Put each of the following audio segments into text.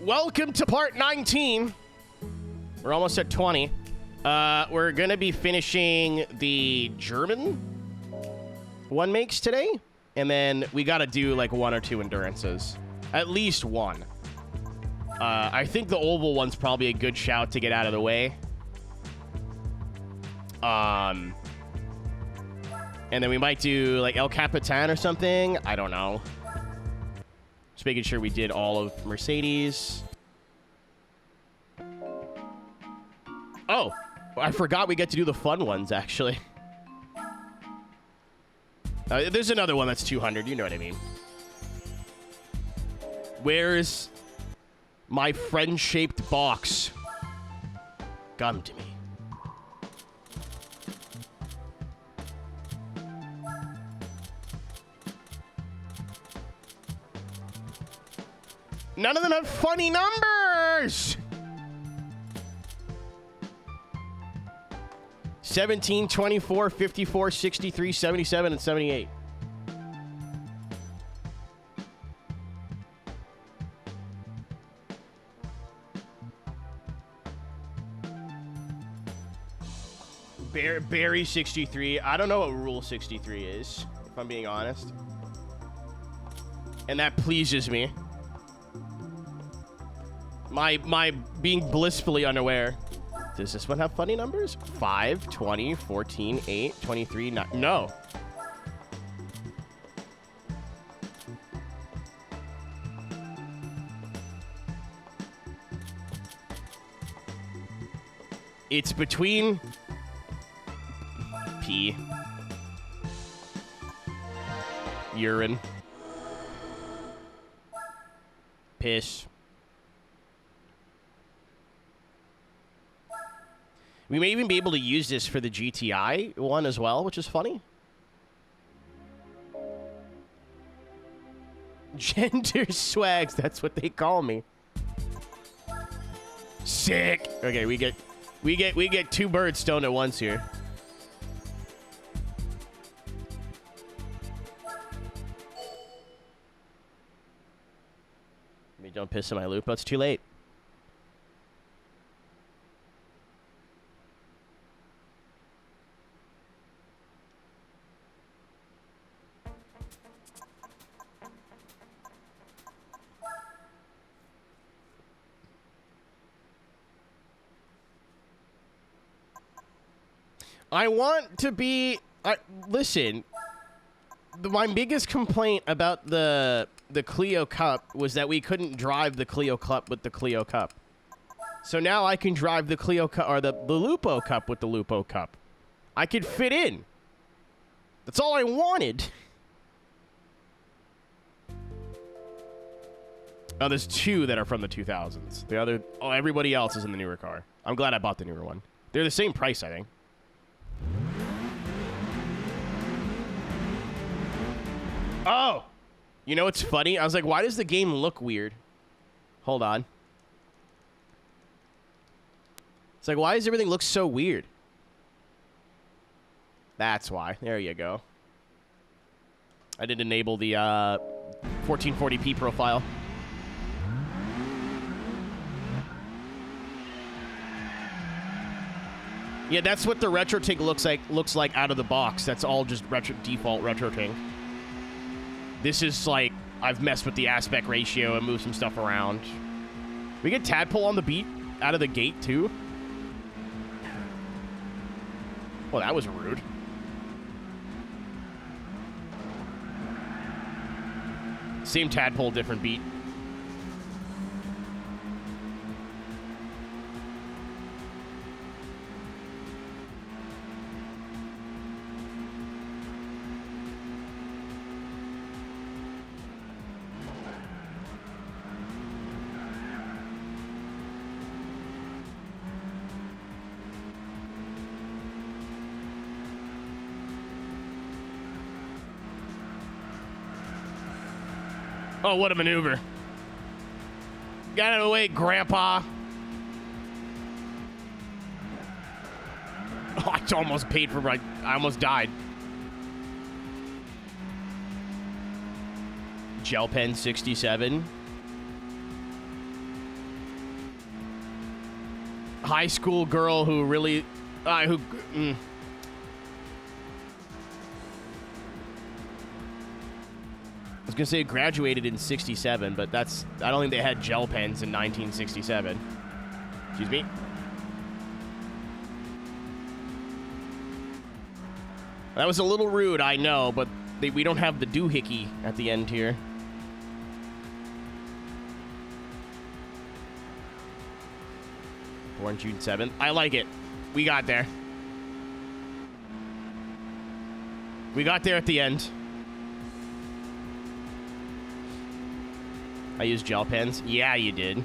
welcome to part 19. We're almost at 20. We're gonna be finishing the German one makes today, and then we gotta do like 1 or 2 endurances. At least 1. I think the oval one's probably a good shout to get out of the way. And then we might do like El Capitan or something. I don't know. Just making sure we did all of Mercedes. Oh, I forgot we get to do the fun ones, actually. There's another one that's 200. You know what I mean. Where's my friend-shaped box? Come to me. None of them have funny numbers! 17, 24, 54, 63, 77, and 78. Barry 63. I don't know what Rule 63 is, if I'm being honest. And that pleases me. My being blissfully unaware. Does this one have funny numbers? 5, 20, 14, 8, 23, 9. No. It's between pee, urine, piss. We may even be able to use this for the GTI one as well, which is funny. Gender swags, that's what they call me. Sick. Okay, we get 2 birds stoned at once here. Maybe don't piss in my loop, but it's too late. I want to be... listen, my biggest complaint about the Clio Cup was that we couldn't drive the Clio Cup with the Clio Cup. So now I can drive the Clio Cup, or the Lupo Cup with the Lupo Cup. I could fit in. That's all I wanted. Oh, there's 2 that are from the 2000s. The other... Oh, everybody else is in the newer car. I'm glad I bought the newer one. They're the same price, I think. Oh! You know what's funny? I was like, why does the game look weird? Hold on. It's like, why does everything look so weird? That's why. There you go. I did enable the 1440p profile. Yeah, that's what the Aeroteq looks like out of the box. That's all just default Aeroteq. This is like, I've messed with the aspect ratio and moved some stuff around. We get Tadpole on the beat out of the gate, too. Well, that was rude. Same Tadpole, different beat. Oh, what a maneuver. Get out of the way, Grandpa. Oh, I almost paid for I almost died. Gel Pen 67. high school girl who really, I was gonna say graduated in 67, but I don't think they had gel pens in 1967. Excuse me. That was a little rude, I know, but we don't have the doohickey at the end here. Born June 7th. I like it. We got there. We got there at the end. I used gel pens. Yeah, you did.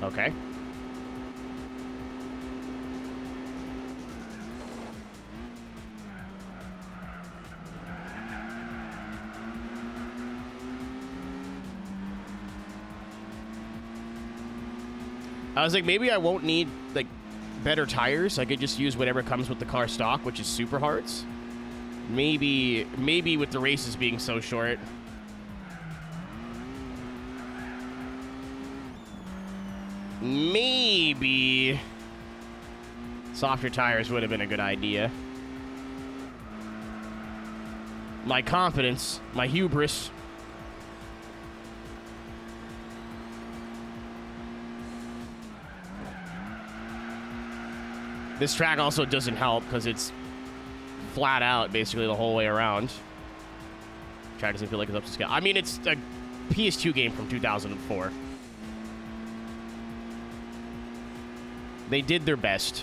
Okay. I was like, maybe I won't need, like, better tires. I could just use whatever comes with the car stock, which is super hards. Maybe with the races being so short. Maybe softer tires would have been a good idea. My confidence, my hubris. This track also doesn't help because it's flat out basically the whole way around. Track doesn't feel like it's up to scale. I mean, it's a PS2 game from 2004. They did their best.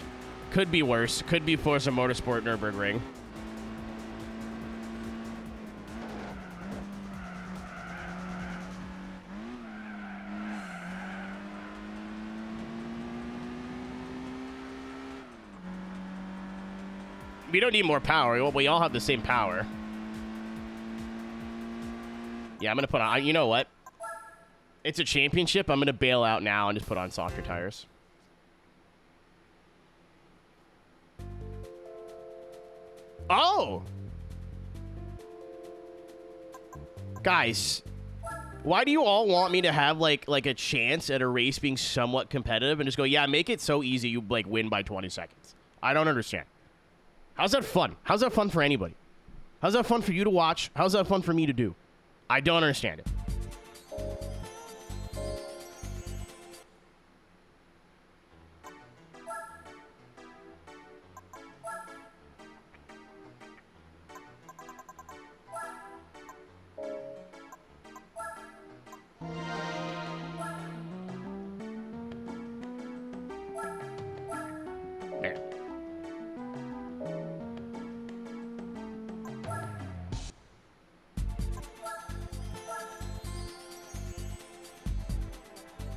Could be worse. Could be Forza Motorsport Nürburgring. We don't need more power. We all have the same power. Yeah, I'm going to put on... You know what? It's a championship. I'm going to bail out now and just put on softer tires. Oh! Guys, why do you all want me to have, like a chance at a race being somewhat competitive and just go, yeah, make it so easy you, like, win by 20 seconds? I don't understand. How's that fun? How's that fun for anybody? How's that fun for you to watch? How's that fun for me to do? I don't understand it.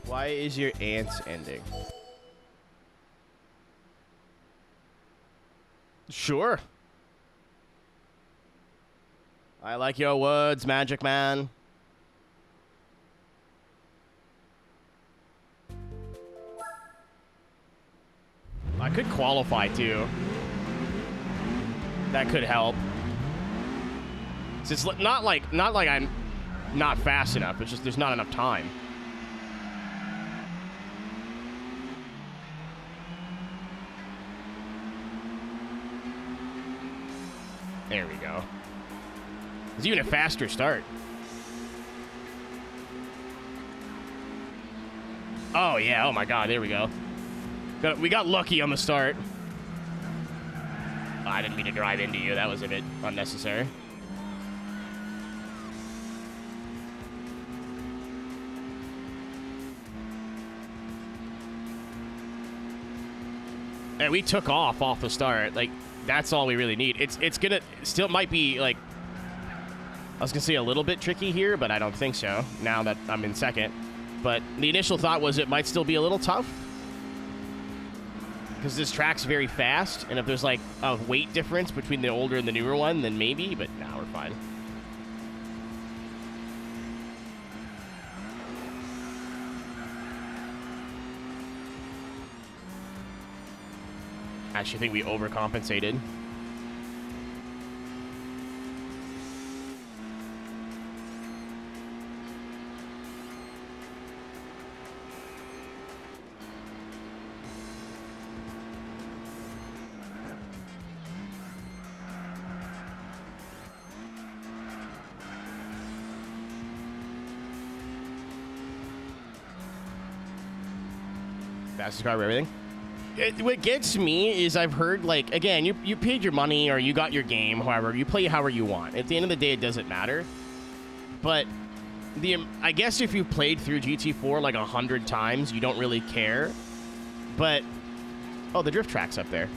Why is your ants ending? Sure. I like your words, Magic Man. I could qualify too. That could help. It's not like I'm not fast enough. It's just there's not enough time. There we go. It's even a faster start. Oh, yeah. Oh, my God. There we go. We got lucky on the start. Oh, I didn't mean to drive into you. That was a bit unnecessary. And we took off the start. Like, that's all we really need. It's gonna still might be like I was gonna say a little bit tricky here, but I don't think so. Now that I'm in second, but the initial thought was it might still be a little tough because this track's very fast, and if there's like a weight difference between the older and the newer one, then maybe. But now we're fine. actually think we overcompensated. Fastest car of everything. What gets me is I've heard, like, again, you paid your money or you got your game, however, you play however you want. At the end of the day, it doesn't matter. But I guess if you've played through GT4 like 100 times, you don't really care. But, oh, the drift track's up there.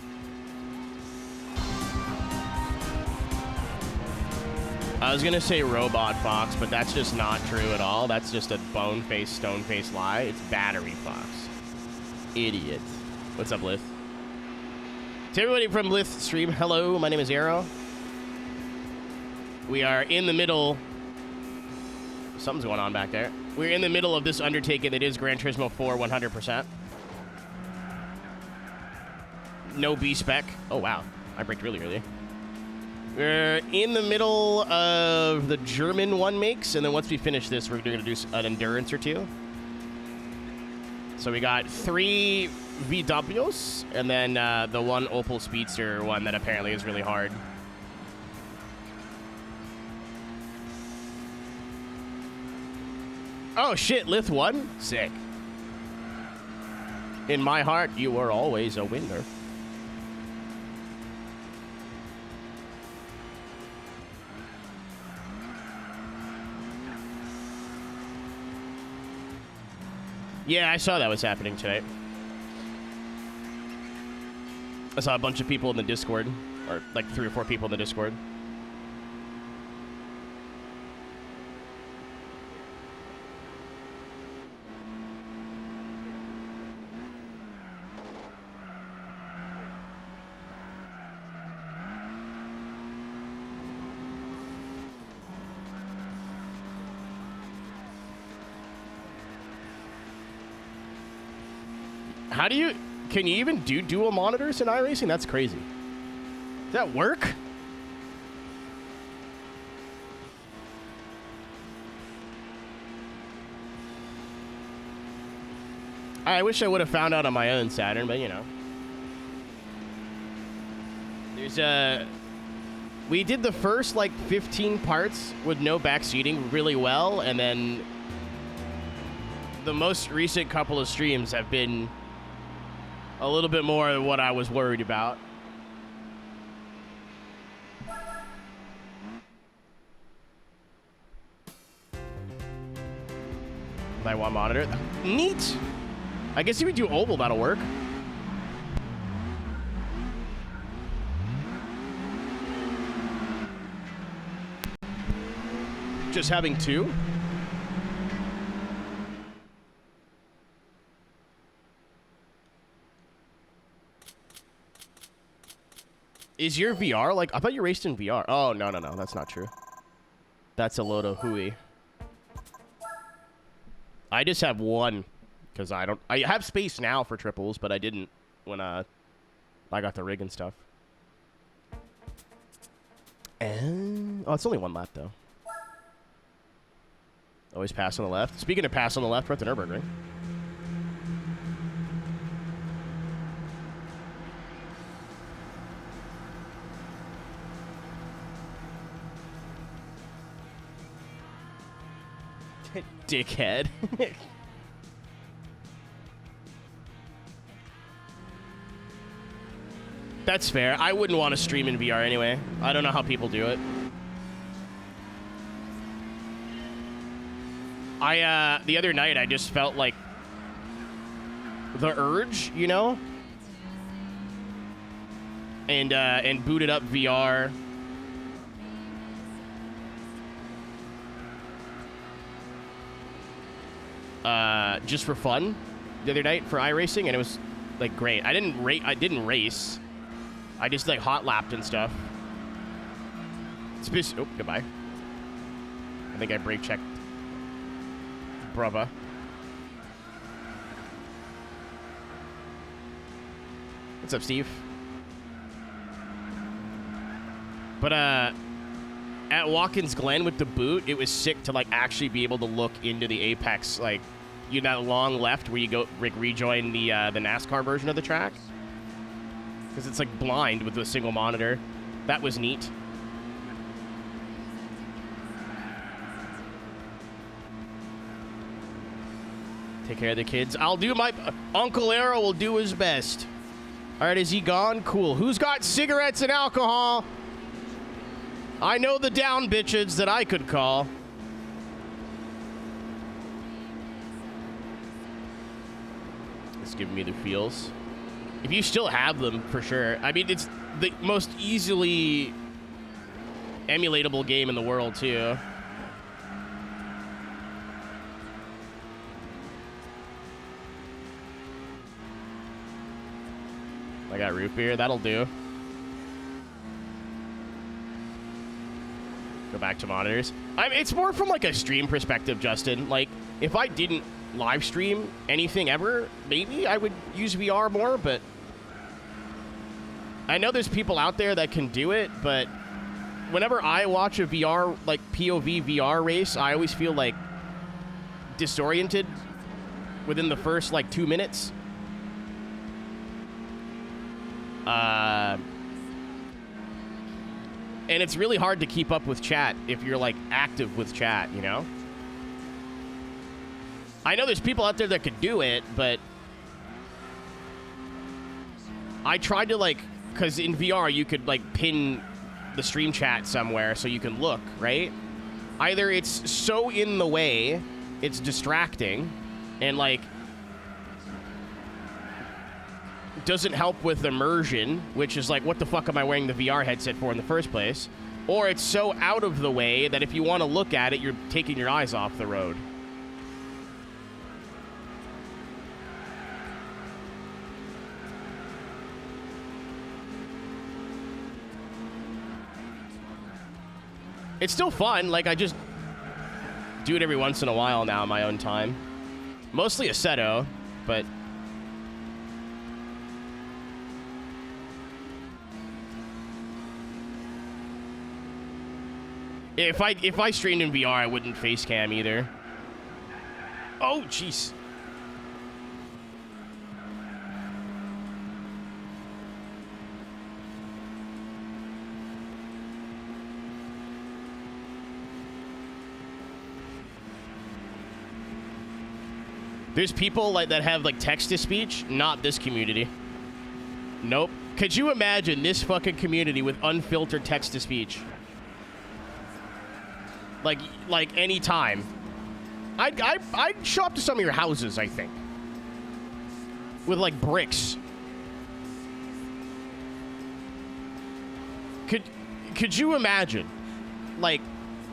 I was gonna say Robot Fox, but that's just not true at all. That's just a bone-faced, stone-faced lie. It's Battery Fox. Idiot. What's up, Lith? To everybody from Lith stream, hello, my name is Arrow. We are in the middle. Something's going on back there. We're in the middle of this undertaking that is Gran Turismo 4 100%. No B-spec. Oh, wow. I braked really early. We're in the middle of the German one makes, and then once we finish this, we're going to do an endurance or two. So we got 3 VWs, and then the one Opel Speedster one that apparently is really hard. Oh shit, Lith won? Sick. In my heart, you are always a winner. Yeah, I saw that was happening today. I saw a bunch of people in the Discord, or like 3 or 4 people in the Discord. How do you... Can you even do dual monitors in iRacing? That's crazy. Does that work? I wish I would have found out on my own Saturn, but you know. There's we did the first like 15 parts with no back seating really well, and then the most recent couple of streams have been a little bit more than what I was worried about. I want monitor. Neat. I guess if we do oval, that'll work. Just having 2. Is your VR like... I thought you raced in VR. Oh, no, that's not true. That's a load of hooey. I just have 1. Because I don't... I have space now for triples, but I didn't when I got the rig and stuff. And... Oh, it's only 1 lap, though. Always pass on the left. Speaking of pass on the left, we're at the Nürburgring. Dickhead. That's fair. I wouldn't want to stream in VR anyway. I don't know how people do it. The other night I just felt like the urge, you know? And booted up VR. Just for fun the other night for iRacing, and it was like great. I didn't race. I just like hot lapped and stuff. Oh, goodbye. I think I brake checked. Brava. What's up, Steve? But at Watkins Glen with the boot, it was sick to like actually be able to look into the apex, like you know, that long left where you go rejoin the NASCAR version of the track, because it's like blind with a single monitor. That was neat. Take care of the kids. I'll do my... Uncle Arrow will do his best. All right, is he gone? Cool. Who's got cigarettes and alcohol? I know the down bitches that I could call. It's giving me the feels. If you still have them, for sure. I mean, it's the most easily emulatable game in the world, too. I got root beer. That'll do. Go back to monitors. It's more from like a stream perspective, Justin. Like, if I didn't live stream anything ever, maybe I would use VR more, but I know there's people out there that can do it, but whenever I watch a VR, like POV VR race, I always feel like disoriented within the first like 2 minutes. And it's really hard to keep up with chat if you're like active with chat, you know? I know there's people out there that could do it, but I tried to like, because in VR you could like pin the stream chat somewhere so you can look, right? Either it's so in the way, it's distracting, and like doesn't help with immersion, which is like, what the fuck am I wearing the VR headset for in the first place? Or it's so out of the way that if you want to look at it, you're taking your eyes off the road. It's still fun. Like, I just do it every once in a while now in my own time. Mostly Assetto, but... If I streamed in VR, I wouldn't face cam either. Oh, jeez. There's people like that have like text-to-speech, not this community. Nope. Could you imagine this fucking community with unfiltered text-to-speech? Like any time. I'd show up to some of your houses, I think. With like bricks. Could you imagine? Like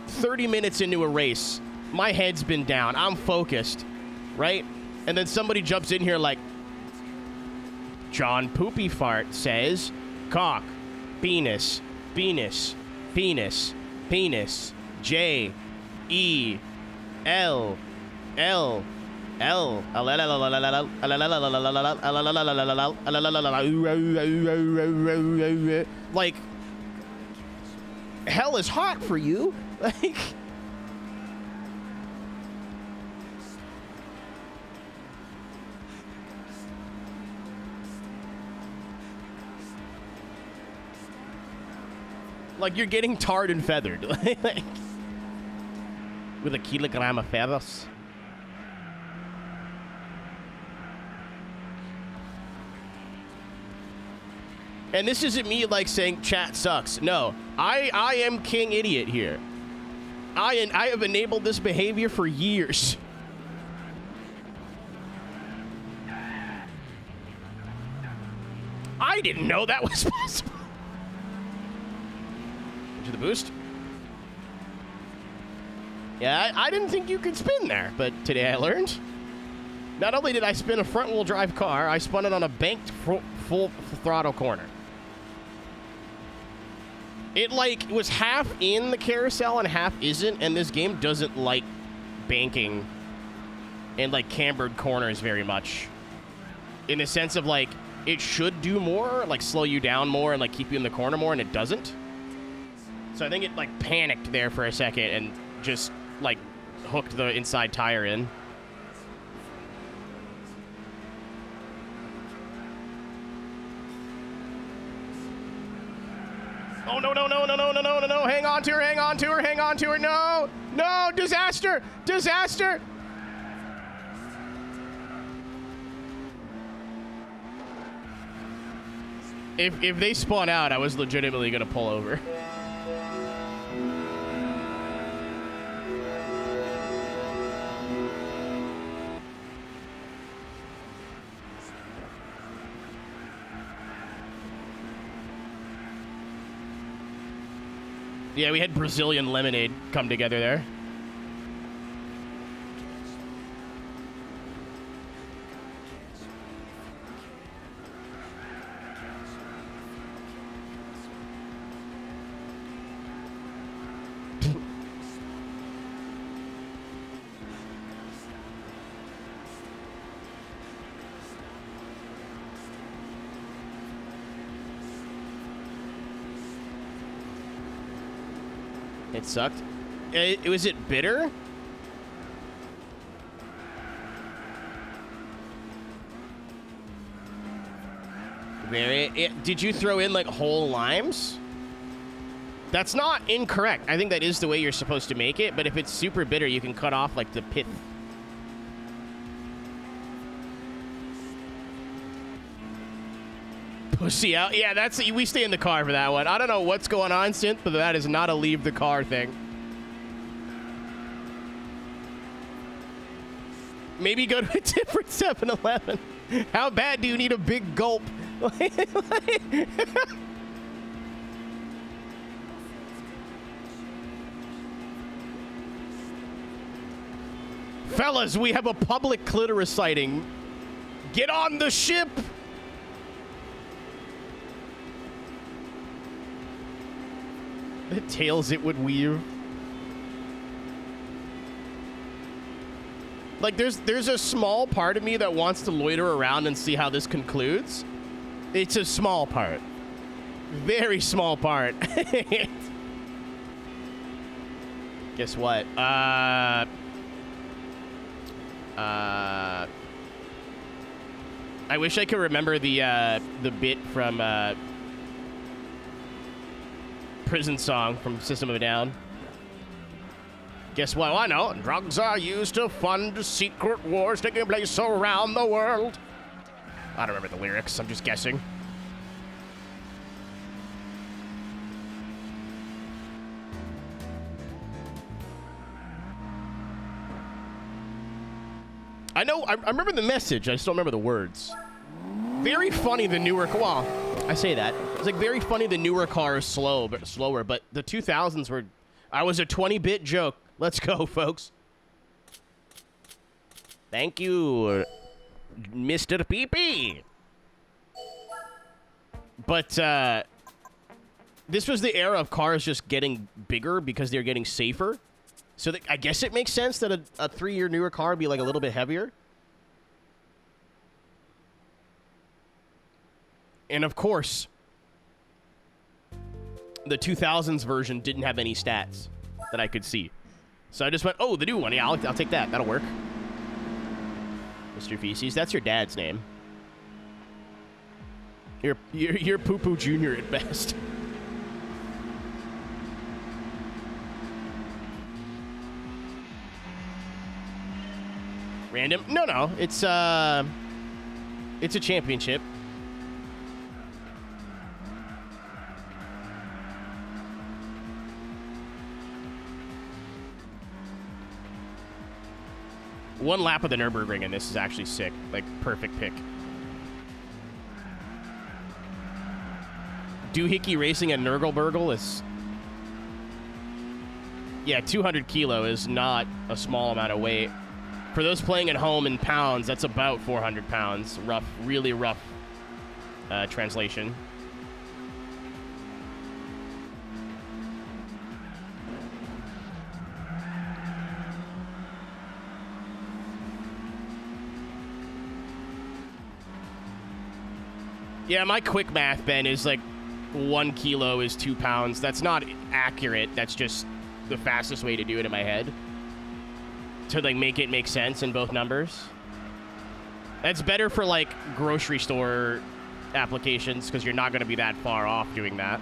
30 minutes into a race, my head's been down, I'm focused, right? And then somebody jumps in here like, John Poopy Fart says, cock, penis, penis, penis, penis. J E L L L like hell is hot for you. Like you're getting tarred and feathered. With a kilogram of feathers. And this isn't me like saying chat sucks. No, I am king idiot here. I have enabled this behavior for years. I didn't know that was possible. To the boost. Yeah, I didn't think you could spin there, but today I learned. Not only did I spin a front-wheel drive car, I spun it on a banked full throttle corner. It, like, was half in the carousel and half isn't, and this game doesn't like banking and, like, cambered corners very much. In the sense of, like, it should do more, like, slow you down more and, like, keep you in the corner more, and it doesn't. So I think it, like, panicked there for a second and just, like, hooked the inside tire in. Oh, no, no, no, no, no, no, no, no, no. Hang on to her, hang on to her, hang on to her. No, no, disaster, disaster. If they spawn out, I was legitimately going to pull over. Yeah, we had Brazilian lemonade come together there. It sucked. Was it bitter? Did you throw in, like, whole limes? That's not incorrect. I think that is the way you're supposed to make it, but if it's super bitter, you can cut off, like, the pith. Pussy out. Yeah, we stay in the car for that one. I don't know what's going on, Synth, but that is not a leave the car thing. Maybe go to a different 7-Eleven. How bad do you need a big gulp? Fellas, we have a public clitoris sighting. Get on the ship. The tails it would weave. Like, there's a small part of me that wants to loiter around and see how this concludes. It's a small part. Very small part. Guess what? I wish I could remember the bit from Prison Song from System of a Down. Guess what? Oh, I know. Drugs are used to fund secret wars taking place around the world. I don't remember the lyrics. I'm just guessing. I know. I remember the message. I just don't remember the words. Very funny, the newer... Well, I say that. It's like very funny the newer car is slower, but the 2000s were... I was a 20-bit joke. Let's go, folks. Thank you, Mr. PP. But, this was the era of cars just getting bigger because they're getting safer. So I guess it makes sense that a 3-year newer car would be, like, a little bit heavier. And, of course, the 2000s version didn't have any stats that I could see. So I just went, oh, the new one. Yeah, I'll take that. That'll work. Mr. Feces, that's your dad's name. You're Poo-Poo Jr. at best. Random? No. It's a championship. One lap of the Nürburgring, and this is actually sick. Like, perfect pick. Doohickey racing at Nürburgring is... Yeah, 200 kilo is not a small amount of weight. For those playing at home in pounds, that's about 400 pounds. Rough, really rough translation. Yeah, my quick math, Ben, is like 1 kilo is 2 pounds. That's not accurate. That's just the fastest way to do it in my head. To, like, make it make sense in both numbers. That's better for, like, grocery store applications, because you're not going to be that far off doing that.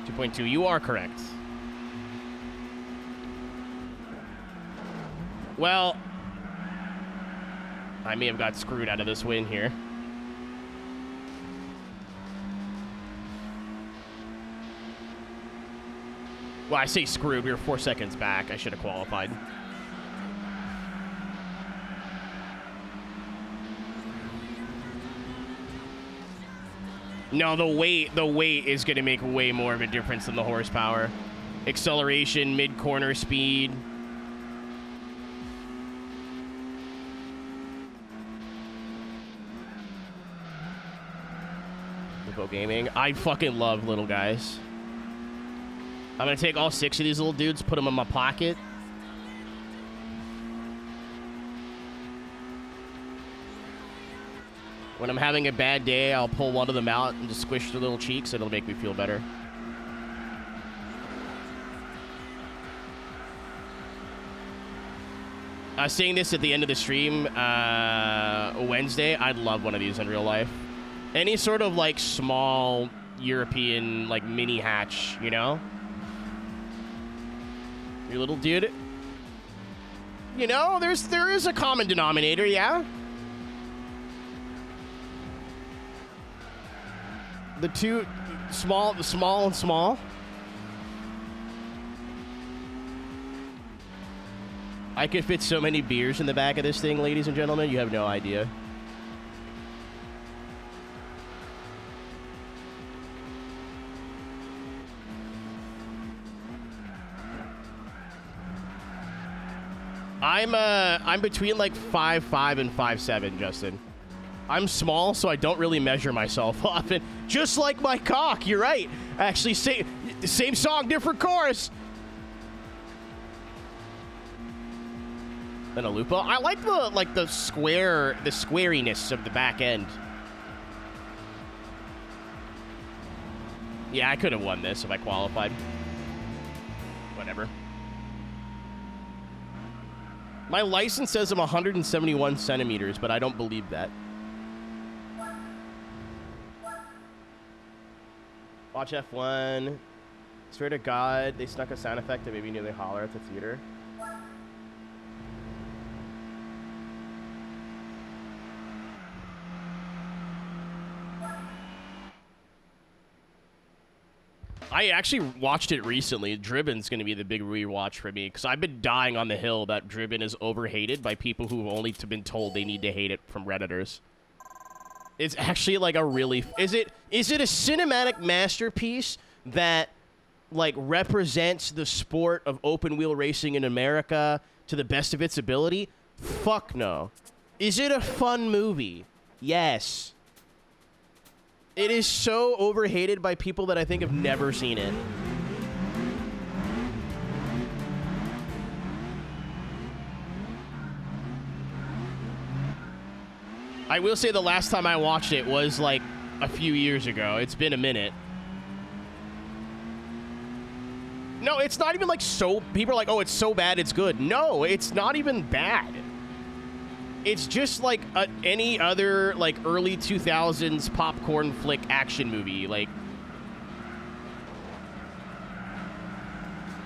2.2, you are correct. Well, I may have got screwed out of this win here. Well, I say screwed. We were 4 seconds back. I should have qualified. No, the weight is going to make way more of a difference than the horsepower. Acceleration, mid-corner speed. Lipo Gaming. I fucking love little guys. I'm going to take all 6 of these little dudes, put them in my pocket. When I'm having a bad day, I'll pull one of them out and just squish their little cheeks. It'll make me feel better. I was saying this at the end of the stream Wednesday. I'd love one of these in real life. Any sort of, like, small European, like, mini hatch, you know? Your little dude. You know, there is a common denominator, yeah? The two, the small and small. I could fit so many beers in the back of this thing, ladies and gentlemen. You have no idea. I'm between like 5'5" and 5'7", Justin. I'm small, so I don't really measure myself often. Just like my cock, you're right. Actually, same song, different chorus. Then a Lupo. I like the squariness of the back end. Yeah, I could have won this if I qualified. Whatever. My license says I'm 171 centimeters, but I don't believe that. Watch F1. Swear to God, they snuck a sound effect that made me nearly holler at the theater. I actually watched it recently. Driven's going to be the big rewatch for me, because I've been dying on the hill that Driven is overhated by people who've only been told they need to hate it from Redditors. It's actually like a really... Is it a cinematic masterpiece that, like, represents the sport of open-wheel racing in America to the best of its ability? Fuck no. Is it a fun movie? Yes. It is so overhated by people that I think have never seen it. I will say the last time I watched it was like a few years ago. It's been a minute. No, it's not even like so... People are like, oh, it's so bad it's good. No, it's not even bad. It's just like any other, like, early 2000s popcorn flick action movie. Like,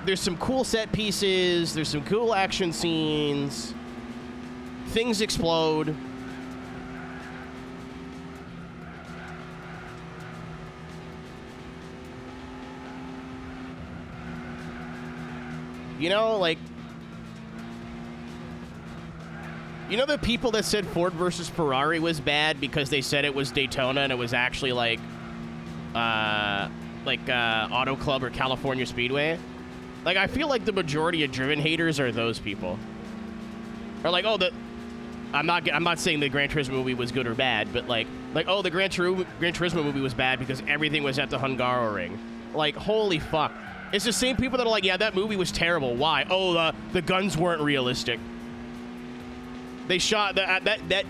there's some cool set pieces. There's some cool action scenes. Things explode. You know, like... You know the people that said Ford versus Ferrari was bad because they said it was Daytona and it was actually like Auto Club or California Speedway? Like, I feel like the majority of Driven haters are those people. Or like, oh, I'm not saying the Gran Turismo movie was good or bad, but like oh, the Gran Turismo movie was bad because everything was at the Hungaroring. Like, holy fuck. It's the same people that are like, yeah, that movie was terrible. Why? Oh, the guns weren't realistic. They shot that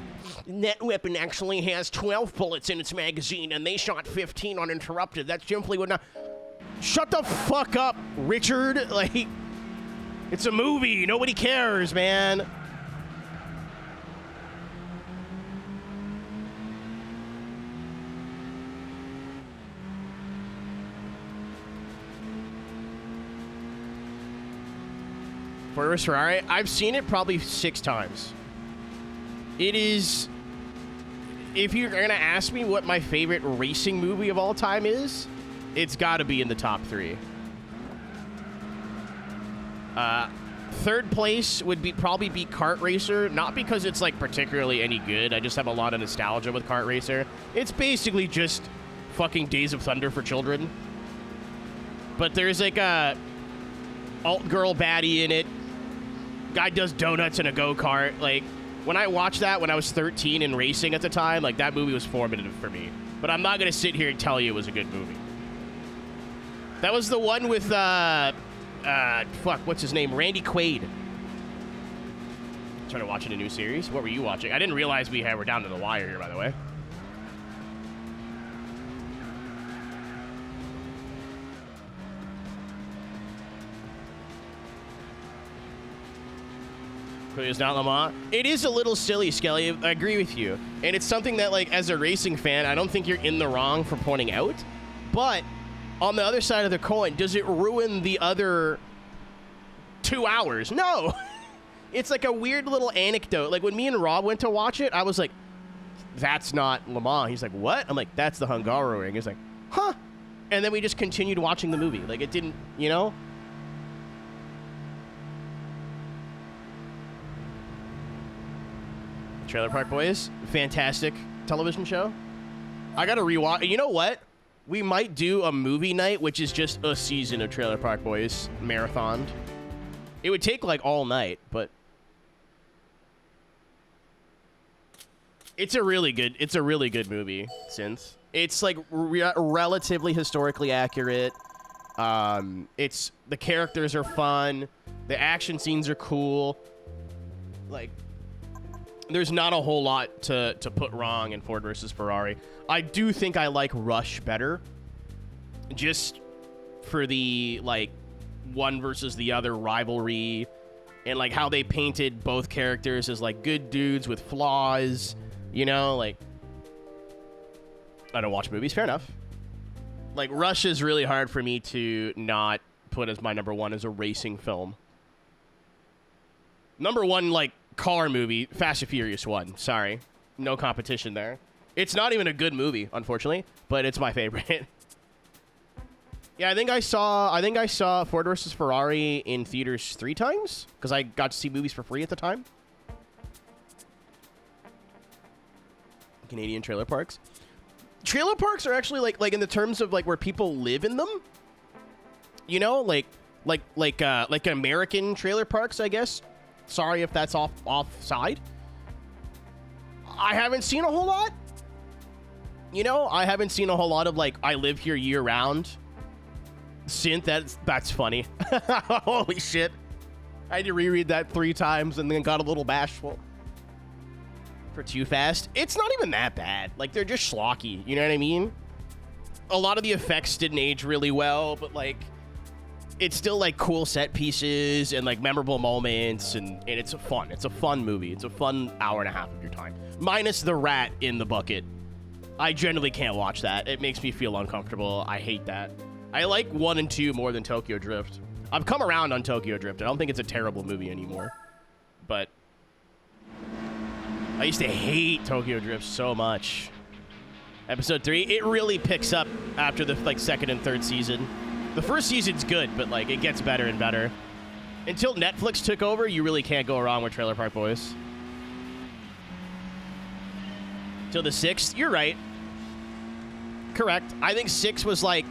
that weapon actually has 12 bullets in its magazine, and they shot 15 uninterrupted. That simply would not... Shut the fuck up, Richard. Like, it's a movie. Nobody cares, man. Ford vs. Ferrari, I've seen it probably 6 times. It is... If you're going to ask me what my favorite racing movie of all time is, it's got to be in the top 3. Third place would probably be Kart Racer, not because it's like particularly any good. I just have a lot of nostalgia with Kart Racer. It's basically just fucking Days of Thunder for children. But there's like a alt girl baddie in it. Guy does donuts in a go-kart. Like, when I watched that when I was 13 and racing at the time, like, that movie was formative for me. But I'm not gonna sit here and tell you it was a good movie. That was the one with, fuck, what's his name? Randy Quaid. Started watching a new series. What were you watching? I didn't realize we were down to the wire here, by the way. It's not Le Mans. It is a little silly, Skelly. I agree with you. And it's something that, like, as a racing fan, I don't think you're in the wrong for pointing out. But on the other side of the coin, does it ruin the other 2 hours? No. It's like a weird little anecdote. Like, when me and Rob went to watch it, I was like, that's not Le Mans. He's like, what? I'm like, that's the Hungaroring. He's like, huh? And then we just continued watching the movie. Like, it didn't, you know? Trailer Park Boys, fantastic television show. I gotta rewatch. You know what? We might do a movie night, which is just a season of Trailer Park Boys marathon. It would take like all night, but it's a really good movie. Since it's like relatively historically accurate. It's the characters are fun, the action scenes are cool. Like, there's not a whole lot to put wrong in Ford versus Ferrari. I do think I like Rush better, just for the, like, one versus the other rivalry, and, like, how they painted both characters as, like, good dudes with flaws, you know? Like, I don't watch movies, fair enough. Like, Rush is really hard for me to not put as my number 1 as a racing film. Number 1, like, car movie, Fast and Furious 1. Sorry. No competition there. It's not even a good movie, unfortunately, but it's my favorite. Yeah, I think I saw Ford vs. Ferrari in theaters 3 times, because I got to see movies for free at the time. Canadian trailer parks. Trailer parks are actually like in the terms of like where people live in them. You know, like American trailer parks, I guess. Sorry if that's offside. I haven't seen a whole lot. You know, I haven't seen a whole lot of, like, I live here year round. Synth, that's funny. Holy shit. I had to reread that 3 times and then got a little bashful. For Too Fast. It's not even that bad. Like, they're just schlocky. You know what I mean? A lot of the effects didn't age really well, but, like, it's still, like, cool set pieces and, like, memorable moments, and it's fun. It's a fun movie. It's a fun hour and a half of your time. Minus the rat in the bucket. I generally can't watch that. It makes me feel uncomfortable. I hate that. I like 1 and 2 more than Tokyo Drift. I've come around on Tokyo Drift. I don't think it's a terrible movie anymore. But I used to hate Tokyo Drift so much. Episode 3, it really picks up after the, like, 2nd and 3rd season. The first season's good, but, like, it gets better and better. Until Netflix took over, you really can't go wrong with Trailer Park Boys. Till the 6th, you're right. Correct. I think 6 was, like,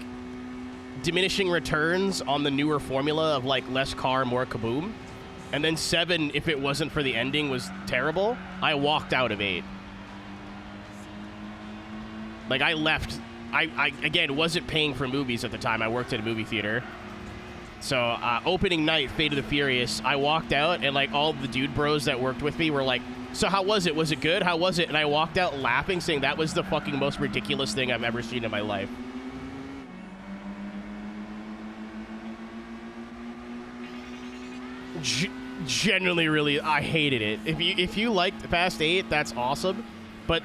diminishing returns on the newer formula of, like, less car, more kaboom. And then 7, if it wasn't for the ending, was terrible. I walked out of 8. Like, I left. I again, wasn't paying for movies at the time. I worked at a movie theater. So opening night, Fate of the Furious, I walked out and like all the dude bros that worked with me were like, so how was it? Was it good? How was it? And I walked out laughing, saying that was the fucking most ridiculous thing I've ever seen in my life. Genuinely, really, I hated it. If you liked Fast 8, that's awesome. But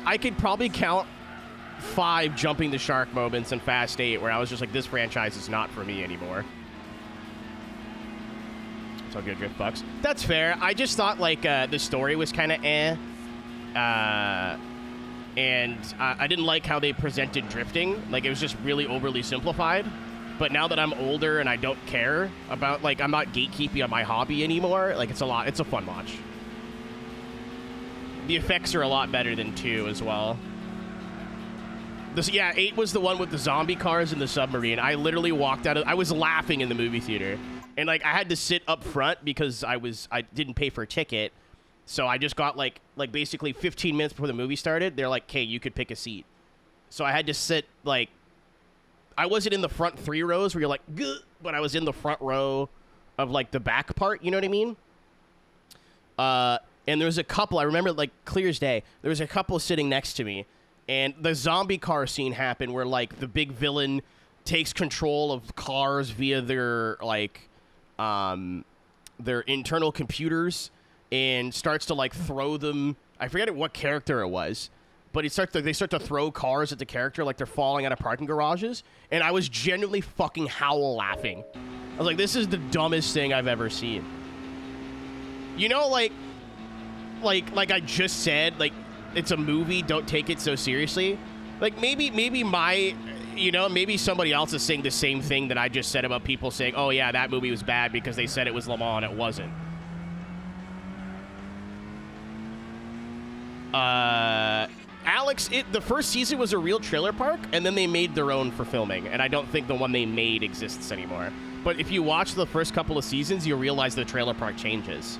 I could probably count 5 jumping the shark moments in Fast 8 where I was just like, this franchise is not for me anymore. So good, Drift Bucks. That's fair. I just thought like the story was kind of and I didn't like how they presented drifting. Like it was just really overly simplified. But now that I'm older and I don't care about, like, I'm not gatekeeping on my hobby anymore, like, it's a fun watch. The effects are a lot better than 2 as well. Yeah, 8 was the one with the zombie cars and the submarine. I literally walked out I was laughing in the movie theater. And, like, I had to sit up front because I didn't pay for a ticket. So I just got, like basically 15 minutes before the movie started, they're like, okay, you could pick a seat. So I had to sit, like, I wasn't in the front 3 rows where you're like, gah, but I was in the front row of, like, the back part, you know what I mean? And there was a couple, I remember, like, clear as day, there was a couple sitting next to me, and the zombie car scene happened where, like, the big villain takes control of cars via their, like, their internal computers and starts to, like, throw them. I forget what character it was. But they start to throw cars at the character like they're falling out of parking garages. And I was genuinely fucking howl laughing. I was like, this is the dumbest thing I've ever seen. You know, like I just said, like, it's a movie, don't take it so seriously. Like, maybe maybe somebody else is saying the same thing that I just said about people saying, oh, yeah, that movie was bad because they said it was Le Mans and it wasn't. Alex, the first season was a real trailer park, and then they made their own for filming, and I don't think the one they made exists anymore. But if you watch the first couple of seasons, you'll realize the trailer park changes.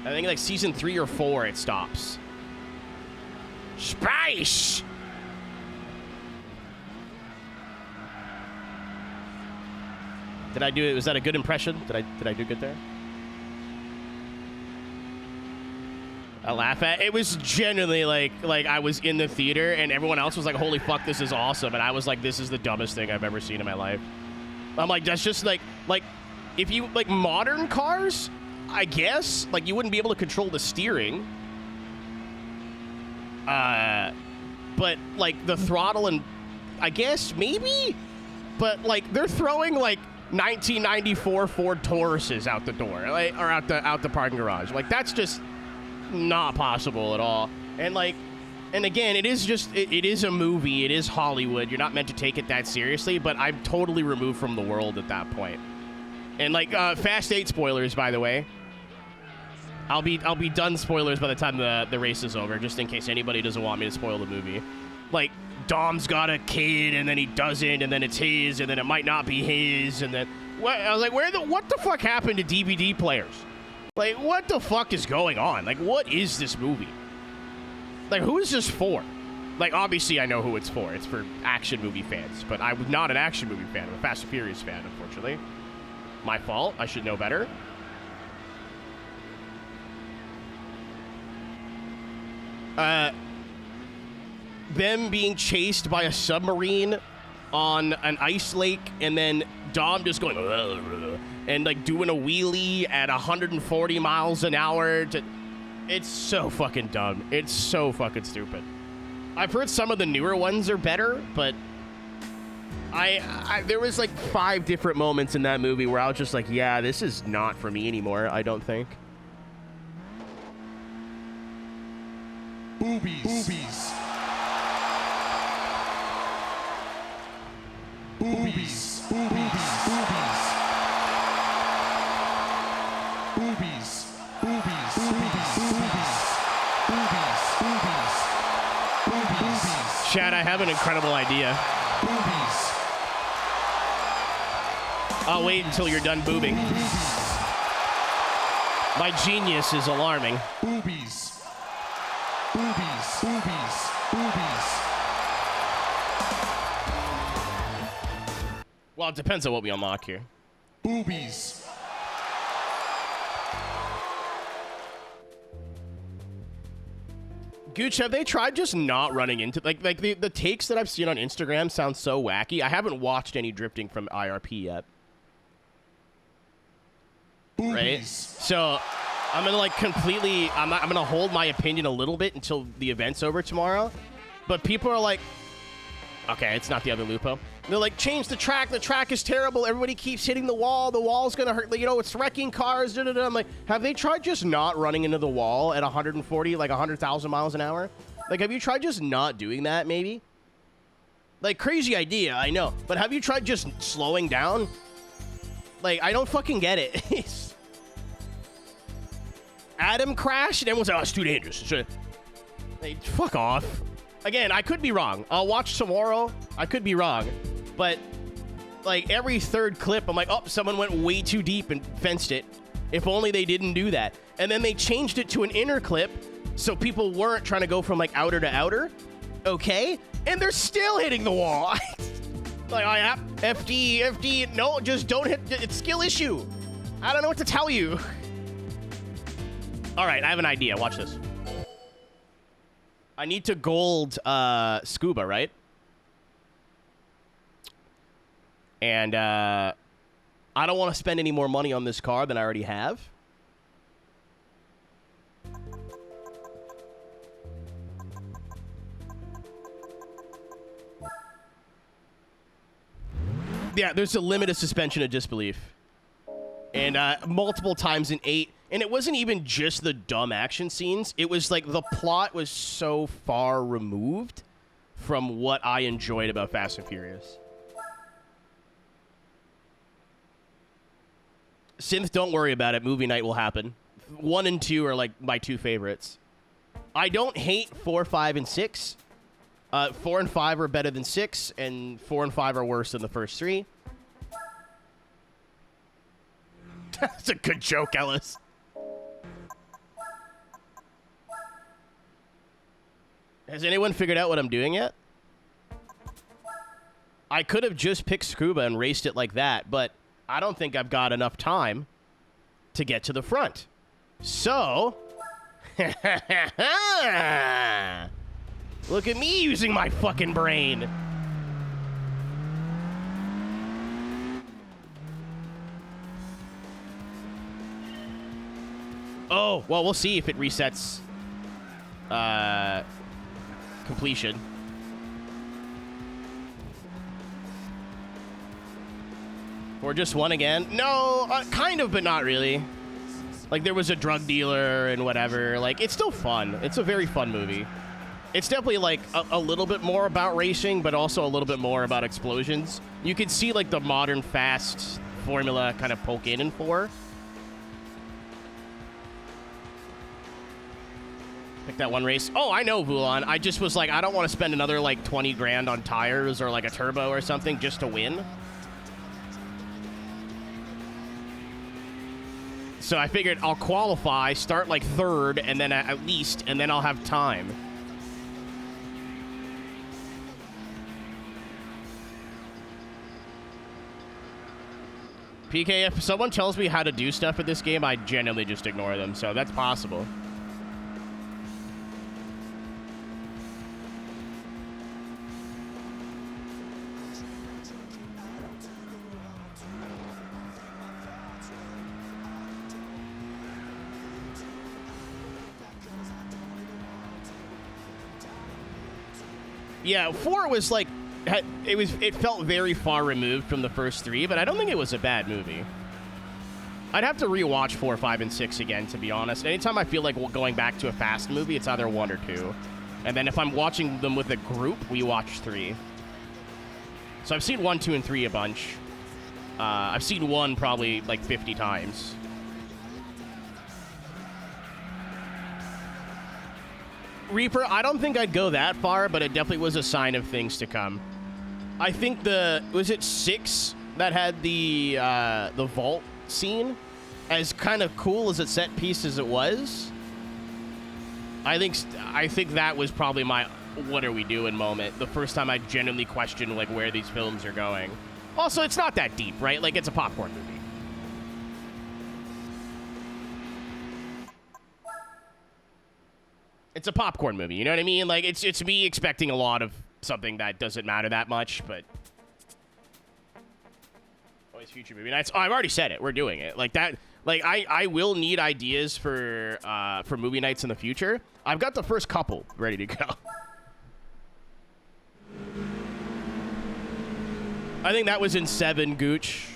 I think like season 3 or 4, it stops. Spice! Did I do it? Was that a good impression? Did I do good there? I laugh at it. Was genuinely like I was in the theater and everyone else was like, holy fuck, this is awesome. And I was like, this is the dumbest thing I've ever seen in my life. I'm like, that's just like if you like modern cars, I guess, like you wouldn't be able to control the steering. But like the throttle and I guess maybe, but like they're throwing like 1994 Ford Tauruses out the door, like, or out the parking garage. Like that's just not possible at all. And like, and again, it is a movie, it is Hollywood, you're not meant to take it that seriously, but I'm totally removed from the world at that point. And like Fast 8 spoilers, by the way, I'll be done spoilers by the time the race is over, just in case anybody doesn't want me to spoil the movie. Like Dom's got a kid and then he doesn't, and then it's his, and then it might not be his, and then I was like, what the fuck happened to DVD players? Like, what the fuck is going on? Like, what is this movie? Like, who is this for? Like, obviously, I know who it's for. It's for action movie fans. But I'm not an action movie fan. I'm a Fast and Furious fan, unfortunately. My fault. I should know better. Them being chased by a submarine on an ice lake, and then Dom just going and like doing a wheelie at 140 miles an hour. It's so fucking dumb. It's so fucking stupid. I've heard some of the newer ones are better, but there was like 5 different moments in that movie where I was just like, yeah, this is not for me anymore, I don't think. Boobies. Boobies. Boobies. Boobies. Boobies. Boobies. Boobies. Boobies. Boobies. Boobies. Chad, I have an incredible idea. Boobies. I'll wait until you're done boobing. My genius is alarming. Boobies. Boobies. Boobies. Boobies. Well, it depends on what we unlock here. Boobies. Gooch, have they tried just not running into like the takes that I've seen on Instagram sound so wacky? I haven't watched any drifting from IRP yet. Boobies. Right? So I'm gonna like completely I'm gonna hold my opinion a little bit until the event's over tomorrow. But people are like, okay, it's not the other Lupo. They're like, change the track is terrible, everybody keeps hitting the wall's gonna hurt, you know, it's wrecking cars, da, da, da. I'm like, have they tried just not running into the wall at 140, like 100,000 miles an hour? Like, have you tried just not doing that, maybe? Like, crazy idea, I know, but have you tried just slowing down? Like, I don't fucking get it. Adam crashed, and everyone's like, oh, it's too dangerous. Like, fuck off. Again, I could be wrong. I'll watch tomorrow. I could be wrong. But, like, every third clip, I'm like, oh, someone went way too deep and fenced it. If only they didn't do that. And then they changed it to an inner clip so people weren't trying to go from, like, outer to outer. Okay? And they're still hitting the wall. Like, I have FD. No, just don't hit. It's skill issue. I don't know what to tell you. All right, I have an idea. Watch this. I need to gold scuba, right? And I don't want to spend any more money on this car than I already have. Yeah, there's a limited suspension of disbelief. And multiple times in 8. And it wasn't even just the dumb action scenes. It was like the plot was so far removed from what I enjoyed about Fast and Furious. Synth, don't worry about it. Movie night will happen. 1 and 2 are like my 2 favorites. I don't hate 4, 5, and 6. 4 and 5 are better than 6, and 4 and 5 are worse than the first 3. That's a good joke, Ellis. Has anyone figured out what I'm doing yet? I could have just picked scuba and raced it like that, but I don't think I've got enough time to get to the front. So, look at me using my fucking brain. Oh, well, we'll see if it resets completion. Or just one again? No, kind of, but not really. Like, there was a drug dealer and whatever. Like, it's still fun. It's a very fun movie. It's definitely, like, a little bit more about racing, but also a little bit more about explosions. You can see, like, the modern fast formula kind of poke in 4. Pick that one race. Oh, I know, Vulan. I just was like, I don't want to spend another, like, 20 grand on tires or, like, a turbo or something just to win. So I figured I'll qualify, start, like, 3rd, and then at least, and then I'll have time. PK, if someone tells me how to do stuff in this game, I genuinely just ignore them, so that's possible. Yeah, 4 was like, it felt very far removed from the first 3, but I don't think it was a bad movie. I'd have to rewatch 4, 5, and 6 again, to be honest. Anytime I feel like going back to a Fast movie, it's either 1 or 2. And then if I'm watching them with a group, we watch 3. So I've seen 1, 2, and 3 a bunch. I've seen 1 probably like 50 times. Reaper, I don't think I'd go that far, but it definitely was a sign of things to come. I think was it 6 that had the vault scene? As kind of cool as a set piece as it was, I think that was probably my what are we doing moment. The first time I genuinely questioned like where these films are going. Also, it's not that deep, right? Like, it's a popcorn movie. It's a popcorn movie, you know what I mean? Like, it's me expecting a lot of something that doesn't matter that much, but... Always future movie nights. Oh, I've already said it. We're doing it. Like, that... Like, I will need ideas for movie nights in the future. I've got the first couple ready to go. I think that was in 7, Gooch.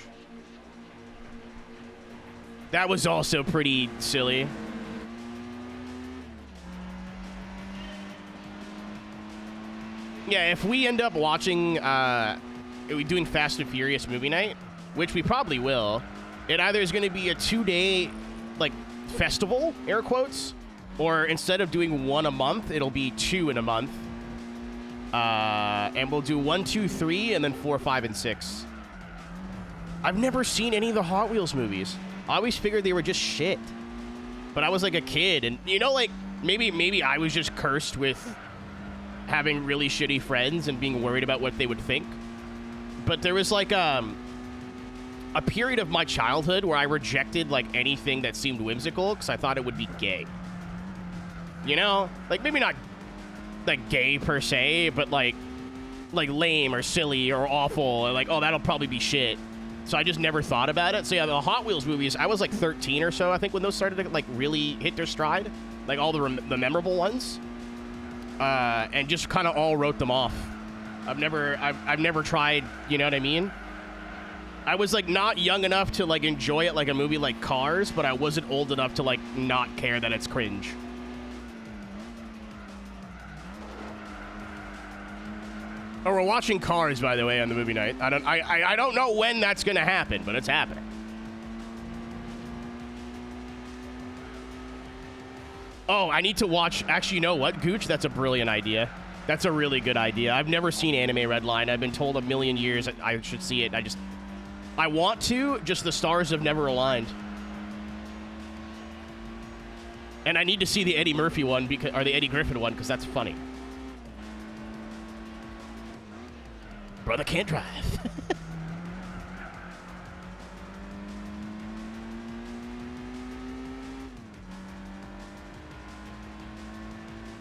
That was also pretty silly. Yeah, if we end up watching, doing Fast and Furious movie night, which we probably will, it either is going to be a 2-day, like, festival, air quotes, or instead of doing 1 a month, it'll be 2 in a month. And we'll do 1, 2, 3, and then 4, 5, and 6. I've never seen any of the Hot Wheels movies. I always figured they were just shit. But I was like a kid, and, you know, like, maybe I was just cursed with having really shitty friends and being worried about what they would think. But there was, like, a period of my childhood where I rejected, like, anything that seemed whimsical because I thought it would be gay. You know? Like, maybe not, like, gay per se, but, like lame or silly or awful. Or like, oh, that'll probably be shit. So I just never thought about it. So, yeah, the Hot Wheels movies, I was, like, 13 or so, I think, when those started to, like, really hit their stride. Like, all the memorable ones. And just kind of all wrote them off. I've never tried, you know what I mean? I was, like, not young enough to, like, enjoy it like a movie like Cars, but I wasn't old enough to, like, not care that it's cringe. Oh, we're watching Cars, by the way, on the movie night. I don't know when that's gonna happen, but it's happening. Oh, I need to watch... Actually, you know what, Gooch? That's a brilliant idea. That's a really good idea. I've never seen Anime Redline. I've been told a million years I should see it. I want to, just the stars have never aligned. And I need to see the Eddie Murphy one, or the Eddie Griffin one, because that's funny. Brother can't drive.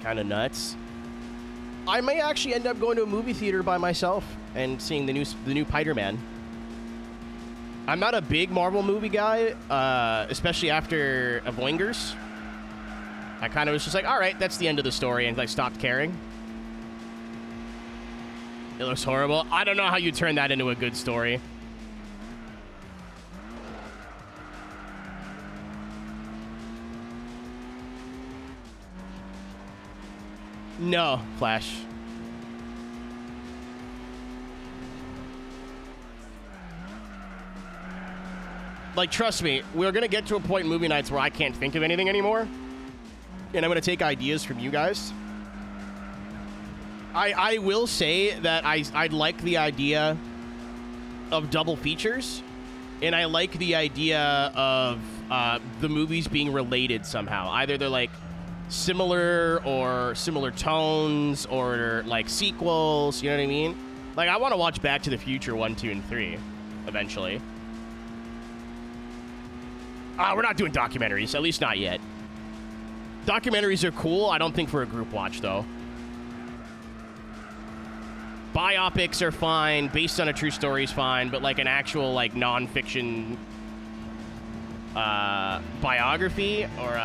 Kind of nuts. I may actually end up going to a movie theater by myself and seeing the new Spider-Man. I'm not a big Marvel movie guy, especially after Avengers. I kind of was just like, all right, that's the end of the story, and I stopped caring. It looks horrible. I don't know how you turn that into a good story. No, Flash. Like, trust me, we're going to get to a point in movie nights where I can't think of anything anymore. And I'm going to take ideas from you guys. I will say that I like the idea of double features. And I like the idea of the movies being related somehow. Either they're, like, similar or similar tones or, like, sequels. You know what I mean? Like, I want to watch Back to the Future 1, 2, and 3 eventually. We're not doing documentaries, at least not yet. Documentaries are cool. I don't think for a group watch, though. Biopics are fine. Based on a true story is fine. But, like, an actual, like, non-fiction biography or,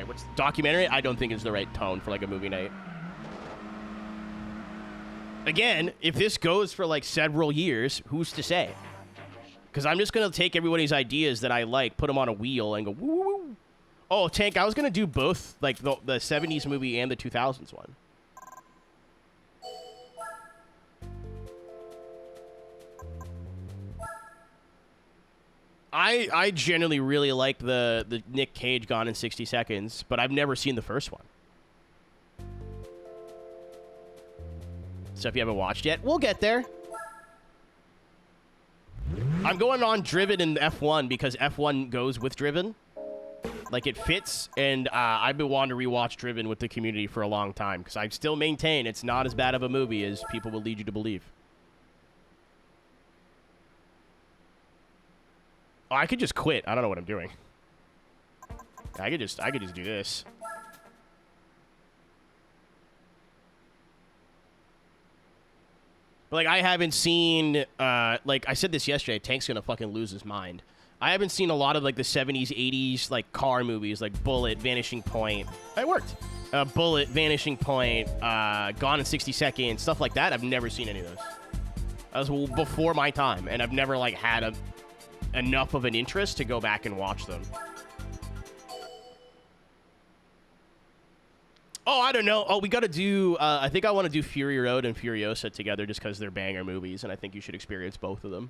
what's documentary? I don't think is the right tone for, like, a movie night. Again, if this goes for, like, several years, who's to say? Because I'm just going to take everybody's ideas that I like, put them on a wheel, and go, woo, woo, woo. Oh, Tank, I was going to do both, like, the 70s movie and the 2000s one. I generally really like the Nick Cage Gone in 60 Seconds, but I've never seen the first one. So if you haven't watched yet, we'll get there. I'm going on Driven in F1 because F1 goes with Driven. Like, it fits, and I've been wanting to rewatch Driven with the community for a long time because I still maintain it's not as bad of a movie as people will lead you to believe. Oh, I could just quit. I don't know what I'm doing. I could just do this. But, like, I haven't seen, like, I said this yesterday, Tank's gonna fucking lose his mind. I haven't seen a lot of, like, the 70s, 80s, like, car movies, like Bullet, Vanishing Point. It worked. Bullet, Vanishing Point, Gone in 60 Seconds, stuff like that. I've never seen any of those. That was before my time, and I've never, like, had enough of an interest to go back and watch them. Oh, I don't know. Oh, we got to do, I think I want to do Fury Road and Furiosa together just because they're banger movies, and I think you should experience both of them.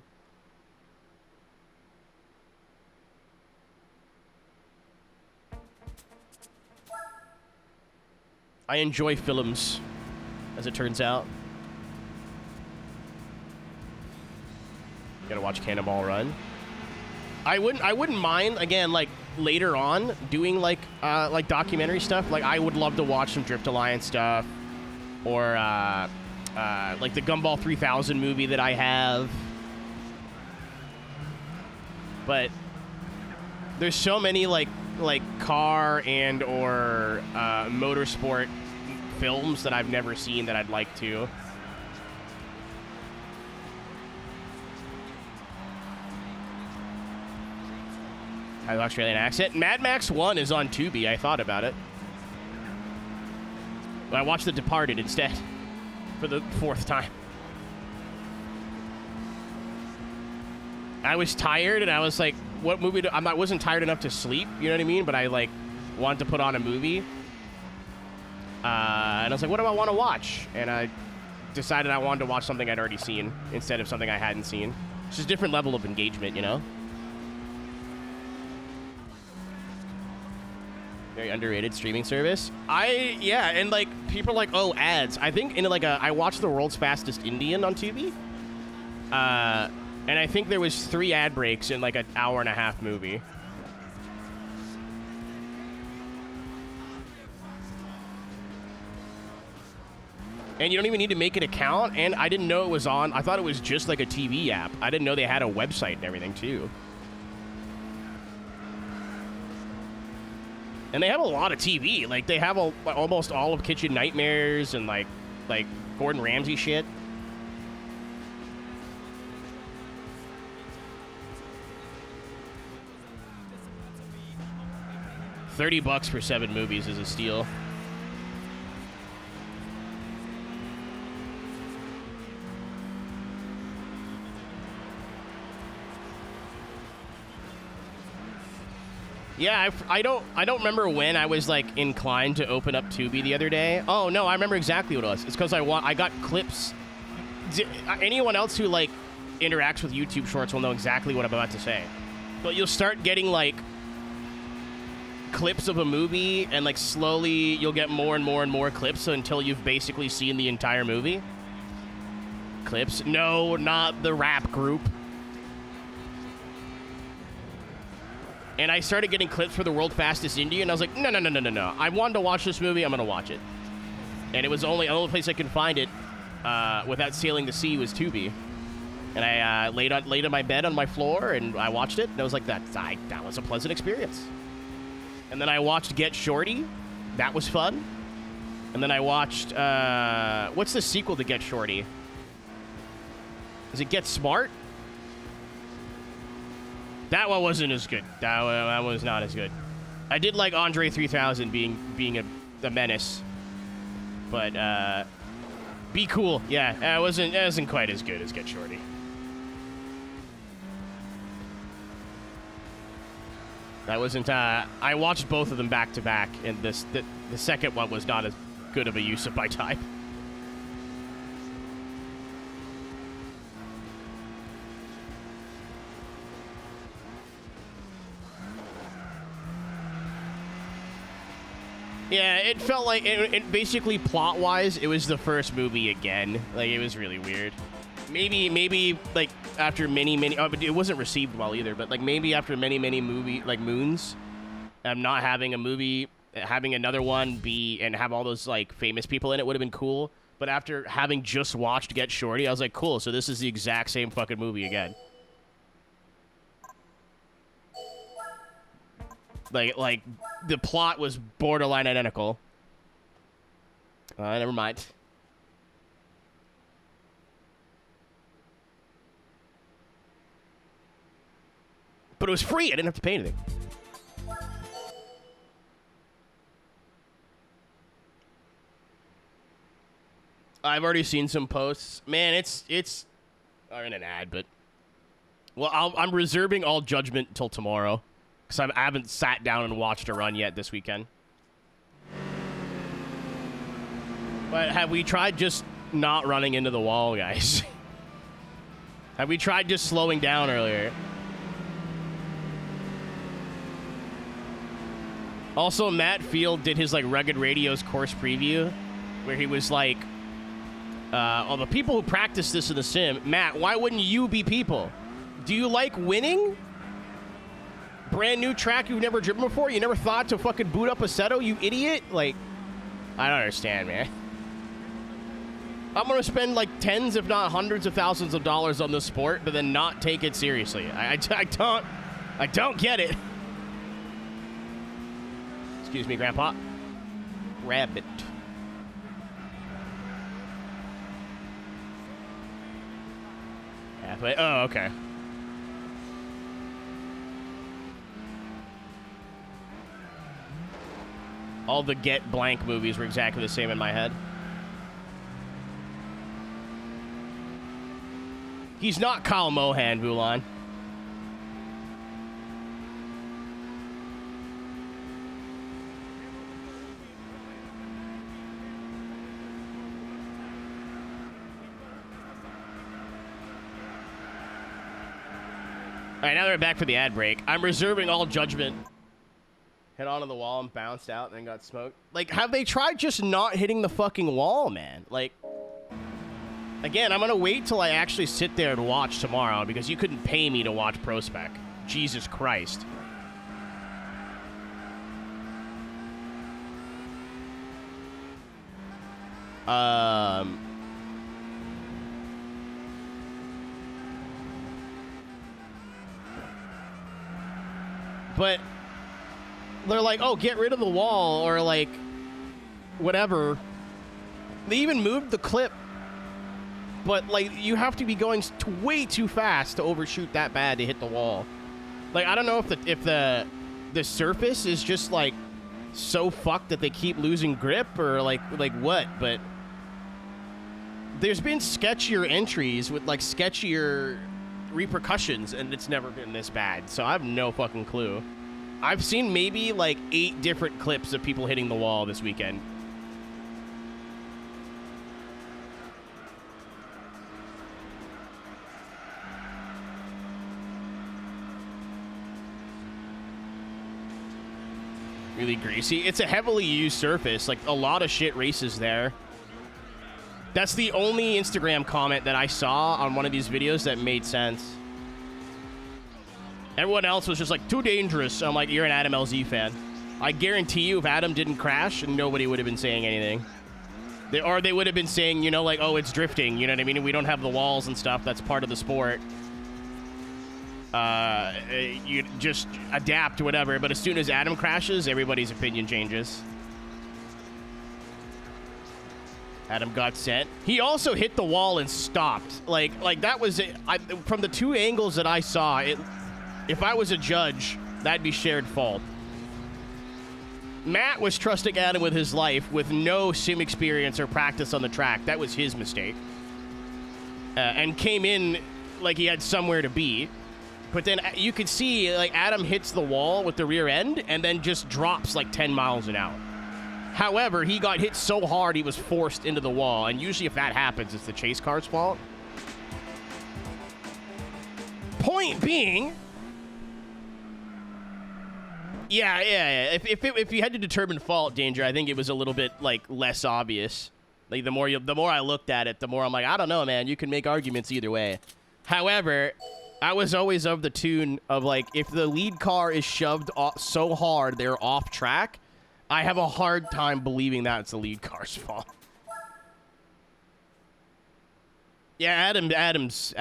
I enjoy films, as it turns out. Gotta watch Cannonball Run. I wouldn't mind, again, like, later on, doing, like documentary stuff. Like, I would love to watch some Drift Alliance stuff. Or, like, the Gumball 3000 movie that I have. But there's so many, like car and or motorsport films that I've never seen that I'd like to. Has Australian accent. Mad Max 1 is on Tubi. I thought about it. But I watched The Departed instead for the 4th time. I was tired, and I was like, what movie do I wasn't tired enough to sleep, you know what I mean? But I, like, wanted to put on a movie. And I was like, what do I want to watch? And I decided I wanted to watch something I'd already seen instead of something I hadn't seen. It's just a different level of engagement, you know? Very underrated streaming service. Yeah, and, like, people are like, oh, ads. I think, I watched The World's Fastest Indian on Tubi. And I think there was 3 ad breaks in, like, an hour-and-a-half movie. And you don't even need to make an account, and I didn't know it was on. I thought it was just, like, a TV app. I didn't know they had a website and everything, too. And they have a lot of TV. Like, they have almost all of Kitchen Nightmares and, like Gordon Ramsay shit. $30 for 7 movies is a steal. Yeah, I don't remember when I was, like, inclined to open up Tubi the other day. Oh no, I remember exactly what it was. It's because I got clips. Anyone else who, like, interacts with YouTube Shorts will know exactly what I'm about to say. But you'll start getting, like, clips of a movie, and, like, slowly you'll get more and more and more clips until you've basically seen the entire movie. Clips? No, not the rap group. And I started getting clips for The World's Fastest Indian, and I was like, no. I wanted to watch this movie, I'm going to watch it. And it was the only place I could find it without sailing the sea was Tubi. And I laid on my bed on my floor, and I watched it, and I was like, that was a pleasant experience. And then I watched Get Shorty. That was fun. And then I watched, what's the sequel to Get Shorty? Is it Get Smart? That one wasn't as good. That one was not as good. I did like Andre 3000 being a menace. But, Be Cool. Yeah, it wasn't quite as good as Get Shorty. That wasn't, I watched both of them back to back, and the second one was not as good of a use of my time. Yeah, it felt like, it basically, plot-wise, it was the first movie again. Like, it was really weird. Maybe, like, after many, but it wasn't received well either, but, like, maybe after many movie, like, moons, not having a movie, having another one and have all those, like, famous people in it would have been cool. But after having just watched Get Shorty, I was like, cool, so this is the exact same fucking movie again. Like the plot was borderline identical. Never mind. But it was free. I didn't have to pay anything. I've already seen some posts. Man, it's in an ad, but well, I'm reserving all judgment until tomorrow because I haven't sat down and watched a run yet this weekend. But have we tried just not running into the wall, guys? Have we tried just slowing down earlier? Also, Matt Field did his like Rugged Radio's course preview where he was like, all the people who practice this in the sim, Matt, why wouldn't you be people? Do you like winning? Brand new track you've never driven before? You never thought to fucking boot up a Seto, you idiot? Like, I don't understand, man. I'm gonna spend like tens, if not hundreds of thousands of dollars on this sport, but then not take it seriously. I don't get it. Excuse me, Grandpa. Rabbit. Halfway. Oh, okay. All the Get Blank movies were exactly the same in my head. He's not Kyle Mohan, Vulan. All right, now that we're back for the ad break, I'm reserving all judgment. Hit onto the wall and bounced out and then got smoked. Like, have they tried just not hitting the fucking wall, man? Like, again, I'm going to wait till I actually sit there and watch tomorrow because you couldn't pay me to watch Pro Spec. Jesus Christ. But they're like, oh, get rid of the wall or like whatever. They even moved the clip. But like you have to be going way too fast to overshoot that bad to hit the wall. Like I don't know if the surface is just like so fucked that they keep losing grip or like what, but there's been sketchier entries with like sketchier repercussions and it's never been this bad. So I have no fucking clue. I've seen maybe like 8 different clips of people hitting the wall this weekend. Really greasy. It's a heavily used surface. Like a lot of shit races there. That's the only Instagram comment that I saw on one of these videos that made sense. Everyone else was just like, too dangerous. I'm like, you're an Adam LZ fan. I guarantee you if Adam didn't crash, nobody would have been saying anything. Or they would have been saying, you know, like, oh, it's drifting. You know what I mean? We don't have the walls and stuff. That's part of the sport. You just adapt, whatever. But as soon as Adam crashes, everybody's opinion changes. Adam got sent. He also hit the wall and stopped. Like that was it. From the 2 angles that I saw, if I was a judge, that'd be shared fault. Matt was trusting Adam with his life with no sim experience or practice on the track. That was his mistake. And came in like he had somewhere to be. But then you could see like Adam hits the wall with the rear end and then just drops like 10 miles an hour. However, he got hit so hard he was forced into the wall. And usually if that happens, it's the chase car's fault. Point being... Yeah. If you had to determine fault, Danger, I think it was a little bit like less obvious. Like the more I looked at it, the more I'm like, I don't know, man. You can make arguments either way. However, I was always of the tune of like, if the lead car is shoved so hard they're off track, I have a hard time believing that it's the lead car's fault. Yeah, Adams.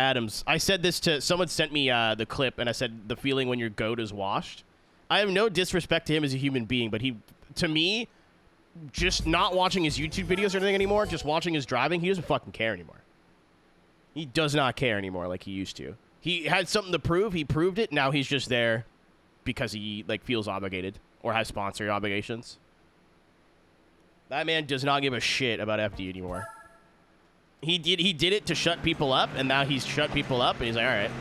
I said this to someone sent me the clip, and I said the feeling when your goat is washed. I have no disrespect to him as a human being, but he, to me, just not watching his YouTube videos or anything anymore, just watching his driving, he doesn't fucking care anymore. He does not care anymore like he used to. He had something to prove. He proved it. Now he's just there because he like feels obligated or has sponsor obligations. That man does not give a shit about FD anymore. He did it to shut people up, and now he's shut people up, and he's like, all right.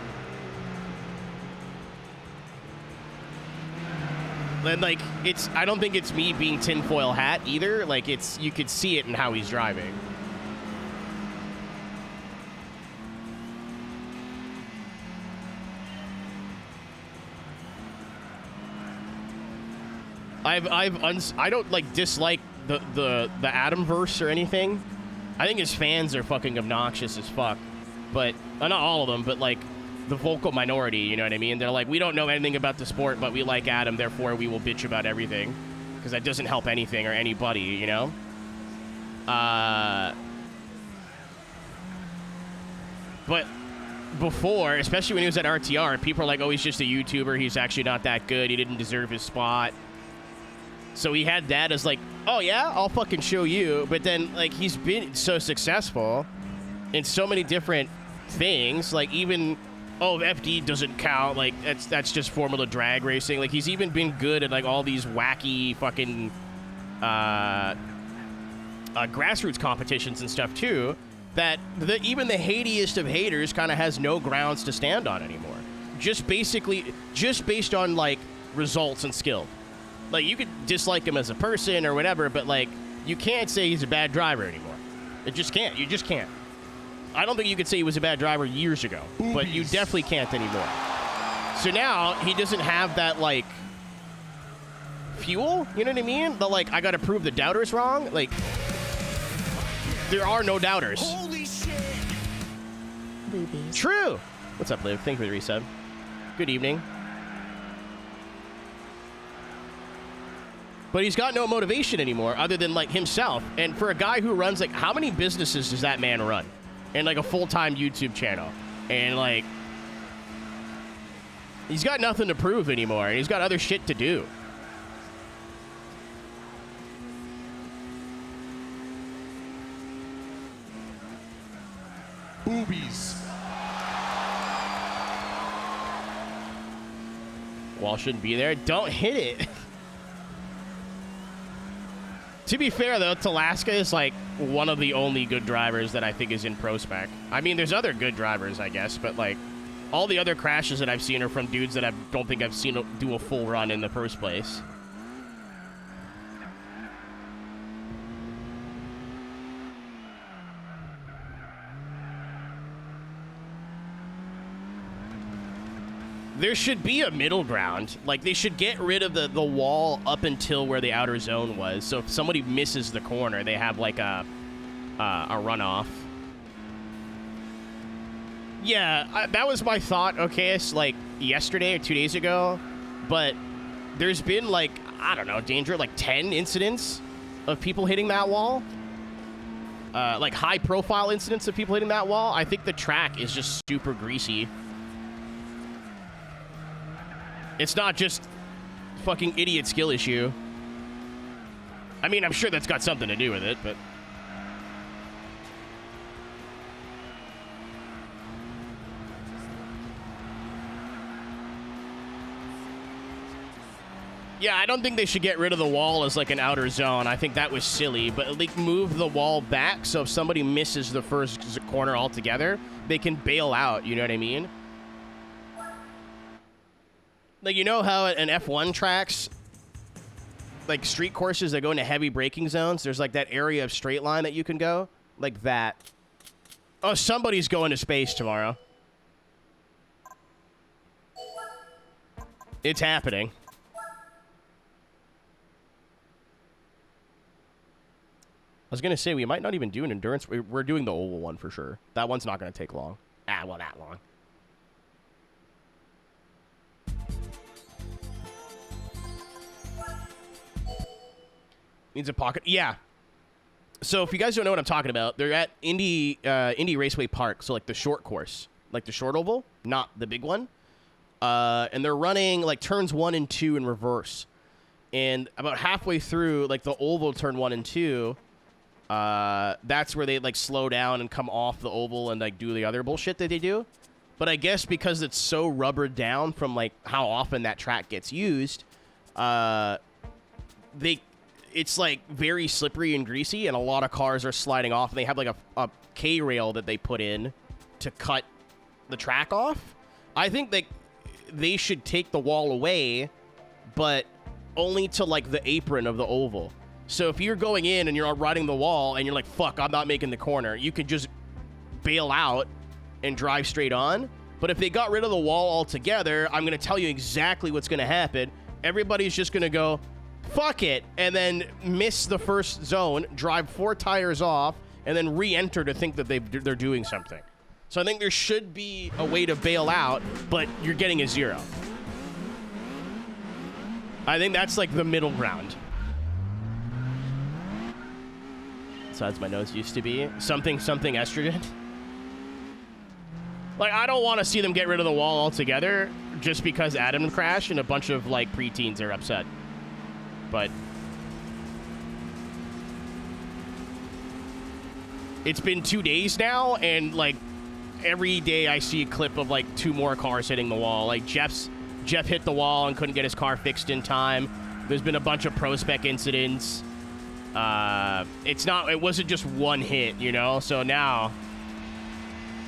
And like, I don't think it's me being tinfoil hat either. Like, you could see it in how he's driving. I don't like dislike the Adamverse or anything. I think his fans are fucking obnoxious as fuck. But not all of them, but like the vocal minority, you know what I mean? They're like, we don't know anything about the sport, but we like Adam, therefore we will bitch about everything. Because that doesn't help anything or anybody, you know? But before, especially when he was at RTR, people are like, oh, he's just a YouTuber. He's actually not that good. He didn't deserve his spot. So he had that as like, oh yeah, I'll fucking show you. But then like he's been so successful in so many different things. Like even, oh, FD doesn't count. Like that's just Formula drag racing. Like he's even been good at like all these wacky fucking grassroots competitions and stuff too. That even the hatiest of haters kind of has no grounds to stand on anymore. Just based on like results and skill. Like, you could dislike him as a person or whatever, but, like, you can't say he's a bad driver anymore. It just can't. You just can't. I don't think you could say he was a bad driver years ago, but you definitely can't anymore. So now, he doesn't have that, like, fuel, you know what I mean? The, like, I gotta prove the doubters wrong. Like, there are no doubters. Holy shit! Boobies. True! What's up, Liv? Thank you for the resub. Good evening. But he's got no motivation anymore other than, like, himself. And for a guy who runs, like, how many businesses does that man run? And, like, a full-time YouTube channel. And, like, he's got nothing to prove anymore. And he's got other shit to do. Boobies. Wall shouldn't be there. Don't hit it. To be fair, though, Talaska is, like, one of the only good drivers that I think is in Pro Spec. I mean, there's other good drivers, I guess, but, like, all the other crashes that I've seen are from dudes that I don't think I've seen do a full run in the first place. There should be a middle ground. Like, they should get rid of the wall up until where the outer zone was. So if somebody misses the corner, they have, like, a runoff. Yeah, that was my thought, okay, it's like yesterday or 2 days ago. But there's been, like, I don't know, danger, like 10 incidents of people hitting that wall. Like, high-profile incidents of people hitting that wall. I think the track is just super greasy. It's not just fucking idiot skill issue. I mean, I'm sure that's got something to do with it, but... Yeah, I don't think they should get rid of the wall as, like, an outer zone. I think that was silly, but, like, move the wall back so if somebody misses the first corner altogether, they can bail out, you know what I mean? Like, you know how in F1 tracks, like street courses that go into heavy braking zones, there's like that area of straight line that you can go? Like that. Oh, somebody's going to space tomorrow. It's happening. I was going to say, we might not even do an endurance. We're doing the oval one for sure. That one's not going to take long. Well, that long. Needs a pocket. Yeah. So if you guys don't know what I'm talking about, they're at Indy Raceway Park. So like the short course, like the short oval, not the big one. and they're running like turns 1 and 2 in reverse. And about halfway through, like the oval turn 1 and 2, that's where they like slow down and come off the oval and like do the other bullshit that they do. But I guess because it's so rubbered down from like how often that track gets used, it's like very slippery and greasy, and a lot of cars are sliding off. And they have like a K rail that they put in to cut the track off. I think they should take the wall away, but only to like the apron of the oval. So if you're going in and you're riding the wall and you're like, fuck, I'm not making the corner, you could just bail out and drive straight on. But if they got rid of the wall altogether, I'm going to tell you exactly what's going to happen. Everybody's just going to go, fuck it, and then miss the first zone, drive 4 tires off, and then re-enter to think that they're doing something. So I think there should be a way to bail out, but you're getting a 0. I think that's like the middle ground. So as my nose used to be. Something estrogen. Like, I don't want to see them get rid of the wall altogether just because Adam crashed and a bunch of, like, preteens are upset. But it's been 2 days now, and, like, every day I see a clip of, like, 2 more cars hitting the wall. Like, Jeff hit the wall and couldn't get his car fixed in time. There's been a bunch of pro-spec incidents. It wasn't just one hit, you know? So now...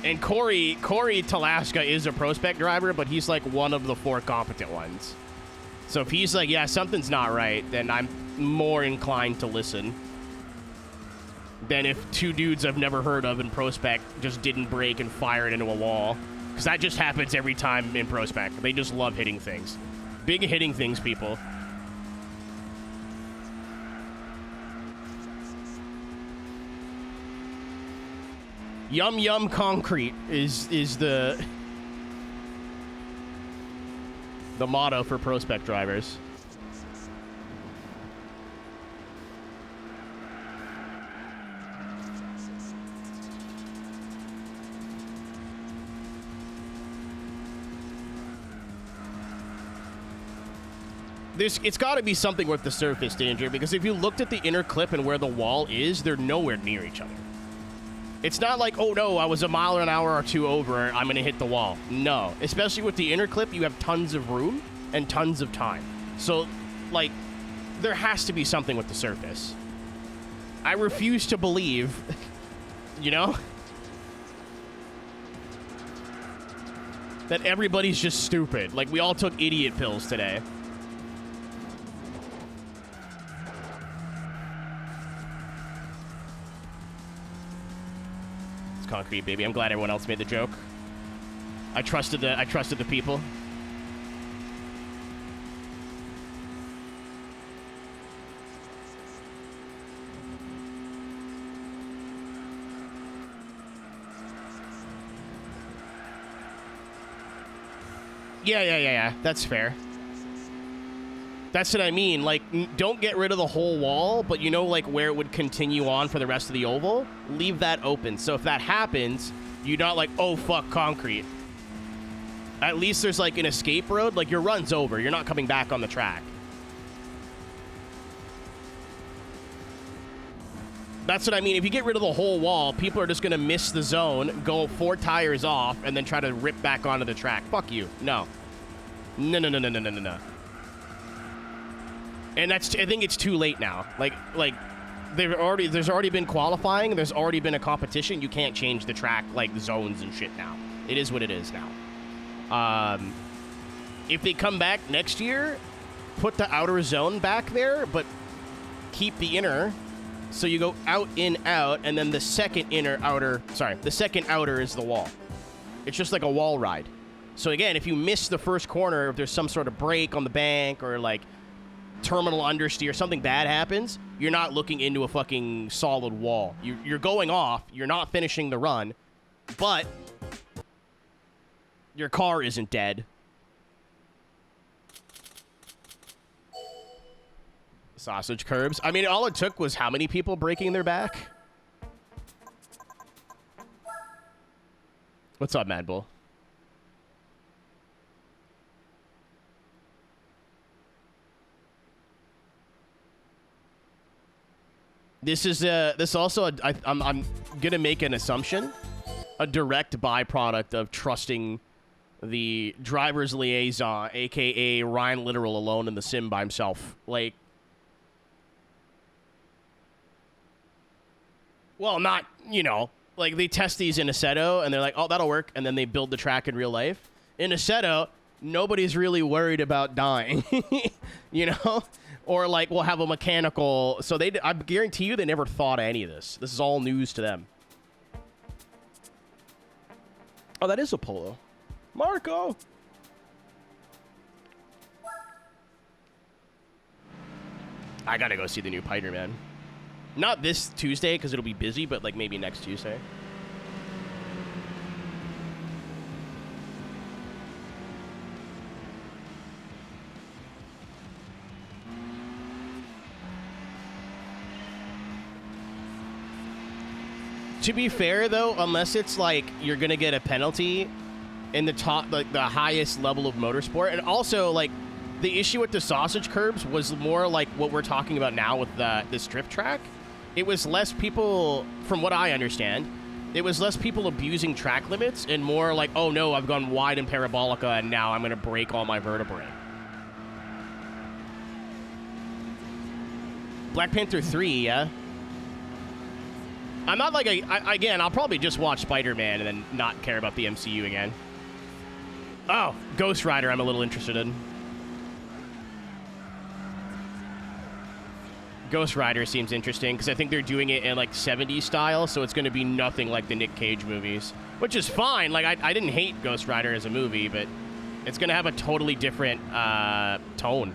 And Corey Talaska is a pro-spec driver, but he's like one of the 4 competent ones. So if he's like, yeah, something's not right, then I'm more inclined to listen than if 2 dudes I've never heard of in pro-spec just didn't brake and fired into a wall. Because that just happens every time in pro-spec. They just love hitting things. Big hitting things, people. Yum Yum Concrete is the motto for pro-spec drivers. It's got to be something with the surface danger, because if you looked at the inner clip and where the wall is, they're nowhere near each other. It's not like, oh no, I was a mile an hour or 2 over, I'm going to hit the wall. No. Especially with the inner clip, you have tons of room and tons of time. So, like, there has to be something with the surface. I refuse to believe, you know, that everybody's just stupid. Like, we all took idiot pills today. Concrete, baby. I'm glad everyone else made the joke. I trusted the people. Yeah. That's fair. That's what I mean. Like, don't get rid of the whole wall, but you know, like, where it would continue on for the rest of the oval? Leave that open. So if that happens, you're not like, oh, fuck, concrete. At least there's, like, an escape road. Like, your run's over. You're not coming back on the track. That's what I mean. If you get rid of the whole wall, people are just going to miss the zone, go 4 tires off, and then try to rip back onto the track. Fuck you. No. No. And I think it's too late now. Like there's already been qualifying. There's already been a competition. You can't change the track, like, zones and shit now. It is what it is now. If they come back next year, put the outer zone back there, but keep the inner. So you go out, in, out, and then the second outer is the wall. It's just like a wall ride. So again, if you miss the first corner, if there's some sort of break on the bank or, like, terminal understeer, something bad happens, you're not looking into a fucking solid wall. You're going off, you're not finishing the run, but your car isn't dead. Sausage curbs. I mean, all it took was how many people breaking their back? What's up, Mad Bull? This is I'm gonna make an assumption, a direct byproduct of trusting the driver's liaison, aka Ryan Literal, alone in the sim by himself. Like, well, not, you know, like they test these in Assetto and they're like, oh, that'll work, and then they build the track in real life. In Assetto, nobody's really worried about dying, you know? Or like we'll have a mechanical, so I guarantee you they never thought of any of this. This is all news to them. Oh, that is a Polo. Marco! I gotta go see the new Spider-Man. Not this Tuesday, because it'll be busy, but like maybe next Tuesday. To be fair, though, unless it's like you're gonna get a penalty in the top, like the highest level of motorsport, and also like the issue with the sausage curbs was more like what we're talking about now with this drift track. It was less people, from what I understand, it was less people abusing track limits and more like, oh no, I've gone wide in parabolica and now I'm gonna break all my vertebrae. Black Panther 3, yeah. I'm not like again, I'll probably just watch Spider-Man and then not care about the MCU again. Oh, Ghost Rider I'm a little interested in. Ghost Rider seems interesting because I think they're doing it in like 70s style, so it's going to be nothing like the Nick Cage movies, which is fine. Like I didn't hate Ghost Rider as a movie, but it's going to have a totally different tone.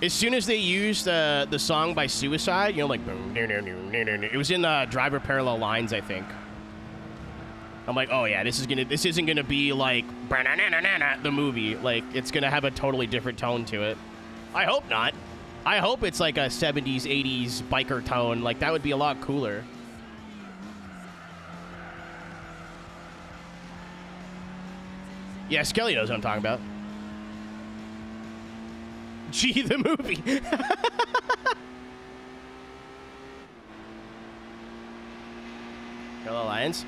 As soon as they used the song by Suicide, you know, like, it was in Driver Parallel Lines, I think. I'm like, oh yeah, this isn't gonna be like the movie. Like, it's gonna have a totally different tone to it. I hope not. I hope it's like a 70s, 80s biker tone. Like, that would be a lot cooler. Yeah, Skelly knows what I'm talking about. Gee, the movie. Hello, Lions.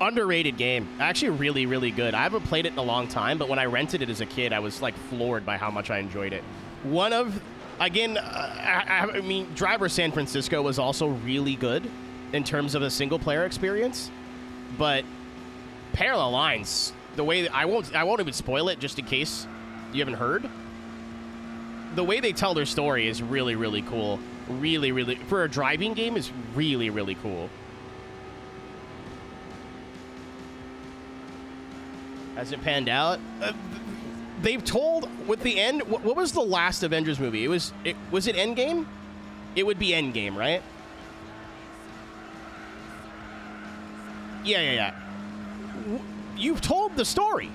Underrated game. Actually, really, really good. I haven't played it in a long time, but when I rented it as a kid, I was like floored by how much I enjoyed it. One of, again, I mean, Driver San Francisco was also really good in terms of a single player experience, but Parallel Lines, the way that I won't even spoil it just in case you haven't heard. The way they tell their story is really, really cool. Really, really, for a driving game, is really, really cool. Has it panned out? They've told with the end. What was the last Avengers movie? Was it Endgame? It would be Endgame, right? Yeah. You've told the story.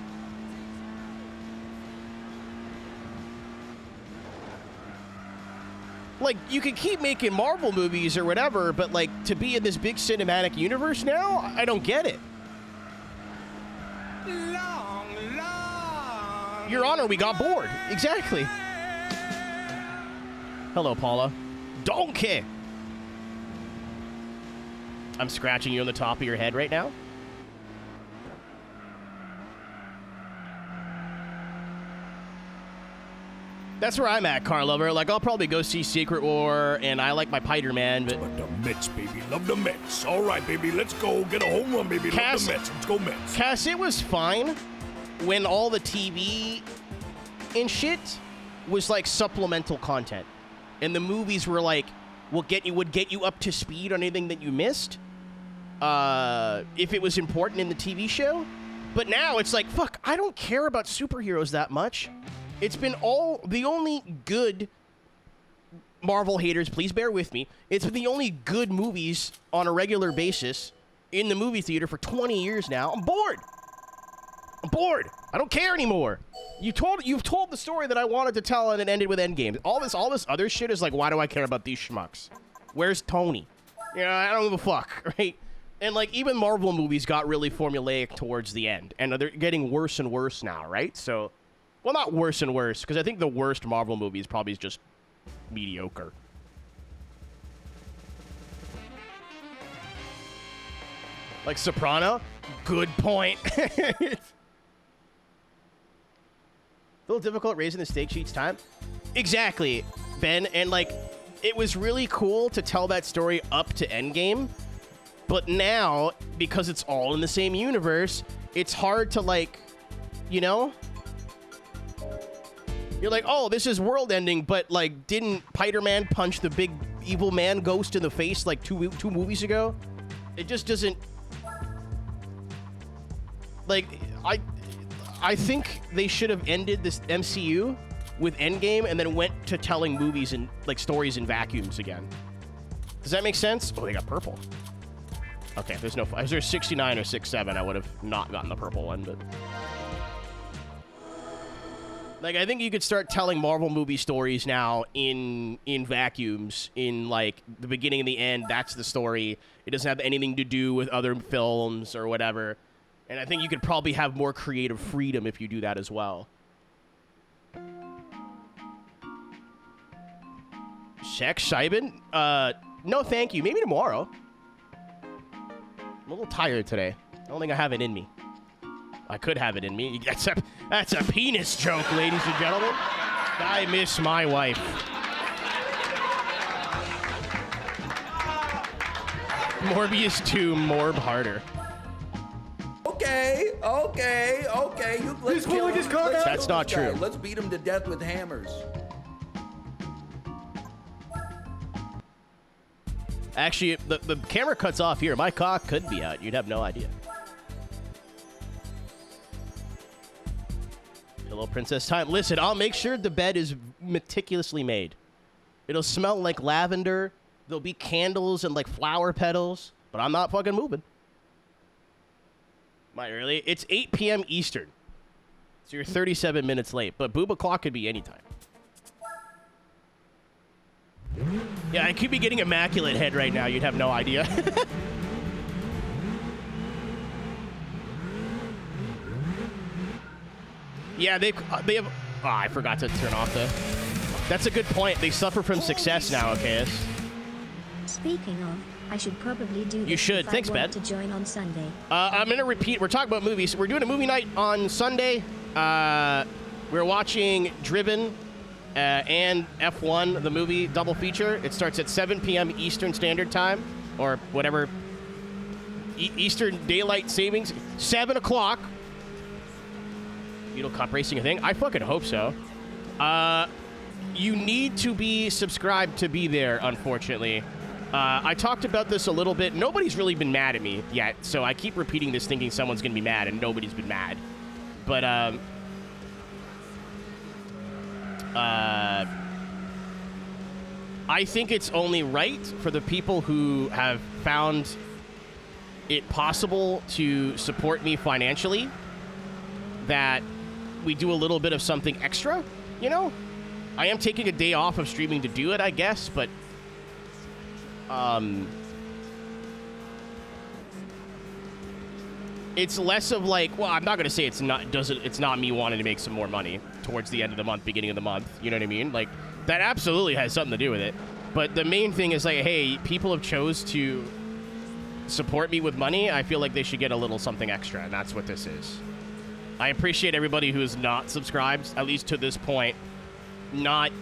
Like, you can keep making Marvel movies or whatever, but, like, to be in this big cinematic universe now, I don't get it. Your Honor, we got bored. Exactly. Hello, Paula. Donkey! I'm scratching you on the top of your head right now. That's where I'm at, car lover. Like, I'll probably go see Secret War, and I like my Spider-Man, but the Mets, baby. Love the Mets. All right, baby. Let's go. Get a home run, baby. Love the Mets. Let's go Mets. Cass, it was fine when all the TV and shit was, like, supplemental content. And the movies were, like, would get you up to speed on anything that you missed. If it was important in the TV show. But now it's like, fuck, I don't care about superheroes that much. It's been the only good Marvel haters, please bear with me. It's been the only good movies on a regular basis in the movie theater for 20 years now. I'm bored. I don't care anymore. You've told the story that I wanted to tell and it ended with Endgame. All this other shit is like, why do I care about these schmucks? Where's Tony? You know, I don't give a fuck, right? And like, even Marvel movies got really formulaic towards the end, and they're getting worse and worse now, right? So, well, not worse and worse, because I think the worst Marvel movie is probably just mediocre. Like Soprano? Good point. A little difficult raising the stake sheets time. Exactly, Ben. And like, it was really cool to tell that story up to Endgame. But now, because it's all in the same universe, it's hard to like, you know? You're like, oh, this is world ending, but like, didn't Spider-Man punch the big evil man ghost in the face like two movies ago? It just doesn't... Like, I think they should have ended this MCU with Endgame and then went to telling movies and like stories in vacuums again. Does that make sense? Oh, they got purple. Okay, there's no... If there's 69 or 67, I would have not gotten the purple one, but... Like, I think you could start telling Marvel movie stories now in vacuums, in, like, the beginning and the end. That's the story. It doesn't have anything to do with other films or whatever. And I think you could probably have more creative freedom if you do that as well. Shaq Shibin? No, thank you. Maybe tomorrow. I'm a little tired today. I don't think I have it in me. I could have it in me. That's a penis joke, ladies and gentlemen. I miss my wife. Morbius 2, Morb harder. Okay. Let's kill him. That's not true. Let's beat him to death with hammers. Actually, the camera cuts off here. My cock could be out. You'd have no idea. Hello, Princess Time. Listen, I'll make sure the bed is meticulously made. It'll smell like lavender. There'll be candles and like flower petals. But I'm not fucking moving. Am I really? It's 8 p.m. Eastern. So you're 37 minutes late. But boob o'clock could be anytime. Yeah, I could be getting immaculate head right now. You'd have no idea. Yeah, they have... Oh, I forgot to turn off the... That's a good point. They suffer from success now, okay? Speaking of, I should probably do this. You should. If Thanks, I want Ben. to join on Sunday. I'm going to repeat. We're talking about movies. We're doing a movie night on Sunday. We're watching Driven and F1, the movie double feature. It starts at 7 p.m. Eastern Standard Time, or whatever. Eastern Daylight Savings. 7 o'clock. Beetle Cup Racing a thing? I fucking hope so. You need to be subscribed to be there, unfortunately. I talked about this a little bit. Nobody's really been mad at me yet, so I keep repeating this thinking someone's going to be mad, and nobody's been mad. But, I think it's only right for the people who have found it possible to support me financially that we do a little bit of something extra, you know? I am taking a day off of streaming to do it, I guess, but it's less of like, well, I'm not gonna say it's not me wanting to make some more money towards the end of the month, beginning of the month, you know what I mean? Like, that absolutely has something to do with it. But the main thing is like, hey, people have chose to support me with money. I feel like they should get a little something extra, and that's what this is. I appreciate everybody who is not subscribed, at least to this point, not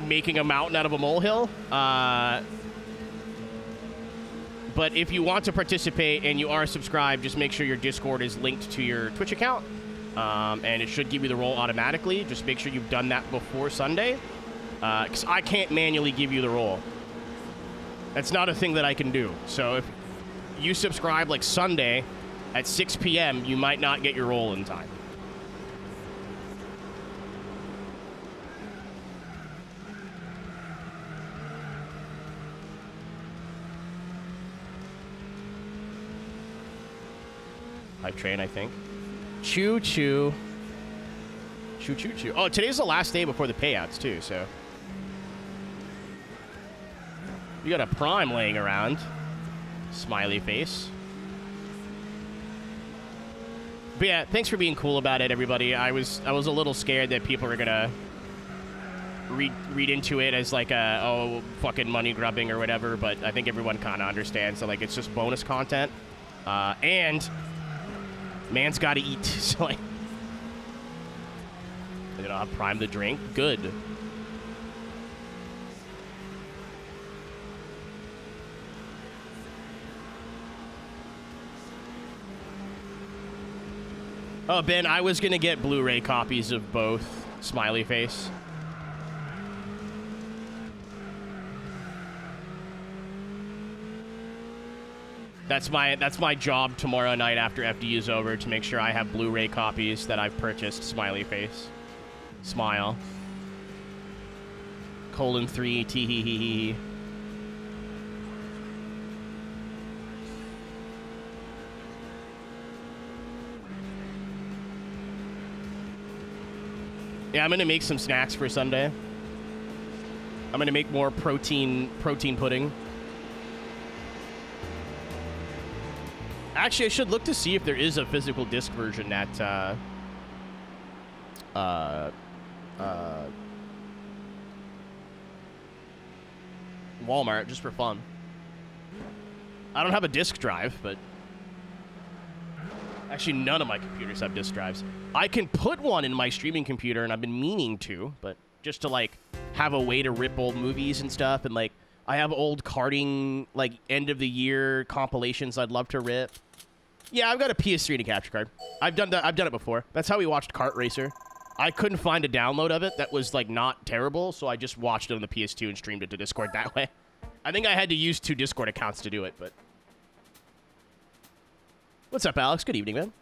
making a mountain out of a molehill. But if you want to participate and you are subscribed, just make sure your Discord is linked to your Twitch account. And it should give you the role automatically. Just make sure you've done that before Sunday. Because I can't manually give you the role. That's not a thing that I can do. So if you subscribe like Sunday at 6 p.m., you might not get your role in time. Hype train, I think. Choo choo. Choo choo choo. Oh, today's the last day before the payouts, too, so. You got a Prime laying around. Smiley face. But yeah, thanks for being cool about it, everybody. I was a little scared that people were gonna read into it as like a, oh, fucking money grubbing or whatever, but I think everyone kind of understands. So, like, it's just bonus content. And man's got to eat. So, like, you know, I've primed the drink. Good. Oh, Ben, I was going to get Blu-ray copies of both. Smiley face. That's my job tomorrow night after FD is over, to make sure I have Blu-ray copies that I've purchased. Smiley face. Smile. :3 tee hee hee hee. Yeah, I'm gonna make some snacks for Sunday. I'm gonna make more protein pudding. Actually, I should look to see if there is a physical disc version at Walmart, just for fun. I don't have a disk drive, but actually none of my computers have disk drives. I can put one in my streaming computer, and I've been meaning to, but just to, like, have a way to rip old movies and stuff, and, like, I have old karting, like, end-of-the-year compilations I'd love to rip. Yeah, I've got a PS3 and a capture card. I've done it before. That's how we watched Kart Racer. I couldn't find a download of it that was, like, not terrible, so I just watched it on the PS2 and streamed it to Discord that way. I think I had to use 2 Discord accounts to do it, but... What's up, Alex? Good evening, man.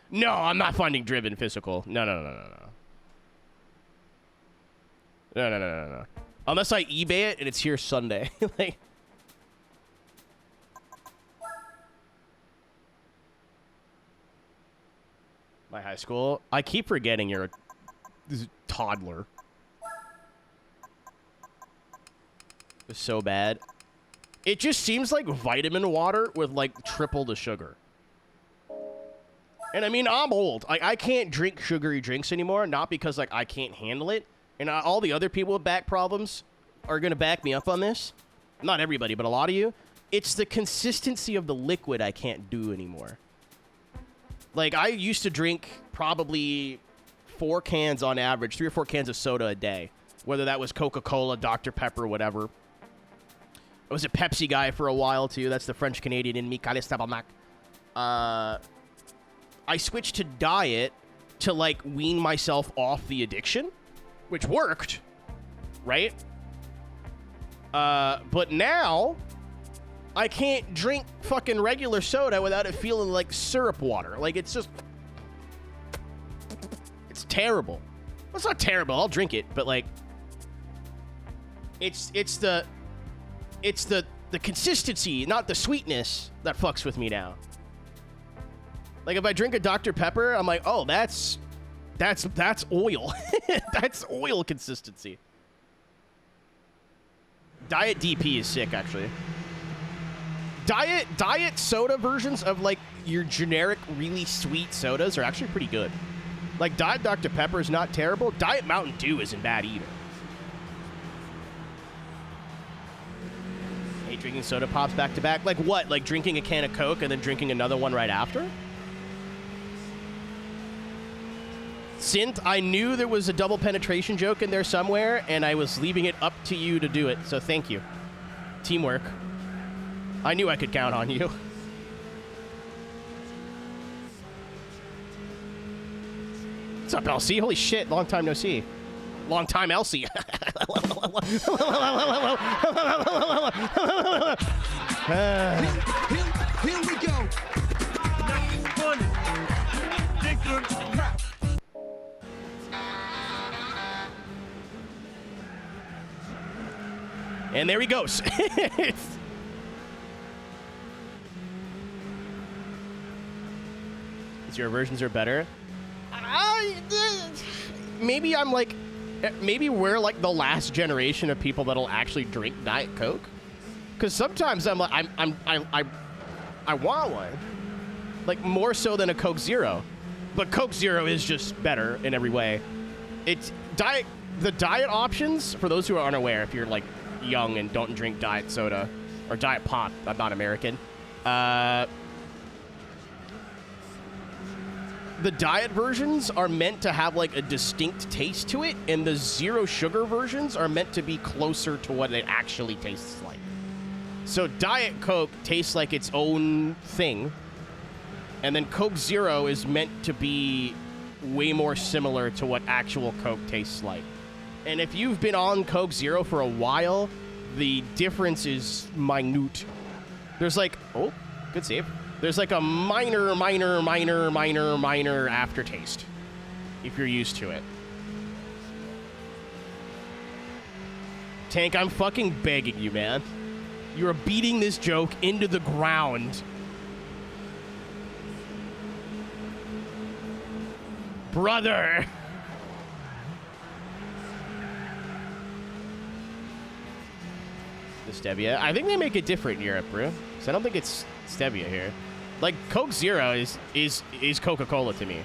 No, I'm not finding Driven physical. No. No. Unless I eBay it and it's here Sunday. Like... My high school? I keep forgetting you're a toddler. It's so bad. It just seems like vitamin water with, like, triple the sugar. And, I mean, I'm old. I can't drink sugary drinks anymore, not because, like, I can't handle it. And all the other people with back problems are going to back me up on this. Not everybody, but a lot of you. It's the consistency of the liquid I can't do anymore. Like, I used to drink probably 4 cans on average, 3 or 4 cans of soda a day. Whether that was Coca-Cola, Dr. Pepper, whatever. I was a Pepsi guy for a while, too. That's the French-Canadian in me. I switched to diet to, like, wean myself off the addiction, which worked, right? But now, I can't drink fucking regular soda without it feeling like syrup water. Like, it's just... It's terrible. Well, it's not terrible. I'll drink it, but, like... It's the consistency, not the sweetness, that fucks with me now. Like, if I drink a Dr. Pepper, I'm like, oh, that's oil. That's oil consistency. Diet DP is sick, actually. Diet soda versions of, like, your generic really sweet sodas are actually pretty good. Like, Diet Dr. Pepper is not terrible. Diet Mountain Dew isn't bad either. Hey, drinking soda pops back to back? Like what? Like drinking a can of Coke and then drinking another one right after? Synth, I knew there was a double penetration joke in there somewhere, and I was leaving it up to you to do it, so thank you. Teamwork. I knew I could count on you. What's up, LC? Holy shit, long time no see. Long time LC. Here we go. And there he goes. Your versions are better. Maybe I'm like, maybe we're like the last generation of people that'll actually drink Diet Coke. Because sometimes I'm like, I want one, like more so than a Coke Zero. But Coke Zero is just better in every way. It's the diet options, for those who are unaware, if you're like young and don't drink diet soda or diet pop, I'm not American. The diet versions are meant to have like a distinct taste to it, and the zero sugar versions are meant to be closer to what it actually tastes like. So Diet Coke tastes like its own thing, and then Coke Zero is meant to be way more similar to what actual Coke tastes like. And if you've been on Coke Zero for a while, the difference is minute. There's like, oh, good save. There's like a minor aftertaste if you're used to it. Tank, I'm fucking begging you, man. You are beating this joke into the ground. Brother. The stevia. I think they make it different in Europe, bro. So I don't think it's stevia here. Like, Coke Zero is Coca-Cola to me.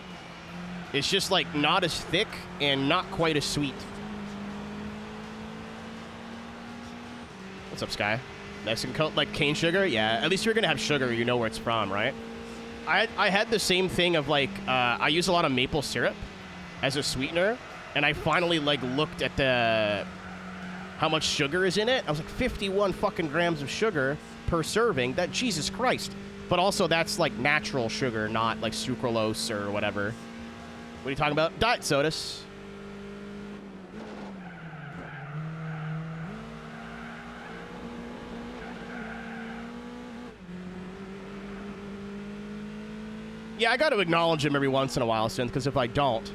It's just, like, not as thick and not quite as sweet. What's up, Sky? Nice and cold, like cane sugar? Yeah, at least you're going to have sugar. You know where it's from, right? I had the same thing of, like, I use a lot of maple syrup as a sweetener, and I finally, like, looked at how much sugar is in it. I was like, 51 fucking grams of sugar per serving. That, Jesus Christ. But also, that's, like, natural sugar, not, like, sucralose or whatever. What are you talking about? Diet sodas. Yeah, I got to acknowledge him every once in a while, Synth, because if I don't...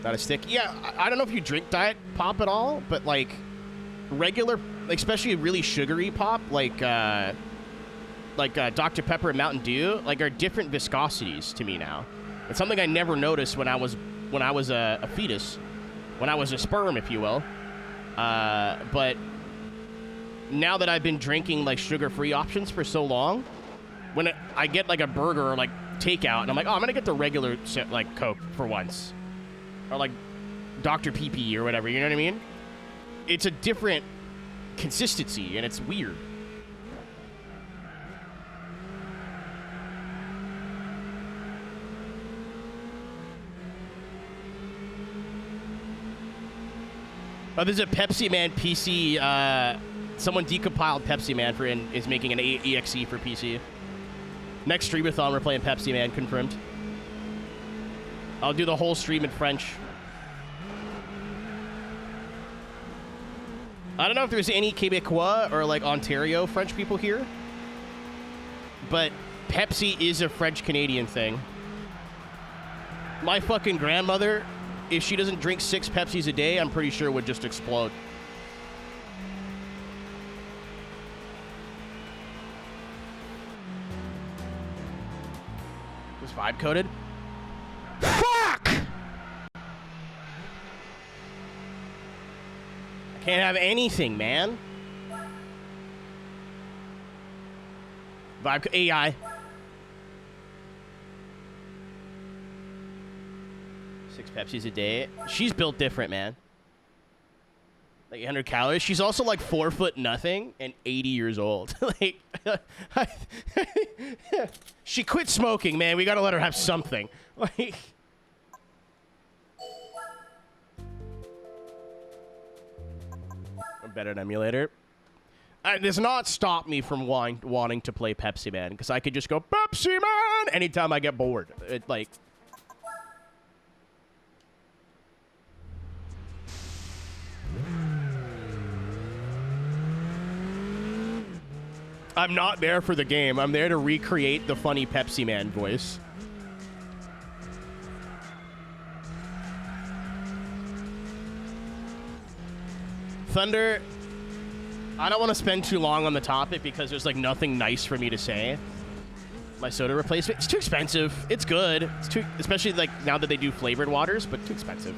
Not a stick. Yeah, I don't know if you drink diet pop at all, but like regular, especially really sugary pop, like Dr. Pepper and Mountain Dew, like are different viscosities to me now. It's something I never noticed when I was a fetus, when I was a sperm, if you will. But now that I've been drinking like sugar-free options for so long, when I get like a burger or like takeout, and I'm like, oh, I'm gonna get the regular like Coke for once. Or like Dr. PP or whatever, you know what I mean? It's a different consistency, and it's weird. Oh, there's a Pepsi Man PC. Someone decompiled Pepsi Man and is making an EXE for PC. Next streamathon, we're playing Pepsi Man, confirmed. I'll do the whole stream in French. I don't know if there's any Quebecois or like Ontario French people here, but Pepsi is a French-Canadian thing. My fucking grandmother, if she doesn't drink 6 Pepsis a day, I'm pretty sure would just explode. Was vibe coded? Fuck! I can't have anything, man. Vibe AI. 6 Pepsis a day. She's built different, man. Like 800 calories. She's also like 4'0" and 80 years old. Like, she quit smoking, man. We gotta let her have something. Like, a better emulator. It does not stop me from wanting to play Pepsi Man, because I could just go Pepsi Man anytime I get bored. It like. I'm not there for the game. I'm there to recreate the funny Pepsi Man voice. Thunder, I don't want to spend too long on the topic because there's like nothing nice for me to say. my soda replacement. It's too expensive. It's good. It's too, especially like now that they do flavored waters, but too expensive.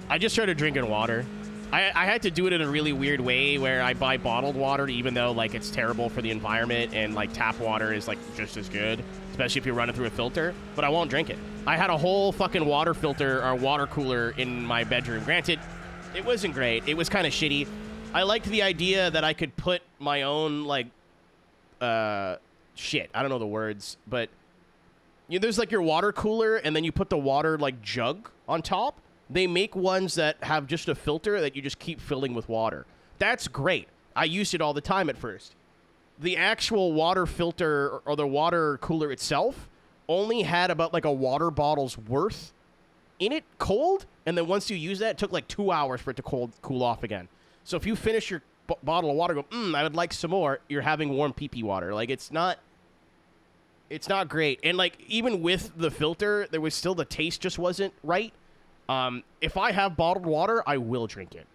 I just started drinking water. I had to do it in a really weird way where I buy bottled water, even though like it's terrible for the environment, and like tap water is like just as good, especially if you run it through a filter. But I won't drink it. I had a whole fucking water filter or water cooler in my bedroom. Granted, it wasn't great. It was kind of shitty. I liked the idea that I could put my own like shit. I don't know the words, but you know, there's like your water cooler, and then you put the water like jug on top. They make ones that have just a filter that you just keep filling with water. That's great. I used it all the time at first. The actual water filter or the water cooler itself only had about like a water bottle's worth in it cold, and then once you use that, it took like 2 hours for it to cool off again. So if you finish your bottle of water, go, I would like some more, you're having warm pee-pee water. Like, it's not great. And like, even with the filter, there was still, the taste just wasn't right. If I have bottled water, I will drink it.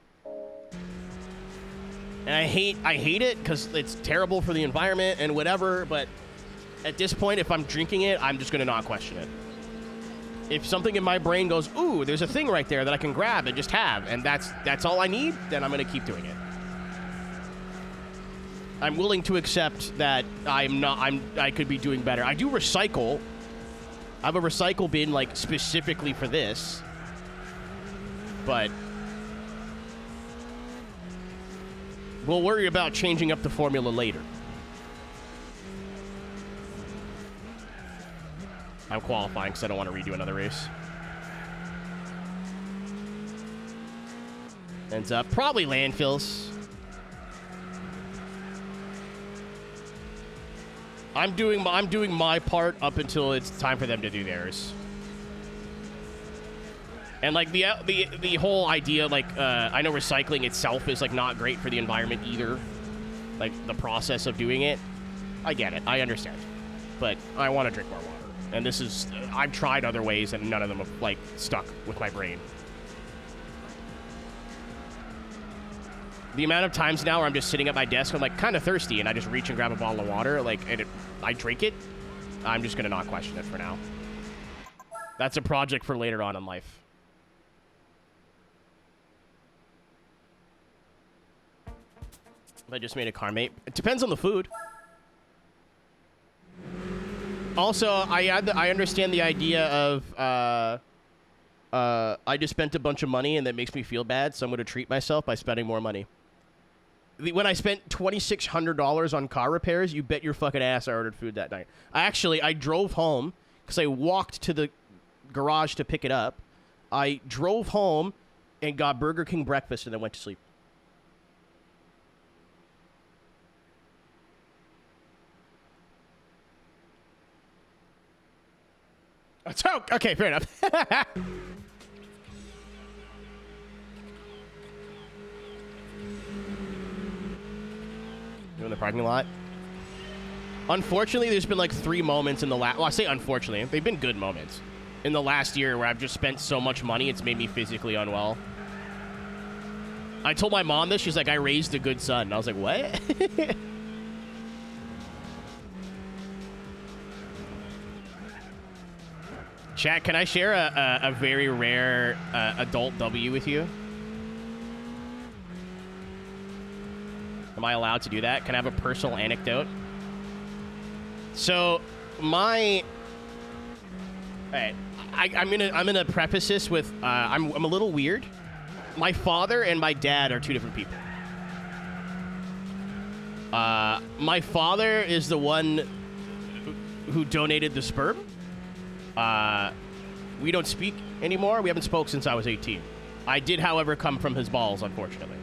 And I hate it because it's terrible for the environment and whatever, but at this point, if I'm drinking it, I'm just going to not question it. If something in my brain goes, ooh, there's a thing right there that I can grab and just have, and that's all I need, then I'm going to keep doing it. I'm willing to accept that I could be doing better. I do recycle. I have a recycle bin, like, specifically for this. But we'll worry about changing up the formula later. I'm qualifying because I don't want to redo another race. Ends up probably landfills. I'm doing my part up until it's time for them to do theirs. And like the whole idea, like I know recycling itself is like not great for the environment either. Like the process of doing it, I get it, I understand, but I want to drink more water. And this is, I've tried other ways and none of them have like stuck with my brain. The amount of times now where I'm just sitting at my desk, I'm like kind of thirsty, and I just reach and grab a bottle of water, like, and I drink it. I'm just gonna not question it for now. That's a project for later on in life. I just made a car mate. It depends on the food. Also, I understand the idea of I just spent a bunch of money and that makes me feel bad, so I'm going to treat myself by spending more money. When I spent $2,600 on car repairs, you bet your fucking ass I ordered food that night. I drove home because I walked to the garage to pick it up. I drove home and got Burger King breakfast and then went to sleep. So, okay, fair enough. You're in the parking lot? Unfortunately, there's been like 3 moments in the last... Well, I say unfortunately. They've been good moments. In the last year where I've just spent so much money, it's made me physically unwell. I told my mom this. She's like, I raised a good son. And I was like, what? Chat, can I share a very rare adult W with you? Am I allowed to do that? Can I have a personal anecdote? So, I'm gonna preface this with I'm a little weird. My father and my dad are 2 different people. My father is the one who donated the sperm. We don't speak anymore. We haven't spoke since I was 18. I did, however, come from his balls, unfortunately.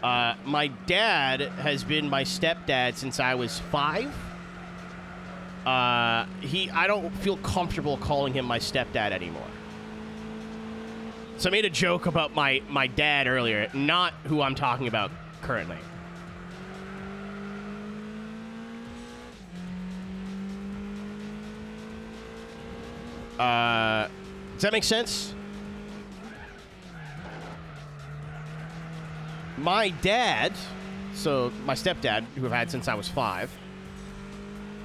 My dad has been my stepdad since I was 5. I don't feel comfortable calling him my stepdad anymore. So I made a joke about my dad earlier, not who I'm talking about currently. Does that make sense? My dad, so my stepdad, who I've had since I was 5,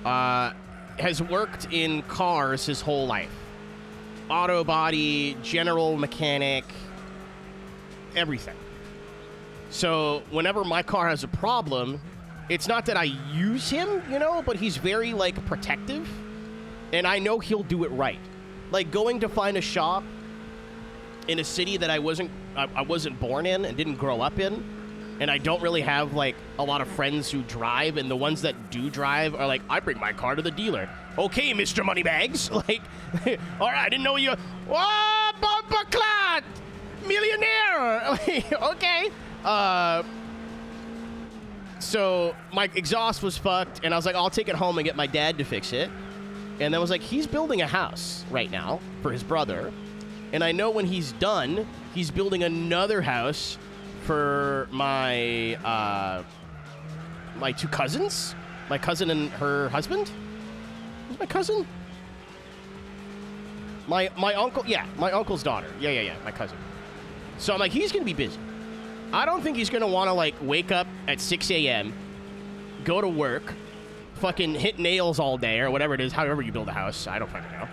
has worked in cars his whole life. Auto body, general mechanic, everything. So whenever my car has a problem, it's not that I use him, you know, but he's very, like, protective. And I know he'll do it right. Like, going to find a shop in a city that I wasn't born in and didn't grow up in, and I don't really have, like, a lot of friends who drive, and the ones that do drive are like, I bring my car to the dealer. Okay, Mr. Moneybags. Like, all right, I didn't know you... Oh, bumper clot! Millionaire! Okay. So my exhaust was fucked, and I was like, I'll take it home and get my dad to fix it. And then I was like, he's building a house right now for his brother. And I know when he's done, he's building another house for my my two cousins. My cousin and her husband. Who's my cousin? My uncle. Yeah, my uncle's daughter. Yeah, my cousin. So I'm like, he's going to be busy. I don't think he's going to want to, like, wake up at 6 a.m., go to work, fucking hit nails all day or whatever it is, however you build a house. I don't fucking know.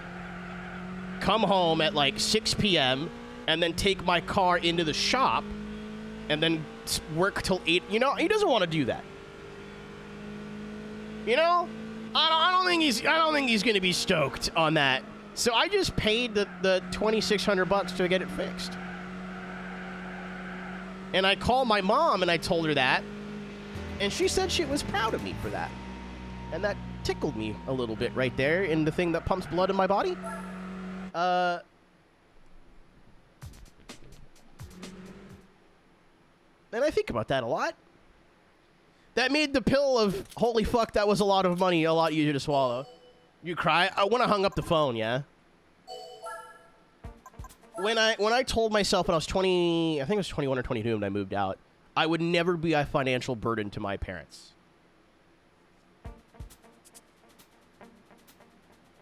Come home at, like, 6 p.m. and then take my car into the shop and then work till 8. You know, he doesn't want to do that. You know? I don't think he's going to be stoked on that. So I just paid the $2,600 to get it fixed. And I called my mom and I told her that. And she said she was proud of me for that. And that tickled me a little bit right there in the thing that pumps blood in my body. And I think about that a lot. That made the pill of, holy fuck, that was a lot of money, a lot easier to swallow. You cry? When I hung up the phone, yeah? When I told myself when I was 20, I think it was 21 or 22 when I moved out, I would never be a financial burden to my parents.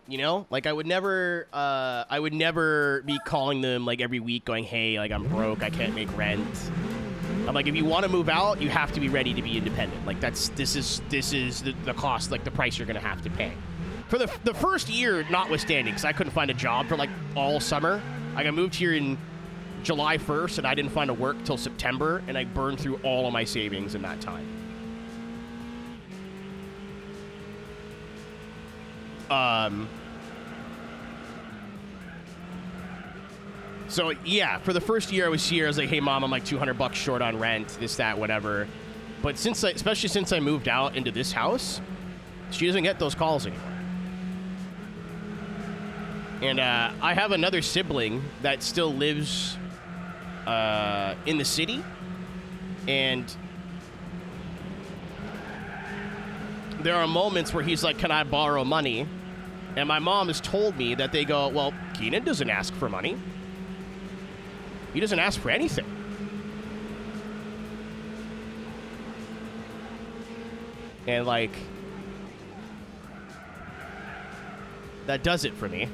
You know? Like, I would never be calling them, like, every week going, hey, like, I'm broke, I can't make rent. I'm like, if you want to move out, you have to be ready to be independent. Like, this is the cost, like, the price you're going to have to pay. For the first year, notwithstanding, because I couldn't find a job for, like, all summer. Like, I moved here in July 1st, and I didn't find a work till September, and I burned through all of my savings in that time. So, yeah, for the first year I was here, I was like, hey, Mom, I'm like $200 short on rent, this, that, whatever. But especially since I moved out into this house, she doesn't get those calls anymore. And I have another sibling that still lives in the city. And there are moments where he's like, can I borrow money? And my mom has told me that they go, well, Keenan doesn't ask for money. He doesn't ask for anything. And, like, that does it for me.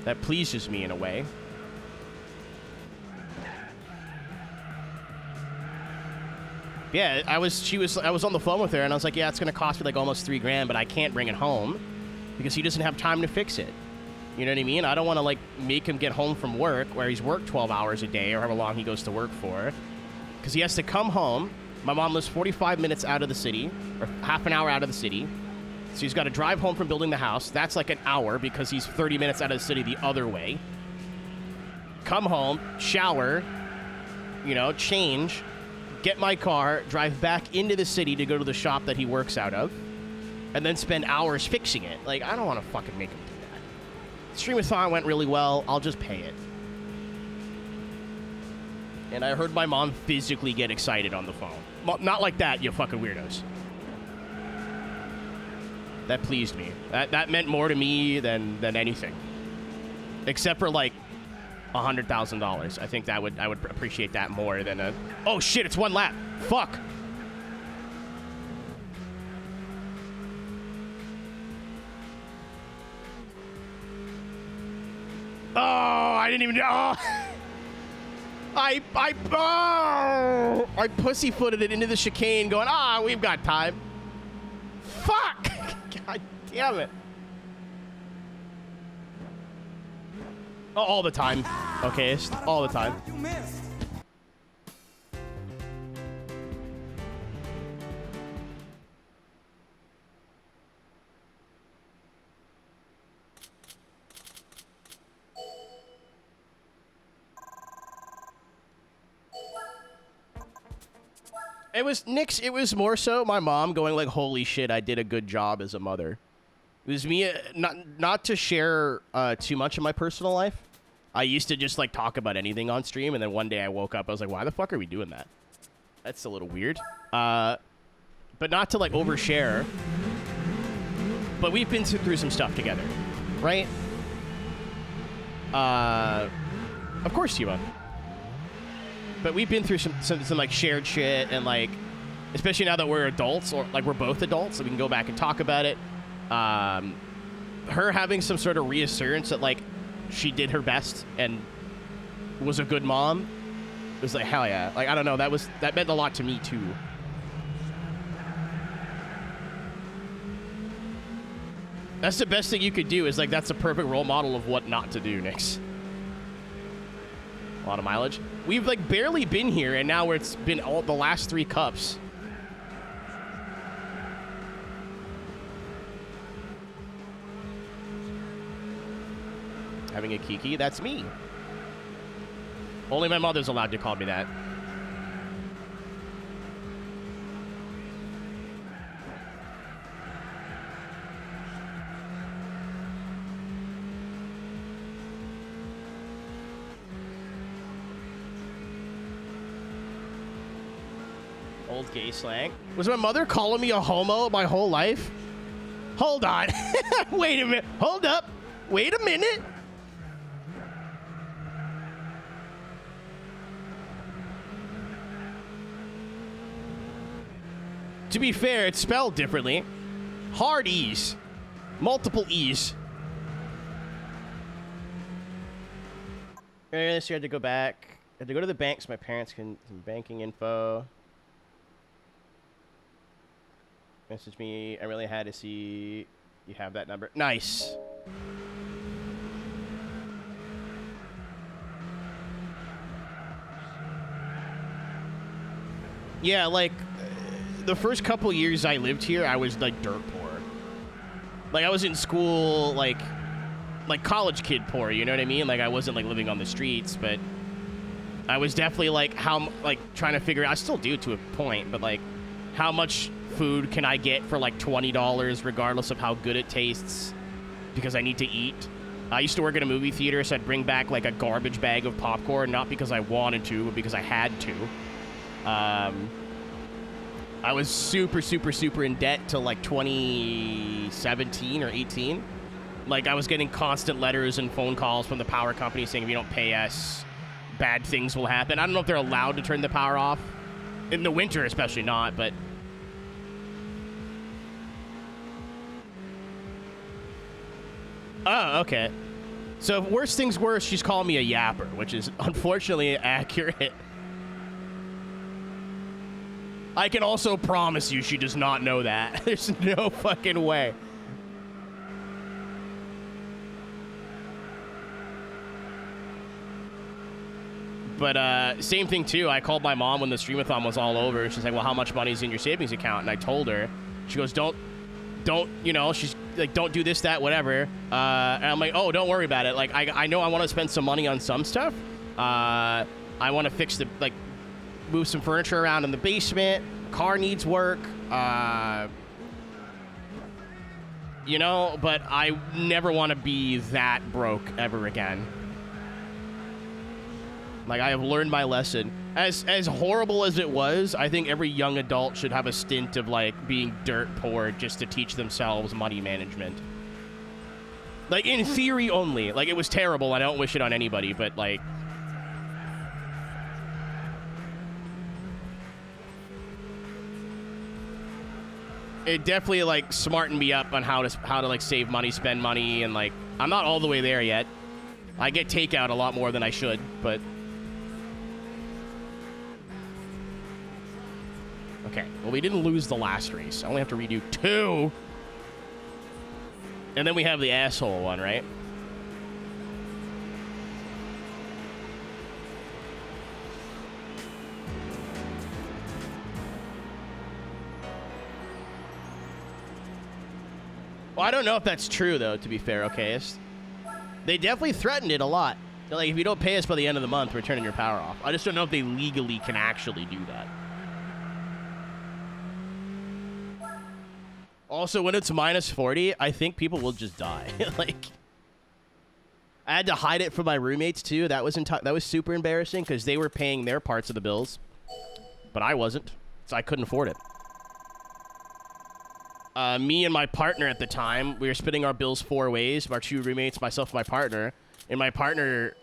That pleases me in a way. Yeah, I was on the phone with her, and I was like, yeah, it's going to cost me like almost $3,000, but I can't bring it home because he doesn't have time to fix it. You know what I mean? I don't want to, like, make him get home from work where he's worked 12 hours a day or however long he goes to work for, because he has to come home. My mom lives 45 minutes out of the city, or half an hour out of the city. So he's got to drive home from building the house. That's like an hour because he's 30 minutes out of the city the other way. Come home, shower, you know, change, get my car, drive back into the city to go to the shop that he works out of, and then spend hours fixing it. Like, I don't want to fucking make him do that. Streamathon went really well. I'll just pay it. And I heard my mom physically get excited on the phone. Well, not like that, you fucking weirdos. That pleased me. That meant more to me than anything. Except for, like, $100,000. I think I would appreciate that more than a... Oh, shit, it's one lap. Fuck. Oh, I didn't even... Oh. I pussyfooted it into the chicane going, we've got time. Fuck! God damn it. Oh, all the time. Okay, it's all the time. You missed. It was Nick's. It was more so my mom going like, "Holy shit, I did a good job as a mother." It was me, not to share too much of my personal life. I used to just like talk about anything on stream, and then one day I woke up, I was like, "Why the fuck are we doing that?" That's a little weird. But not to like overshare. But we've been through some stuff together, right? Of course, Tiva. But we've been through some like shared shit, and like, especially now that we're adults, or like we're both adults, so we can go back and talk about it. Her having some sort of reassurance that like she did her best and was a good mom was like, hell yeah. Like, I don't know, that meant a lot to me too. That's the best thing you could do, is like, that's a perfect role model of what not to do, Nix. A lot of mileage. We've like barely been here, and now it's been all the last 3 cups. Having a Kiki, that's me. Only my mother's allowed to call me that. Old gay slang. Was my mother calling me a homo my whole life? Hold on. Wait a minute. Hold up. Wait a minute. To be fair, it's spelled differently. Hard E's. Multiple E's. Earlier this year, I had to go back. I had to go to the bank so my parents can some banking info. Message me. I really had to see you have that number. Nice. Yeah, like, the first couple years I lived here, I was, like, dirt poor. Like, I was in school, like college kid poor, you know what I mean? Like, I wasn't, like, living on the streets, but I was definitely, like, trying to figure out, I still do to a point, but, like, how much food can I get for like $20 regardless of how good it tastes, because I need to eat. I used to work at a movie theater, so I'd bring back like a garbage bag of popcorn, not because I wanted to, but because I had to. I was super in debt till like 2017 or 18. Like, I was getting constant letters and phone calls from the power company saying, if you don't pay us, bad things will happen. I don't know if they're allowed to turn the power off. In the winter, especially not, but... Oh, okay. So if worse things worse, she's calling me a yapper, which is unfortunately accurate. I can also promise you she does not know that. There's no fucking way. But same thing too. I called my mom when the streamathon was all over. She's like, well, how much money's in your savings account? And I told her. She goes, don't, you know, she's like, don't do this, that, whatever. And I'm like, oh, don't worry about it. Like, I know I want to spend some money on some stuff. I want to fix like, move some furniture around in the basement. Car needs work. You know, but I never want to be that broke ever again. Like, I have learned my lesson. As horrible as it was, I think every young adult should have a stint of, like, being dirt poor just to teach themselves money management. Like, in theory only. Like, it was terrible. I don't wish it on anybody, but, like... It definitely, like, smartened me up on how to like, save money, spend money, and, like... I'm not all the way there yet. I get takeout a lot more than I should, but... Okay, well, we didn't lose the last race. I only have to redo 2. And then we have the asshole one, right? Well, I don't know if that's true, though, to be fair, okay? They definitely threatened it a lot. They're like, if you don't pay us by the end of the month, we're turning your power off. I just don't know if they legally can actually do that. Also, when it's minus 40, I think people will just die. Like, I had to hide it from my roommates, too. That was super embarrassing because they were paying their parts of the bills. But I wasn't, so I couldn't afford it. Me and my partner at the time, we were splitting our bills 4 ways. Our 2 roommates, myself and my partner. And my partner,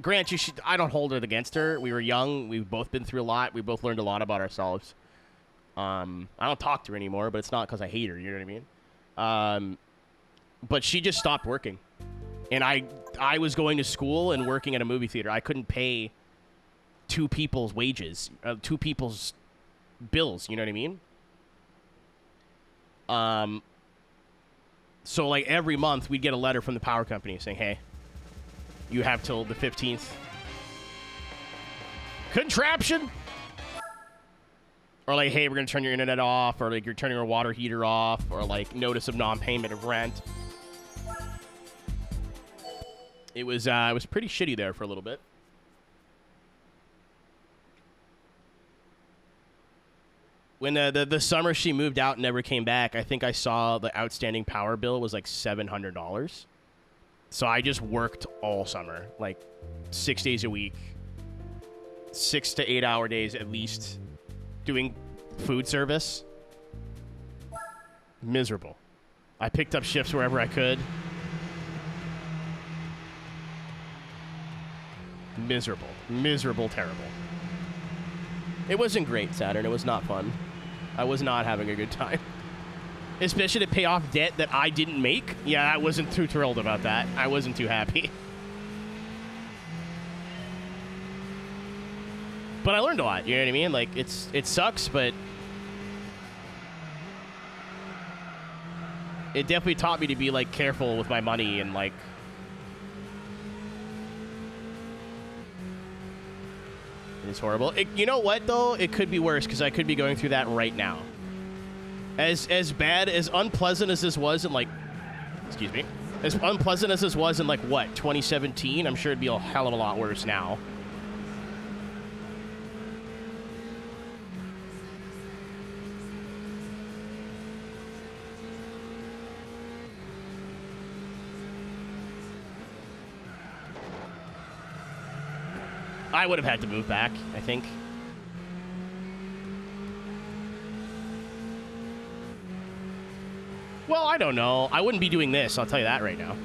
Grant, I don't hold it against her. We were young. We've both been through a lot. We both learned a lot about ourselves. I don't talk to her anymore, but it's not because I hate her. You know what I mean? But she just stopped working. And I was going to school and working at a movie theater. I couldn't pay 2 people's wages, 2 people's bills. You know what I mean? So, like, every month we'd get a letter from the power company saying, hey, you have till the 15th. Contraption! Or, like, hey, we're going to turn your internet off. Or, like, you're turning your water heater off. Or, like, notice of non-payment of rent. It was pretty shitty there for a little bit. When the summer she moved out and never came back, I think I saw the outstanding power bill was like $700. So I just worked all summer, like 6 days a week, 6 to 8 hour days at least, doing food service. Miserable. I picked up shifts wherever I could. Miserable. Miserable, terrible. It wasn't great, Saturn. It was not fun. I was not having a good time. Especially to pay off debt that I didn't make. Yeah, I wasn't too thrilled about that. I wasn't too happy. But I learned a lot, you know what I mean? Like, it sucks, but it definitely taught me to be, like, careful with my money and, like, it's horrible. You know what, though? It could be worse, because I could be going through that right now. As bad, as unpleasant as this was in, like... Excuse me. As unpleasant as this was in, like, what, 2017? I'm sure it'd be a hell of a lot worse now. I would have had to move back, I think. Well, I don't know. I wouldn't be doing this, I'll tell you that right now.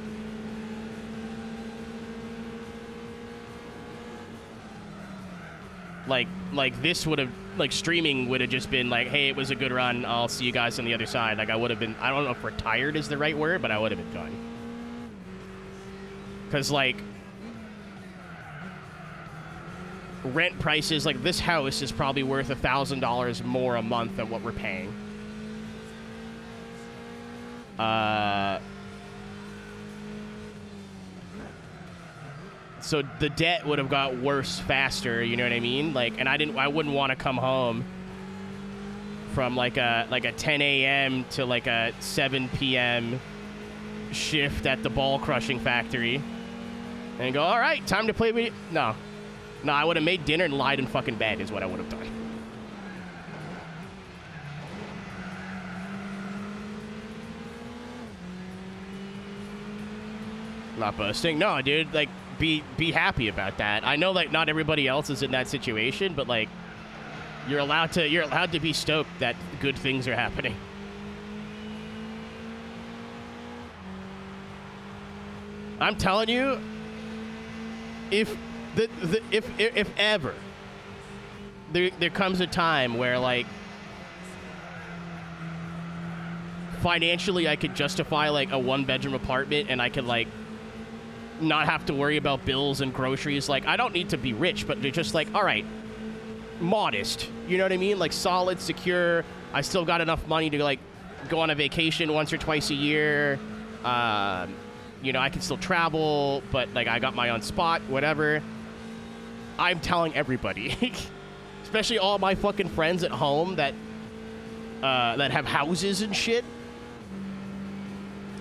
Like this would have, like, streaming would have just been like, hey, it was a good run, I'll see you guys on the other side. Like, I would have been, I don't know if retired is the right word, but I would have been done. Because, like, rent prices, like, this house is probably worth $1,000 more a month than what we're paying. So the debt would have got worse faster, you know what I mean? Like, and I wouldn't want to come home from like a 10 a.m. to like a 7 p.m. shift at the ball crushing factory and go, all right, time to play video. No, I would have made dinner and lied in fucking bed is what I would have done. Not boasting. No, dude, like, be happy about that. I know, like, not everybody else is in that situation, but, like, you're allowed to be stoked that good things are happening. I'm telling you, if ever there comes a time where, like, financially I could justify, like, a 1-bedroom apartment and I could, like, not have to worry about bills and groceries. Like, I don't need to be rich, but they're just like, all right, modest. You know what I mean? Like solid, secure. I still got enough money to like go on a vacation once or twice a year. You know, I can still travel, but like I got my own spot, whatever. I'm telling everybody, especially all my fucking friends at home that have houses and shit.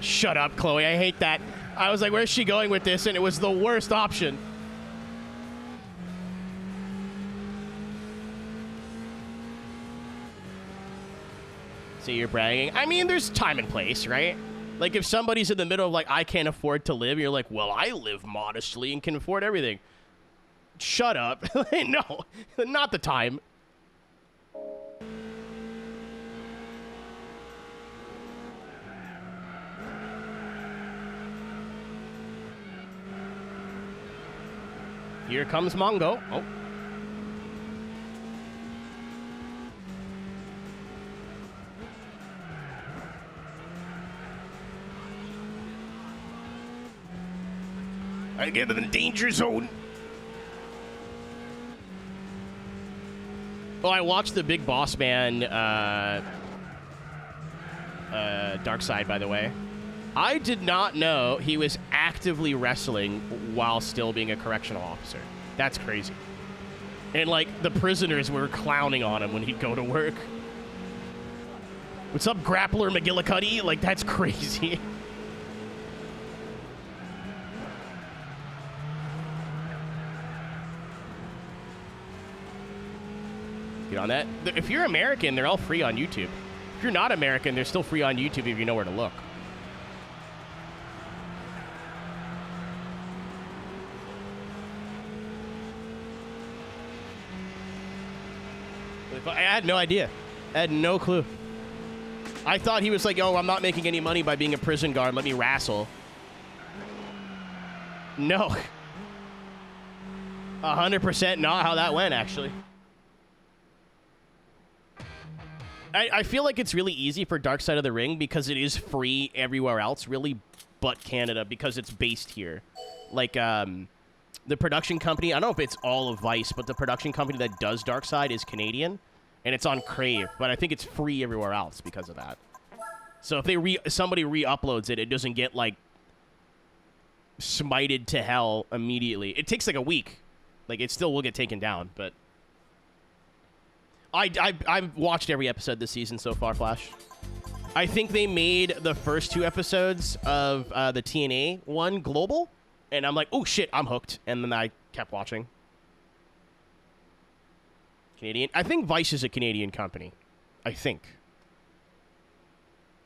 Shut up, Chloe. I hate that. I was like, where's she going with this? And it was the worst option. So you're bragging. I mean, there's time and place, right? Like, if somebody's in the middle of, like, I can't afford to live, you're like, well, I live modestly and can afford everything. Shut up. No, not the time. Here comes Mongo. Oh. I get to the danger zone. Oh, I watched the Big Boss Man Dark Side, by the way. I did not know he was actively wrestling while still being a correctional officer. That's crazy. And, like, the prisoners were clowning on him when he'd go to work. What's up, Grappler McGillicuddy? Like, that's crazy. Get on that. If you're American, they're all free on YouTube. If you're not American, they're still free on YouTube if you know where to look. I had no idea. I had no clue. I thought he was like, oh, I'm not making any money by being a prison guard. Let me wrestle. No. 100% not how that went, actually. I feel like it's really easy for Dark Side of the Ring because it is free everywhere else, really, but Canada, because it's based here. Like, the production company, I don't know if it's all of Vice, but the production company that does Dark Side is Canadian, and it's on Crave, but I think it's free everywhere else because of that. So if they somebody re-uploads it, it doesn't get, like, smited to hell immediately. It takes, like, a week. Like, it still will get taken down, but... I've watched every episode this season so far, Flash. I think they made the first 2 episodes of the TNA one global, and I'm like, oh, shit, I'm hooked. And then I kept watching. Canadian. I think Vice is a Canadian company. I think.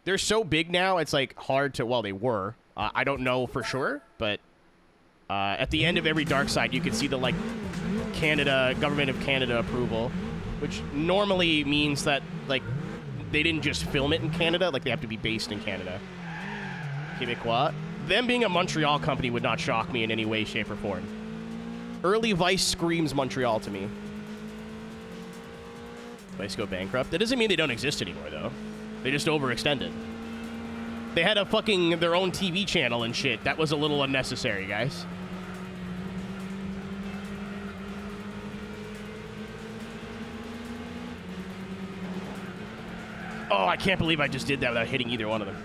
They're so big now, it's, like, hard to... Well, they were. I don't know for sure, but at the end of every Dark Side, you can see the, like, Canada, Government of Canada approval, which normally means that, like, they didn't just film it in Canada. Like, they have to be based in Canada. Quebecois. Them being a Montreal company would not shock me in any way, shape, or form. Early Vice screams Montreal to me. Vice go bankrupt. That doesn't mean they don't exist anymore, though. They just overextended. They had a fucking their own TV channel and shit. That was a little unnecessary, guys. Oh, I can't believe I just did that without hitting either one of them.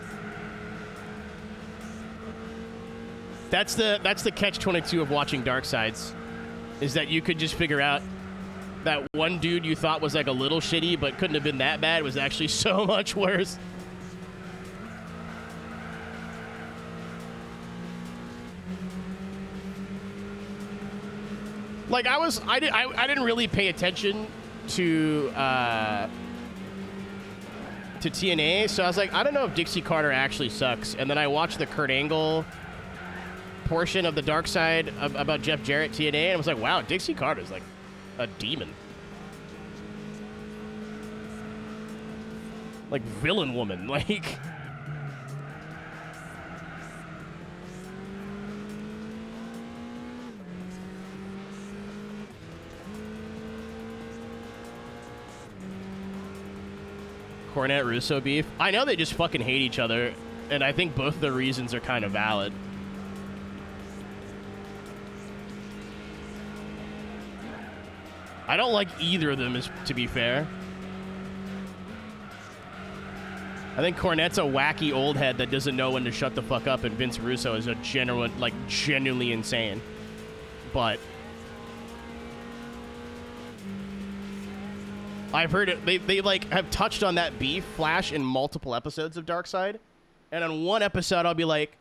That's the catch-22 of watching Dark Sides, is that you could just figure out that one dude you thought was like a little shitty but couldn't have been that bad was actually so much worse. Like I didn't really pay attention to TNA, so I was like, I don't know if Dixie Carter actually sucks. And then I watched the Kurt Angle portion of the Dark Side about Jeff Jarrett TNA, and I was like, wow, Dixie Carter's like a demon. Like villain woman, like... Cornette Russo beef. I know they just fucking hate each other, and I think both the reasons are kind of valid. I don't like either of them, to be fair. I think Cornette's a wacky old head that doesn't know when to shut the fuck up, and Vince Russo is a genuinely insane. But I've heard it. They like have touched on that beef Flash in multiple episodes of Darkseid, and on one episode I'll be like,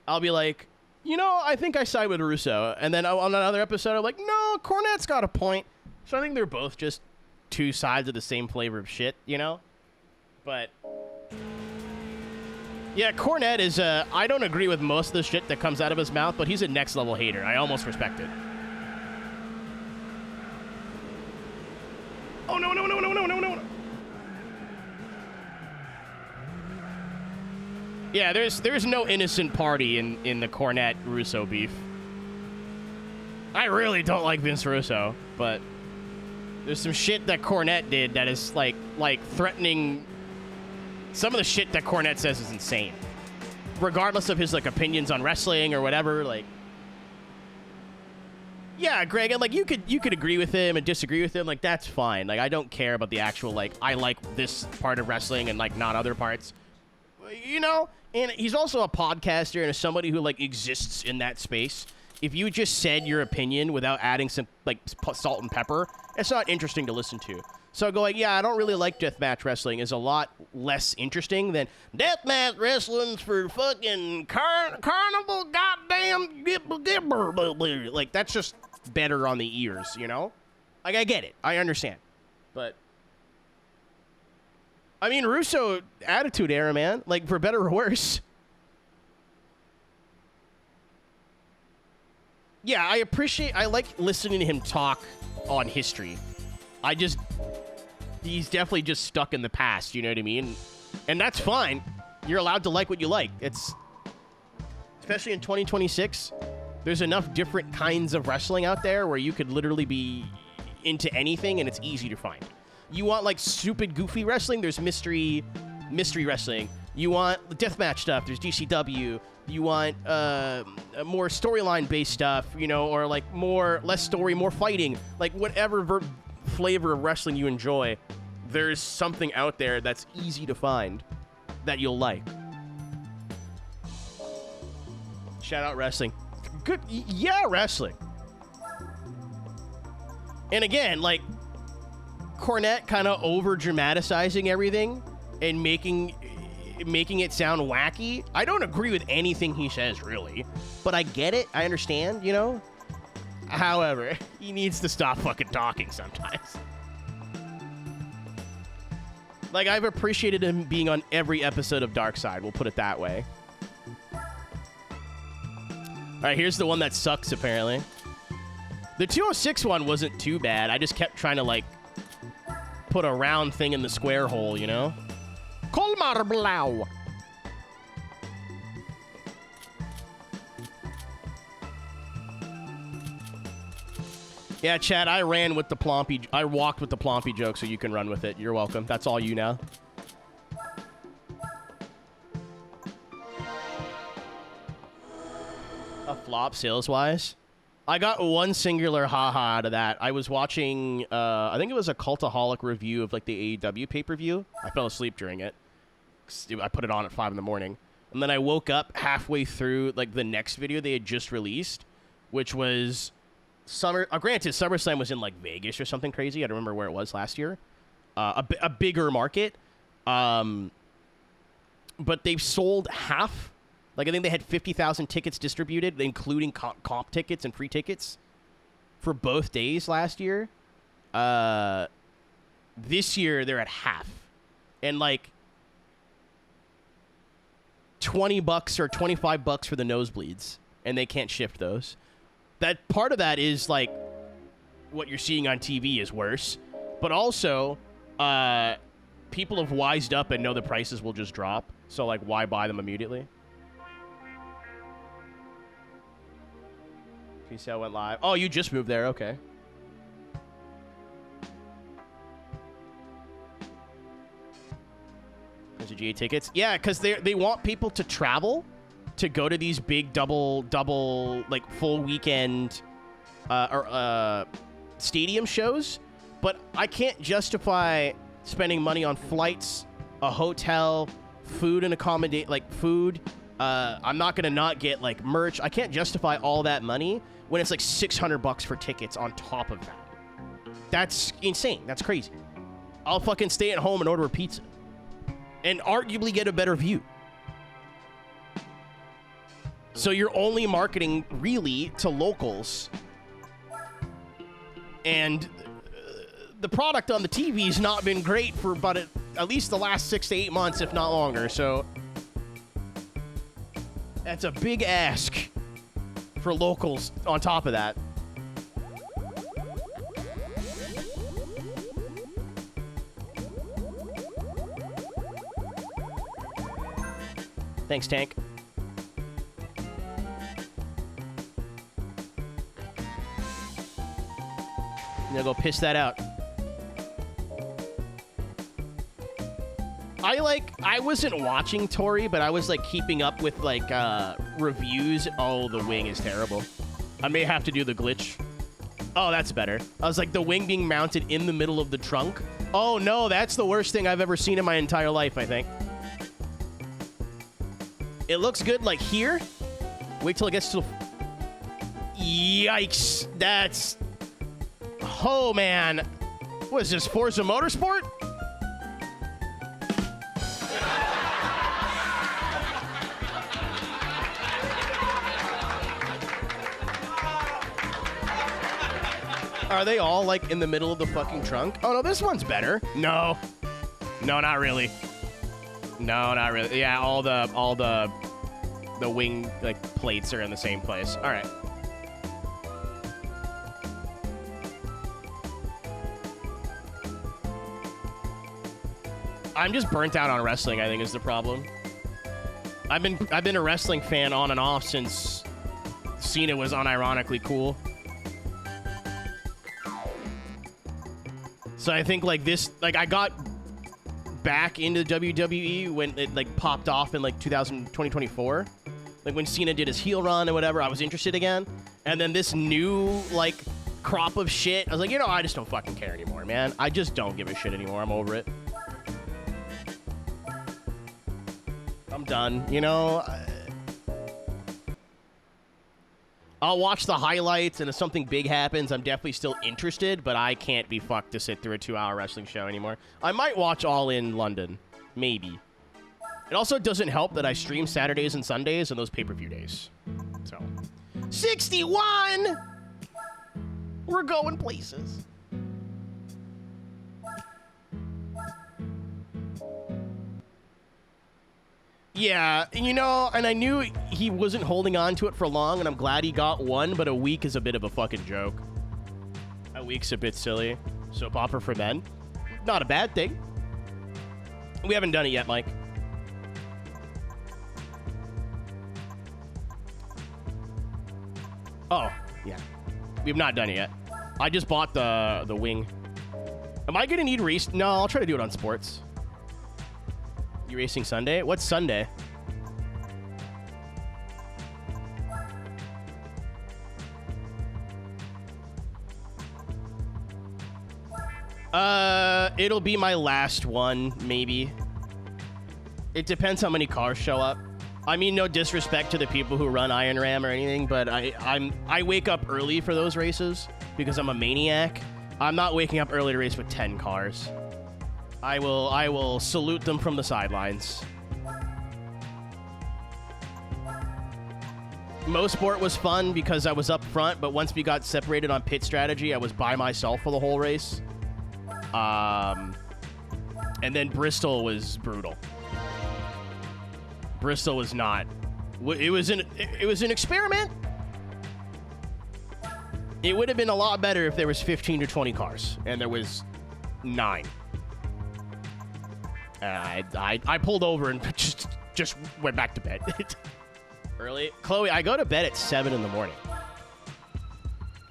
you know, I think I side with Russo, and then on another episode I'm like, no, Cornette's got a point. So I think they're both just two sides of the same flavor of shit, you know. But yeah, Cornette is I don't agree with most of the shit that comes out of his mouth, but he's a next level hater. I almost respect it. Oh no. Yeah, there's no innocent party in the Cornette Russo beef. I really don't like Vince Russo, but there's some shit that Cornette did that is like threatening. Some of the shit that Cornette says is insane, regardless of his like opinions on wrestling or whatever. Like, yeah, Greg, and like you could agree with him and disagree with him. Like, that's fine. Like, I don't care about the actual like I like this part of wrestling and like not other parts. You know, and he's also a podcaster and somebody who like exists in that space. If you just said your opinion without adding some like salt and pepper, it's not interesting to listen to. So going, yeah, I don't really like deathmatch wrestling is a lot less interesting than deathmatch wrestling's for fucking carnival goddamn gibber. Like, that's just better on the ears, you know? Like, I get it. I understand. But I mean, Russo attitude era, man. Like, for better or worse. Yeah, I like listening to him talk on history. He's definitely just stuck in the past, you know what I mean? And that's fine. You're allowed to like what you like. Especially in 2026, there's enough different kinds of wrestling out there where you could literally be into anything and it's easy to find. You want like stupid goofy wrestling, there's mystery wrestling. You want deathmatch stuff, there's GCW. You want more storyline based stuff, you know, or like less story, more fighting, like whatever flavor of wrestling you enjoy, there's something out there that's easy to find that you'll like. Shout out wrestling. Good, yeah, wrestling. And again, like Cornette kind of over dramatizing everything and making it sound wacky. I don't agree with anything he says, really, but I get it. I understand, you know. However, he needs to stop fucking talking sometimes. Like, I've appreciated him being on every episode of Darkseid, we'll put it that way. Alright, here's the one that sucks, apparently. The 206 one wasn't too bad. I just kept trying to, like, put a round thing in the square hole, you know? Kolmar Blau. Yeah, Chad, I walked with the Plompy joke, so you can run with it. You're welcome. That's all you now. A flop sales-wise? I got one singular haha out of that. I was watching, I think it was a Cultaholic review of, like, the AEW pay-per-view. I fell asleep during it. I put it on at 5 in the morning. And then I woke up halfway through, like, the next video they had just released, which was granted, SummerSlam was in, like, Vegas or something crazy. I don't remember where it was last year. A bigger market. But they've sold half. Like, I think they had 50,000 tickets distributed, including comp tickets and free tickets for both days last year. This year, they're at half. And, like, $20 or $25 for the nosebleeds, and they can't shift those. That part of that is, like, what you're seeing on TV is worse. But also, people have wised up and know the prices will just drop. So, like, why buy them immediately? PCL went live. Oh, you just moved there. Okay. There's your GA tickets. Yeah, because they want people to travel to go to these big double, like, full weekend stadium shows, but I can't justify spending money on flights, a hotel, food and accommodate, like food. I'm not gonna not get like merch. I can't justify all that money when it's like $600 for tickets on top of that. That's insane. That's crazy. I'll fucking stay at home and order a pizza and arguably get a better view. So you're only marketing really to locals, and the product on the TV's not been great for about at least the last 6 to 8 months, if not longer. So that's a big ask for locals on top of that. Thanks, Tank. I'm gonna go piss that out. I wasn't watching Tori, but I was like keeping up with like reviews. Oh, the wing is terrible. I may have to do the glitch. Oh, that's better. I was like, the wing being mounted in the middle of the trunk. Oh no, that's the worst thing I've ever seen in my entire life, I think. It looks good like here. Wait till it gets to... Yikes. That's... Oh, man. What is this, Forza Motorsport? Are they all, like, in the middle of the fucking trunk? Oh, no, this one's better. No. No, not really. No, not really. Yeah, all the wing, like, plates are in the same place. All right. I'm just burnt out on wrestling, I think, is the problem. I've been a wrestling fan on and off since Cena was unironically cool. So I think, like, this, like, I got back into WWE when it, like, popped off in, like, 2024. Like, when Cena did his heel run or whatever, I was interested again. And then this new, like, crop of shit, I was like, you know, I just don't fucking care anymore, man. I just don't give a shit anymore. I'm over it. I'm done, you know? I'll watch the highlights, and if something big happens, I'm definitely still interested, but I can't be fucked to sit through a 2-hour wrestling show anymore. I might watch All In London. Maybe. It also doesn't help that I stream Saturdays and Sundays and those pay-per-view days. So, 61! We're going places. Yeah, you know, and I knew he wasn't holding on to it for long, and I'm glad he got one, but a week is a bit of a fucking joke. A week's a bit silly. Soap opera for men. Not a bad thing. We haven't done it yet, Mike. Oh, yeah. We have not done it yet. I just bought the wing. Am I going to need race? No, I'll try to do it on sports. You racing Sunday? What's Sunday? It'll be my last one, maybe. It depends how many cars show up. I mean, no disrespect to the people who run Iron Ram or anything, but I wake up early for those races because I'm a maniac. I'm not waking up early to race with 10 cars. I will salute them from the sidelines. Mosport was fun because I was up front, but once we got separated on pit strategy, I was by myself for the whole race. And then Bristol was brutal. Bristol was not. It was an experiment. It would have been a lot better if there was 15 to 20 cars, and there was 9. I pulled over and just went back to bed. Early. Chloe, I go to bed at 7 in the morning.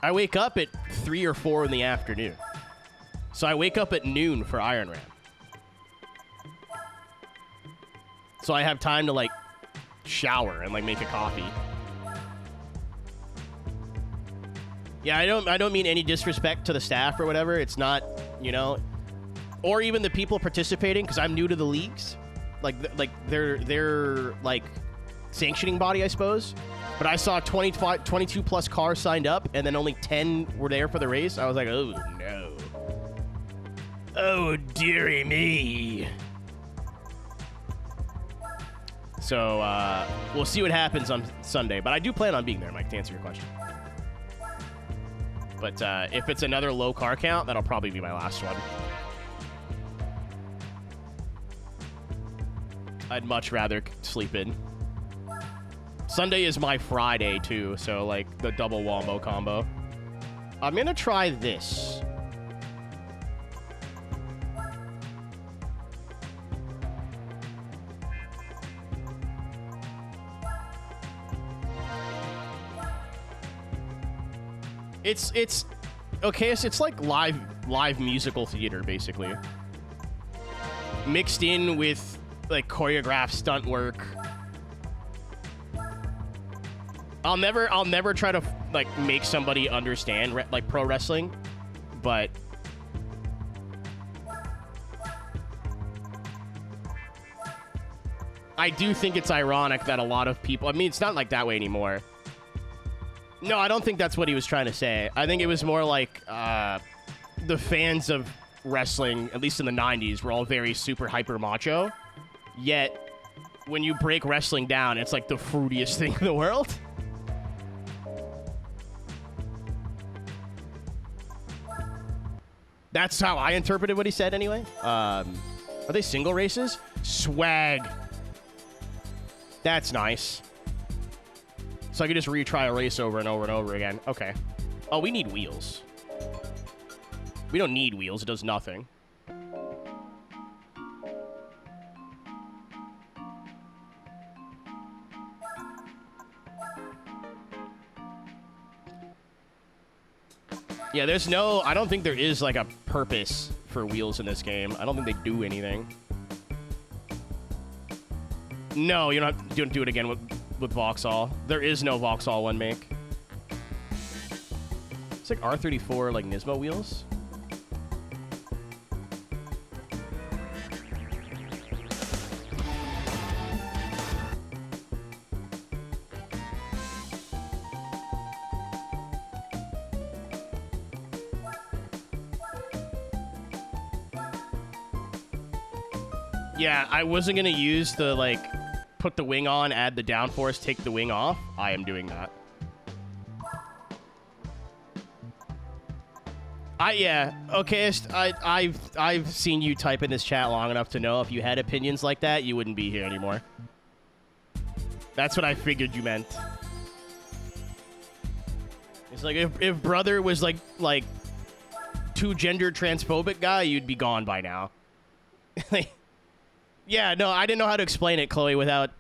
I wake up at 3 or 4 in the afternoon. So I wake up at noon for Iron Ram. So I have time to, like, shower and, like, make a coffee. Yeah, I don't mean any disrespect to the staff or whatever. It's not, you know, or even the people participating, because I'm new to the leagues. Like they're like sanctioning body, I suppose. But I saw 22 plus cars signed up, and then only 10 were there for the race. I was like, oh no. Oh dearie me. So we'll see what happens on Sunday. But I do plan on being there, Mike, to answer your question. But if it's another low car count, that'll probably be my last one. I'd much rather sleep in. Sunday is my Friday, too, so, like, the double wombo combo. I'm gonna try this. It's okay, so it's like live musical theater, basically. Mixed in with, like, choreographed stunt work. I'll never try to like make somebody understand like pro wrestling, but I do think it's ironic that a lot of people, I mean, it's not like that way anymore. No, I don't think that's what he was trying to say. I think it was more like the fans of wrestling, at least in the 90s, were all very super hyper macho, yet when you break wrestling down, it's like the fruitiest thing in the world. That's how I interpreted what he said anyway. Are they single races? Swag. That's nice. So I could just retry a race over and over and over again. Okay. Oh, we need wheels. We don't need wheels. It does nothing. Yeah, there's no... I don't think there is, like, a purpose for wheels in this game. I don't think they do anything. No, you don't have to do it again with Vauxhall. There is no Vauxhall one make. It's like R34, like, Nismo wheels. Yeah, I wasn't going to use the, like, put the wing on, add the downforce, take the wing off. I am doing that. Yeah, okay, I've seen you type in this chat long enough to know if you had opinions like that, you wouldn't be here anymore. That's what I figured you meant. It's like, if brother was, like, too gender transphobic guy, you'd be gone by now. Yeah, no, I didn't know how to explain it, Chloe, without...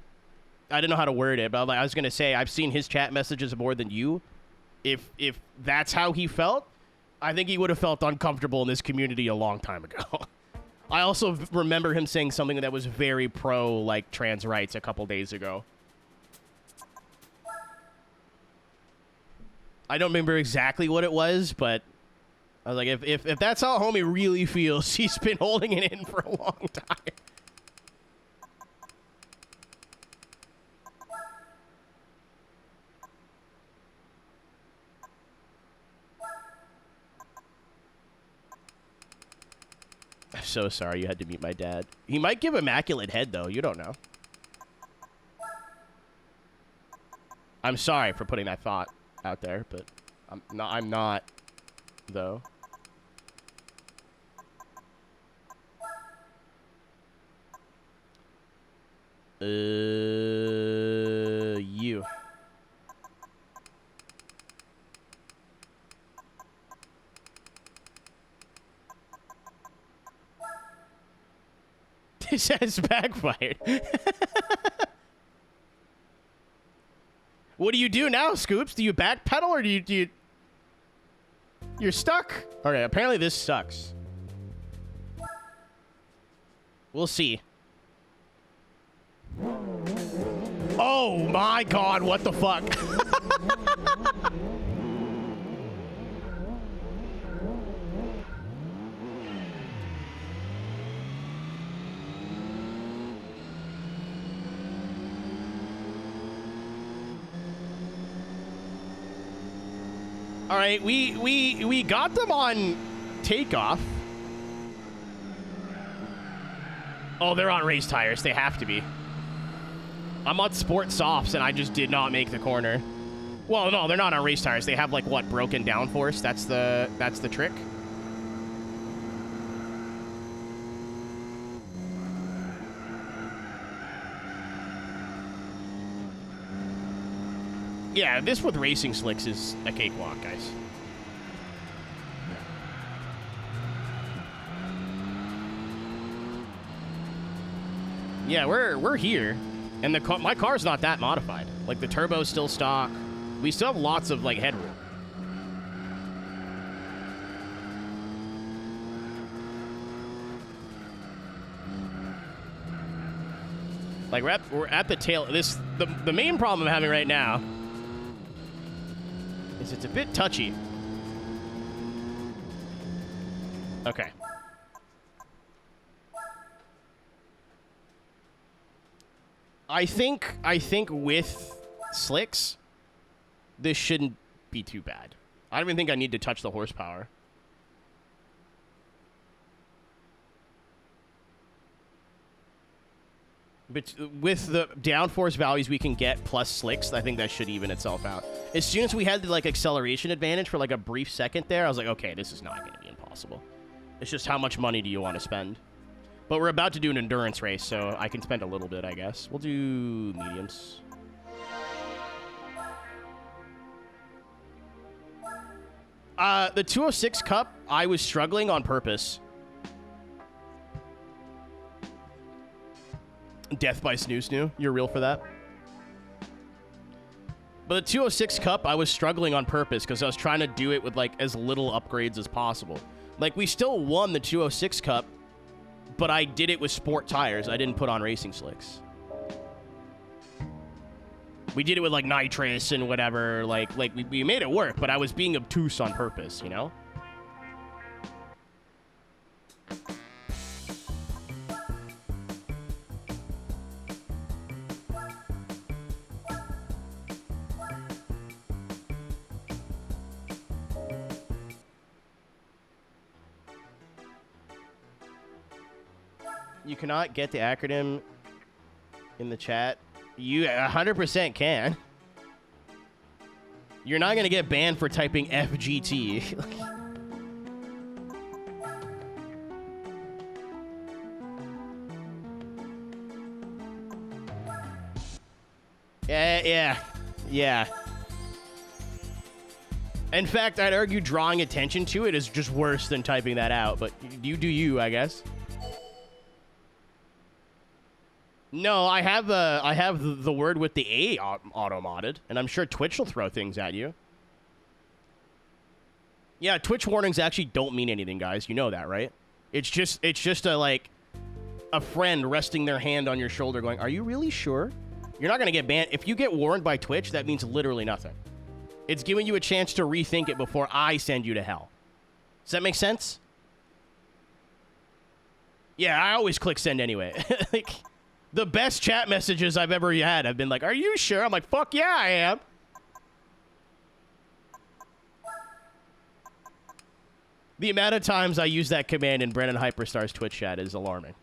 I didn't know how to word it, but I was going to say, I've seen his chat messages more than you. If that's how he felt, I think he would have felt uncomfortable in this community a long time ago. I also remember him saying something that was very pro, like, trans rights a couple days ago. I don't remember exactly what it was, but... I was like, if that's how homie really feels, he's been holding it in for a long time. I'm so sorry you had to meet my dad. He might give immaculate head, though. You don't know. I'm sorry for putting that thought out there, but I'm not, though. You. This has backfired. What do you do now, Scoops? Do you backpedal or do you... You're stuck? Okay, apparently this sucks. We'll see. Oh my god, what the fuck? All right, we got them on takeoff. Oh, they're on race tires. They have to be. I'm on sport softs, and I just did not make the corner. Well, no, they're not on race tires. They have, like, what, broken downforce? That's the trick. Yeah, this with racing slicks is a cakewalk, guys. Yeah, we're here, and my car's not that modified. Like, the turbo's still stock. We still have lots of, like, headroom. Like, we're at the tail. The main problem I'm having right now is it's a bit touchy. Okay. I think with slicks, this shouldn't be too bad. I don't even think I need to touch the horsepower. But with the downforce values we can get plus slicks, I think that should even itself out. As soon as we had the, like, acceleration advantage for, like, a brief second there, I was like, okay, this is not going to be impossible. It's just how much money do you want to spend? But we're about to do an endurance race, so I can spend a little bit, I guess. We'll do mediums. The 206 Cup, I was struggling on purpose. Death by Snoo. You're real for that? But the 206 Cup, I was struggling on purpose because I was trying to do it with, like, as little upgrades as possible. Like, we still won the 206 Cup, but I did it with sport tires. I didn't put on racing slicks. We did it with, like, nitrous and whatever. Like we made it work, but I was being obtuse on purpose, you know? You cannot get the acronym in the chat. You 100% can. You're not going to get banned for typing FGT. Yeah. In fact, I'd argue drawing attention to it is just worse than typing that out, but you do you, I guess. No, I have the word with the A auto-modded, and I'm sure Twitch will throw things at you. Yeah, Twitch warnings actually don't mean anything, guys. You know that, right? It's just a friend resting their hand on your shoulder going, "Are you really sure?" You're not going to get banned. If you get warned by Twitch, that means literally nothing. It's giving you a chance to rethink it before I send you to hell. Does that make sense? Yeah, I always click send anyway. Like, the best chat messages I've ever had have been like, "Are you sure?" I'm like, "Fuck yeah, I am." The amount of times I use that command in Brennan Hyperstar's Twitch chat is alarming.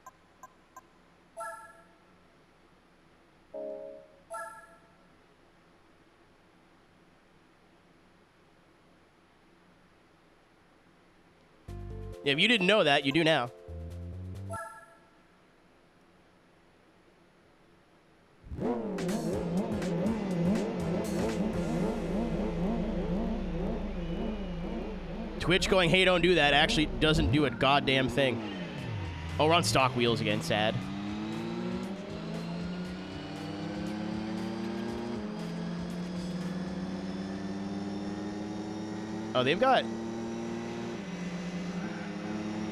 Yeah, if you didn't know that, you do now. Twitch going, "Hey, don't do that," actually doesn't do a goddamn thing. Oh, we're on stock wheels again. Sad. Oh, they've got...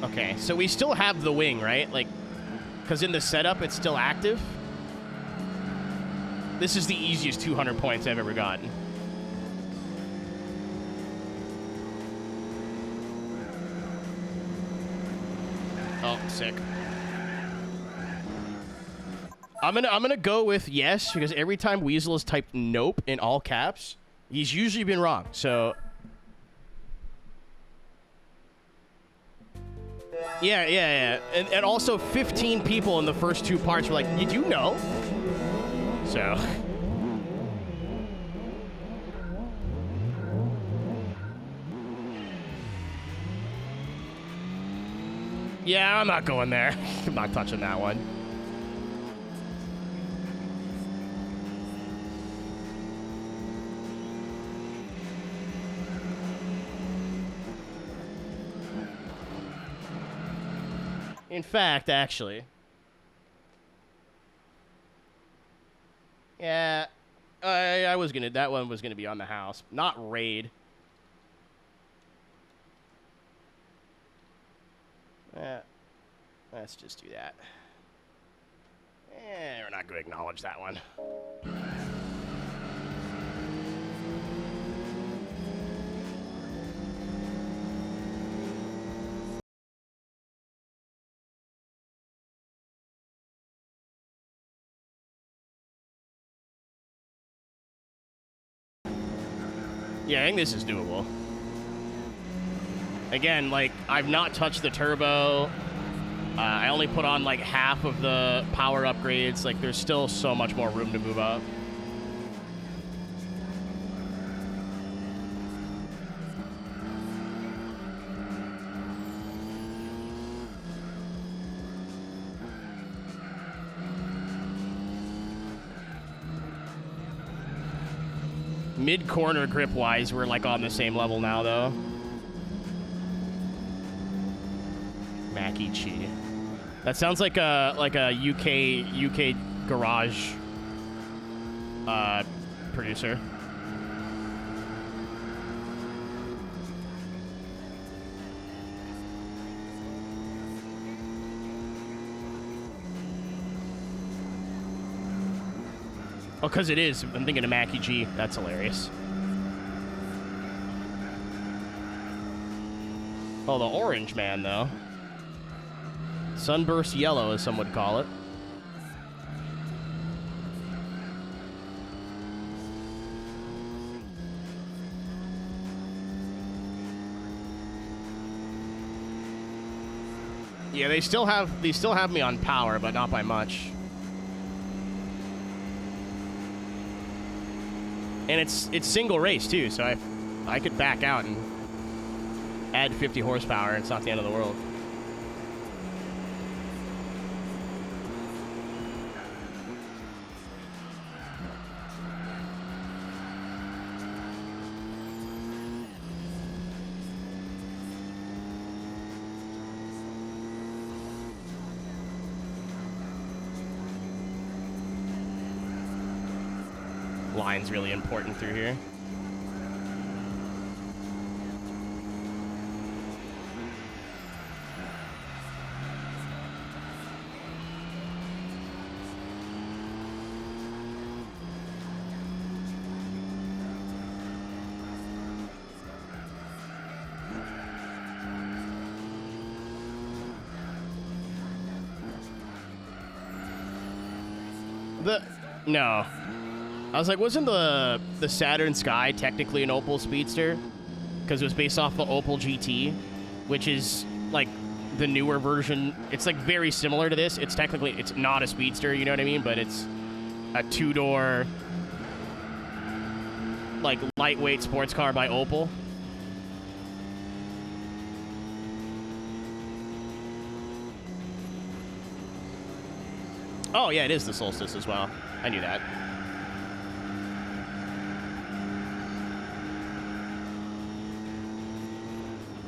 Okay, so we still have the wing, right? Like, because in the setup, it's still active. This is the easiest 200 points I've ever gotten. Oh, sick. I'm gonna go with yes, because every time Weasel has typed nope in all caps, he's usually been wrong. So Yeah. And also 15 people in the first 2 parts were like, did you know? So. Yeah, I'm not going there. I'm not touching that one. In fact, actually. Yeah, I was gonna, that one was gonna be on the house, not raid. Let's just do that. We're not gonna acknowledge that one. Yeah, I think this is doable. Again, like, I've not touched the turbo. I only put on, like, half of the power upgrades. Like, there's still so much more room to move up. Mid-corner grip-wise, we're, like, on the same level now, though. Mackie Chi. That sounds like a UK garage producer. Oh, because it is. I'm thinking of Mackie G. That's hilarious. Oh, the orange man, though. Sunburst yellow, as some would call it. Yeah, they still have me on power, but not by much. And it's single race too, so I could back out and add 50 horsepower. It's not the end of the world. Line's really important through here. No. I was like, wasn't the Saturn Sky technically an Opel Speedster? Because it was based off the Opel GT, which is like the newer version. It's like very similar to this. It's technically, it's not a Speedster, you know what I mean? But it's a 2-door, like lightweight sports car by Opel. Oh yeah, it is the Solstice as well. I knew that.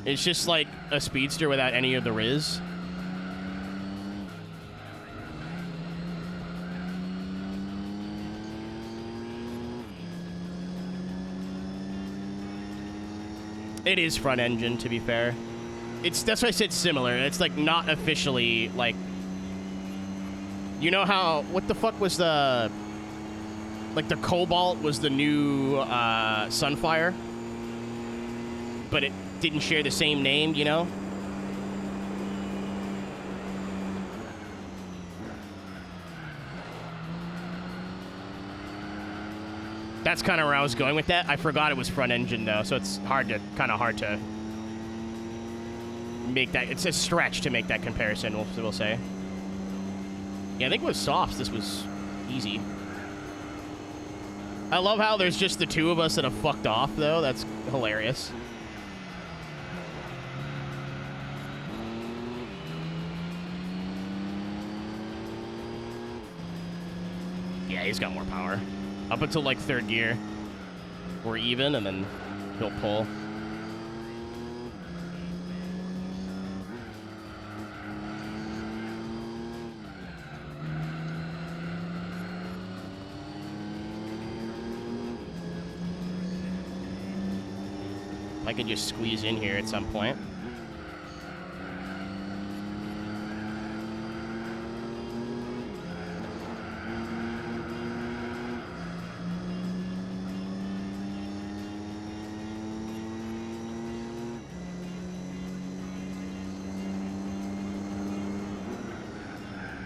It's just like a Speedster without any of the Riz. It is front engine, to be fair. That's why I said similar. It's like not officially like. You know how? What the fuck was the? Like the Cobalt was the new Sunfire, but it didn't share the same name, you know? That's kind of where I was going with that. I forgot it was front engine though, so it's kind of hard to make that. It's a stretch to make that comparison. We'll say. Yeah, I think with softs, this was easy. I love how there's just the two of us that have fucked off, though. That's hilarious. Yeah, he's got more power. Up until, like, third gear. We're even, and then he'll pull. I could just squeeze in here at some point.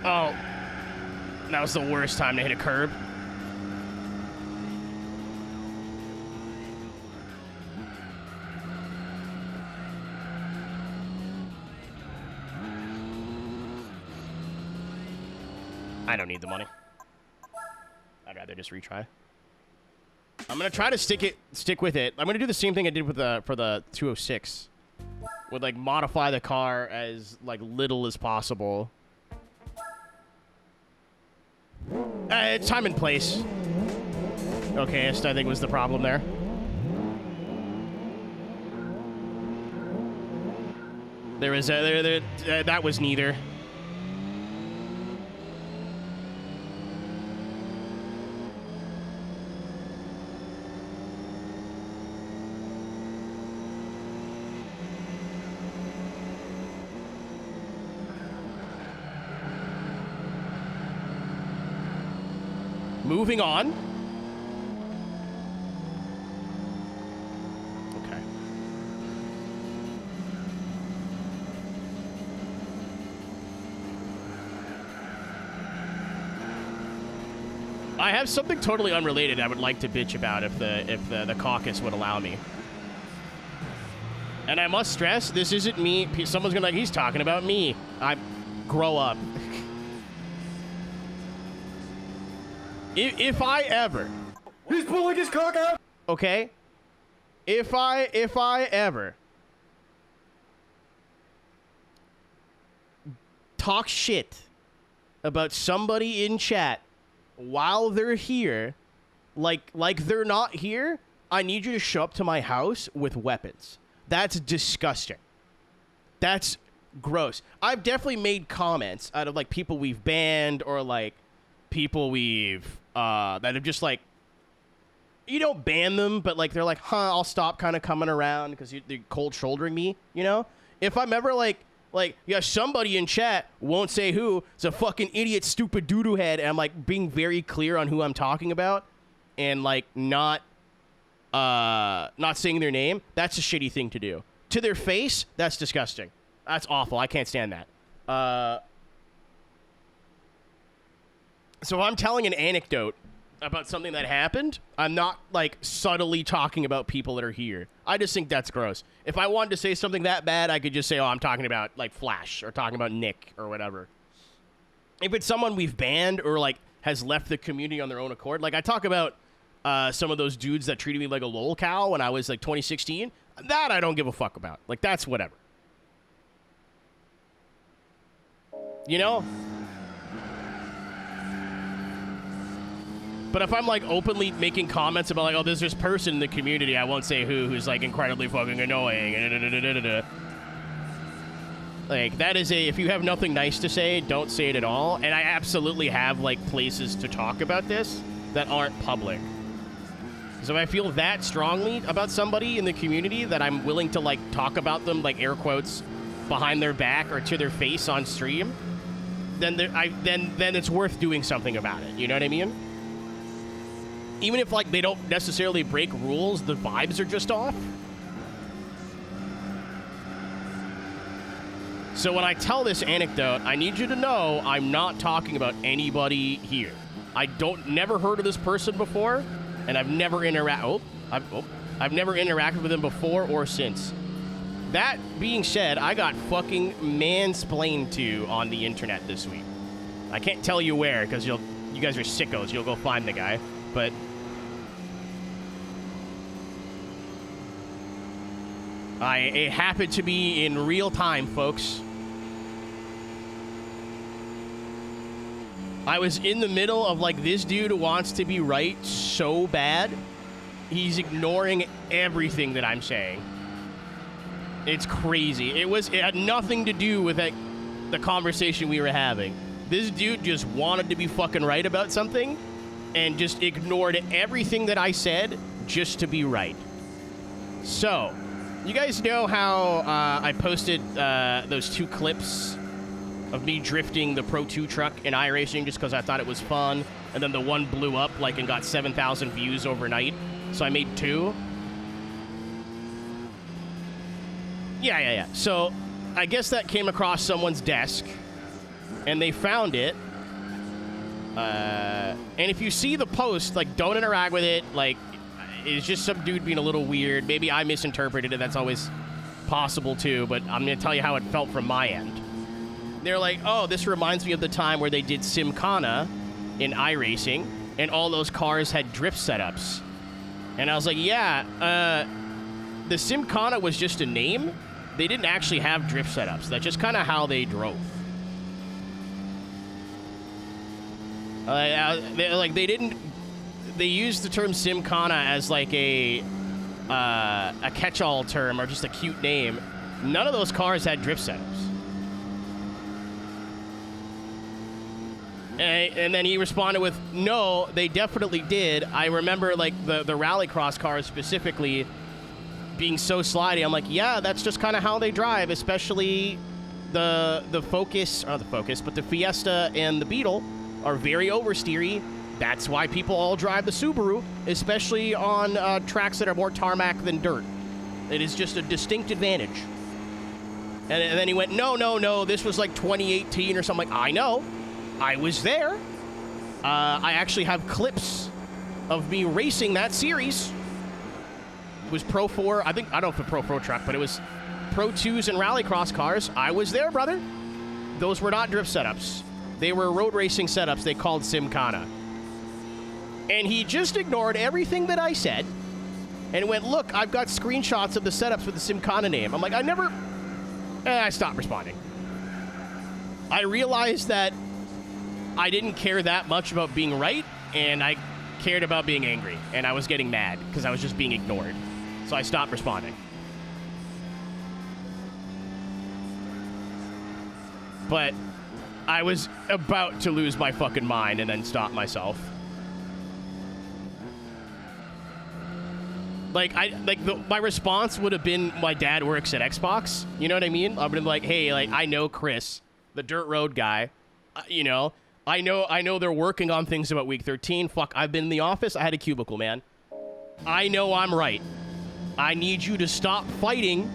Oh, that was the worst time to hit a curb. I don't need the money. I'd rather just retry. I'm gonna try to stick with it. I'm gonna do the same thing I did with for the 206. Would like modify the car as like little as possible. It's time and place. Okayest, I think, was the problem there. There was that was neither. Moving on. Okay. I have something totally unrelated I would like to bitch about if the caucus would allow me. And I must stress, this isn't me. Someone's gonna be like, he's talking about me. Grow up. If I ever, he's pulling his cock out. Okay, if I ever talk shit about somebody in chat while they're here, like they're not here, I need you to show up to my house with weapons. That's disgusting. That's gross. I've definitely made comments out of like people we've banned or like people we've that have just like, you don't ban them, but like they're like, I'll stop kind of coming around because they're cold shouldering me, you know? If I'm ever like yeah, somebody in chat won't say who, it's a fucking idiot, stupid doo-doo head, and I'm like being very clear on who I'm talking about and like not saying their name, that's a shitty thing to do. To their face, that's disgusting. That's awful. I can't stand that. So if I'm telling an anecdote about something that happened, I'm not, like, subtly talking about people that are here. I just think that's gross. If I wanted to say something that bad, I could just say, oh, I'm talking about, like, Flash or talking about Nick or whatever. If it's someone we've banned or, like, has left the community on their own accord, like, I talk about some of those dudes that treated me like a lol cow when I was, like, 2016. That I don't give a fuck about. Like, that's whatever. You know? But if I'm, like, openly making comments about, like, oh, there's this person in the community, I won't say who's, like, incredibly fucking annoying. Like, that is if you have nothing nice to say, don't say it at all. And I absolutely have, like, places to talk about this that aren't public. So if I feel that strongly about somebody in the community that I'm willing to, like, talk about them, like, air quotes, behind their back or to their face on stream, then it's worth doing something about it. You know what I mean? Even if, like, they don't necessarily break rules, the vibes are just off. So when I tell this anecdote, I need you to know I'm not talking about anybody here. Never heard of this person before, and I've never interacted with him before or since. That being said, I got fucking mansplained to on the internet this week. I can't tell you where, because you guys are sickos. You'll go find the guy. But it happened to be in real time, folks. I was in the middle of, like, this dude wants to be right so bad, he's ignoring everything that I'm saying. It's crazy. It had nothing to do with the conversation we were having. This dude just wanted to be fucking right about something and just ignored everything that I said just to be right. So, you guys know how I posted those 2 clips of me drifting the Pro 2 truck in iRacing just because I thought it was fun, and then the one blew up and got 7,000 views overnight, so I made 2? Yeah. So, I guess that came across someone's desk, and they found it. And if you see the post, don't interact with it. It's just some dude being a little weird. Maybe I misinterpreted it. That's always possible, too. But I'm going to tell you how it felt from my end. They're like, oh, this reminds me of the time where they did Simkhana in iRacing, and all those cars had drift setups. And I was like, yeah, the Simkhana was just a name. They didn't actually have drift setups. That's just kind of how they drove. They used the term Simkhana as a catch-all term or just a cute name. None of those cars had drift setups. And then he responded with, no, they definitely did. I remember the rallycross cars specifically being so slidey. I'm like, yeah, that's just kind of how they drive, especially the Focus, or not the Focus, but the Fiesta and the Beetle are very oversteery. That's why people all drive the Subaru, especially on tracks that are more tarmac than dirt. It is just a distinct advantage. And then he went, no, this was 2018 or something. I know. I was there. I actually have clips of me racing that series. It was Pro 4. I don't know if it's a Pro 4 truck, but it was Pro 2s and rallycross cars. I was there, brother. Those were not drift setups. They were road racing setups they called Simkhana. And he just ignored everything that I said and went, look, I've got screenshots of the setups with the Simkhana name. I'm like, I stopped responding. I realized that I didn't care that much about being right, and I cared about being angry, and I was getting mad because I was just being ignored. So I stopped responding. But I was about to lose my fucking mind and then stop myself. My response would have been, my dad works at Xbox. You know what I mean? I would have been like, hey, I know Chris, the dirt road guy. I know they're working on things about week 13. Fuck, I've been in the office. I had a cubicle, man. I know I'm right. I need you to stop fighting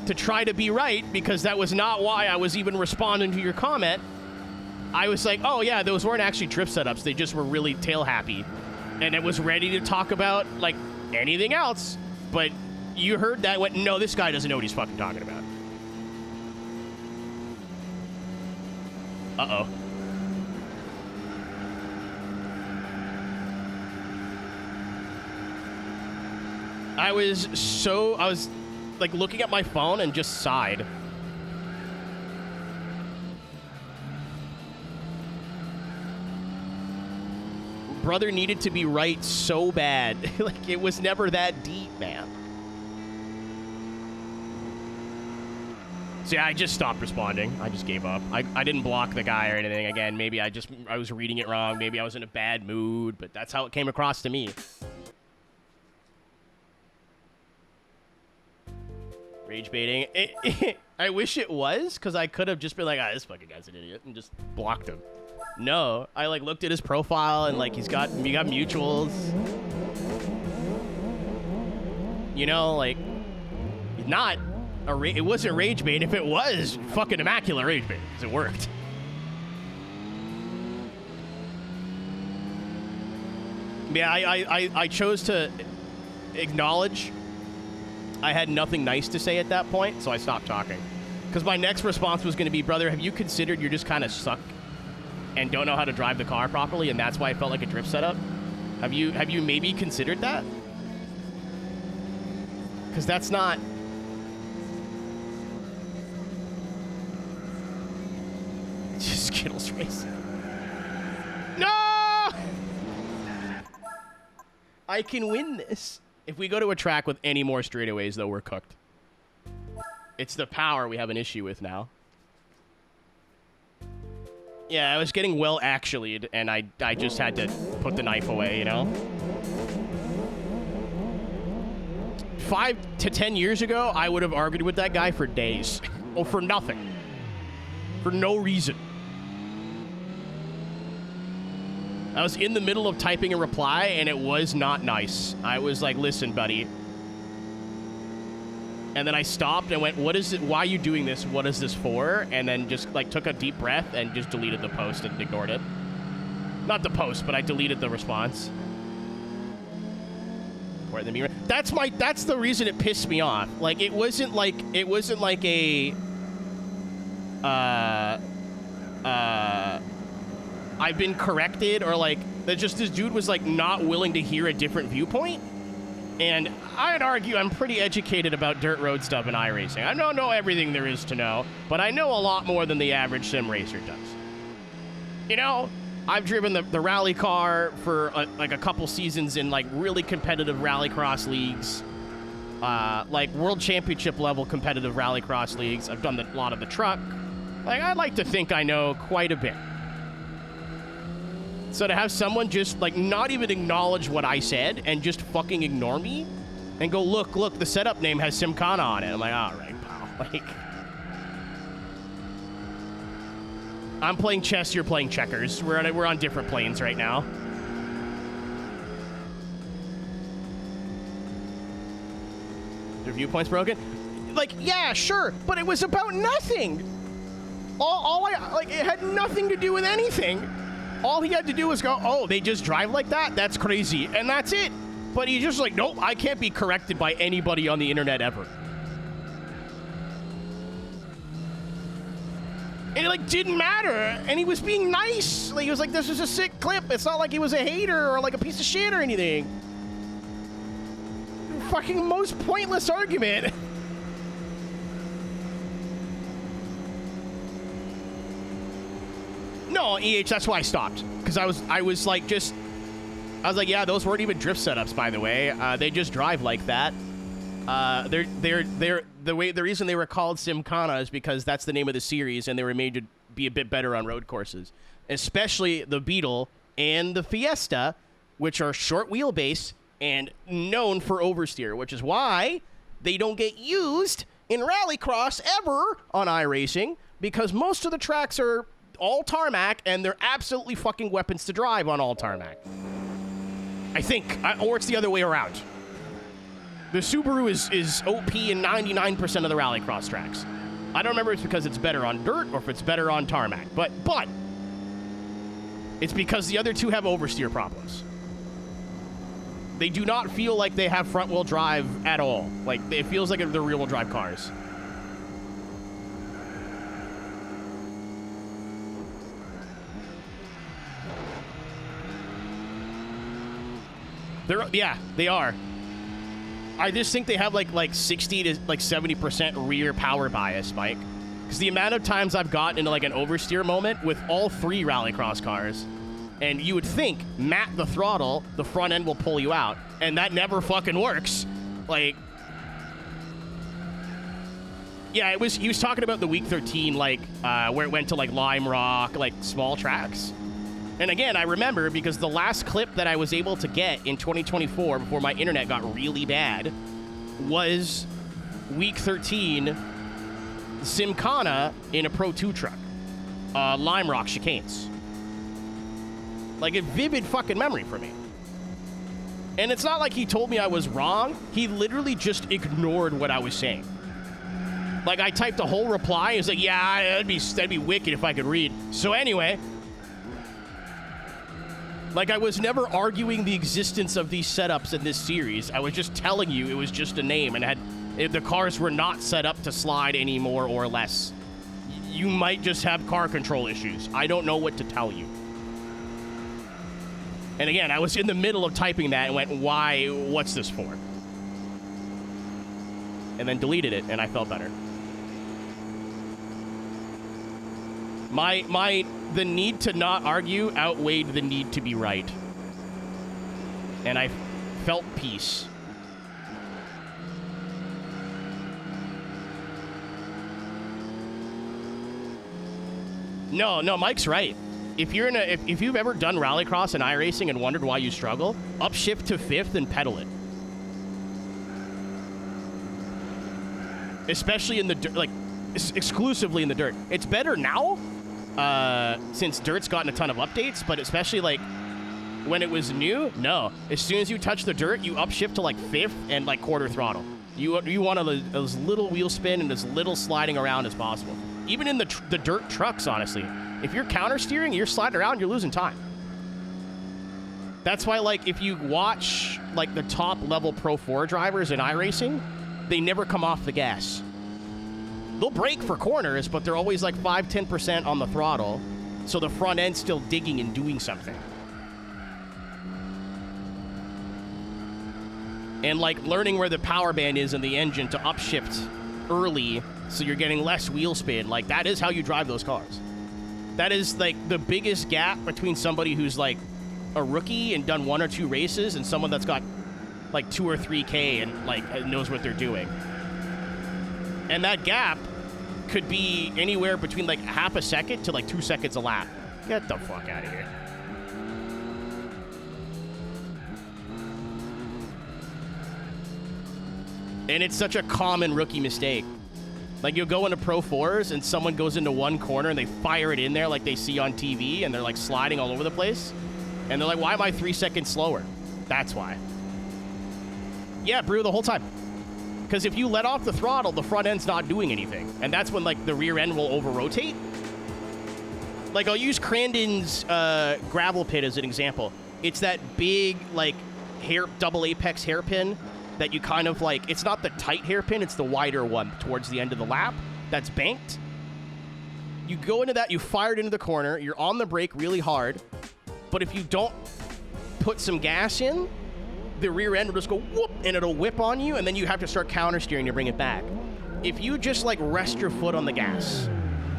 to try to be right, because that was not why I was even responding to your comment. I was like, oh yeah, those weren't actually drift setups. They just were really tail happy. And it was ready to talk about, anything else. But you heard that, went, no, this guy doesn't know what he's fucking talking about. Uh-oh. I was looking at my phone and just sighed. Brother needed to be right so bad. It was never that deep, man. So yeah, I just stopped responding. I just gave up. I didn't block the guy or anything. Again, maybe I was reading it wrong. Maybe I was in a bad mood, but that's how it came across to me. Rage baiting. I wish it was, because I could have just been like, this fucking guy's an idiot, and just blocked him. No, I looked at his profile and he's got mutuals. You know, not it wasn't rage bait. If it was, fucking immaculate rage bait, because it worked. Yeah, I chose to acknowledge I had nothing nice to say at that point, so I stopped talking. Because my next response was going to be, brother, have you considered you're just kind of suck and don't know how to drive the car properly, and that's why I felt like a drift setup? Have you maybe considered that? Because that's not... Just Skittles race. No! I can win this. If we go to a track with any more straightaways, though, we're cooked. It's the power we have an issue with now. Yeah, I was getting well actually'd, and I just had to put the knife away, you know? 5 to 10 years ago, I would have argued with that guy for days. Well, for nothing. For no reason. I was in the middle of typing a reply, and it was not nice. I was like, listen, buddy. And then I stopped and went, what is it? Why are you doing this? What is this for? And then just like took a deep breath and just deleted the post and ignored it. Not the post, but I deleted the response. Right in the mirror. That's the reason it pissed me off. Like it wasn't like a I've been corrected, or like that just this dude was like not willing to hear a different viewpoint. And I'd argue I'm pretty educated about dirt road stuff and iRacing. I don't know everything there is to know, but I know a lot more than the average sim racer does. You know, I've driven the rally car for like a couple seasons in like really competitive rallycross leagues, like world championship level competitive rallycross leagues. I've done a lot of the truck. Like I'd like to think I know quite a bit. So to have someone just, like, not even acknowledge what I said and just fucking ignore me and go, look, the setup name has Simcana on it. I'm like, all right, pal. Like, I'm playing chess, you're playing checkers. We're on different planes right now. Your viewpoint's broken? Like, yeah, sure, but it was about nothing. It had nothing to do with anything. All he had to do was go, oh, they just drive like that? That's crazy. And that's it. But he's just like, nope, I can't be corrected by anybody on the internet ever. And it, like, didn't matter. And he was being nice. Like, he was like, this is a sick clip. It's not like he was a hater or, like, a piece of shit or anything. Fucking most pointless argument. No, EH, that's why I stopped. Because I was like, yeah, those weren't even drift setups, by the way. They just drive like that. The reason they were called Simcana is because that's the name of the series, and they were made to be a bit better on road courses. Especially the Beetle and the Fiesta, which are short wheelbase and known for oversteer, which is why they don't get used in rallycross ever on iRacing, because most of the tracks are all tarmac, and they're absolutely fucking weapons to drive on all tarmac. I think. Or it's the other way around. The Subaru is OP in 99% of the rallycross tracks. I don't remember if it's because it's better on dirt or if it's better on tarmac. But it's because the other two have oversteer problems. They do not feel like they have front-wheel drive at all. Like, it feels like they're rear-wheel drive cars. They are. I just think they have like 60 to like 70% rear power bias, Mike. Because the amount of times I've gotten into like an oversteer moment with all 3 rallycross cars, and you would think, mat the throttle, the front end will pull you out, and that never fucking works. Like, yeah, he was talking about the week 13, like, where it went to like Lime Rock, like small tracks. And again, I remember because the last clip that I was able to get in 2024 before my internet got really bad was week 13, Simcana in a Pro 2 truck, Lime Rock chicanes. Like a vivid fucking memory for me. And it's not like he told me I was wrong. He literally just ignored what I was saying. Like I typed a whole reply. He was like, yeah, that'd be wicked if I could read. So anyway, like I was never arguing the existence of these setups in this series. I was just telling you it was just a name and had If the cars were not set up to slide any more or less, you might just have car control issues. I don't know what to tell you. And again, I was in the middle of typing that and went, why, what's this for? And then deleted it, and I felt better. The need to not argue outweighed the need to be right. And I felt peace. No, Mike's right. If you've ever done rallycross and iRacing and wondered why you struggle, upshift to 5th and pedal it. Especially in the dirt, like exclusively in the dirt. It's better now, since dirt's gotten a ton of updates, but especially like when it was new, no. As soon as you touch the dirt, you upshift to like 5th and like quarter throttle. You want as little wheel spin and as little sliding around as possible. Even in the dirt trucks, honestly. If you're counter steering, you're sliding around, you're losing time. That's why, like, if you watch, like, the top level Pro 4 drivers in iRacing, they never come off the gas. They'll brake for corners, but they're always, like, 5-10% on the throttle, so the front end's still digging and doing something. And, like, learning where the power band is in the engine to upshift early so you're getting less wheel spin, like, that is how you drive those cars. That is, like, the biggest gap between somebody who's, like, a rookie and done 1 or 2 races and someone that's got, like, 2 or 3K and, like, knows what they're doing. And that gap could be anywhere between, like, half a second to, like, 2 seconds a lap. Get the fuck out of here. And it's such a common rookie mistake. Like, you'll go into Pro 4s and someone goes into one corner and they fire it in there like they see on TV and they're, like, sliding all over the place. And they're like, why am I 3 seconds slower? That's why. Yeah, Brew, the whole time. Because if you let off the throttle, the front end's not doing anything. And that's when, like, the rear end will over-rotate. Like, I'll use Crandon's gravel pit as an example. It's that big, like, double apex hairpin that you kind of, like, it's not the tight hairpin, it's the wider one towards the end of the lap that's banked. You go into that, you fire it into the corner, you're on the brake really hard, but if you don't put some gas in, the rear end will just go whoop, and it'll whip on you, and then you have to start counter steering to bring it back. If you just, like, rest your foot on the gas,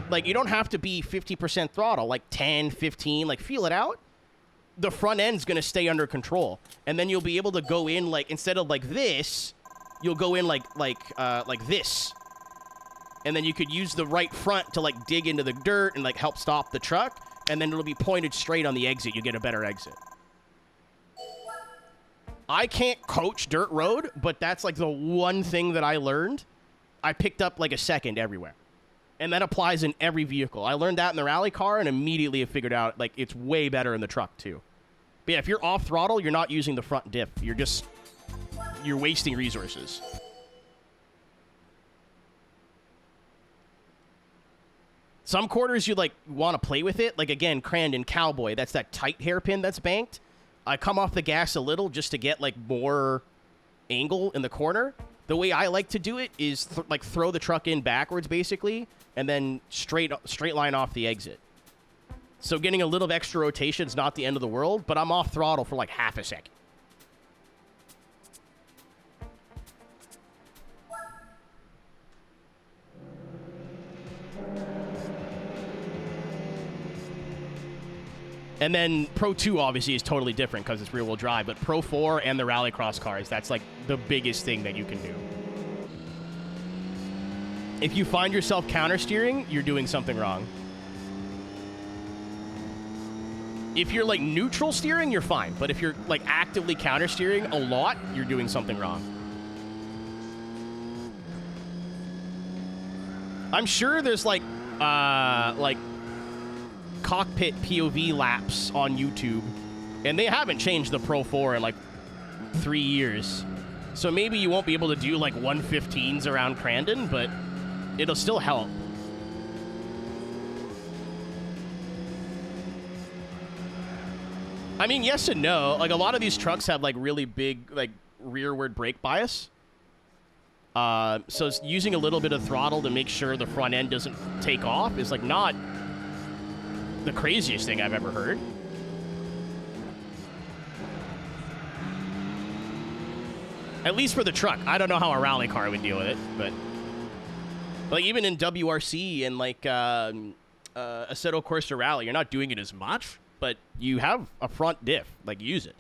like, you don't have to be 50% throttle, like 10, 15, like, feel it out. The front end's going to stay under control. And then you'll be able to go in, like, instead of like this, you'll go in like this. And then you could use the right front to, like, dig into the dirt and, like, help stop the truck. And then it'll be pointed straight on the exit. You get a better exit. I can't coach dirt road, but that's, like, the one thing that I learned. I picked up, like, a second everywhere. And that applies in every vehicle. I learned that in the rally car and immediately have figured out, like, it's way better in the truck, too. But yeah, if you're off throttle, you're not using the front diff. You're wasting resources. Some quarters you, like, want to play with it. Like, again, Crandon, Cowboy, that's that tight hairpin that's banked. I come off the gas a little just to get, like, more angle in the corner. The way I like to do it is, like, throw the truck in backwards, basically, and then straight line off the exit. So getting a little extra rotation is not the end of the world, but I'm off throttle for, like, half a second. And then Pro 2, obviously, is totally different because it's rear-wheel drive, but Pro 4 and the rallycross cars, that's, like, the biggest thing that you can do. If you find yourself counter-steering, you're doing something wrong. If you're, like, neutral steering, you're fine. But if you're, like, actively counter-steering a lot, you're doing something wrong. I'm sure there's, like cockpit POV laps on YouTube, and they haven't changed the Pro 4 in, like, 3 years. So maybe you won't be able to do, like, 115s around Crandon, but it'll still help. I mean, yes and no. Like, a lot of these trucks have, like, really big, like, rearward brake bias. So using a little bit of throttle to make sure the front end doesn't take off is like not the craziest thing I've ever heard. At least for the truck. I don't know how a rally car would deal with it, but like even in WRC and like Assetto Corsa Rally, you're not doing it as much, but you have a front diff. Like, use it.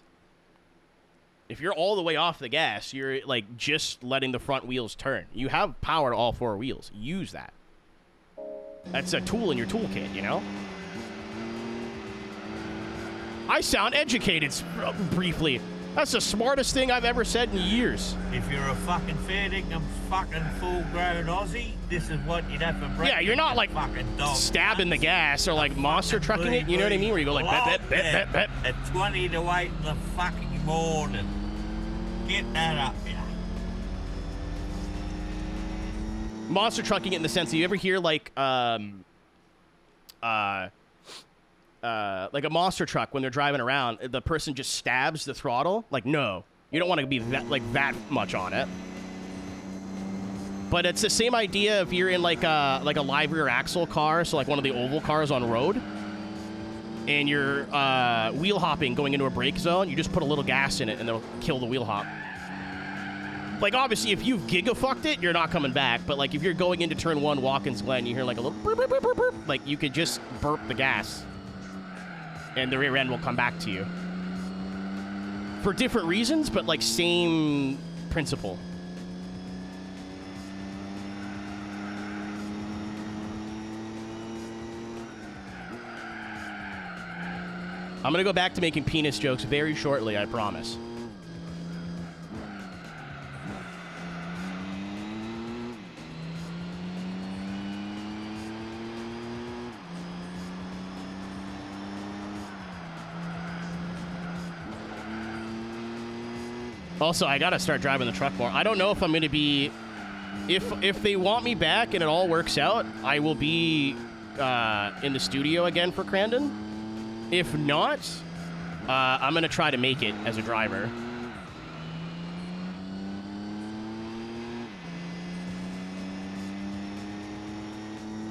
If you're all the way off the gas, you're like just letting the front wheels turn. You have power to all four wheels. Use that. That's a tool in your toolkit, you know? I sound educated briefly. That's the smartest thing I've ever said in years. If you're a fucking fair dinkum fucking full-grown Aussie, this is what you'd have for breakfast. Yeah, you're not like stabbing the gas or like monster trucking it. You know what I mean? Where you go like bet, bet, bet, bet, bet. At 20 to 8 in the fucking morning. Get that up, yeah. Monster trucking it in the sense that you ever hear like a monster truck when they're driving around, the person just stabs the throttle. Like, no, you don't want to be that much on it. But it's the same idea if you're in like a live rear axle car, so like one of the oval cars on road, and you're wheel hopping going into a brake zone. You just put a little gas in it, and it'll kill the wheel hop. Like, obviously, if you've giga-fucked it, you're not coming back. But, like, if you're going into turn 1 Watkins Glen, you hear, like, a little burp, burp, burp, burp, burp. Like, you could just burp the gas, and the rear end will come back to you. For different reasons, but, like, same principle. I'm gonna go back to making penis jokes very shortly, I promise. Also, I gotta start driving the truck more. I don't know if I'm gonna be... If they want me back and it all works out, I will be in the studio again for Crandon. If not, I'm gonna try to make it as a driver.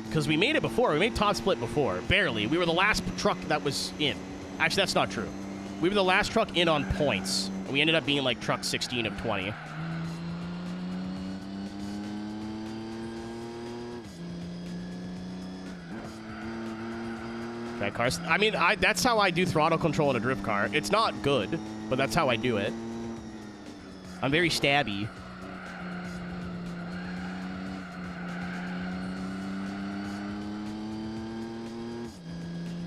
Because we made it before. We made Top Split before. Barely. We were the last truck that was in. Actually, that's not true. We were the last truck in on points. We ended up being like truck 16 of 20. Okay, cars. I mean, that's how I do throttle control in a drift car. It's not good, but that's how I do it. I'm very stabby.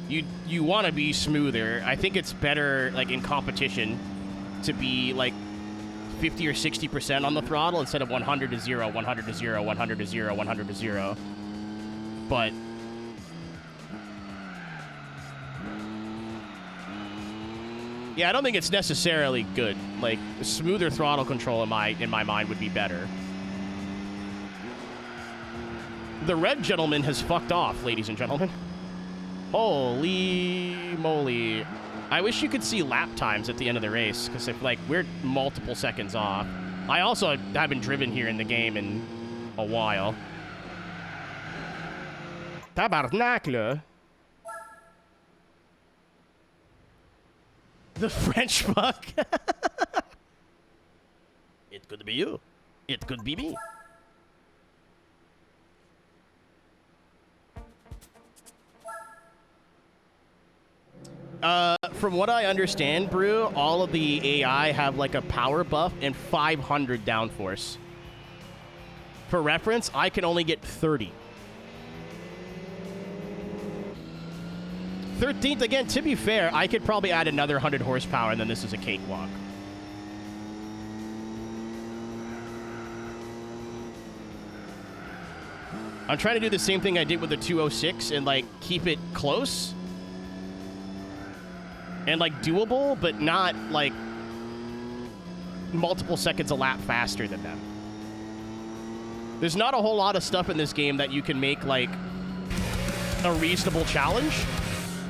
You want to be smoother. I think it's better, like, in competition to be, like, 50 or 60% on the throttle instead of 100 to 0, 100 to 0, 100 to 0, 100 to 0. But... yeah, I don't think it's necessarily good. Like, smoother throttle control in my mind would be better. The red gentleman has fucked off, ladies and gentlemen. Holy moly. I wish you could see lap times at the end of the race, because if, like, we're multiple seconds off. I also haven't driven here in the game in a while. Tabarnacle. The French fuck. It could be you. It could be me. From what I understand, Brew, all of the AI have like a power buff and 500 downforce. For reference, I can only get 30. 13th, again, to be fair, I could probably add another 100 horsepower and then this is a cakewalk. I'm trying to do the same thing I did with the 206 and like keep it close. And, like, doable, but not, like, multiple seconds a lap faster than them. There's not a whole lot of stuff in this game that you can make, like, a reasonable challenge.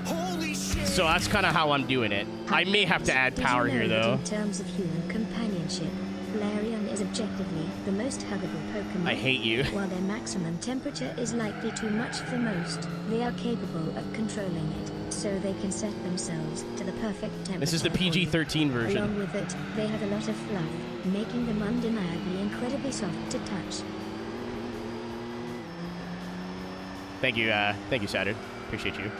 Holy shit. So that's kind of how I'm doing it. I may have to add power here, though. In terms of human companionship, Valerian is as objectively the most huggable Pokemon. I hate you. While their maximum temperature is likely too much for most, they are capable of controlling it, so they can set themselves to the perfect temperature. This is the PG-13 version. Along with it, they have a lot of fluff, making them undeniably incredibly soft to touch. Thank you, Saturn. Appreciate you.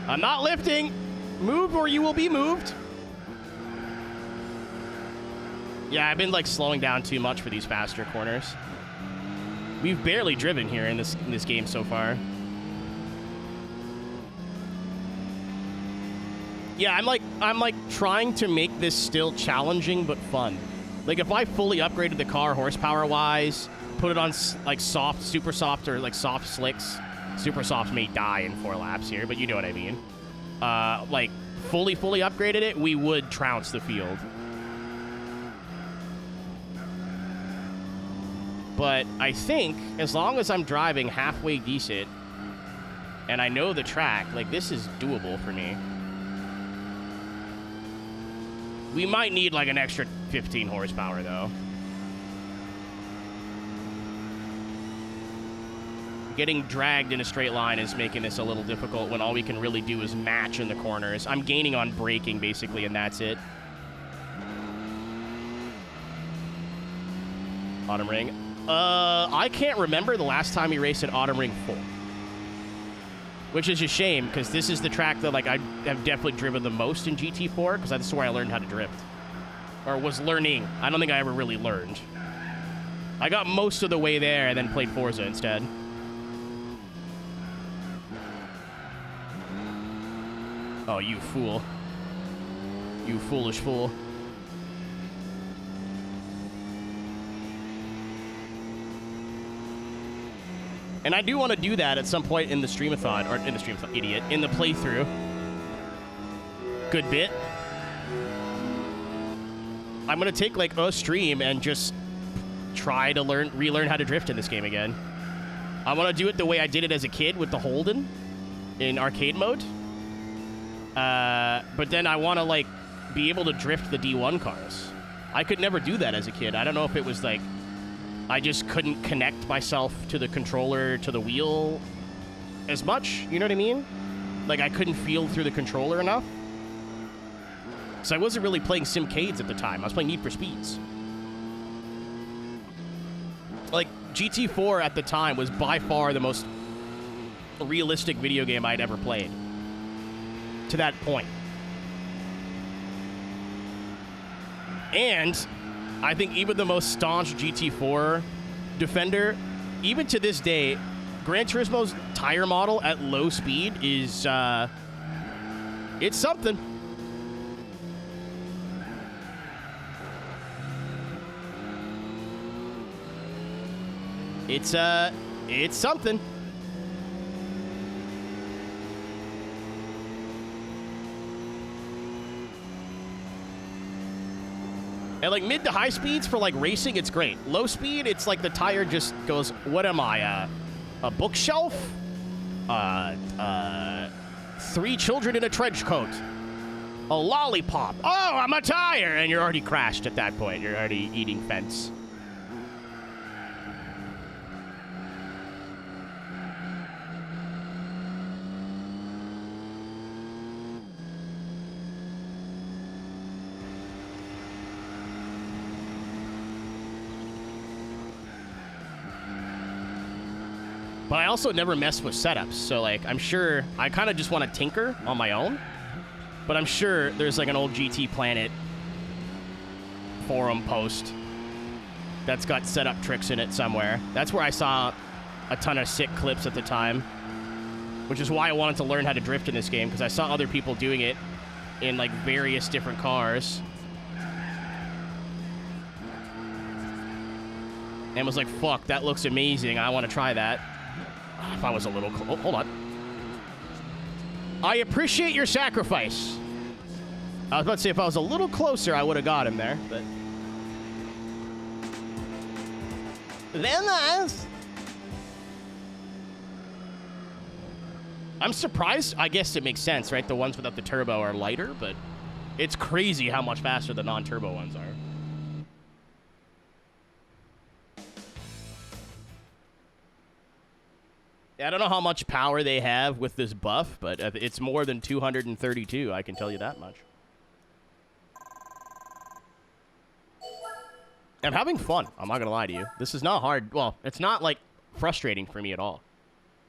I'm not lifting. Move or you will be moved. Yeah, I've been like slowing down too much for these faster corners. We've barely driven here in this game so far. Yeah, I'm like trying to make this still challenging but fun. Like if I fully upgraded the car horsepower-wise, put it on like soft, super soft, or like soft slicks. Super soft may die in 4 laps here, but you know what I mean. Like fully upgraded it, we would trounce the field. But I think as long as I'm driving halfway decent and I know the track, like this is doable for me. We might need like an extra 15 horsepower though. Getting dragged in a straight line is making this a little difficult when all we can really do is match in the corners. I'm gaining on braking basically, and that's it. Autumn Ring. I can't remember the last time we raced at Autumn Ring 4. Which is a shame, because this is the track that like I have definitely driven the most in GT4, because that's where I learned how to drift. Or was learning. I don't think I ever really learned. I got most of the way there and then played Forza instead. Oh, you fool. You foolish fool. And I do want to do that at some point in the streamathon, or in the streamathon, idiot, in the playthrough. Good bit. I'm going to take like a stream and just try to relearn how to drift in this game again. I want to do it the way I did it as a kid with the Holden in arcade mode. But then I want to, like, be able to drift the D1 cars. I could never do that as a kid. I don't know if it was, like, I just couldn't connect myself to the controller, to the wheel as much. You know what I mean? Like, I couldn't feel through the controller enough. So I wasn't really playing Simcades at the time. I was playing Need for Speeds. Like, GT4 at the time was by far the most realistic video game I'd ever played. To that point. And I think even the most staunch GT4 defender, even to this day, Gran Turismo's tire model at low speed is, it's something. It's something. And like mid to high speeds for like racing, it's great. Low speed, it's like the tire just goes, what am I, a bookshelf? 3 children in a trench coat. A lollipop. Oh, I'm a tire! And you're already crashed at that point. You're already eating fence. But I also never messed with setups, so like I'm sure I kind of just want to tinker on my own. But I'm sure there's like an old GT Planet forum post that's got setup tricks in it somewhere. That's where I saw a ton of sick clips at the time, which is why I wanted to learn how to drift in this game, because I saw other people doing it in like various different cars. And was like, fuck, that looks amazing. I want to try that. If I was a little... Oh, hold on. I appreciate your sacrifice. I was about to say if I was a little closer, I would have got him there, but... Very nice. I'm surprised. I guess it makes sense, right? The ones without the turbo are lighter, but it's crazy how much faster the non-turbo ones are. Yeah, I don't know how much power they have with this buff, but it's more than 232, I can tell you that much. I'm having fun. I'm not gonna lie to you. This is not hard. Well, it's not like frustrating for me at all.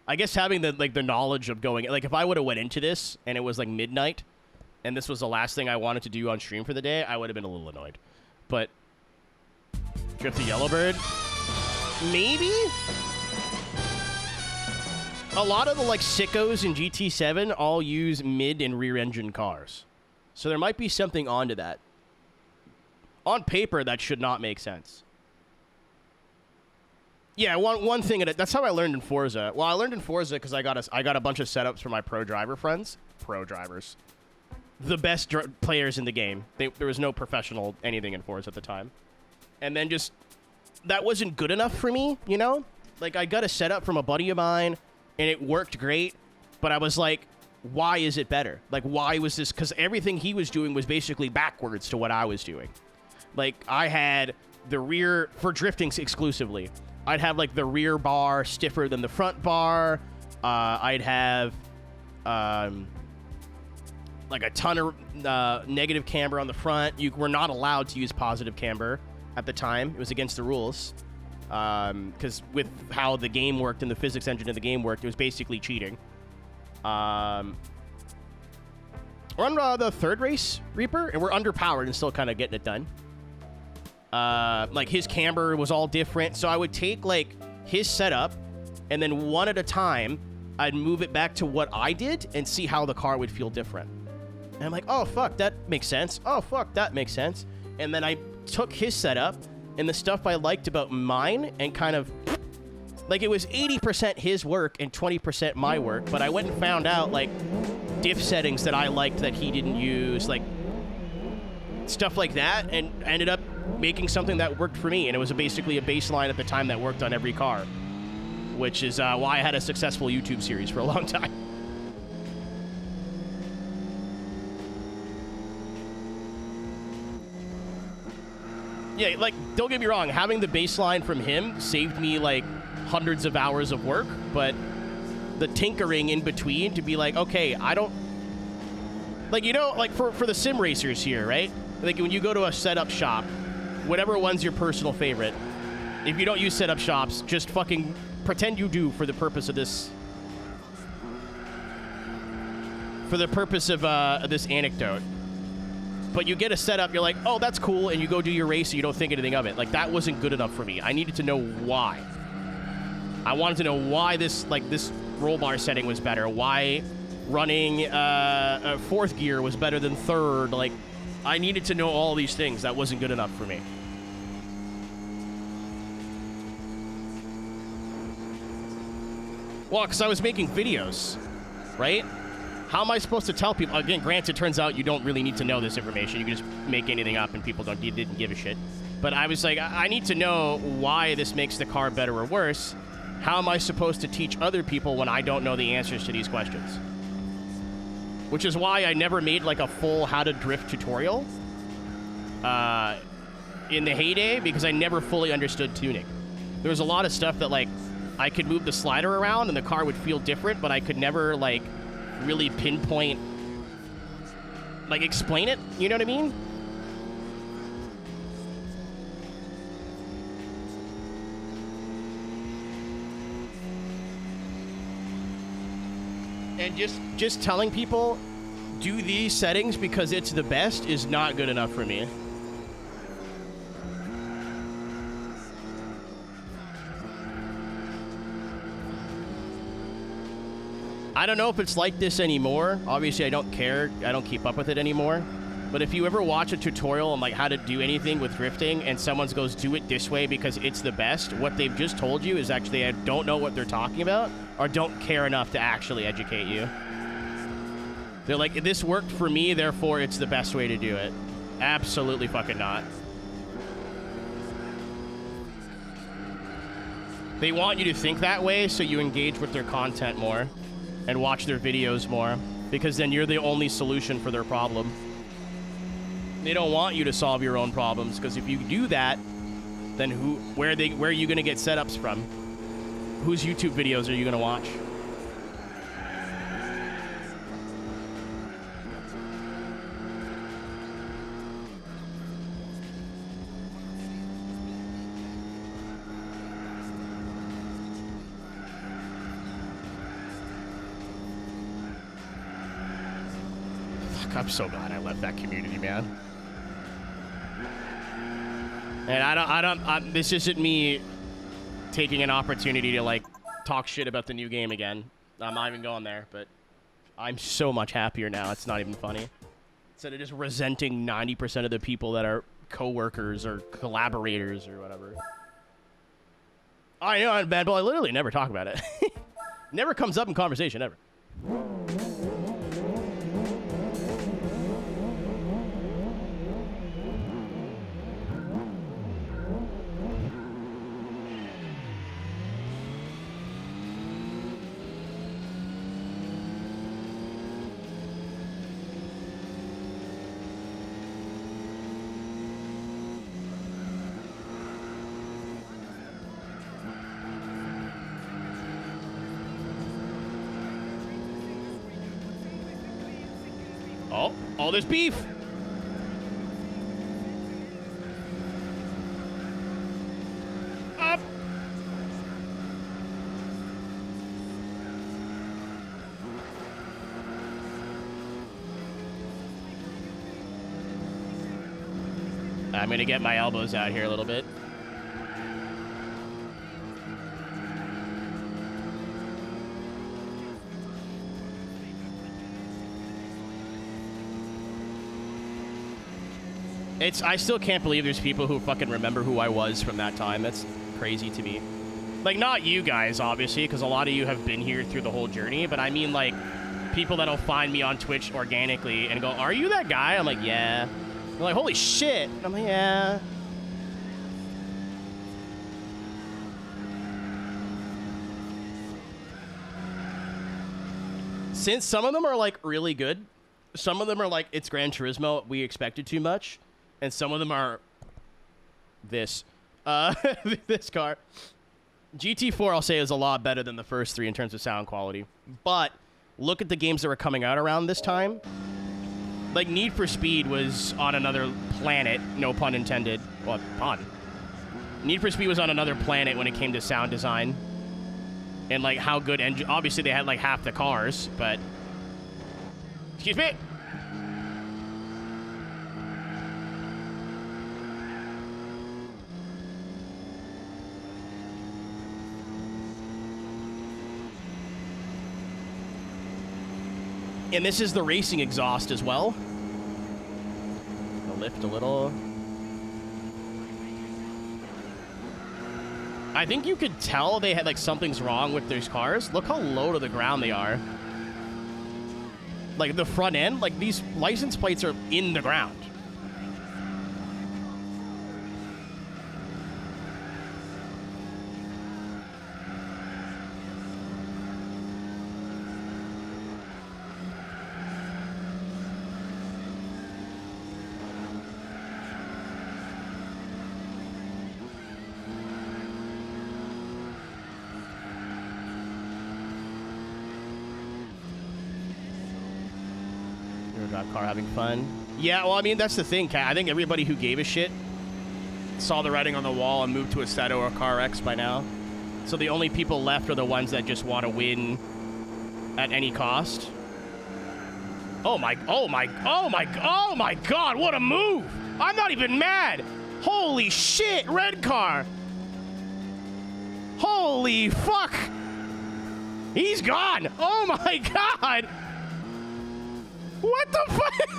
I guess having the knowledge of going, like if I would have went into this and it was like midnight and this was the last thing I wanted to do on stream for the day, I would have been a little annoyed. But drift the Yellowbird, maybe. A lot of the like sickos in GT7 all use mid and rear engine cars, so there might be something onto that. On paper, that should not make sense. Yeah, one thing, that's how I learned in Forza. Well, I learned in Forza because I got a bunch of setups for my pro driver friends. Pro drivers. The best players in the game. There was no professional anything in Forza at the time. And then just, that wasn't good enough for me, you know? Like, I got a setup from a buddy of mine, and it worked great, but I was like, why is it better? Like, why was this? Because everything he was doing was basically backwards to what I was doing. Like, I had the rear, for drifting exclusively, I'd have, like, the rear bar stiffer than the front bar. I'd have, like, a ton of negative camber on the front. You were not allowed to use positive camber at the time. It was against the rules. Because with how the game worked and the physics engine of the game worked, it was basically cheating. We're on the third race, Reaper, and we're underpowered and still kind of getting it done. Like, his camber was all different, so I would take, like, his setup, and then one at a time, I'd move it back to what I did and see how the car would feel different. And I'm like, oh, fuck, that makes sense. Oh, fuck, that makes sense. And then I took his setup and the stuff I liked about mine and kind of, like, it was 80% his work and 20% my work, but I went and found out, like, diff settings that I liked that he didn't use, like, stuff like that, and ended up making something that worked for me, and it was basically a baseline at the time that worked on every car, which is why I had a successful YouTube series for a long time. Yeah, like, don't get me wrong, having the baseline from him saved me, like, hundreds of hours of work, but the tinkering in between to be like, okay, I don't... Like, you know, like, for the sim racers here, right? Like, when you go to a setup shop, whatever one's your personal favorite, if you don't use setup shops, just fucking pretend you do for the purpose of this... For the purpose of this anecdote. But you get a setup, you're like, oh, that's cool, and you go do your race, and you don't think anything of it. Like, that wasn't good enough for me. I needed to know why. I wanted to know why this roll bar setting was better, why running a fourth gear was better than third. Like, I needed to know all these things. That wasn't good enough for me. Well, because I was making videos, right? How am I supposed to tell people? Again, granted, it turns out you don't really need to know this information. You can just make anything up and people didn't give a shit. But I was like, I need to know why this makes the car better or worse. How am I supposed to teach other people when I don't know the answers to these questions? Which is why I never made, like, a full how to drift tutorial in the heyday, because I never fully understood tuning. There was a lot of stuff that, like, I could move the slider around and the car would feel different, but I could never, like, really pinpoint, like, explain it. You know what I mean? And just telling people, do these settings because it's the best is not good enough for me. I don't know if it's like this anymore. Obviously, I don't care. I don't keep up with it anymore. But if you ever watch a tutorial on, like, how to do anything with drifting and someone goes, do it this way because it's the best, what they've just told you is actually they don't know what they're talking about or don't care enough to actually educate you. They're like, this worked for me, therefore it's the best way to do it. Absolutely fucking not. They want you to think that way so you engage with their content more. and watch their videos more, because then you're the only solution for their problem. They don't want you to solve your own problems, because if you do that, then where are you going to get setups from? Whose YouTube videos are you going to watch? I'm so glad I left that community, man. And this isn't me taking an opportunity to, like, talk shit about the new game again. I'm not even going there, but I'm so much happier now. It's not even funny. Instead of just resenting 90% of the people that are coworkers or collaborators or whatever. I know, bad, but I literally never talk about it. Never comes up in conversation, ever. Oh, there's beef. Up. I'm gonna get my elbows out here a little bit. I still can't believe there's people who fucking remember who I was from that time. That's crazy to me. Like, not you guys, obviously, because a lot of you have been here through the whole journey, but I mean, like, people that'll find me on Twitch organically and go, are you that guy? I'm like, yeah. They're like, holy shit. I'm like, yeah. Since some of them are, like, really good, some of them are like, it's Gran Turismo, we expected too much. And some of them are this. This car. GT4, I'll say, is a lot better than the first three in terms of sound quality. But look at the games that were coming out around this time. Like, Need for Speed was on another planet. No pun intended. Well, pun. Need for Speed was on another planet when it came to sound design. And, like, how good engine... Obviously, they had, like, half the cars, but... Excuse me! And this is the racing exhaust as well. I'll lift a little. I think you could tell they had, like, something's wrong with these cars. Look how low to the ground they are. Like, the front end, like, these license plates are in the ground. Car having fun. Yeah, well, I mean, that's the thing, Kat. I think everybody who gave a shit saw the writing on the wall and moved to a Seto or Car X by now. So the only people left are the ones that just want to win at any cost. Oh my God, what a move! I'm not even mad! Holy shit, red car! Holy fuck! He's gone! Oh my God! What the fuck?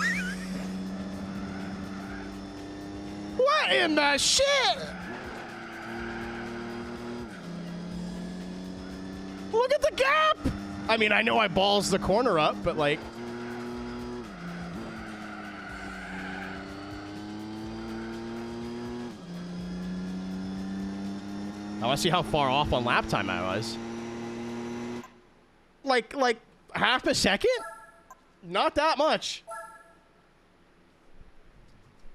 What in the shit? Look at the gap! I mean, I know I balls the corner up, but like... I want to see how far off on lap time I was. Like, Half a second? Not that much.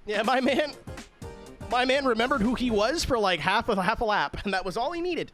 Yeah, my man remembered who he was for like half a lap, and that was all he needed.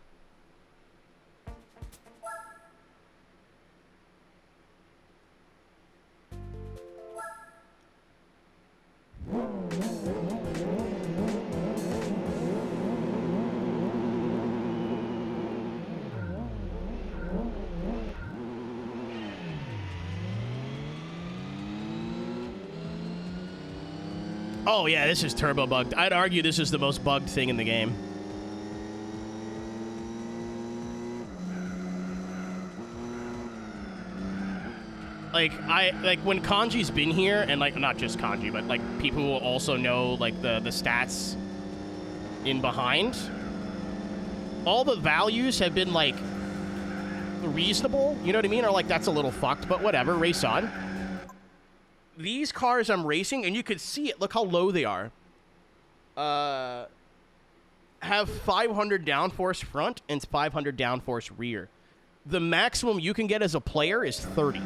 Oh yeah, this is turbo bugged. I'd argue this is the most bugged thing in the game. Like when Kanji's been here, and like not just Kanji, but like people who also know like the stats in behind, all the values have been like reasonable, you know what I mean? Or like that's a little fucked, but whatever, race on. These cars I'm racing, and you could see it, look how low they are. Have 500 downforce front and 500 downforce rear. The maximum you can get as a player is 30.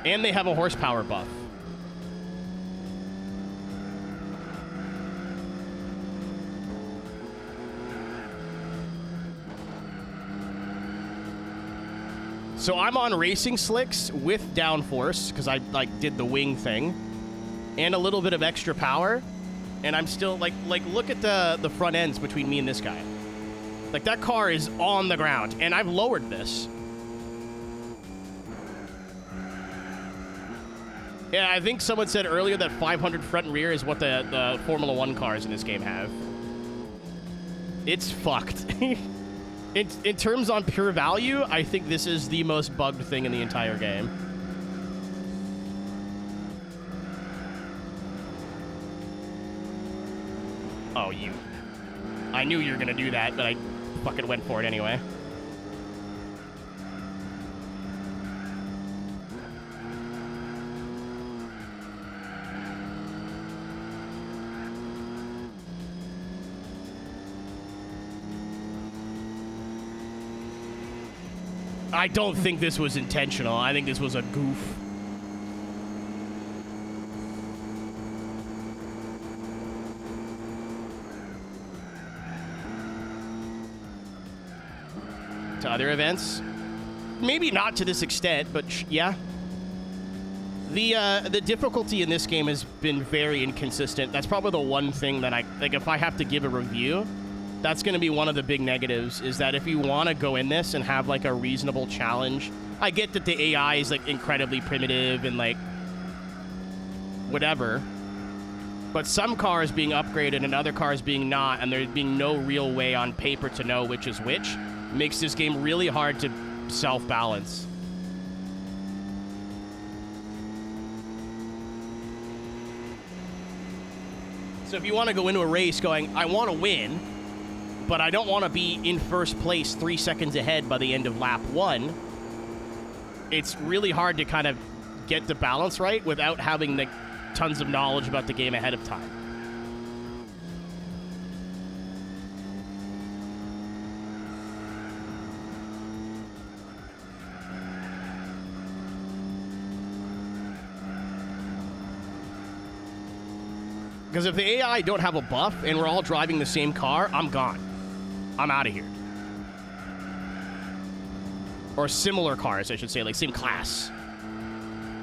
And they have a horsepower buff. So I'm on racing slicks with downforce because I like did the wing thing and a little bit of extra power, and I'm still like look at the front ends between me and this guy. Like that car is on the ground, and I've lowered this. Yeah, I think someone said earlier that 500 front and rear is what the Formula 1 cars in this game have. It's fucked. In terms on pure value, I think this is the most bugged thing in the entire game. Oh, you. I knew you were going to do that, but I fucking went for it anyway. I don't think this was intentional. I think this was a goof. To other events? Maybe not to this extent, but yeah. The difficulty in this game has been very inconsistent. That's probably the one thing that if I have to give a review, that's going to be one of the big negatives, is that if you want to go in this and have like a reasonable challenge, I get that the AI is like incredibly primitive and like whatever, but some cars being upgraded and other cars being not, and there being no real way on paper to know which is which, makes this game really hard to self-balance. So if you want to go into a race going, I want to win, but I don't want to be in first place 3 seconds ahead by the end of lap 1, it's really hard to kind of get the balance right without having the tons of knowledge about the game ahead of time. Because if the AI don't have a buff and we're all driving the same car, I'm gone. I'm out of here. Or similar cars, I should say, like same class.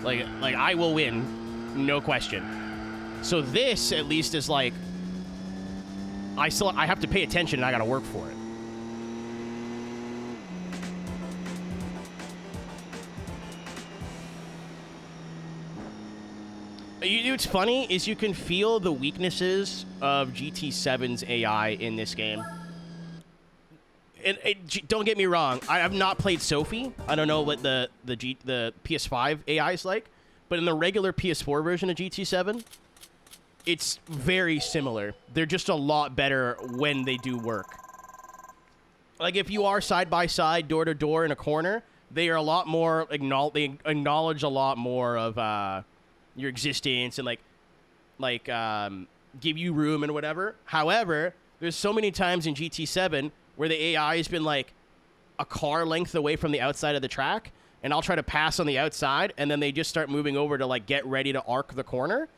Like I will win, no question. So this, at least, is like, I have to pay attention and I gotta work for it. What's funny is you can feel the weaknesses of GT7's AI in this game. And don't get me wrong, I have not played Sophie. I don't know what the PS5 AI is like, but in the regular PS4 version of GT7, it's very similar. They're just a lot better when they do work. Like if you are side by side, door to door in a corner, they are a lot more they acknowledge a lot more of your existence and like give you room and whatever. However, there's so many times in GT7 where the AI has been like, a car length away from the outside of the track, and I'll try to pass on the outside, and then they just start moving over to, like, get ready to arc the corner.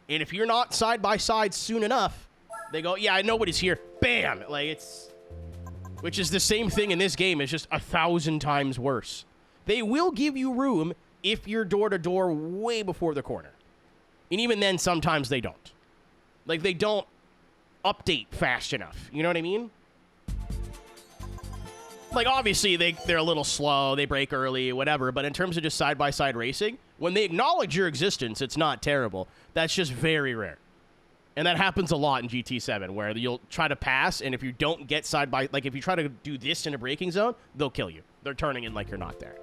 And if you're not side by side soon enough, they go, yeah, I know what is here. Bam! Like, it's... Which is the same thing in this game. It's just 1,000 times worse. They will give you room if you're door-to-door way before the corner. And even then, sometimes they don't. Like, they don't update fast enough. You know what I mean? Like, obviously, they're a little slow, they brake early, whatever, but in terms of just side-by-side racing, when they acknowledge your existence, it's not terrible. That's just very rare. And that happens a lot in GT7, where you'll try to pass, and if you don't get side-by... Like, if you try to do this in a braking zone, they'll kill you. They're turning in like you're not there.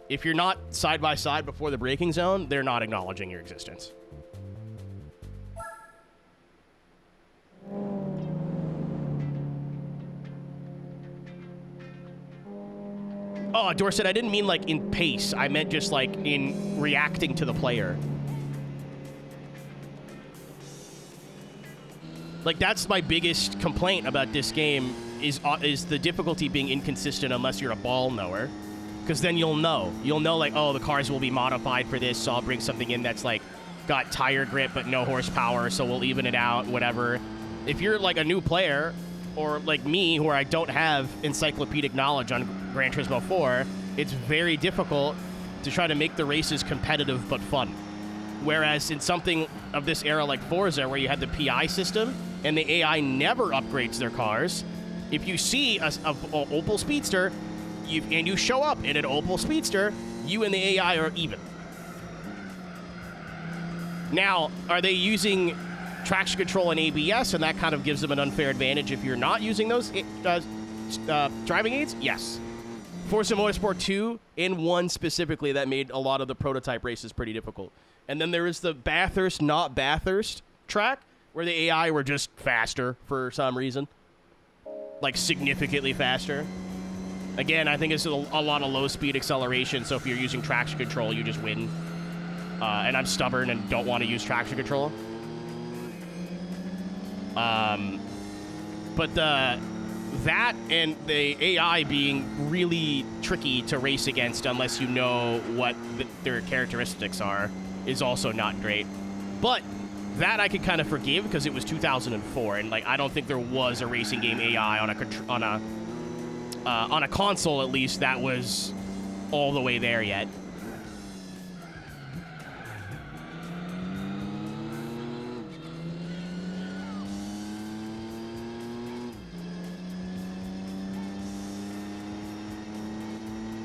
If you're not side-by-side before the braking zone, they're not acknowledging your existence. Oh, Dorset, I didn't mean, like, in pace. I meant just, like, in reacting to the player. Like, that's my biggest complaint about this game is the difficulty being inconsistent unless you're a ball knower. Because then you'll know. You'll know, like, oh, the cars will be modified for this, so I'll bring something in that's, like, got tire grip but no horsepower, so we'll even it out, whatever. If you're, like, a new player... or like me, where I don't have encyclopedic knowledge on Gran Turismo 4, it's very difficult to try to make the races competitive but fun. Whereas in something of this era like Forza, where you had the PI system, and the AI never upgrades their cars, if you see a Opel Speedster, and you show up in an Opel Speedster, you and the AI are even. Now, are they using... traction control and ABS, and that kind of gives them an unfair advantage if you're not using those driving aids? Yes. Forza Motorsport 2 and 1 specifically, that made a lot of the prototype races pretty difficult. And then there is the Bathurst, not Bathurst track, where the AI were just faster for some reason. Like, significantly faster. Again, I think it's a lot of low-speed acceleration, so if you're using traction control, you just win. And I'm stubborn and don't want to use traction control. But that and the AI being really tricky to race against unless you know what their characteristics are is also not great. But that I could kind of forgive because it was 2004, and like I don't think there was a racing game AI on a console at least that was all the way there yet.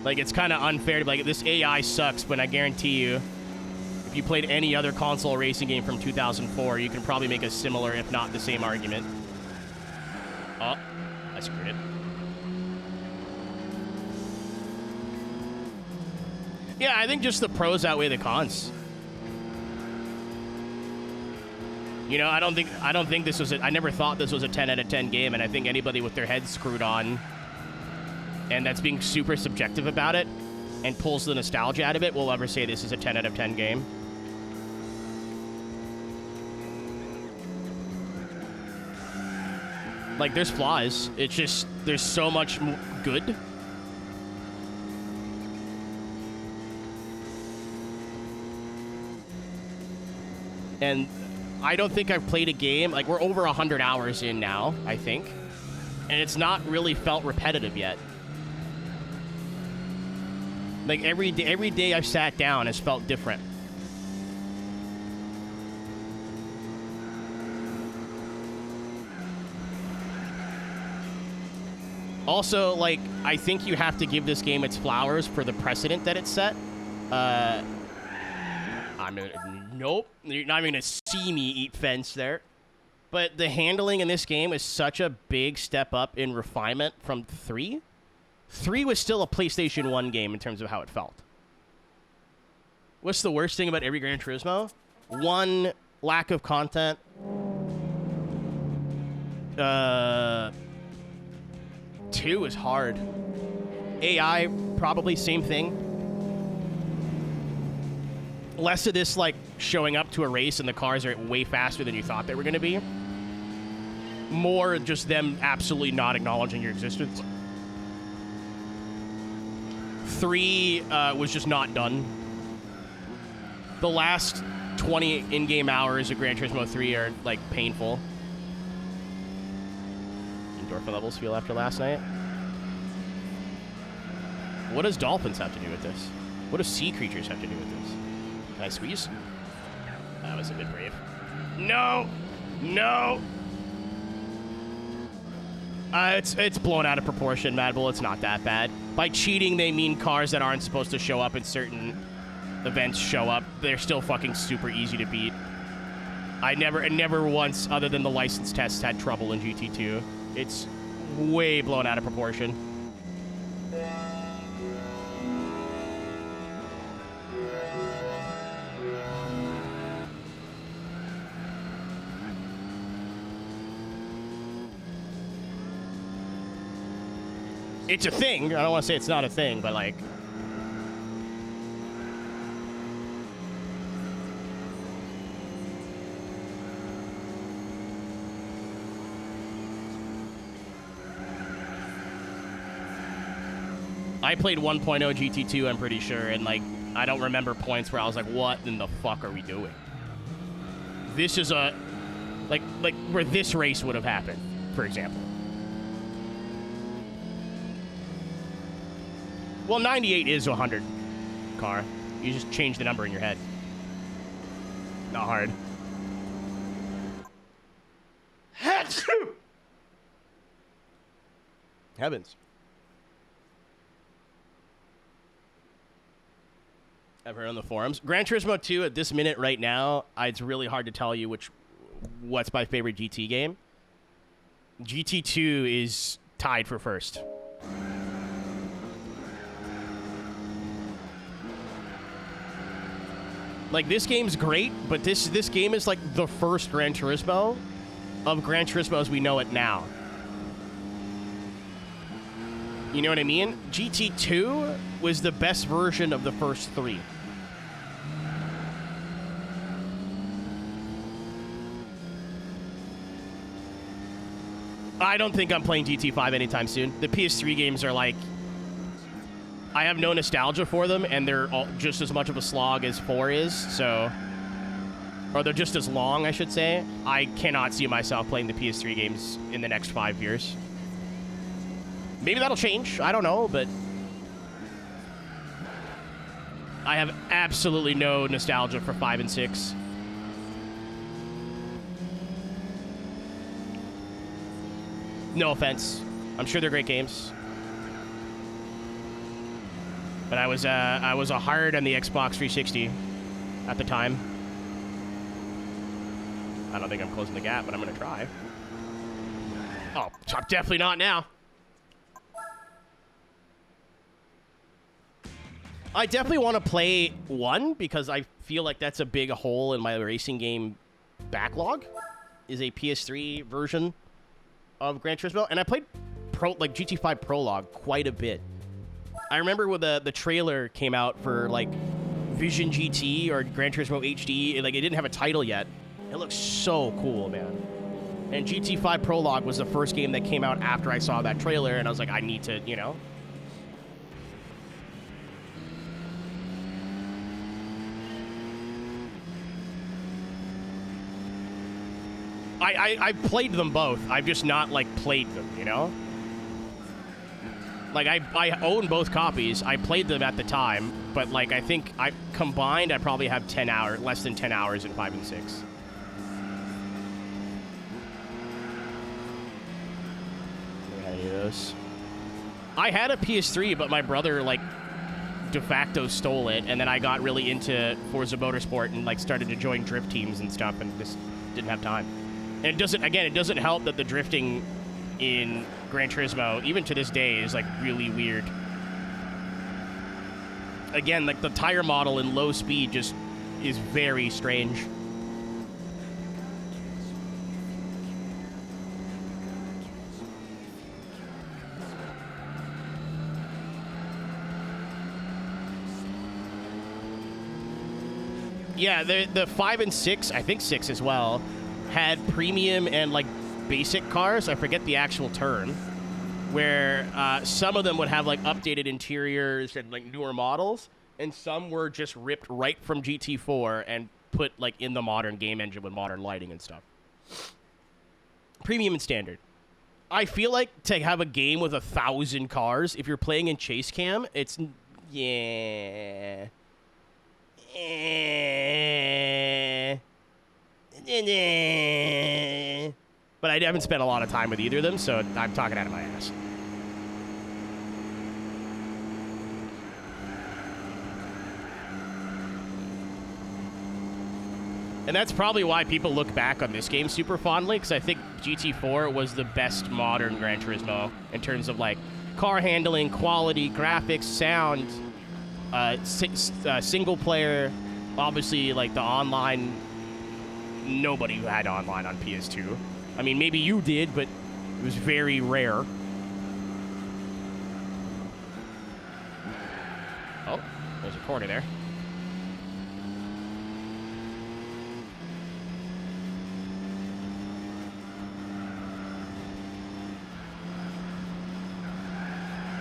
Like, it's kind of unfair to be like, this AI sucks, but I guarantee you, if you played any other console racing game from 2004, you can probably make a similar, if not the same argument. Oh, I screwed it. Yeah, I think just the pros outweigh the cons. You know, I don't think this was I never thought this was a 10 out of 10 game, and I think anybody with their head screwed on and that's being super subjective about it and pulls the nostalgia out of it will ever say this is a 10 out of 10 game. Like, there's flaws. It's just, there's so much good. And I don't think I've played a game, like, we're over 100 hours in now, I think. And it's not really felt repetitive yet. Like, every day I've sat down has felt different. Also, like, I think you have to give this game its flowers for the precedent that it set. Nope. You're not even going to see me eat fence there. But the handling in this game is such a big step up in refinement from 3. 3 was still a PlayStation 1 game in terms of how it felt. What's the worst thing about every Gran Turismo? 1, lack of content. 2 is hard. AI, probably same thing. Less of this, like, showing up to a race and the cars are way faster than you thought they were going to be. More just them absolutely not acknowledging your existence. 3 was just not done. The last 20 in-game hours of Gran Turismo 3 are, like, painful. Endorphin levels feel after last night. What does dolphins have to do with this? What do sea creatures have to do with this? Can I squeeze? That was a bit brave. No! No! It's blown out of proportion, Mad Bull. It's not that bad. By cheating, they mean cars that aren't supposed to show up in certain events show up. They're still fucking super easy to beat. I never once, other than the license tests, had trouble in GT2. It's way blown out of proportion. It's a thing. I don't want to say it's not a thing, but like... I played 1.0 GT2, I'm pretty sure, and like, I don't remember points where I was like, what in the fuck are we doing? This is a... Like where this race would have happened, for example. Well, 98 is a 100 car. You just change the number in your head. Not hard. Heavens. I've heard on the forums. Gran Turismo 2 at this minute right now, it's really hard to tell you what's my favorite GT game. GT2 is tied for first. Like, this game's great, but this game is like the first Gran Turismo of Gran Turismo as we know it now. You know what I mean? GT2 was the best version of the first 3. I don't think I'm playing GT5 anytime soon. The PS3 games are like... I have no nostalgia for them, and they're all just as much of a slog as 4 is, so... Or they're just as long, I should say. I cannot see myself playing the PS3 games in the next 5 years. Maybe that'll change. I don't know, but... I have absolutely no nostalgia for 5 and 6. No offense. I'm sure they're great games. But I was a hard on the Xbox 360 at the time. I don't think I'm closing the gap, but I'm going to try. Oh, I'm definitely not now. I definitely want to play 1 because I feel like that's a big hole in my racing game backlog, is a PS3 version of Gran Turismo. And I played GT5 Prologue quite a bit. I remember when the trailer came out for like Vision GT or Gran Turismo HD, and like it didn't have a title yet. It looks so cool, man. And GT5 Prologue was the first game that came out after I saw that trailer, and I was like, I need to, you know. I've played them both. I've just not, like, played them, you know? Like, I own both copies. I played them at the time, but, like, I think combined, I probably have less than 10 hours in 5 and 6. I had a PS3, but my brother, like, de facto stole it, and then I got really into Forza Motorsport and, like, started to join drift teams and stuff, and just didn't have time. And it doesn't help that the drifting in Gran Turismo, even to this day, is, like, really weird. Again, like, the tire model in low speed just is very strange. Yeah, the 5 and 6, I think 6 as well, had premium and, like, basic cars. I forget the actual term. where some of them would have like updated interiors and like newer models, and some were just ripped right from GT4 and put like in the modern game engine with modern lighting and stuff. Premium and standard. I feel like to have a game with 1,000 cars, if you're playing in chase cam, it's yeah. But I haven't spent a lot of time with either of them, so I'm talking out of my ass. And that's probably why people look back on this game super fondly, because I think GT4 was the best modern Gran Turismo in terms of like car handling, quality, graphics, sound, single player, obviously like the online. Nobody had online on PS2. I mean, maybe you did, but it was very rare. Oh, there's a corner there.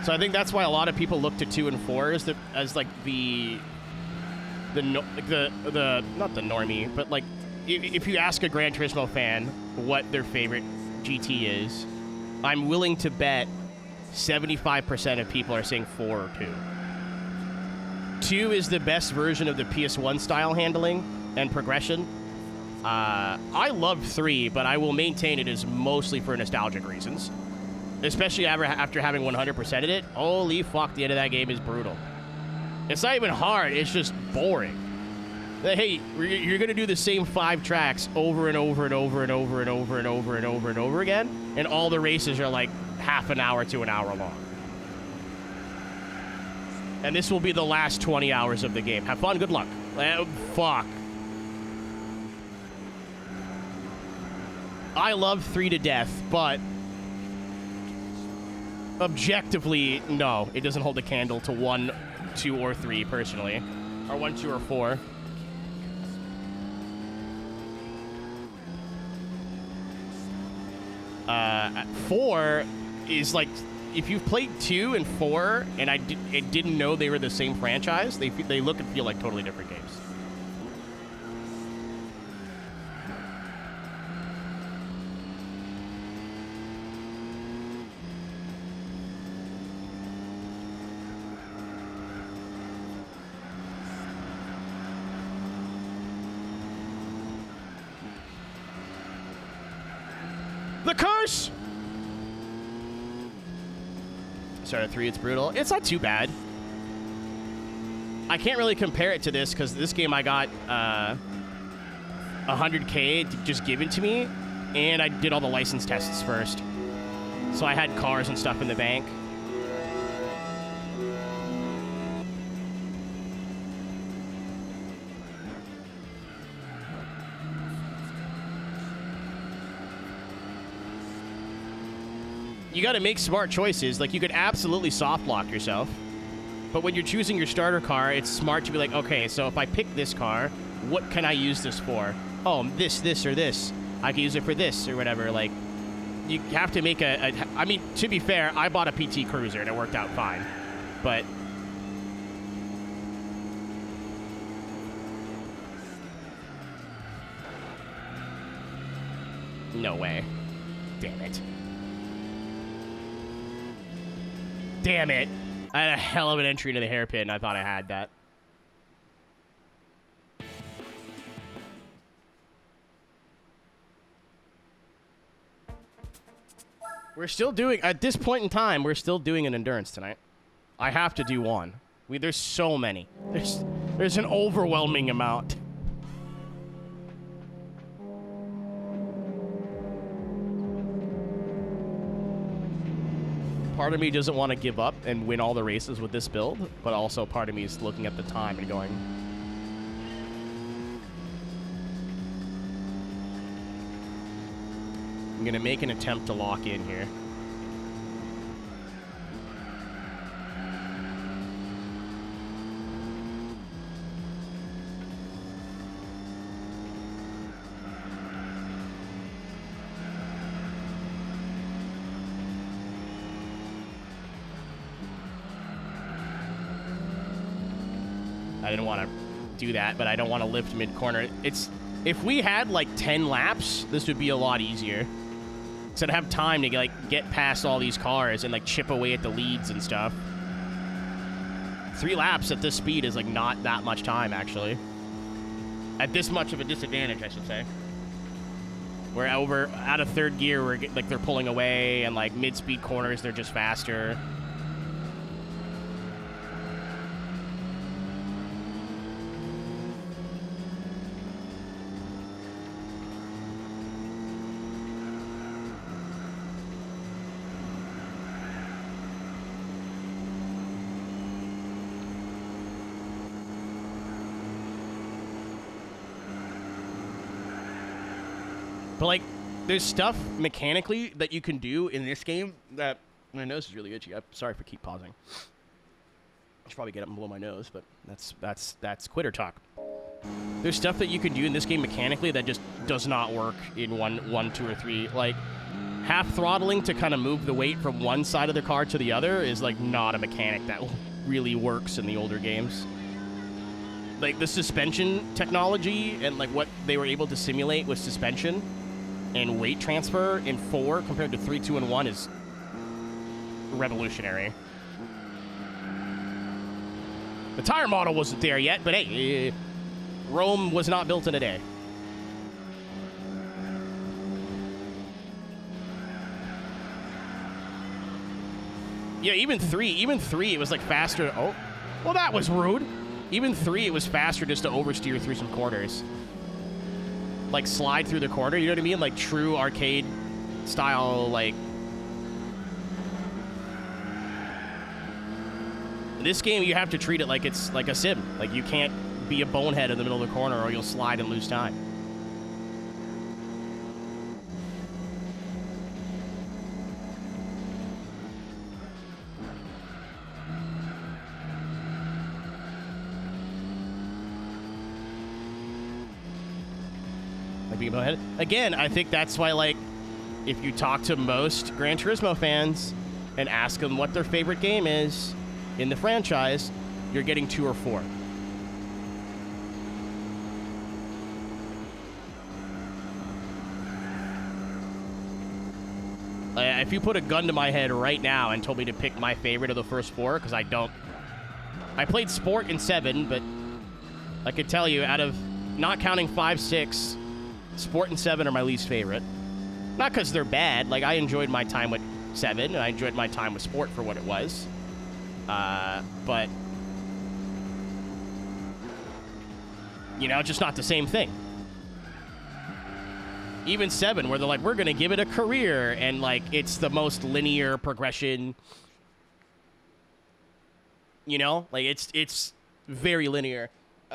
So I think that's why a lot of people look to 2 and 4 as like the not the normie, but like if you ask a Gran Turismo fan what their favorite GT is, I'm willing to bet 75% of people are saying 4 or 2. 2 is the best version of the PS1 style handling and progression. I love 3, but I will maintain it is mostly for nostalgic reasons. Especially after having 100%ed it. Holy fuck, the end of that game is brutal. It's not even hard, it's just boring. Hey, you're gonna do the same 5 tracks over and over and over and over and over and over and over and over again, and all the races are like half an hour to an hour long. And this will be the last 20 hours of the game. Have fun, good luck. Fuck. I love 3 to death, but objectively, no, it doesn't hold a candle to 1, 2, or 3 personally, or 1, 2, or 4. 4 is like, if you've played 2 and 4, and I didn't know they were the same franchise, they look and feel like totally different games. The curse! Start at 3, it's brutal. It's not too bad. I can't really compare it to this, because this game I got 100K just given to me, and I did all the license tests first. So I had cars and stuff in the bank. You got to make smart choices. Like, you could absolutely soft lock yourself, but when you're choosing your starter car, it's smart to be like, okay, so if I pick this car, what can I use this for? Oh, this, or this. I can use it for this, or whatever. Like, you have to make I mean, to be fair, I bought a PT Cruiser, and it worked out fine. But no way. Damn it. Damn it. I had a hell of an entry into the hairpin. I thought I had that. We're still doing, at this point in time, we're still doing an endurance tonight. I have to do one. There's so many. There's an overwhelming amount. Part of me doesn't want to give up and win all the races with this build, but also part of me is looking at the time and going, I'm going to make an attempt to lock in here. I didn't want to do that, but I don't want to lift mid-corner. If we had like 10 laps, this would be a lot easier. So to have time to like get past all these cars and like chip away at the leads and stuff. 3 laps at this speed is like not that much time, actually. At this much of a disadvantage, I should say. We're out of third gear, like they're pulling away, and like mid-speed corners, they're just faster. But, like, there's stuff mechanically that you can do in this game that... My nose is really itchy. I'm sorry for keep pausing. I should probably get up and blow my nose, but that's quitter talk. There's stuff that you can do in this game mechanically that just does not work in 1, 2, or 3. Like, half throttling to kind of move the weight from one side of the car to the other is, like, not a mechanic that really works in the older games. Like, the suspension technology and, like, what they were able to simulate with suspension and weight transfer in 4 compared to 3, 2, and 1 is revolutionary. The tire model wasn't there yet, but hey, Rome was not built in a day. Yeah, even 3, it was like faster. Oh, well, that was rude. Even 3, it was faster just to oversteer through some corners. Like, slide through the corner, you know what I mean? Like, true arcade style, like... This game, you have to treat it like it's like a sim. Like, you can't be a bonehead in the middle of the corner or you'll slide and lose time. Again, I think that's why, like, if you talk to most Gran Turismo fans and ask them what their favorite game is in the franchise, you're getting 2 or 4. If you put a gun to my head right now and told me to pick my favorite of the first 4, because I don't... I played Sport in 7, but I could tell you, out of not counting 5, 6... Sport and 7 are my least favorite. Not because they're bad. Like, I enjoyed my time with 7, and I enjoyed my time with Sport for what it was. But... You know, just not the same thing. Even 7, where they're like, we're going to give it a career, and, like, it's the most linear progression. You know? Like, it's very linear.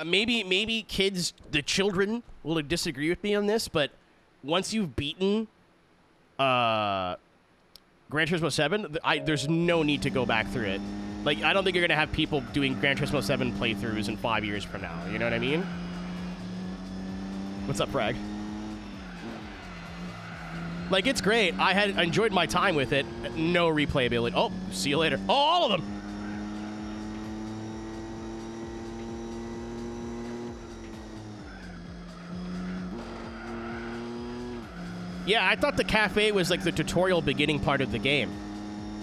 Maybe kids, the children, will disagree with me on this, but once you've beaten Gran Turismo 7, there's no need to go back through it. Like, I don't think you're going to have people doing Gran Turismo 7 playthroughs in 5 years from now. You know what I mean? What's up, Frag? Like, it's great. I enjoyed my time with it. No replayability. Oh, see you later. Oh, all of them! Yeah, I thought the cafe was like the tutorial beginning part of the game.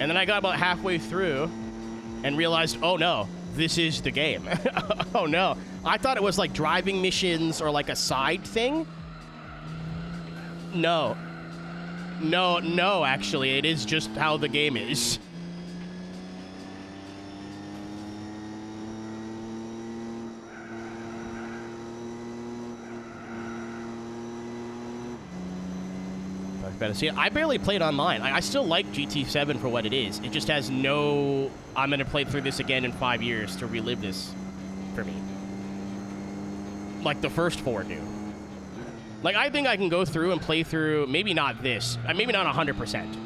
And then I got about halfway through and realized, oh no, this is the game. Oh no. I thought it was like driving missions or like a side thing. No. No, actually, it is just how the game is. Better see it. I barely played online. I still like GT7 for what it is. It just has no... I'm going to play through this again in 5 years to relive this for me. Like the first 4 do. Like, I think I can go through and play through... Maybe not this. Maybe not 100%.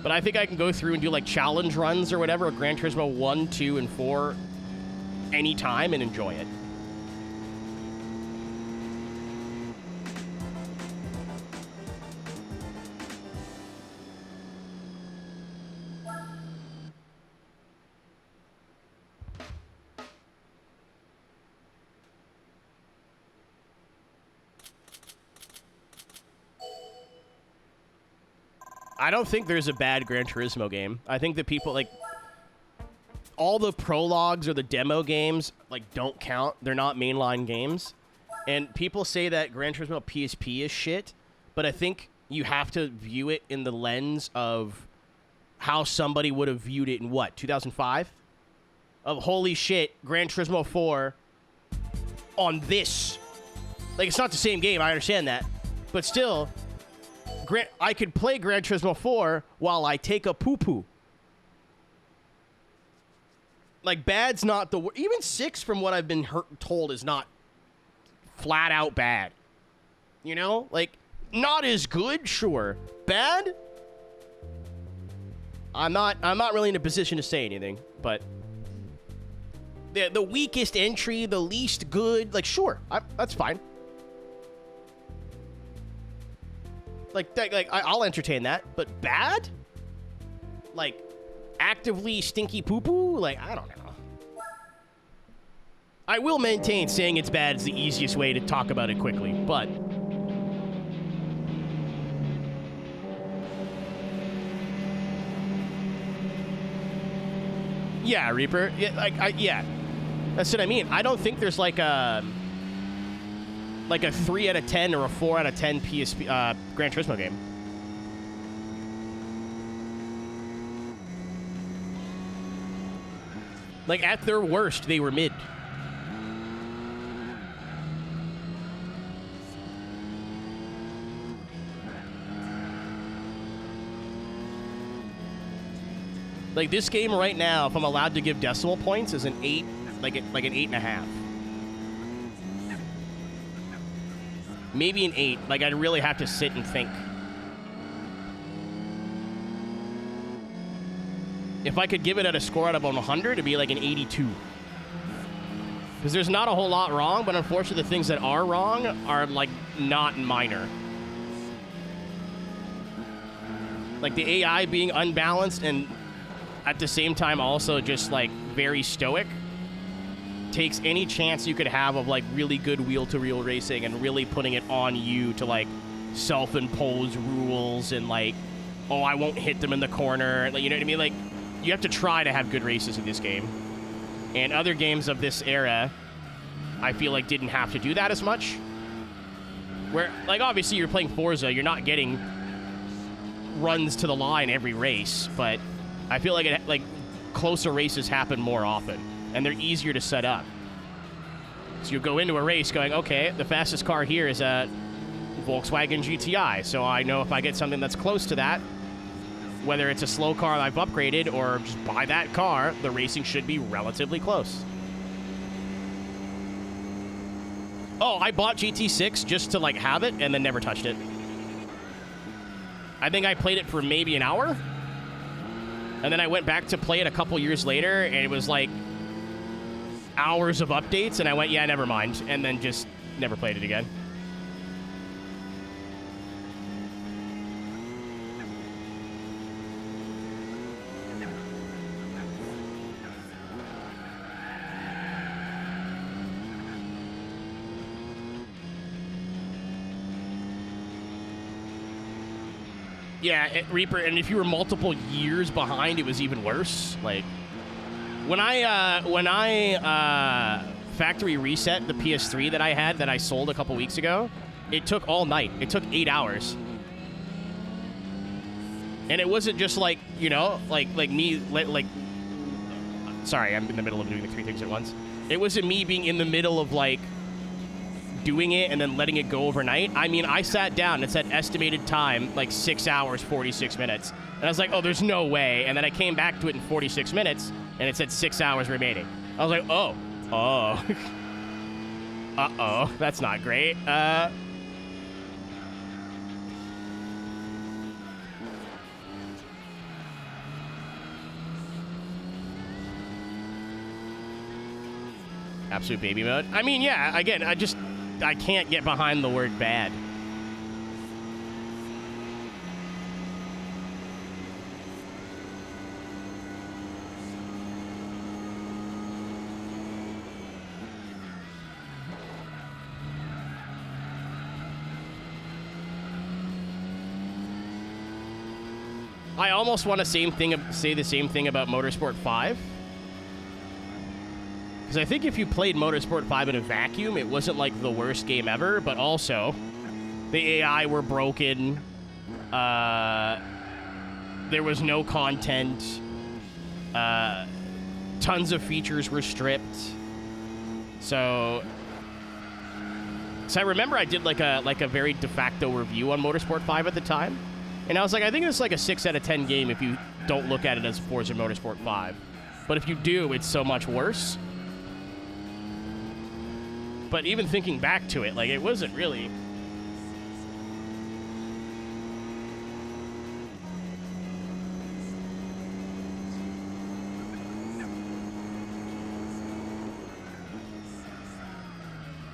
But I think I can go through and do, like, challenge runs or whatever of Gran Turismo 1, 2, and 4 anytime and enjoy it. I don't think there's a bad Gran Turismo game. I think that people, like, all the prologues or the demo games, like, don't count. They're not mainline games. And people say that Gran Turismo PSP is shit, but I think you have to view it in the lens of how somebody would have viewed it in, what, 2005? Of, holy shit, Gran Turismo 4 on this. Like, it's not the same game, I understand that. But still, I could play Gran Turismo 4 while I take a poo-poo. Like, bad's not the word. Even 6, from what I've been told, is not flat out bad. You know? Like, not as good, sure. Bad? I'm not really in a position to say anything, but the weakest entry, the least good, like, sure, that's fine. I'll entertain that, but bad? Like, actively stinky poo-poo? Like, I don't know. I will maintain saying it's bad is the easiest way to talk about it quickly, but... Yeah, Reaper. Yeah, yeah. That's what I mean. I don't think there's like a 3 out of 10 or a 4 out of 10 PSP Gran Turismo game. Like, at their worst, they were mid. Like, this game right now, if I'm allowed to give decimal points, is an 8, like an 8.5. Maybe an 8. Like, I'd really have to sit and think. If I could give it at a score out of 100, it'd be like an 82. Because there's not a whole lot wrong, but unfortunately the things that are wrong are, like, not minor. Like, the AI being unbalanced and at the same time also just, like, very stoic takes any chance you could have of, like, really good wheel-to-wheel racing and really putting it on you to, like, self-impose rules and, like, oh, I won't hit them in the corner. Like, you know what I mean? Like, you have to try to have good races in this game. And other games of this era, I feel like, didn't have to do that as much. Where, like, obviously you're playing Forza, you're not getting runs to the line every race, but I feel like closer races happen more often, and they're easier to set up. So you go into a race going, okay, the fastest car here is a Volkswagen GTI, so I know if I get something that's close to that, whether it's a slow car that I've upgraded or just buy that car, the racing should be relatively close. Oh, I bought GT6 just to, like, have it and then never touched it. I think I played it for maybe an hour. And then I went back to play it a couple years later, and it was like hours of updates, and I went, yeah, never mind, and then just never played it again. Yeah, Reaper, and if you were multiple years behind, it was even worse. Like, when I factory reset the PS3 that I had that I sold a couple weeks ago, it took all night. It took 8 hours. And it wasn't just like, you know, like me, like, sorry, I'm in the middle of doing the 3 things at once. It wasn't me being in the middle of, like, doing it and then letting it go overnight. I mean, I sat down, it said estimated time, like 6 hours, 46 minutes. And I was like, oh, there's no way. And then I came back to it in 46 minutes, and it said 6 hours remaining. I was like, oh. Uh-oh, that's not great. Absolute baby mode. I mean, yeah, again, I can't get behind the word bad. I almost want to say the same thing about Motorsport 5. Because I think if you played Motorsport 5 in a vacuum, it wasn't like the worst game ever, but also the AI were broken. There was no content. Tons of features were stripped. So I remember I did like a very de facto review on Motorsport 5 at the time. And I was like, I think it's like a 6 out of 10 game if you don't look at it as Forza Motorsport 5. But if you do, it's so much worse. But even thinking back to it, like, it wasn't really...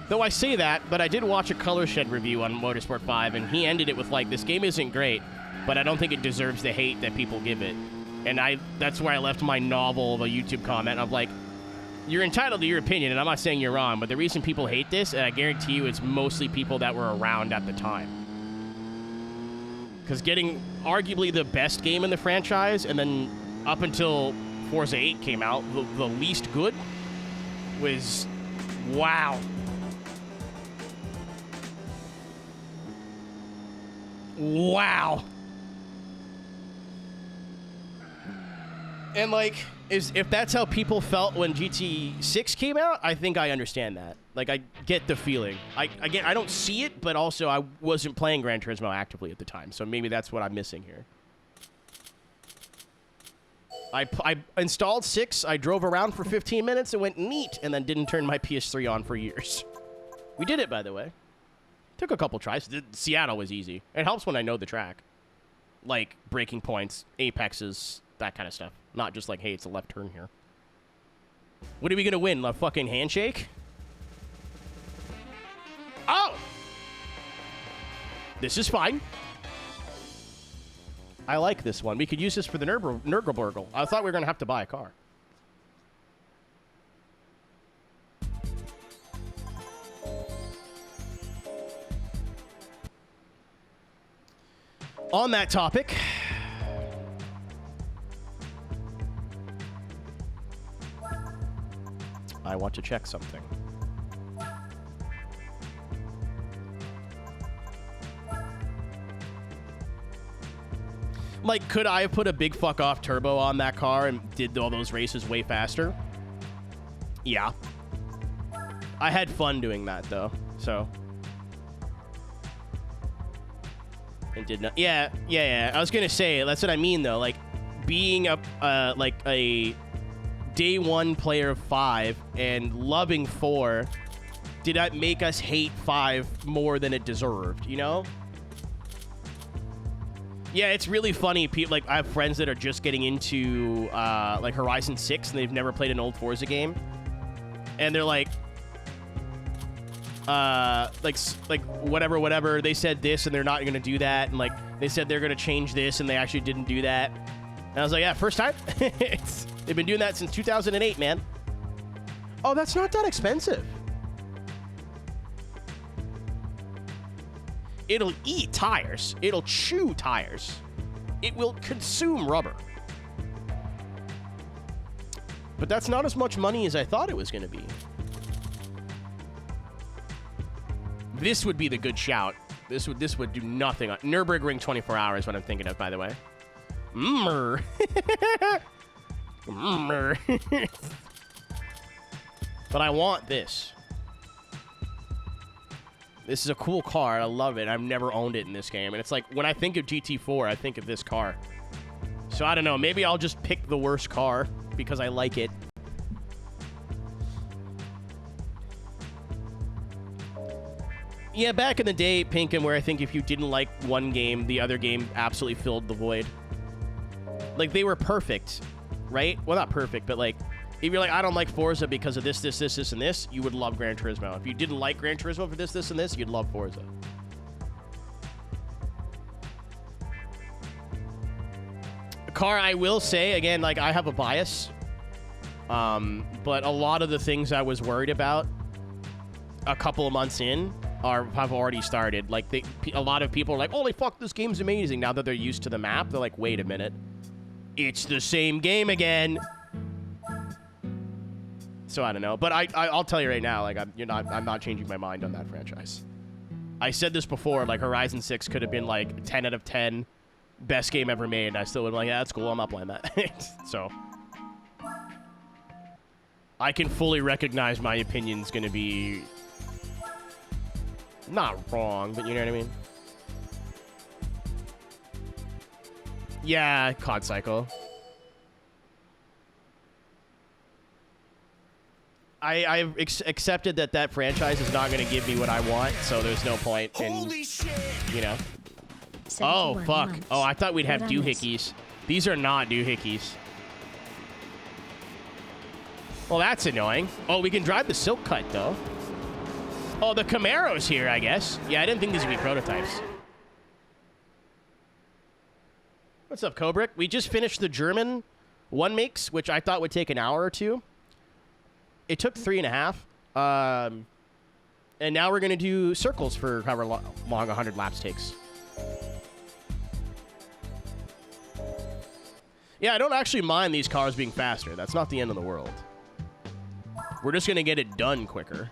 Though I say that, but I did watch a Color Shed review on Motorsport 5, and he ended it with, like, this game isn't great, but I don't think it deserves the hate that people give it. And that's where I left my novel of a YouTube comment of, like, you're entitled to your opinion, and I'm not saying you're wrong, but the reason people hate this, and I guarantee you it's mostly people that were around at the time. Because getting arguably the best game in the franchise, and then up until Forza 8 came out, the least good was... wow. Wow. And, like, if that's how people felt when GT6 came out, I think I understand that. Like, I get the feeling. I don't see it, but also I wasn't playing Gran Turismo actively at the time, so maybe that's what I'm missing here. I installed 6, I drove around for 15 minutes and went neat, and then didn't turn my PS3 on for years. We did it, by the way. Took a couple tries. Seattle was easy. It helps when I know the track. Like, braking points, apexes, that kind of stuff. Not just like, hey, it's a left turn here. What are we going to win? A fucking handshake? Oh! This is fine. I like this one. We could use this for the Nürburgring. I thought we were going to have to buy a car. On that topic... I want to check something. Like, could I have put a big fuck off turbo on that car and did all those races way faster? Yeah. I had fun doing that, though, so. It did not. Yeah. I was gonna say, that's what I mean, though. Like, being like a day one player of 5 and loving 4, did that make us hate 5 more than it deserved, you know? Yeah, it's really funny. Like, I have friends that are just getting into like Horizon 6 and they've never played an old Forza game, and they're like whatever. They said this and they're not going to do that, and like they said they're going to change this and they actually didn't do that. And I was like, yeah, first time. They've been doing that since 2008, man. Oh, that's not that expensive. It'll eat tires. It'll chew tires. It will consume rubber. But that's not as much money as I thought it was going to be. This would be the good shout. This would do nothing. Nürburgring 24 hours, what I'm thinking of, by the way. But I want this. This is a cool car. I love it. I've never owned it in this game. And it's like, when I think of GT4, I think of this car. So I don't know. Maybe I'll just pick the worst car because I like it. Yeah, back in the day, Pinkham, where I think if you didn't like one game, the other game absolutely filled the void. Like, they were perfect, right? Well, not perfect, but like, if you're like, I don't like Forza because of this, and this, you would love Gran Turismo. If you didn't like Gran Turismo for this, and this, you'd love Forza. A car, I will say, again, like, I have a bias. But a lot of the things I was worried about a couple of months in have already started. Like, a lot of people are like, holy fuck, this game's amazing. Now that they're used to the map, they're like, wait a minute. It's the same game again. So I don't know. But I'll tell you right now, like, I'm not changing my mind on that franchise. I said this before, like, Horizon 6 could have been, like, 10 out of 10. Best game ever made. And I still would be like, yeah, that's cool. I'm not playing that. So I can fully recognize my opinion's going to be not wrong, but you know what I mean? Yeah, COD Cycle. I've accepted that franchise is not going to give me what I want, so there's no point in, you know. Oh, fuck. Months. Oh, I thought we'd have What I miss. doohickeys. These are not doohickeys. Well, that's annoying. Oh, we can drive the Silk Cut, though. Oh, the Camaro's here, I guess. Yeah, I didn't think these would be prototypes. What's up, Kobrick? We just finished the German one makes, which I thought would take an hour or two. It took 3.5. And now we're going to do circles for however long 100 laps takes. Yeah, I don't actually mind these cars being faster. That's not the end of the world. We're just going to get it done quicker.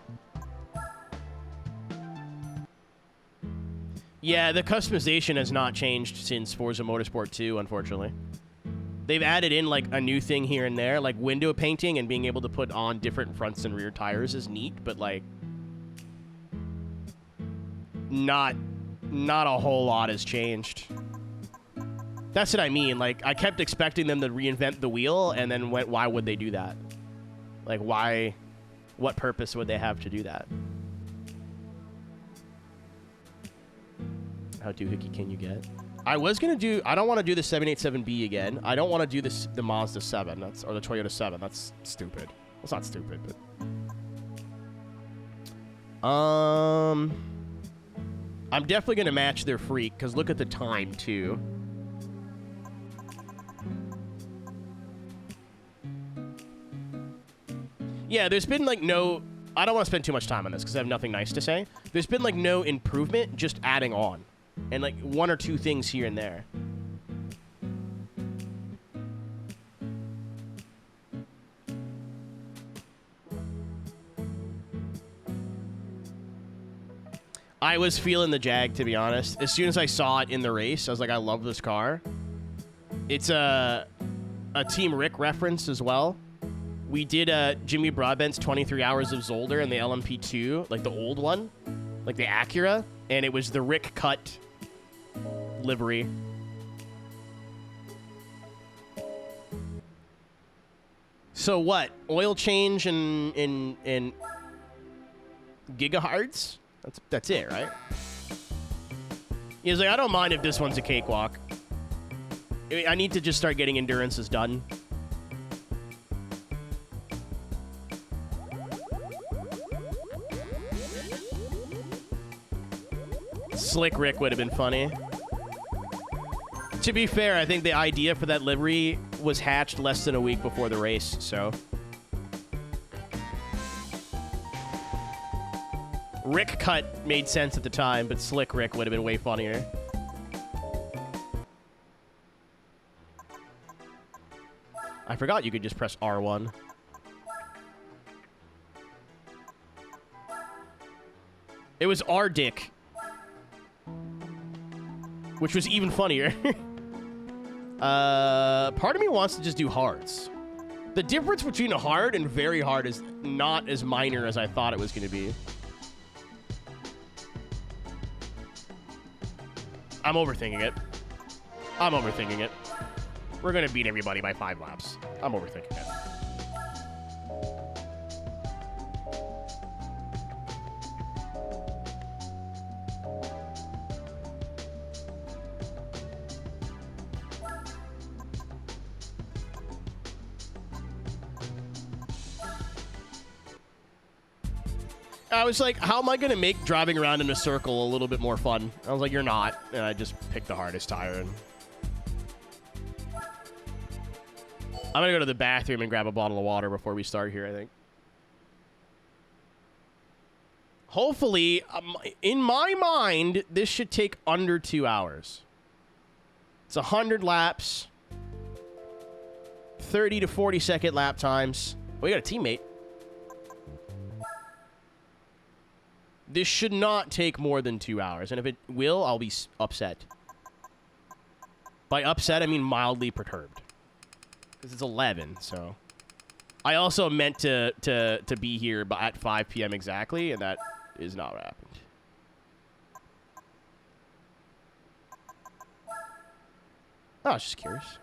Yeah, the customization has not changed since Forza Motorsport 2, unfortunately. They've added in, like, a new thing here and there, like window painting and being able to put on different fronts and rear tires is neat, but, like, not a whole lot has changed. That's what I mean. Like, I kept expecting them to reinvent the wheel, and then went, why would they do that? Like, why? What purpose would they have to do that? How doohickey can you get? I was gonna do. I don't want to do the 787B again. I don't want to do this the Mazda 7. That's or the Toyota 7. That's stupid. It's not stupid, but I'm definitely gonna match their freak because look at the time too. Yeah, there's been, like, no... I don't want to spend too much time on this because I have nothing nice to say. There's been, like, no improvement, just adding on. And, like, one or two things here and there. I was feeling the Jag, to be honest. As soon as I saw it in the race, I was like, I love this car. It's a Team Rick reference as well. We did Jimmy Broadbent's 23 Hours of Zolder in the LMP2, like the old one, like the Acura, and it was the Rick Cut livery. So what? Oil change in gigahertz? That's it, right? He's like, I don't mind if this one's a cakewalk. I need to just start getting endurances done. Slick Rick would have been funny. To be fair, I think the idea for that livery was hatched less than a week before the race, so. Rick Cut made sense at the time, but Slick Rick would have been way funnier. I forgot you could just press R1. It was R-Dick. Which was even funnier. Part of me wants to just do hards. The difference between a hard and very hard is not as minor as I thought it was going to be. I'm overthinking it. I'm overthinking it. We're going to beat everybody by 5 laps. I'm overthinking it. I was like, how am I going to make driving around in a circle a little bit more fun? I was like, you're not. And I just picked the hardest tire. And I'm going to go to the bathroom and grab a bottle of water before we start here, I think. Hopefully, in my mind, this should take under 2 hours. It's 100 laps. 30 to 40 second lap times. We got a teammate. This should not take more than 2 hours. And if it will, I'll be upset. By upset, I mean mildly perturbed. Because it's 11, so... I also meant to be here at 5 p.m. exactly, and that is not what happened. Oh, I was just curious.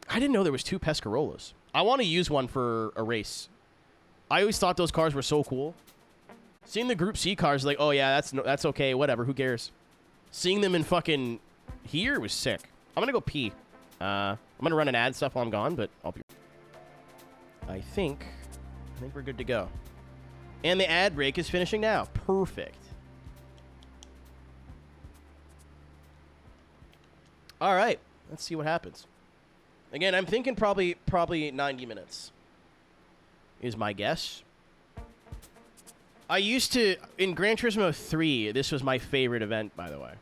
I didn't know there was 2 Pescarollas. I want to use one for a race. I always thought those cars were so cool. Seeing the Group C cars, like, oh yeah, that's okay, whatever, who cares? Seeing them in fucking here was sick. I'm gonna go pee. I'm gonna run an ad stuff while I'm gone, but I'll be... I think we're good to go. And the ad break is finishing now. Perfect. All right, let's see what happens. Again, I'm thinking probably 90 minutes is my guess. I used to, in Gran Turismo 3, this was my favorite event, by the way.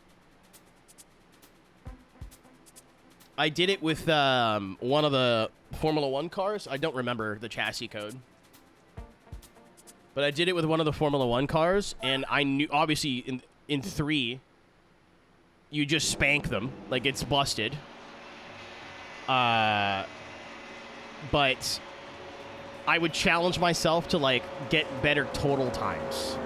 I did it with one of the Formula 1 cars. I don't remember the chassis code. But I did it with one of the Formula 1 cars, and I knew, obviously, in 3, you just spank them, like it's busted. But I would challenge myself to, like, get better total times.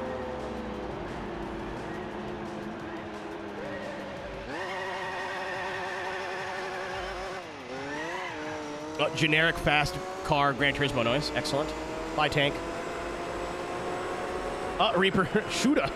Generic fast car Gran Turismo noise. Excellent. Bye, tank. Reaper. Shooter.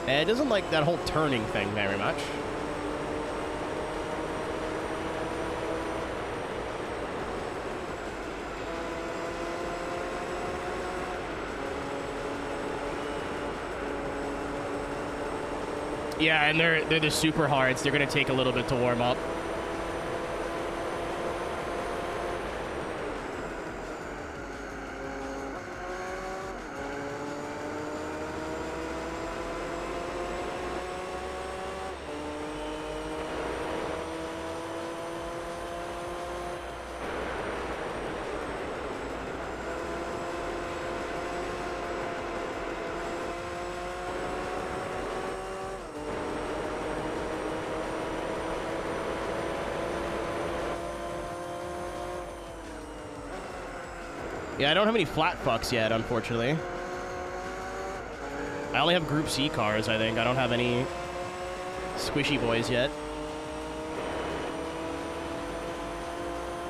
It doesn't like that whole turning thing very much. Yeah, and they're the super hards. They're gonna take a little bit to warm up. Yeah, I don't have any flat fucks yet, unfortunately. I only have Group C cars, I think. I don't have any squishy boys yet.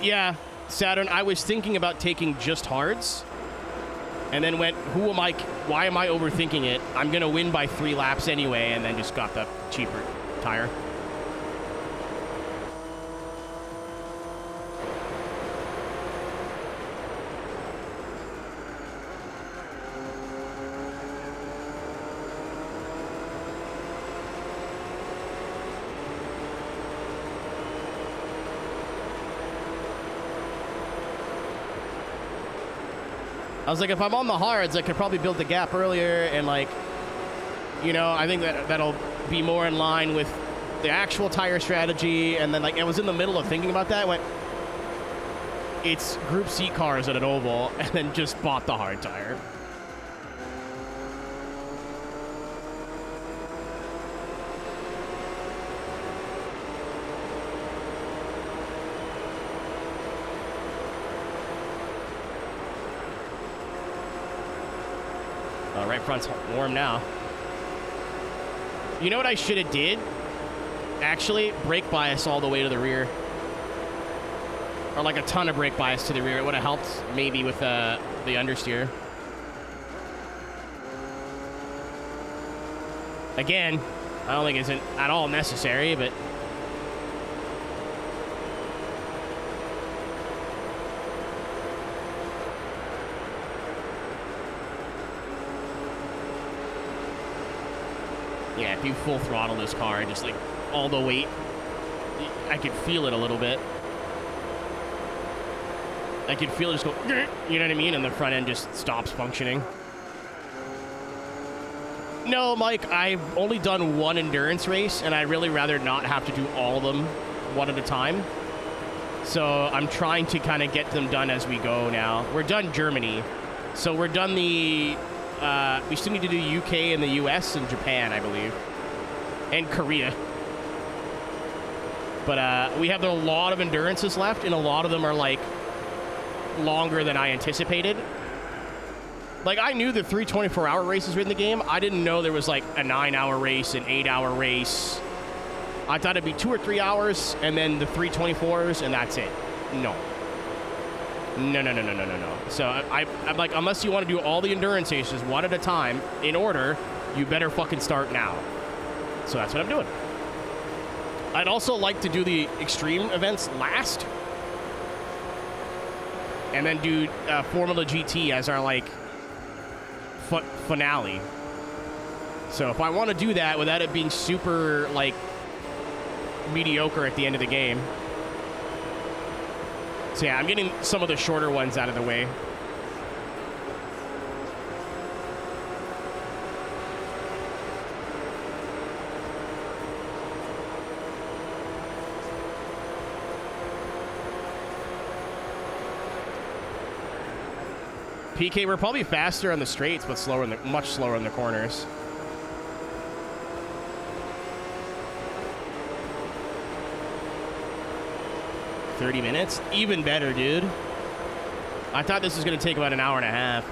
Yeah, Saturn, I was thinking about taking just hards. And then went, why am I overthinking it? I'm going to win by 3 laps anyway, and then just got the cheaper tire. I was like, if I'm on the hards, I could probably build the gap earlier, and, like, you know, I think that'll be more in line with the actual tire strategy. And then, like, I was in the middle of thinking about that. I went, it's Group C cars at an oval, and then just bought the hard tire. Right front's warm now. You know what I should have did? Actually, brake bias all the way to the rear. Or like a ton of brake bias to the rear. It would have helped maybe with the understeer. Again, I don't think it's at all necessary, but Yeah, if you full throttle this car, just like all the weight, I could feel it a little bit. I could feel it just go, you know what I mean? And the front end just stops functioning. No, Mike, I've only done one endurance race, and I'd really rather not have to do all of them one at a time. So I'm trying to kind of get them done as we go now. We're done Germany. So we're done the... we still need to do UK and the US and Japan, I believe. And Korea. But we have a lot of endurances left, and a lot of them are, like, longer than I anticipated. Like, I knew the 3 24-hour races were in the game. I didn't know there was, like, a 9-hour race, an 8-hour race. I thought it'd be 2 or 3 hours, and then the 3 24s, and that's it. No. No. So I'm like, unless you want to do all the endurance races one at a time in order, you better fucking start now. So that's what I'm doing. I'd also like to do the extreme events last, and then do Formula GT as our, like, finale. So if I want to do that without it being super, like, mediocre at the end of the game. So yeah, I'm getting some of the shorter ones out of the way. PK, we're probably faster on the straights, but slower in the, much slower in the corners. $30 minutes? Even better, dude. I thought this was going to take about an hour and a half.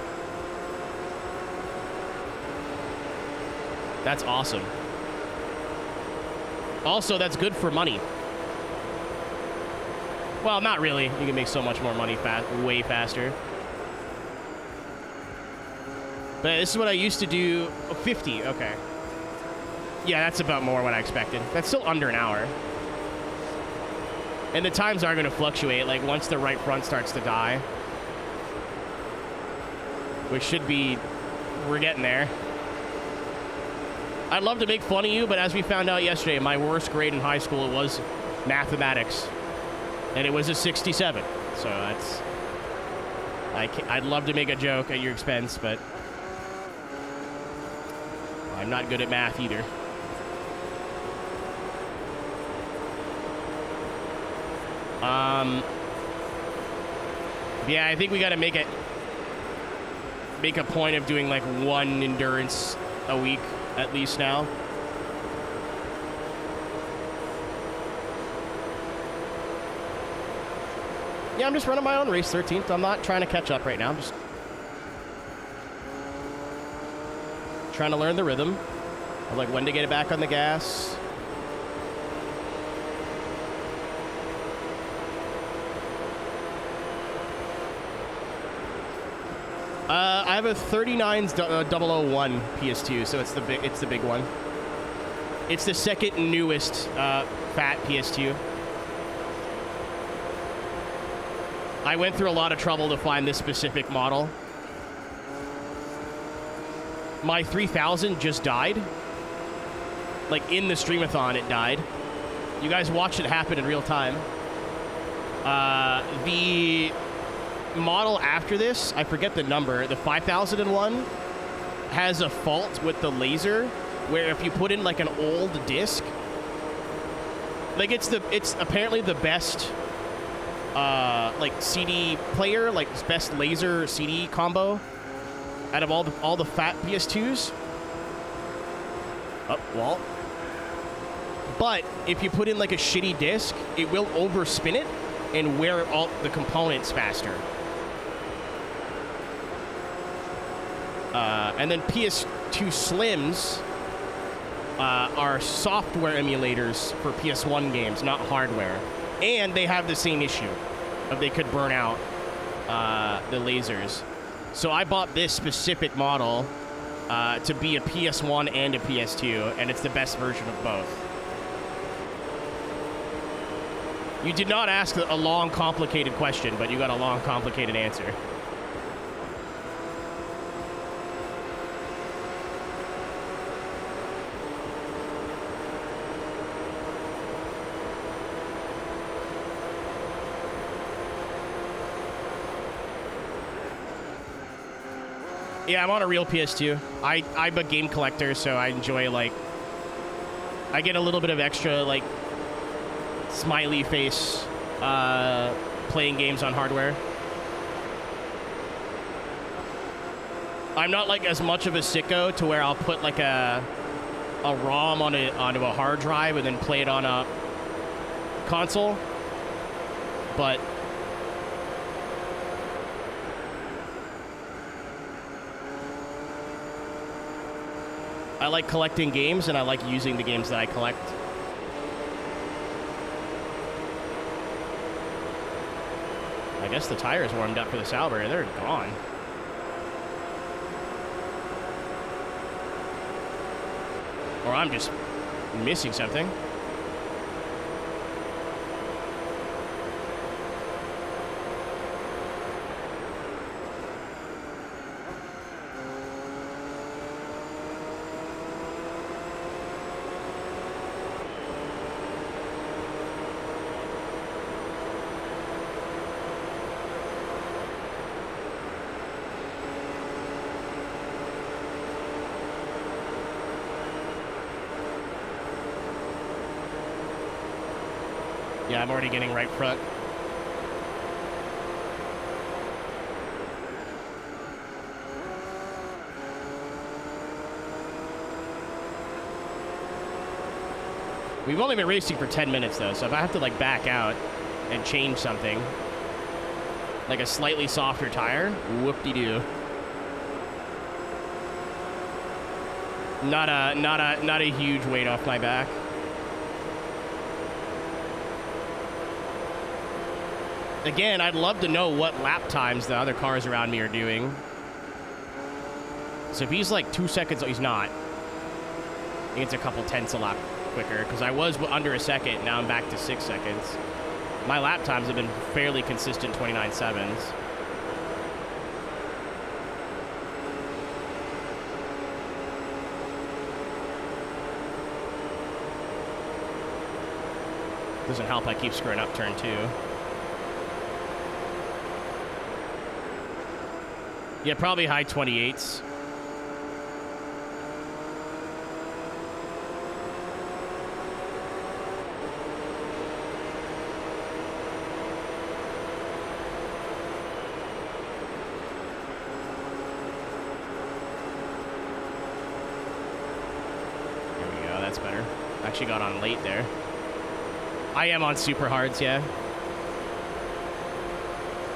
That's awesome. Also, that's good for money. Well, not really. You can make so much more money way faster. But this is what I used to do. Oh, 50, okay. Yeah, that's about more what I expected. That's still under an hour. And the times are going to fluctuate, like, once the right front starts to die. Which should be... We're getting there. I'd love to make fun of you, but as we found out yesterday, my worst grade in high school was mathematics. And it was a 67. So that's... I'd love to make a joke at your expense, but... I'm not good at math either. Yeah, I think we got to make a point of doing like one endurance a week at least now. Yeah, I'm just running my own race 13th. I'm not trying to catch up right now. I'm just trying to learn the rhythm of like when to get it back on the gas. I have a 39001 PS2, so it's the big one. It's the second newest fat PS2. I went through a lot of trouble to find this specific model. My 3000 just died. Like, in the streamathon, it died. You guys watched it happen in real time. The model after this, I forget the number, the 5001, has a fault with the laser, where if you put in, like, an old disc, like, it's apparently the best, like, CD player, like, best laser CD combo out of all the fat PS2s. Oh, Walt. But if you put in like a shitty disc, it will overspin it and wear all the components faster. And then PS2 Slims are software emulators for PS1 games, not hardware. And they have the same issue of they could burn out the lasers. So I bought this specific model to be a PS1 and a PS2, and it's the best version of both. You did not ask a long, complicated question, but you got a long, complicated answer. Yeah, I'm on a real PS2. I'm a game collector, so I enjoy, like... I get a little bit of extra, like, smiley face playing games on hardware. I'm not, like, as much of a sicko to where I'll put, like, a ROM onto a hard drive and then play it on a console. But... I like collecting games, and I like using the games that I collect. I guess the tire's warmed up for the Sauber. They're gone. Or I'm just missing something. Yeah, I'm already getting right front. We've only been racing for 10 minutes, though, so if I have to, like, back out and change something, like a slightly softer tire, whoop-de-doo. Not a huge weight off my back. Again, I'd love to know what lap times the other cars around me are doing. So if he's like 2 seconds, he's not. I think it's a couple tenths a lap quicker, because I was under a second, now I'm back to 6 seconds. My lap times have been fairly consistent 29.7s. Doesn't help I keep screwing up turn 2. Yeah, probably high 28s. There we go, that's better. Actually got on late there. I am on super hards, yeah.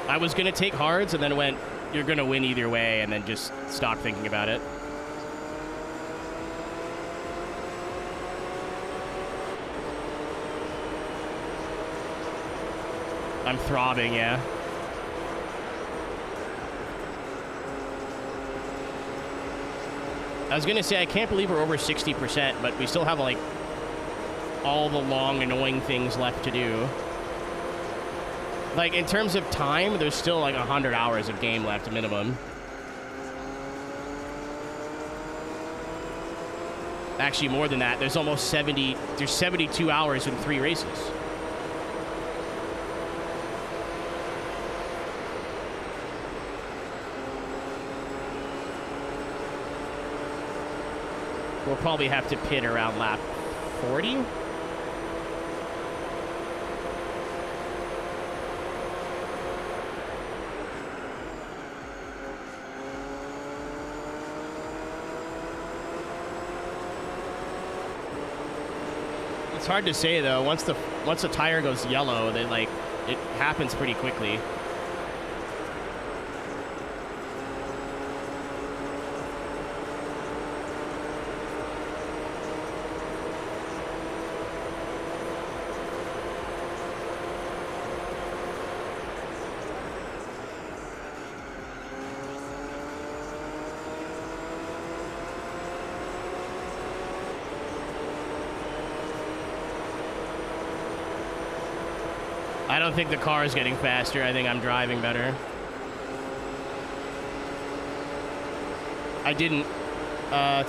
I was gonna take hards and then went, you're gonna win either way, and then just stop thinking about it. I'm throbbing, yeah. I was gonna say, I can't believe we're over 60%, but we still have, like, all the long, annoying things left to do. Like, in terms of time, there's still, like, 100 hours of game left, minimum. Actually, more than that. There's almost 70... There's 72 hours in 3 races. We'll probably have to pit around lap 40? It's hard to say though. Once the tire goes yellow, then like it happens pretty quickly. I don't think the car is getting faster. I think I'm driving better. I didn't,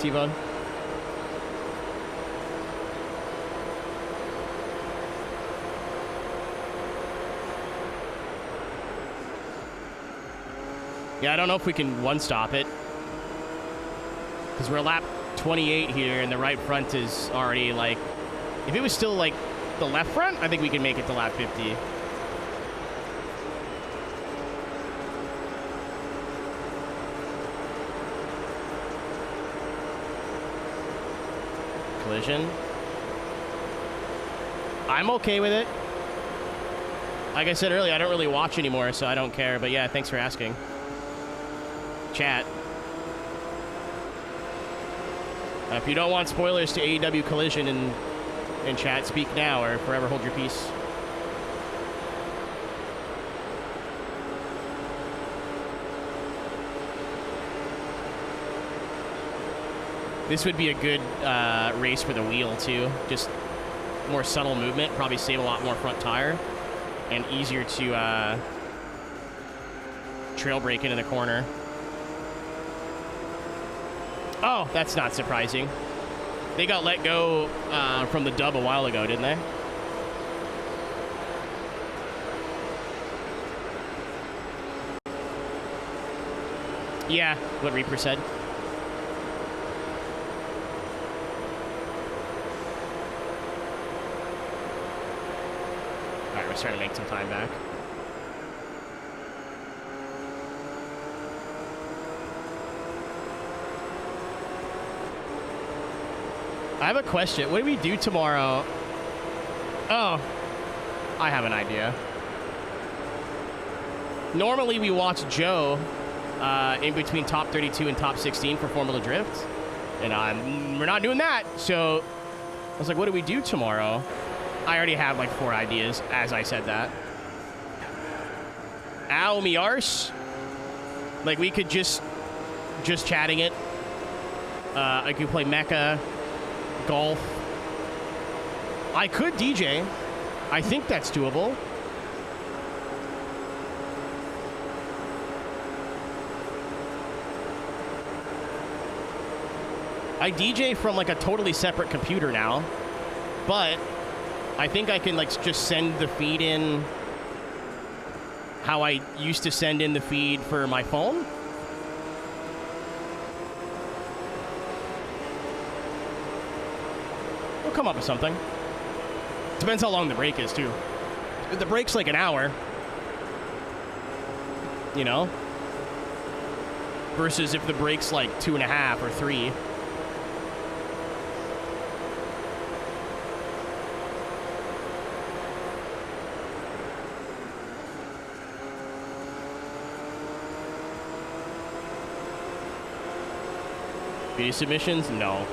T-Bone. Yeah, I don't know if we can one-stop it. Because we're lap 28 here, and the right front is already, like... If it was still, like, the left front, I think we can make it to lap 50. Collision. I'm okay with it. Like I said earlier, I don't really watch anymore, so I don't care. But yeah, thanks for asking. Chat. If you don't want spoilers to AEW Collision in chat, speak now or forever hold your peace. This would be a good race for the wheel, too. Just more subtle movement, probably save a lot more front tire, and easier to trail brake into the corner. Oh, that's not surprising. They got let go from the dub a while ago, didn't they? Yeah, what Reaper said. All right, we're starting to make some time back. I have a question. What do we do tomorrow? Oh, I have an idea. Normally we watch Joe in between top 32 and top 16 for Formula Drift. And we're not doing that. So I was like, what do we do tomorrow? I already have like 4 ideas as I said that. Ow, me arse. Like we could just chatting it. I could play Mecha. Golf. I could DJ. I think that's doable. I DJ from like a totally separate computer now, but I think I can like just send the feed in how I used to send in the feed for my phone. We'll come up with something. Depends how long the break is, too. If the break's like an hour, you know, versus if the break's like 2.5 or 3. Video submissions? No.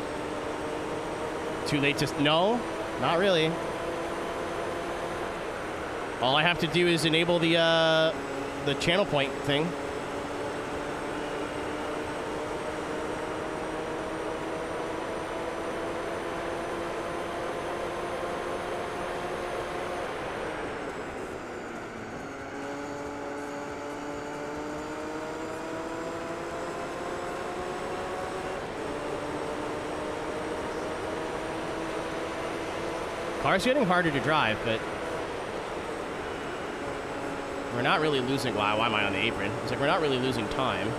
Too late to... No, not really. All I have to do is enable the channel point thing. Car's getting harder to drive, but we're not really losing... Wow, why am I on the apron? It's like we're not really losing time.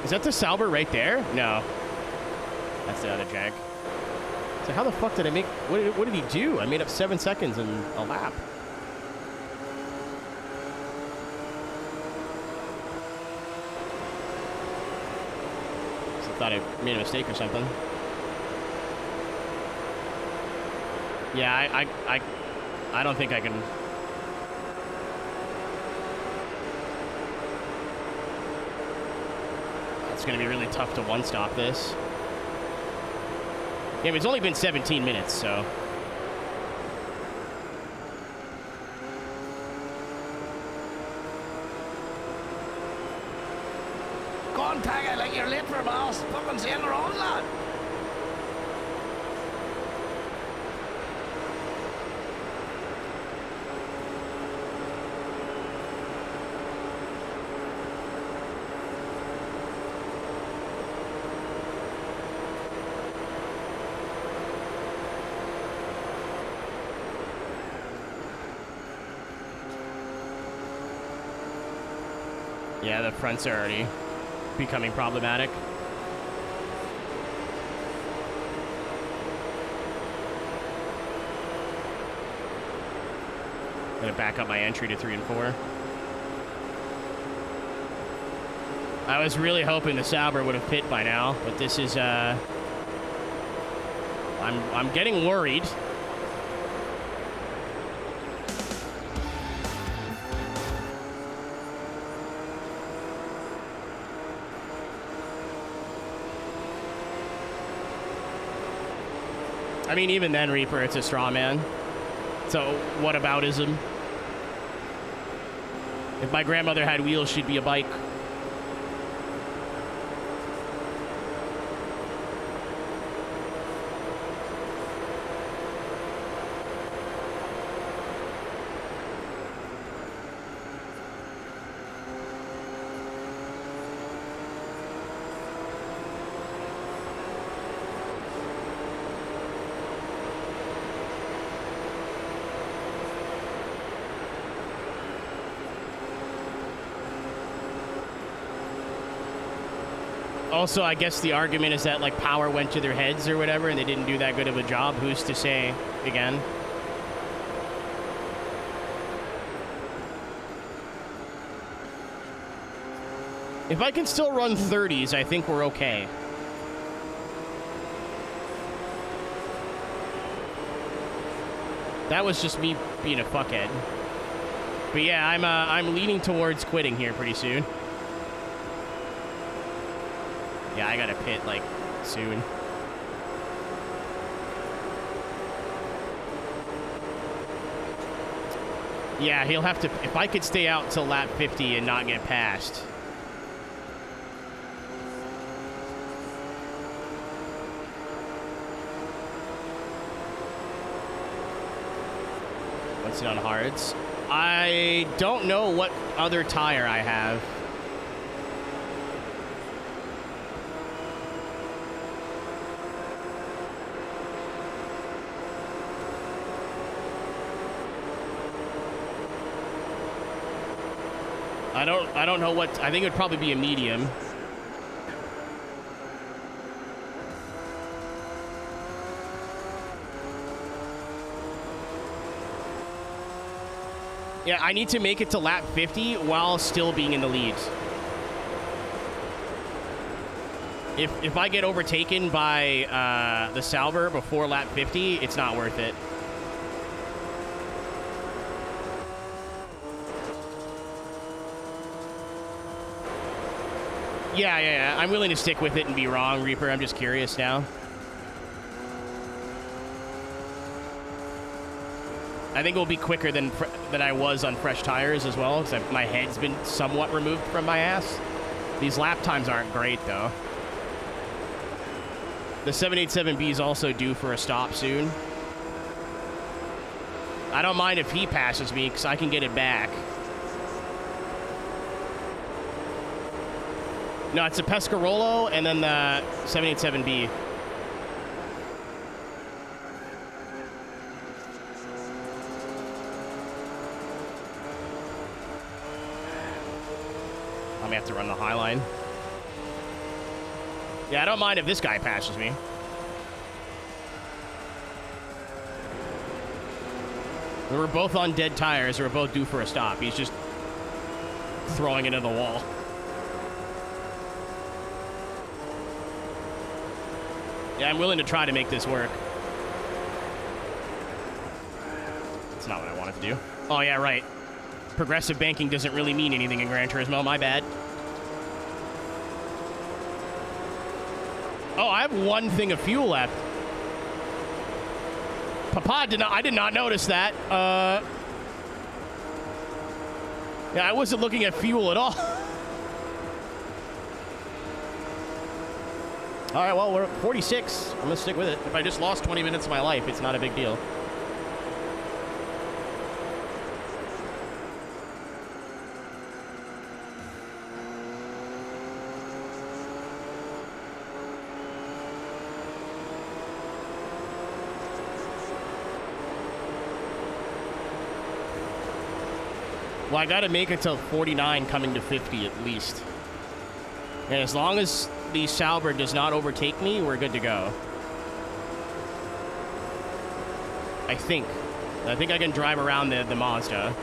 Is that the Sauber right there? No. That's the other Jag. So how the fuck did I make... What did he do? I made up 7 seconds in a lap. So I thought I made a mistake or something. Yeah, I don't think I can... It's going to be really tough to one-stop this. Yeah, but it's only been 17 minutes, so... Go on, Tiger, like you're late for a mouse. Fucking saying we're on, lad. Yeah, the front's already becoming problematic. I'm gonna back up my entry to 3 and 4. I was really hoping the Sauber would have pit by now, but this is, I'm getting worried. I mean, even then, Reaper, it's a straw man. So, whataboutism? If my grandmother had wheels, she'd be a bike. Also, I guess the argument is that, like, power went to their heads or whatever, and they didn't do that good of a job. Who's to say again? If I can still run 30s, I think we're okay. That was just me being a fuckhead. But yeah, I'm leaning towards quitting here pretty soon. Yeah, I gotta pit, like, soon. Yeah, he'll have to... If I could stay out till lap 50 and not get passed. What's it on hards? I don't know what other tire I have. I don't know what... I think it would probably be a medium. Yeah, I need to make it to lap 50 while still being in the lead. If I get overtaken by the Sauber before lap 50, it's not worth it. Yeah. I'm willing to stick with it and be wrong, Reaper. I'm just curious now. I think it will be quicker than I was on fresh tires as well, because my head's been somewhat removed from my ass. These lap times aren't great, though. The 787B is also due for a stop soon. I don't mind if he passes me, because I can get it back. No, it's a Pescarolo and then the 787B. I may have to run the high line. Yeah, I don't mind if this guy passes me. We were both on dead tires. We were both due for a stop. He's just throwing it into the wall. Yeah, I'm willing to try to make this work. That's not what I wanted to do. Oh, yeah, right. Progressive banking doesn't really mean anything in Gran Turismo. My bad. Oh, I have one thing of fuel left. Papa I did not notice that. Yeah, I wasn't looking at fuel at all. All right, well, we're at 46. I'm going to stick with it. If I just lost 20 minutes of my life, it's not a big deal. Well, I got to make it to 49 coming to 50 at least. And as long as the Sauber does not overtake me, we're good to go. I think I can drive around the Mazda.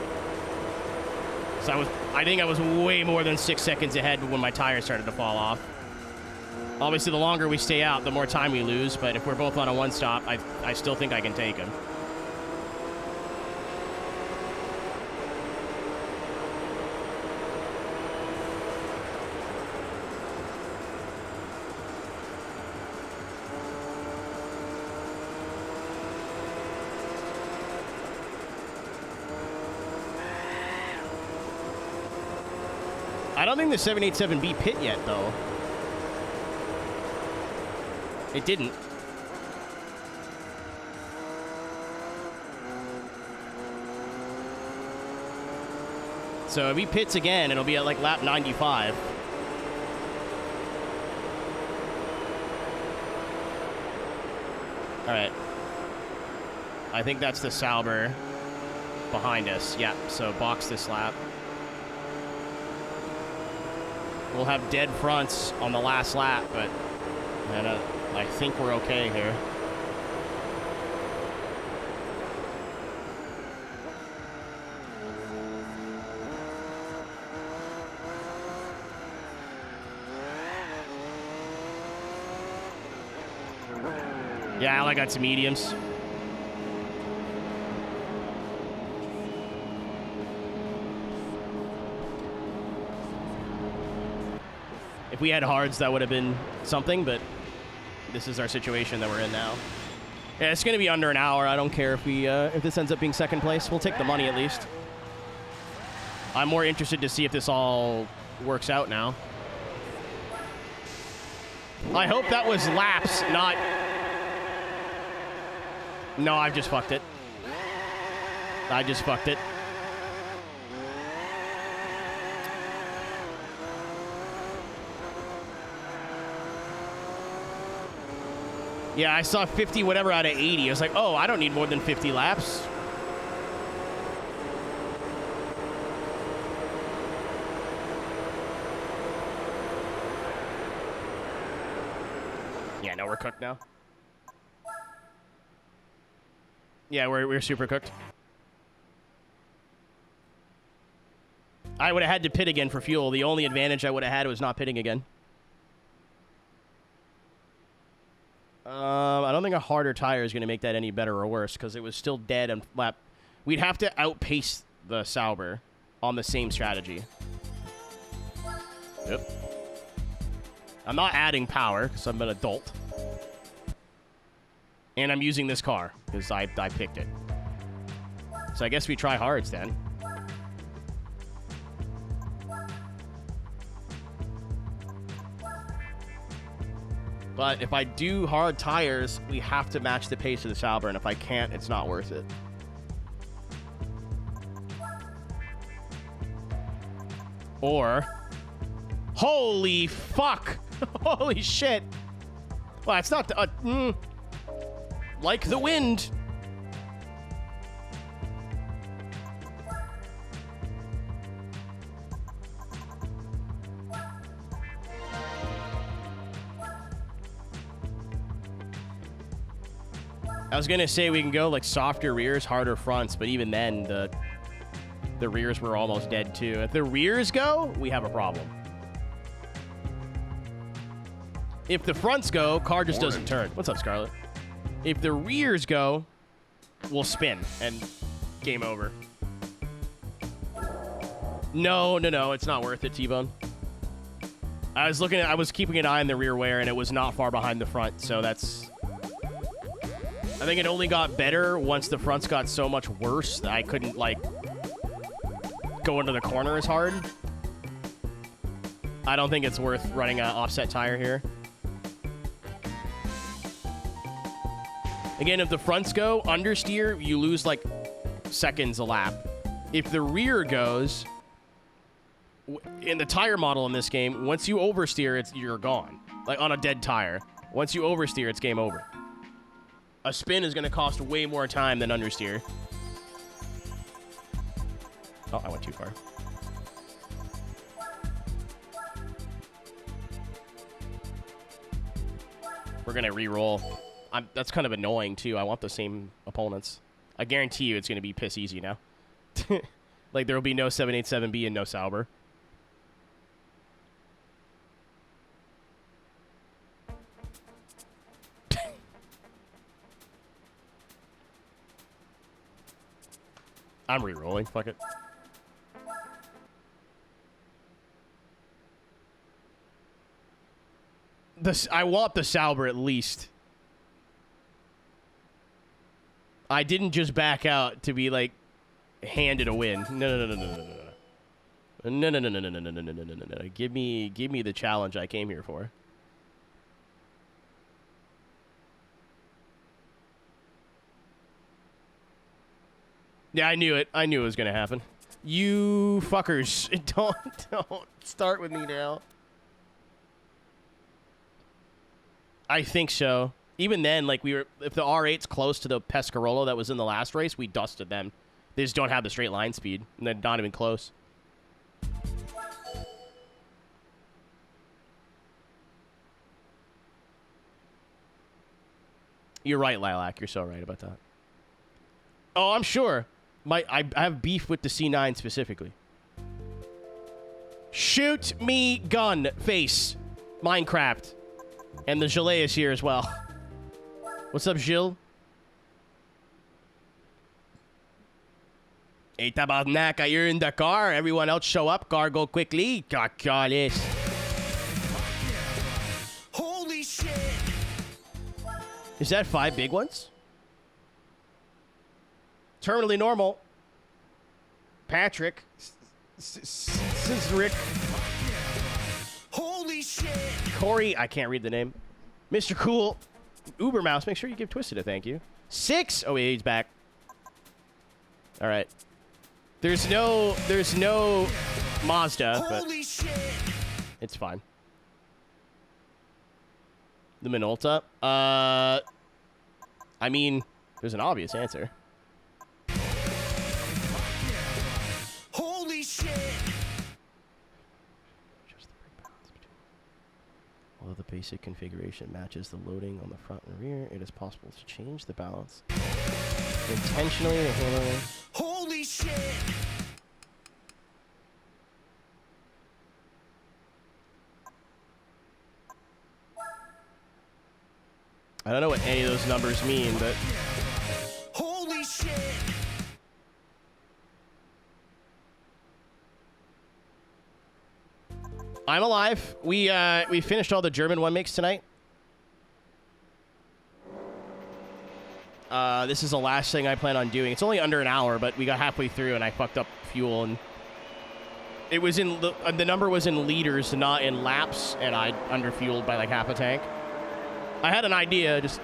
So I think I was way more than 6 seconds ahead when my tires started to fall off. Obviously, the longer we stay out, the more time we lose. But if we're both on a one-stop, I still think I can take him. I don't think the 787B pit yet, though. It didn't. So if he pits again, it'll be at like lap 95. All right. I think that's the Sauber behind us. Yeah, so box this lap. We'll have dead fronts on the last lap, but I think we're okay here. Yeah, I got some mediums. If we had hards, that would have been something, but this is our situation that we're in now. Yeah, it's going to be under an hour. I don't care if this ends up being second place. We'll take the money at least. I'm more interested to see if this all works out now. I hope that was laps, not... No, I've just fucked it. I just fucked it. Yeah, I saw 50 whatever out of 80. I was like, oh, I don't need more than 50 laps. Yeah, no, we're cooked now. Yeah, we're super cooked. I would have had to pit again for fuel. The only advantage I would have had was not pitting again. I don't think a harder tire is going to make that any better or worse because it was still dead on lap. We'd have to outpace the Sauber on the same strategy. Yep. I'm not adding power because I'm an adult. And I'm using this car because I picked it. So I guess we try hards then. But if I do hard tires, we have to match the pace of the Sauber, and if I can't, it's not worth it. Or... Holy fuck! Holy shit! Well, it's not... like the wind! I was gonna say we can go like softer rears, harder fronts, but even then the rears were almost dead too. If the rears go, we have a problem. If the fronts go, car just doesn't turn. What's up, Scarlett? If the rears go, we'll spin and game over. No, it's not worth it, T-Bone. I was keeping an eye on the rear wear and it was not far behind the front, so that's... I think it only got better once the fronts got so much worse that I couldn't, like, go into the corner as hard. I don't think it's worth running an offset tire here. Again, if the fronts go understeer, you lose, like, seconds a lap. If the rear goes, in the tire model in this game, once you oversteer, you're gone. Like, on a dead tire. Once you oversteer, it's game over. A spin is going to cost way more time than understeer. Oh, I went too far. We're gonna re-roll. That's kind of annoying too. I want the same opponents. I guarantee you it's gonna be piss easy now. Like there will be no 787B and no Sauber. I'm re-rolling. Fuck it. I want the Sauber at least. I didn't just back out to be like handed a win. No. No. Give me the challenge I came here for. Yeah, I knew it. I knew it was gonna happen. You fuckers. Don't start with me now. I think so. Even then, like if the R8's close to the Pescarolo that was in the last race, we dusted them. They just don't have the straight line speed, and they're not even close. You're right, Lilac. You're so right about that. Oh, I'm sure. I have beef with the C9 specifically. Shoot me gun face. Minecraft. And the Gilet is here as well. What's up, Gilles? Hey, tabarnak, you're in the car. Everyone else show up. Car go quickly. Kakalis. Holy shit! Is that 5 big ones? Terminally normal. Patrick. Rick. Holy shit! Corey, I can't read the name. Mr. Cool. Uber Mouse, make sure you give Twisted a thank you. 6. Oh, wait, he's back. All right. There's no Mazda, but it's fine. The Minolta. I mean, there's an obvious answer. Holy shit! Although the basic configuration matches the loading on the front and rear, it is possible to change the balance intentionally to handle. Holy shit! I don't know what any of those numbers mean, but holy shit! I'm alive. We finished all the German one makes tonight. This is the last thing I plan on doing. It's only under an hour, but we got halfway through and I fucked up fuel, and it was in the number was in liters, not in laps, and I underfueled by like half a tank. I had an idea, just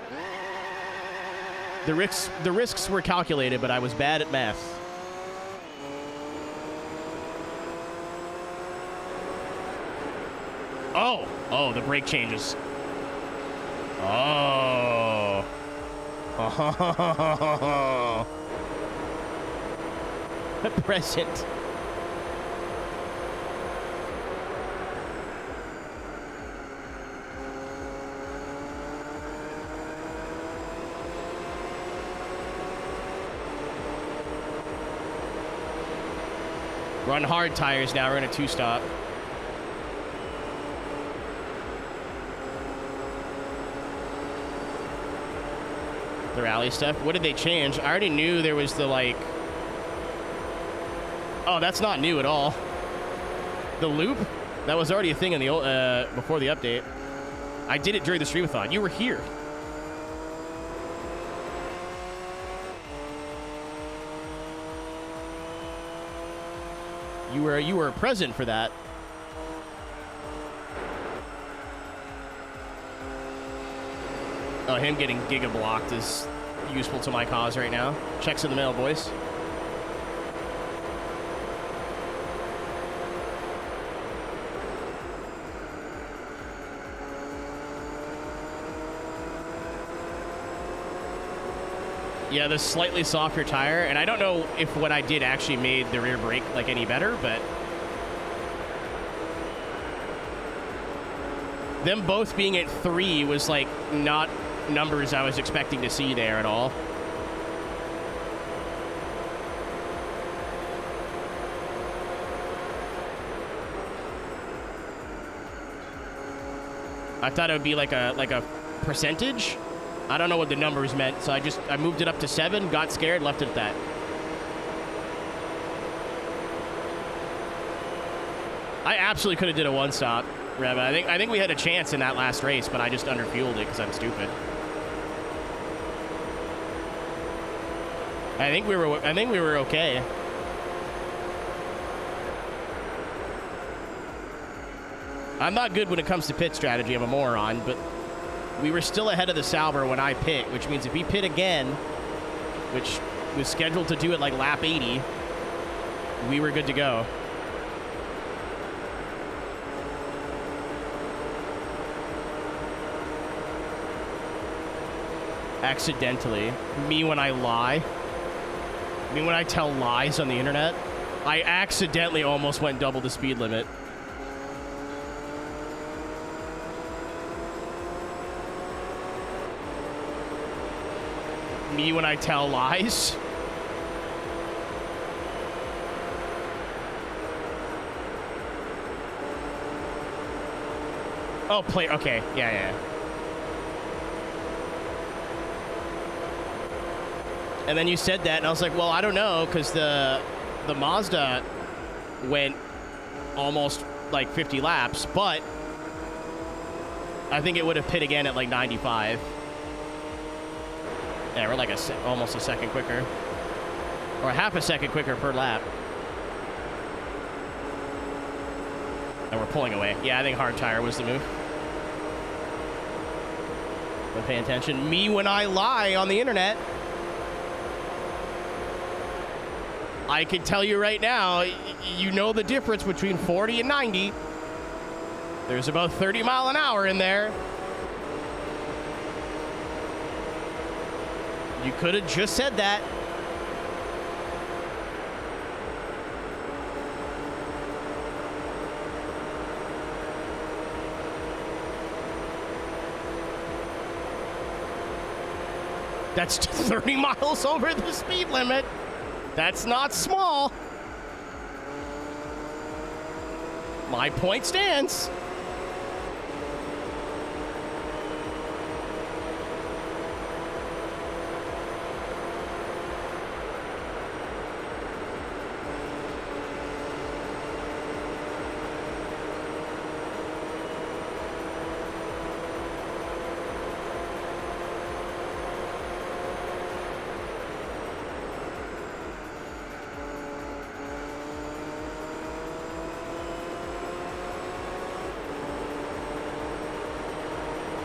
the risks were calculated, but I was bad at math. Oh, the brake changes. Oh. A present. Run hard tires now. We're in a 2-stop. The rally stuff. What did they change? I already knew there was the like. Oh, that's not new at all. The loop? That was already a thing in the before the update. I did it during the streamathon. You were here. You were present for that. Oh, him getting giga blocked is useful to my cause right now. Checks in the mail, boys. Yeah, the slightly softer tire, and I don't know if what I did actually made the rear brake like any better, but them both being at 3 was like not numbers I was expecting to see there at all. I thought it would be like a percentage. I don't know what the numbers meant, so I moved it up to 7, got scared, left it at that. I absolutely could have did a one-stop, Rev. I think we had a chance in that last race, but I just underfueled it because I'm stupid. I think we were okay. I'm not good when it comes to pit strategy. I'm a moron, but we were still ahead of the Sauber when I pit, which means if we pit again, which was scheduled to do it like lap 80, we were good to go. Accidentally. Me when I lie. Me when I tell lies on the internet. I accidentally almost went double the speed limit. Me when I tell lies. Oh, play. Okay. Yeah. And then you said that, and I was like, well, I don't know, because the Mazda went almost like 50 laps, but I think it would have pit again at like 95. Yeah, we're like almost a second quicker. Or half a second quicker per lap. And we're pulling away. Yeah, I think hard tire was the move. But pay attention. Me when I lie on the internet. I can tell you right now, you know the difference between 40 and 90. There's about 30 mile an hour in there. You could have just said that. That's 30 miles over the speed limit. That's not small. My point stands.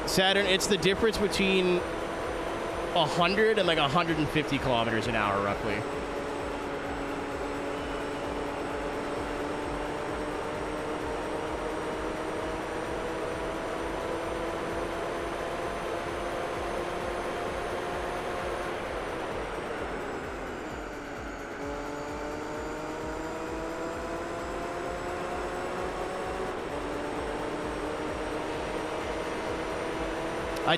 Saturn, it's the difference between 100 and like 150 kilometers an hour, roughly. I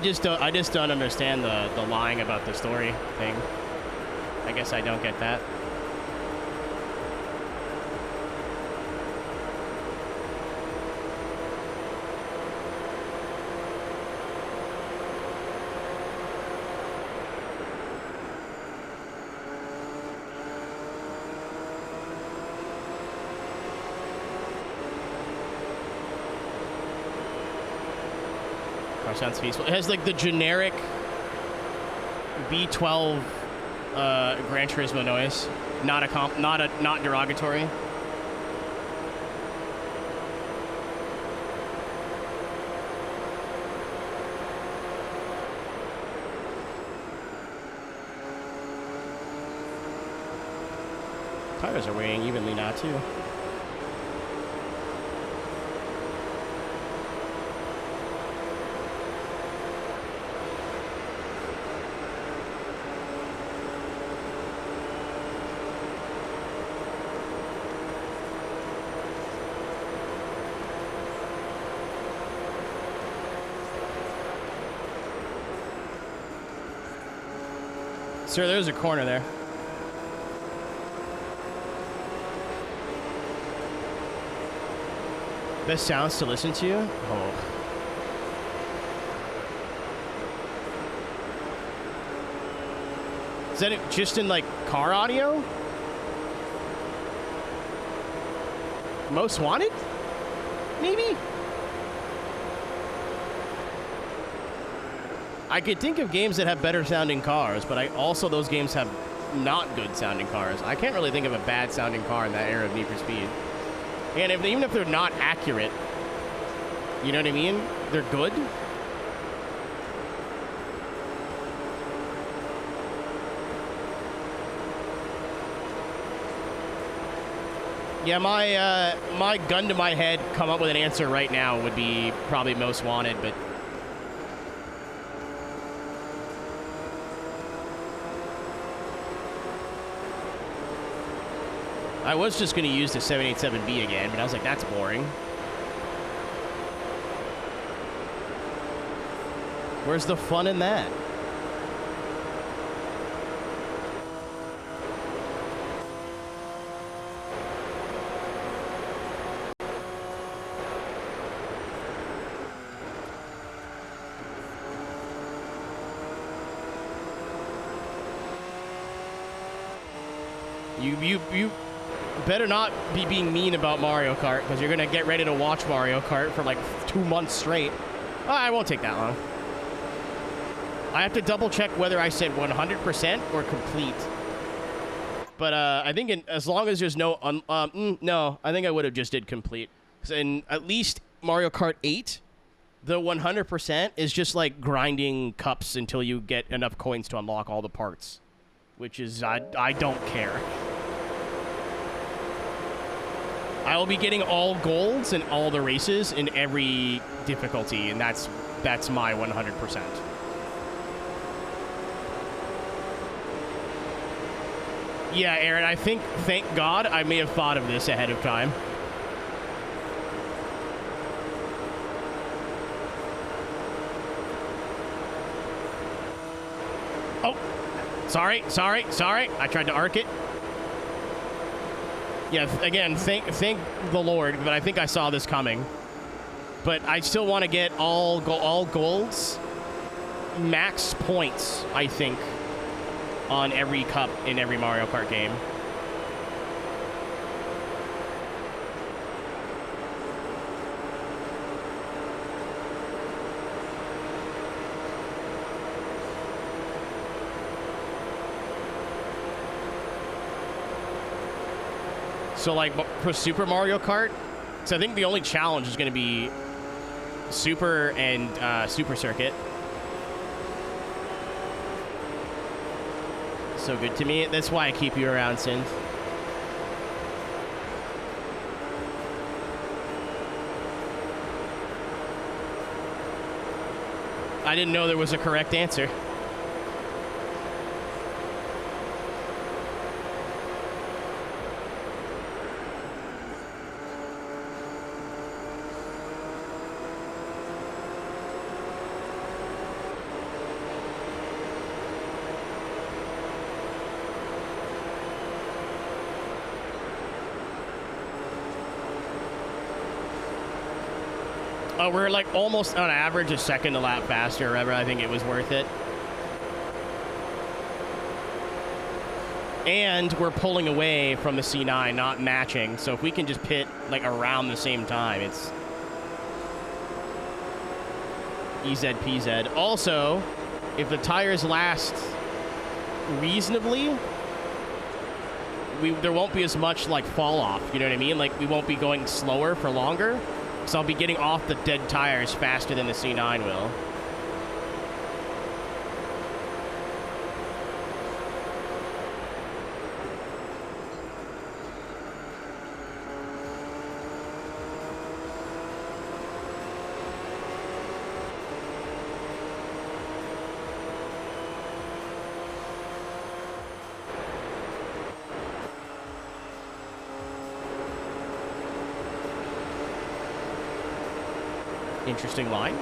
just don't understand the lying about the story thing. I guess I don't get that. Sounds peaceful. It has like the generic V12 Gran Turismo noise, not derogatory. Tires are weighing evenly now too. Sir, there's a corner there. Best sounds to listen to? Oh. Is that it just in, like, car audio? Most Wanted? Maybe? I could think of games that have better sounding cars, but also those games have not good sounding cars. I can't really think of a bad sounding car in that era of Need for Speed. And even if they're not accurate, you know what I mean? They're good. Yeah, my gun to my head, come up with an answer right now would be probably Most Wanted, but I was just going to use the 787B again, but I was like, that's boring. Where's the fun in that? You better not be being mean about Mario Kart, because you're going to get ready to watch Mario Kart for like 2 months straight. Oh, I won't take that long. I have to double check whether I said 100% or complete. But I think as long as there's no... no, I think I would have just did complete. In at least Mario Kart 8, the 100% is just like grinding cups until you get enough coins to unlock all the parts. Which is... I don't care. I will be getting all golds in all the races in every difficulty, and that's my 100%. Yeah, Aaron, I think, thank God, I may have thought of this ahead of time. Oh, sorry. I tried to arc it. Yeah, again, thank the Lord, but I think I saw this coming. But I still want to get all golds, max points, I think, on every cup in every Mario Kart game. So, like, for Super Mario Kart, so I think the only challenge is going to be Super and Super Circuit. So good to me. That's why I keep you around, Synth. I didn't know there was a correct answer. We're like almost on average a second a lap faster, remember? I think it was worth it. And we're pulling away from the C9, not matching. So if we can just pit like around the same time, it's EZPZ. Also, if the tires last reasonably, there won't be as much like fall off, you know what I mean? Like we won't be going slower for longer. So I'll be getting off the dead tires faster than the C9 will. Interesting line.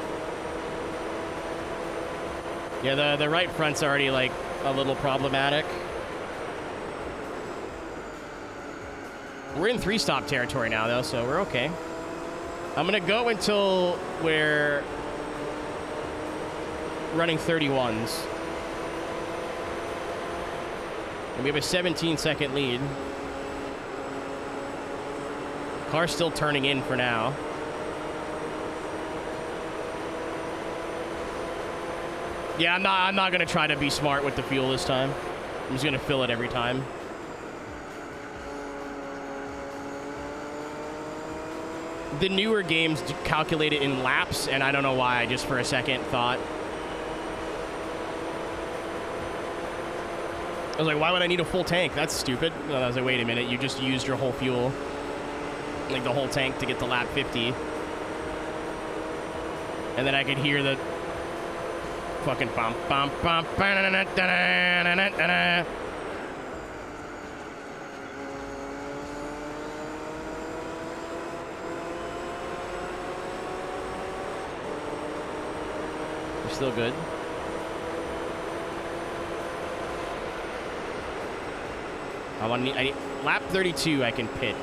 Yeah, the right front's already like a little problematic. We're in 3-stop territory now, though, so we're okay. I'm gonna go until we're running 31s. And we have a 17-second lead. Car's still turning in for now. Yeah, I'm not gonna try to be smart with the fuel this time. I'm just gonna fill it every time. The newer games calculate it in laps, and I don't know why. I just for a second thought. I was like, why would I need a full tank? That's stupid. And I was like, wait a minute, you just used your whole fuel. Like the whole tank to get to lap 50. And then I could hear the fucking bump, bump, bump. You're still good. I need lap 32 I can pit.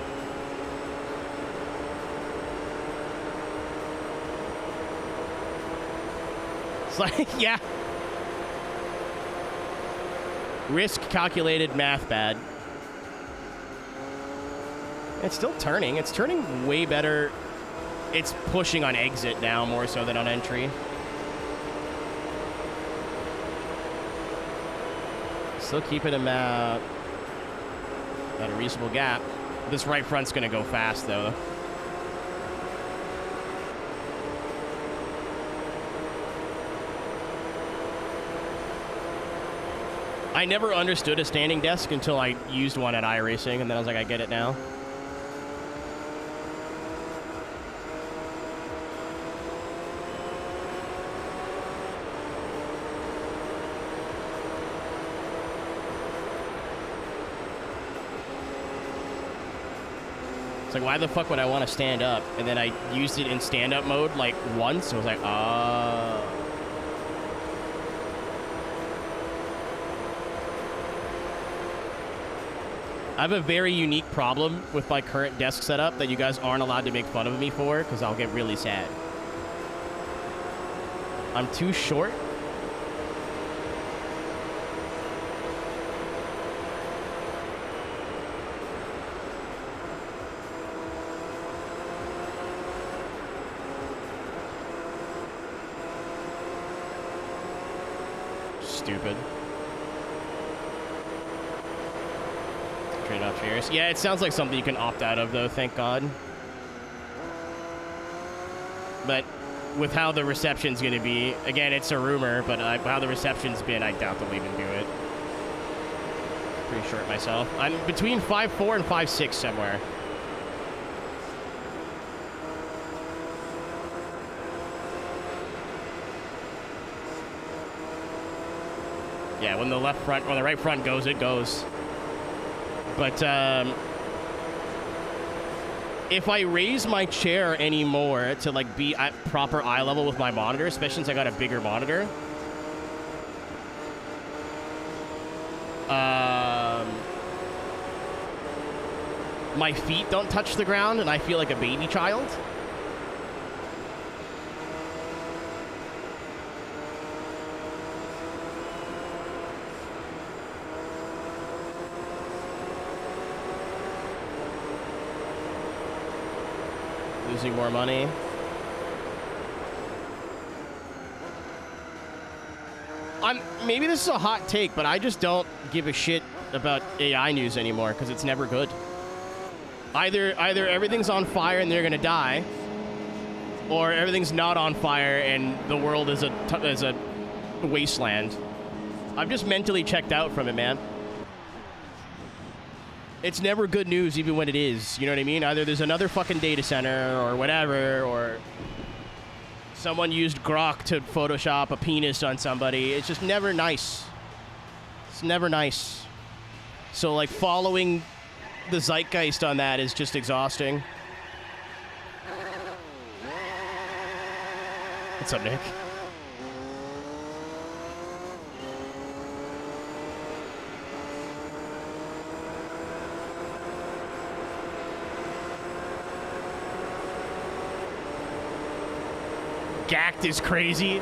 It's like, yeah. Risk calculated, math bad. It's still turning. It's turning way better. It's pushing on exit now more so than on entry. Still keeping him out at a reasonable gap. This right front's gonna go fast though. I never understood a standing desk until I used one at iRacing, and then I was like, I get it now. It's like, why the fuck would I want to stand up? And then I used it in stand-up mode, like, once. I was like, I have a very unique problem with my current desk setup that you guys aren't allowed to make fun of me for, because I'll get really sad. I'm too short. Stupid. Trade off chairs. Yeah, it sounds like something you can opt out of, though, thank God. But with how the reception's going to be, again, it's a rumor, but how the reception's been, I doubt they'll even do it. Pretty short myself. I'm between 5'4" and 5'6" somewhere. Yeah, when the right front goes, it goes. But if I raise my chair anymore to like be at proper eye level with my monitor, especially since I got a bigger monitor, my feet don't touch the ground and I feel like a baby child. Losing more money. Maybe this is a hot take, but I just don't give a shit about AI news anymore because it's never good. Either everything's on fire and they're gonna die, or everything's not on fire and the world is a wasteland. I've just mentally checked out from it, man. It's never good news, even when it is. You know what I mean? Either there's another fucking data center or whatever, or someone used Grok to Photoshop a penis on somebody. It's just never nice. It's never nice. So, like, following the zeitgeist on that is just exhausting. What's up, Nick? Gacked is crazy.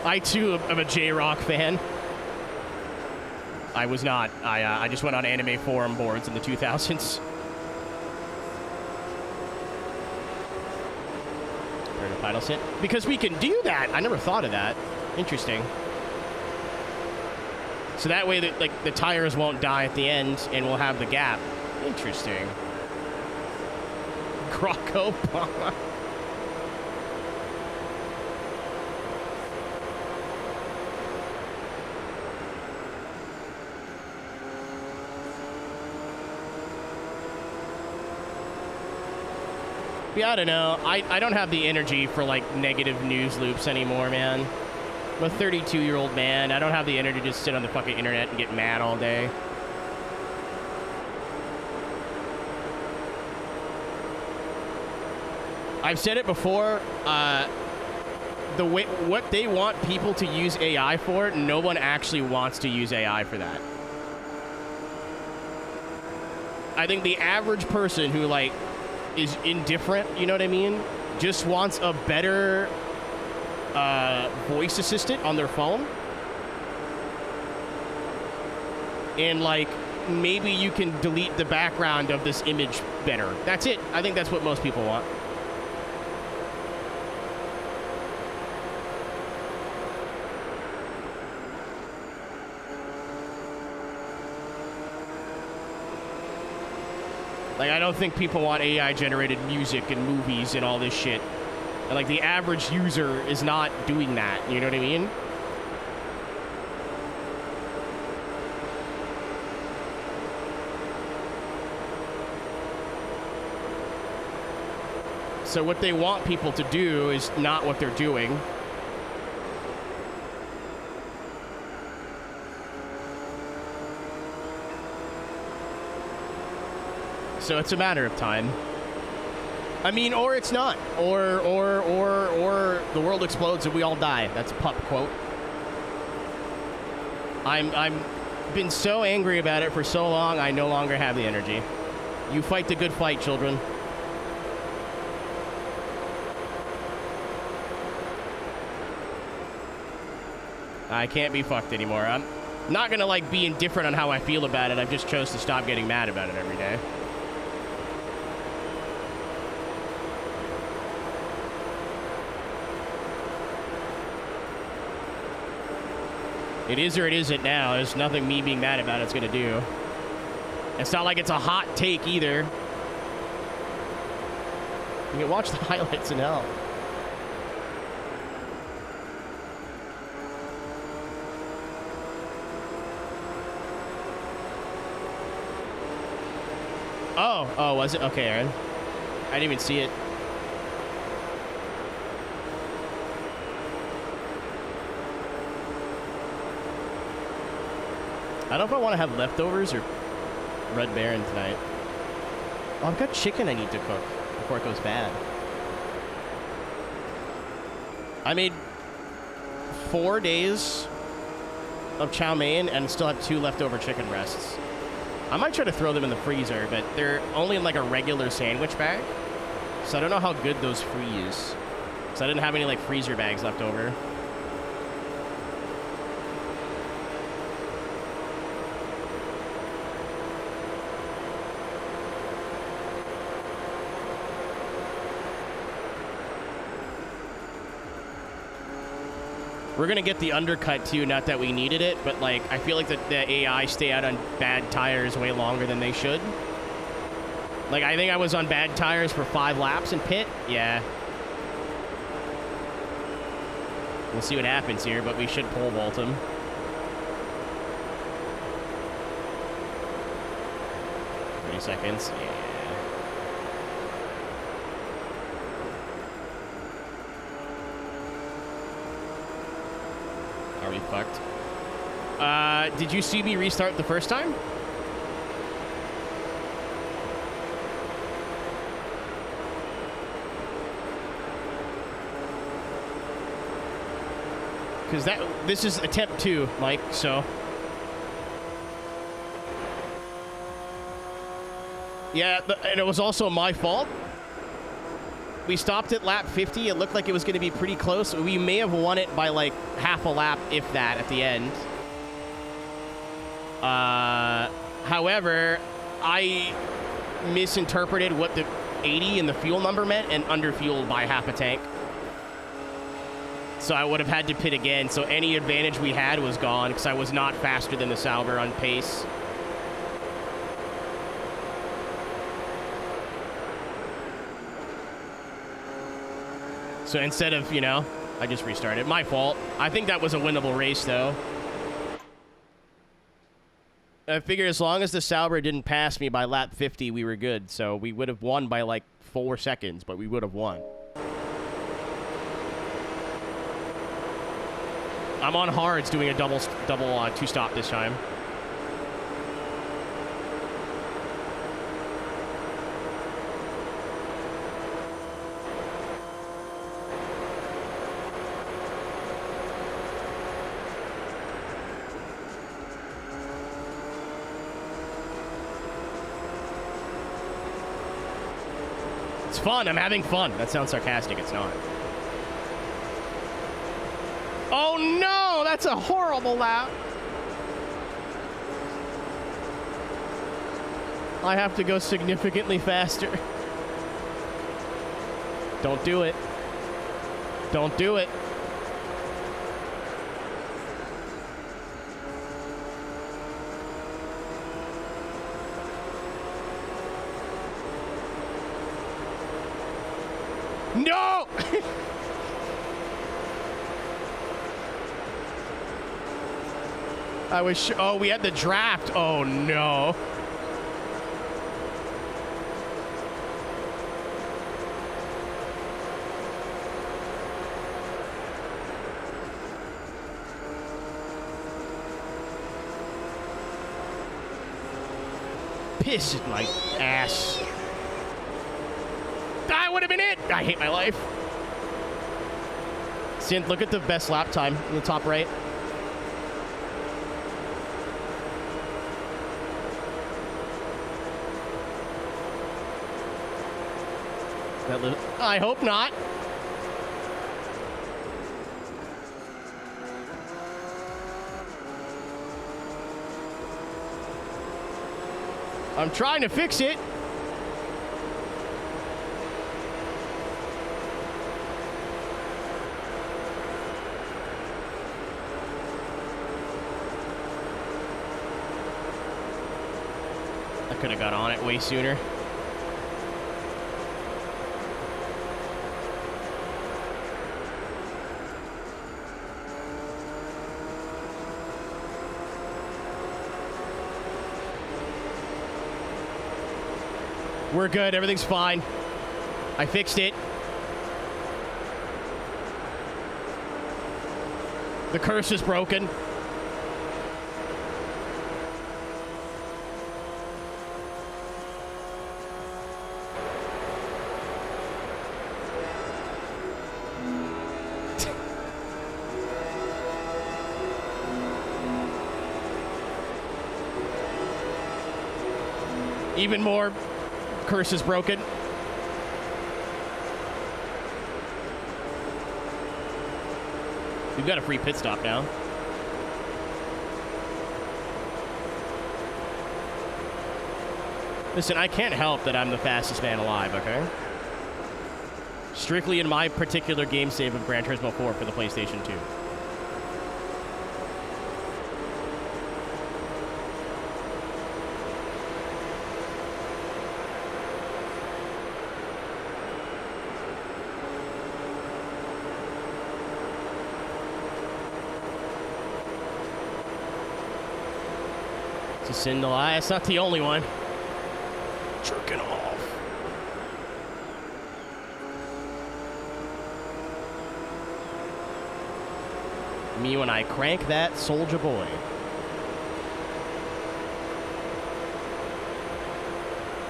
I, too, am a J-Rock fan. I was not. I just went on anime forum boards in the 2000s. Turn the paddle sit. Because we can do that. I never thought of that. Interesting. So that way, that like the tires won't die at the end, and we'll have the gap. Interesting. Croco. Yeah, I don't know. I don't have the energy for, like, negative news loops anymore, man. I'm a 32-year-old man. I don't have the energy to just sit on the fucking internet and get mad all day. I've said it before. What they want people to use AI for, no one actually wants to use AI for that. I think the average person who, like, is indifferent, you know what I mean? Just wants a better voice assistant on their phone. And, like, maybe you can delete the background of this image better. That's it. I think that's what most people want. Like, I don't think people want AI-generated music and movies and all this shit. And, like, the average user is not doing that. You know what I mean? So what they want people to do is not what they're doing. So it's a matter of time. I mean, or it's not. Or the world explodes and we all die. That's a pup quote. I'm been so angry about it for so long, I no longer have the energy. You fight the good fight, children. I can't be fucked anymore. I'm not gonna, like, be indifferent on how I feel about it. I've just chose to stop getting mad about it every day. It is or it isn't now. There's nothing me being mad about it's gonna do. It's not like it's a hot take either. You can watch the highlights in hell. Oh, was it? Okay, Aaron. I didn't even see it. I don't know if I want to have leftovers or Red Baron tonight. Oh, I've got chicken I need to cook before it goes bad. I made 4 days of chow mein and still have 2 leftover chicken breasts. I might try to throw them in the freezer, but they're only in, like, a regular sandwich bag. So I don't know how good those freeze. So I didn't have any, like, freezer bags left over. We're gonna get the undercut too, not that we needed it, but, like, I feel like the AI stay out on bad tires way longer than they should. Like, I think I was on bad tires for 5 laps in pit. Yeah. We'll see what happens here, but we should pole vault him. Seconds. Yeah. Are we fucked? Did you see me restart the first time? Because this is attempt 2, Mike, so. Yeah, and it was also my fault. We stopped at lap 50. It looked like it was going to be pretty close. We may have won it by like half a lap, if that, at the end. However, I misinterpreted what the 80 and the fuel number meant and underfueled by half a tank. So I would have had to pit again. So any advantage we had was gone because I was not faster than the Sauber on pace. So instead of, you know, I just restarted. My fault. I think that was a winnable race, though. I figure as long as the Sauber didn't pass me by lap 50, we were good. So we would have won by like 4 seconds, but we would have won. I'm on hards doing a double two-stop this time. It's fun. I'm having fun. That sounds sarcastic. It's not. Oh, no! That's a horrible lap. I have to go significantly faster. Don't do it. Don't do it. No! I was oh, we had the draft. Oh, no. Piss in my ass. That would have been it. I hate my life. Synth, look at the best lap time in the top right. I hope not. I'm trying to fix it. I could have got on it way sooner. We're good. Everything's fine. I fixed it. The curse is broken. Even more. Curse is broken. We've got a free pit stop now. Listen, I can't help that I'm the fastest man alive, okay? Strictly in my particular game save of Gran Turismo 4 for the PlayStation 2. Sin the lie. It's not the only one. Jerking off. Me when I crank that soldier boy.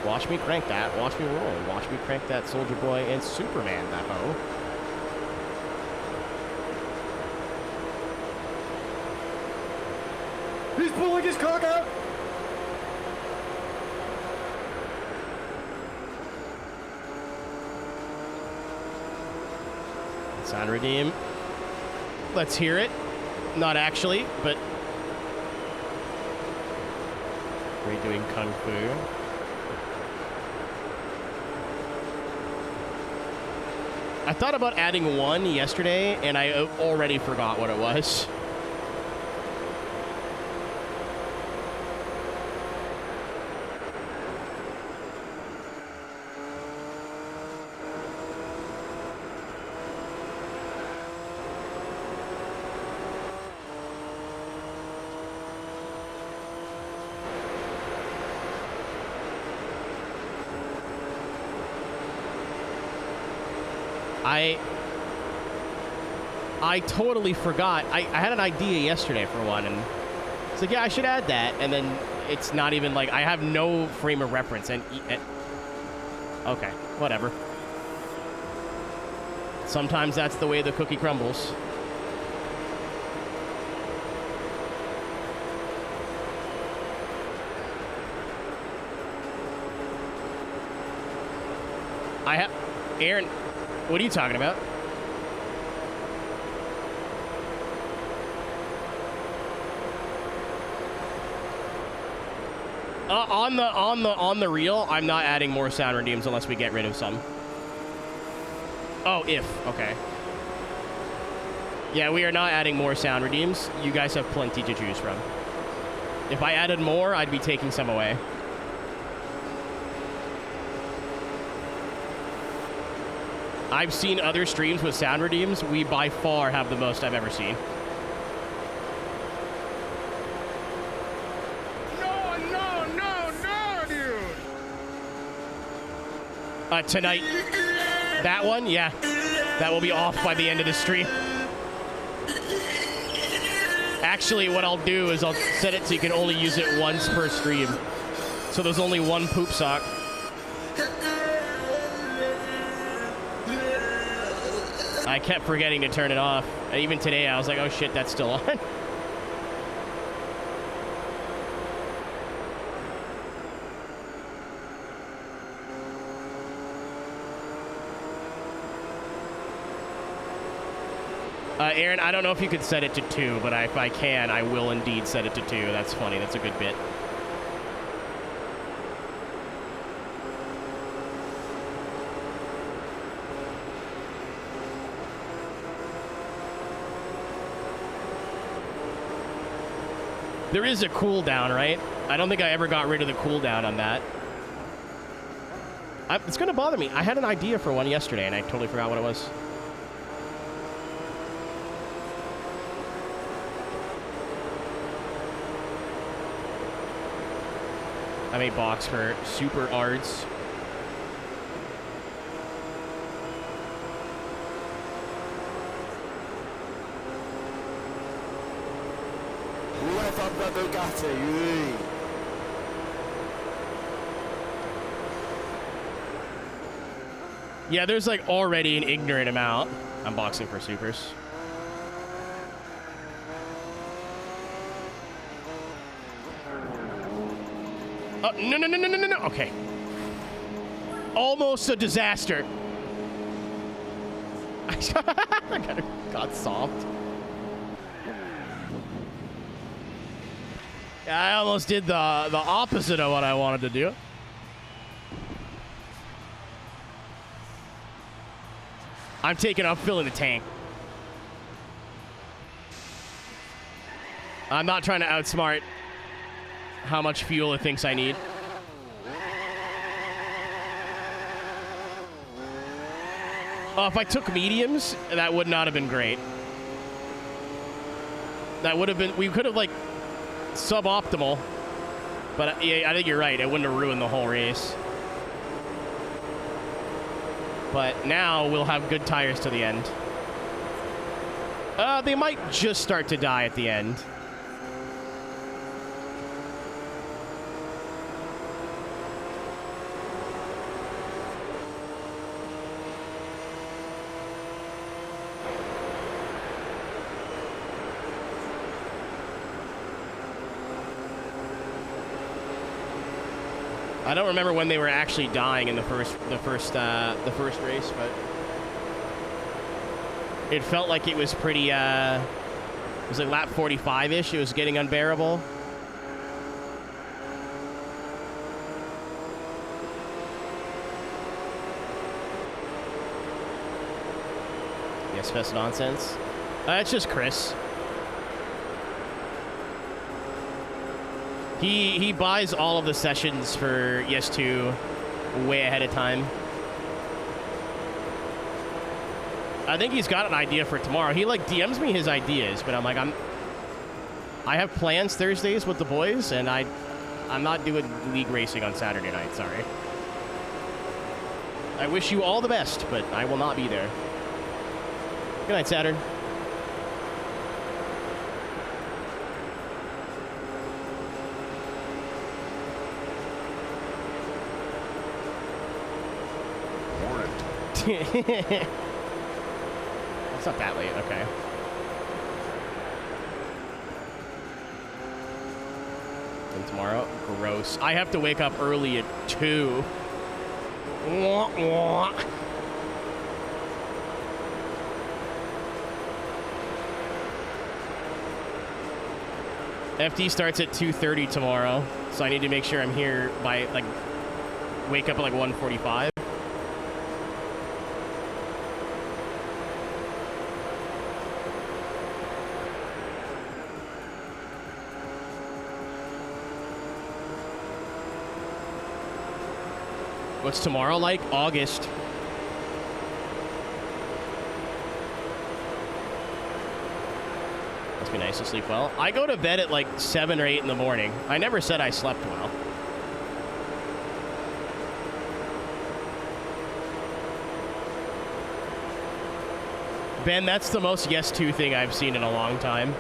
Watch me crank that. Watch me roll. Watch me crank that soldier boy and Superman that hoe. He's pulling his cock out! Sound redeem. Let's hear it. Not actually, but redoing Kung Fu. I thought about adding one yesterday, and I already forgot what it was. I totally forgot. I had an idea yesterday for one, and it's like, yeah, I should add that, and then it's not even like I have no frame of reference, and okay, whatever. Sometimes that's the way the cookie crumbles. Aaron, what are you talking about? On the reel, I'm not adding more sound redeems unless we get rid of some. Oh, okay. Yeah, we are not adding more sound redeems. You guys have plenty to choose from. If I added more, I'd be taking some away. I've seen other streams with sound redeems. We by far have the most I've ever seen. No, dude! Tonight. That one? Yeah. That will be off by the end of the stream. Actually, what I'll do is I'll set it so you can only use it once per stream. So there's only one poop sock. I kept forgetting to turn it off. Even today, I was like, oh shit, that's still on. Aaron, I don't know if you could set it to 2, but if I can, I will indeed set it to 2. That's funny. That's a good bit. There is a cooldown, right? I don't think I ever got rid of the cooldown on that. It's going to bother me. I had an idea for one yesterday, and I totally forgot what it was. I made box for super arts. Yeah, there's like already an ignorant amount. I'm boxing for supers. No. Okay. Almost a disaster. I got soft. I almost did the opposite of what I wanted to do. I'm filling the tank. I'm not trying to outsmart how much fuel it thinks I need. Oh, if I took mediums, that would not have been great. That would have been, we could have like suboptimal, but yeah, I think you're right. It wouldn't have ruined the whole race. But now we'll have good tires to the end. They might just start to die at the end. I don't remember when they were actually dying in the first race, but It felt like it was pretty, it was like lap 45-ish. It was getting unbearable. Yes, best nonsense. It's just Chris. He buys all of the sessions for Yes 2 way ahead of time. I think he's got an idea for tomorrow. He like DMs me his ideas, but I'm like, I have plans Thursdays with the boys, and I'm not doing league racing on Saturday night. Sorry. I wish you all the best, but I will not be there. Good night, Saturn. It's not that late, okay. And tomorrow, gross. I have to wake up early at 2. Wah, wah. FD starts at 2:30 tomorrow, so I need to make sure I'm here by, like, wake up at, like, 1:45. What's tomorrow like? August. Must be nice to sleep well. I go to bed at like 7 or 8 in the morning. I never said I slept well. Ben, that's the most Yes 2 thing I've seen in a long time.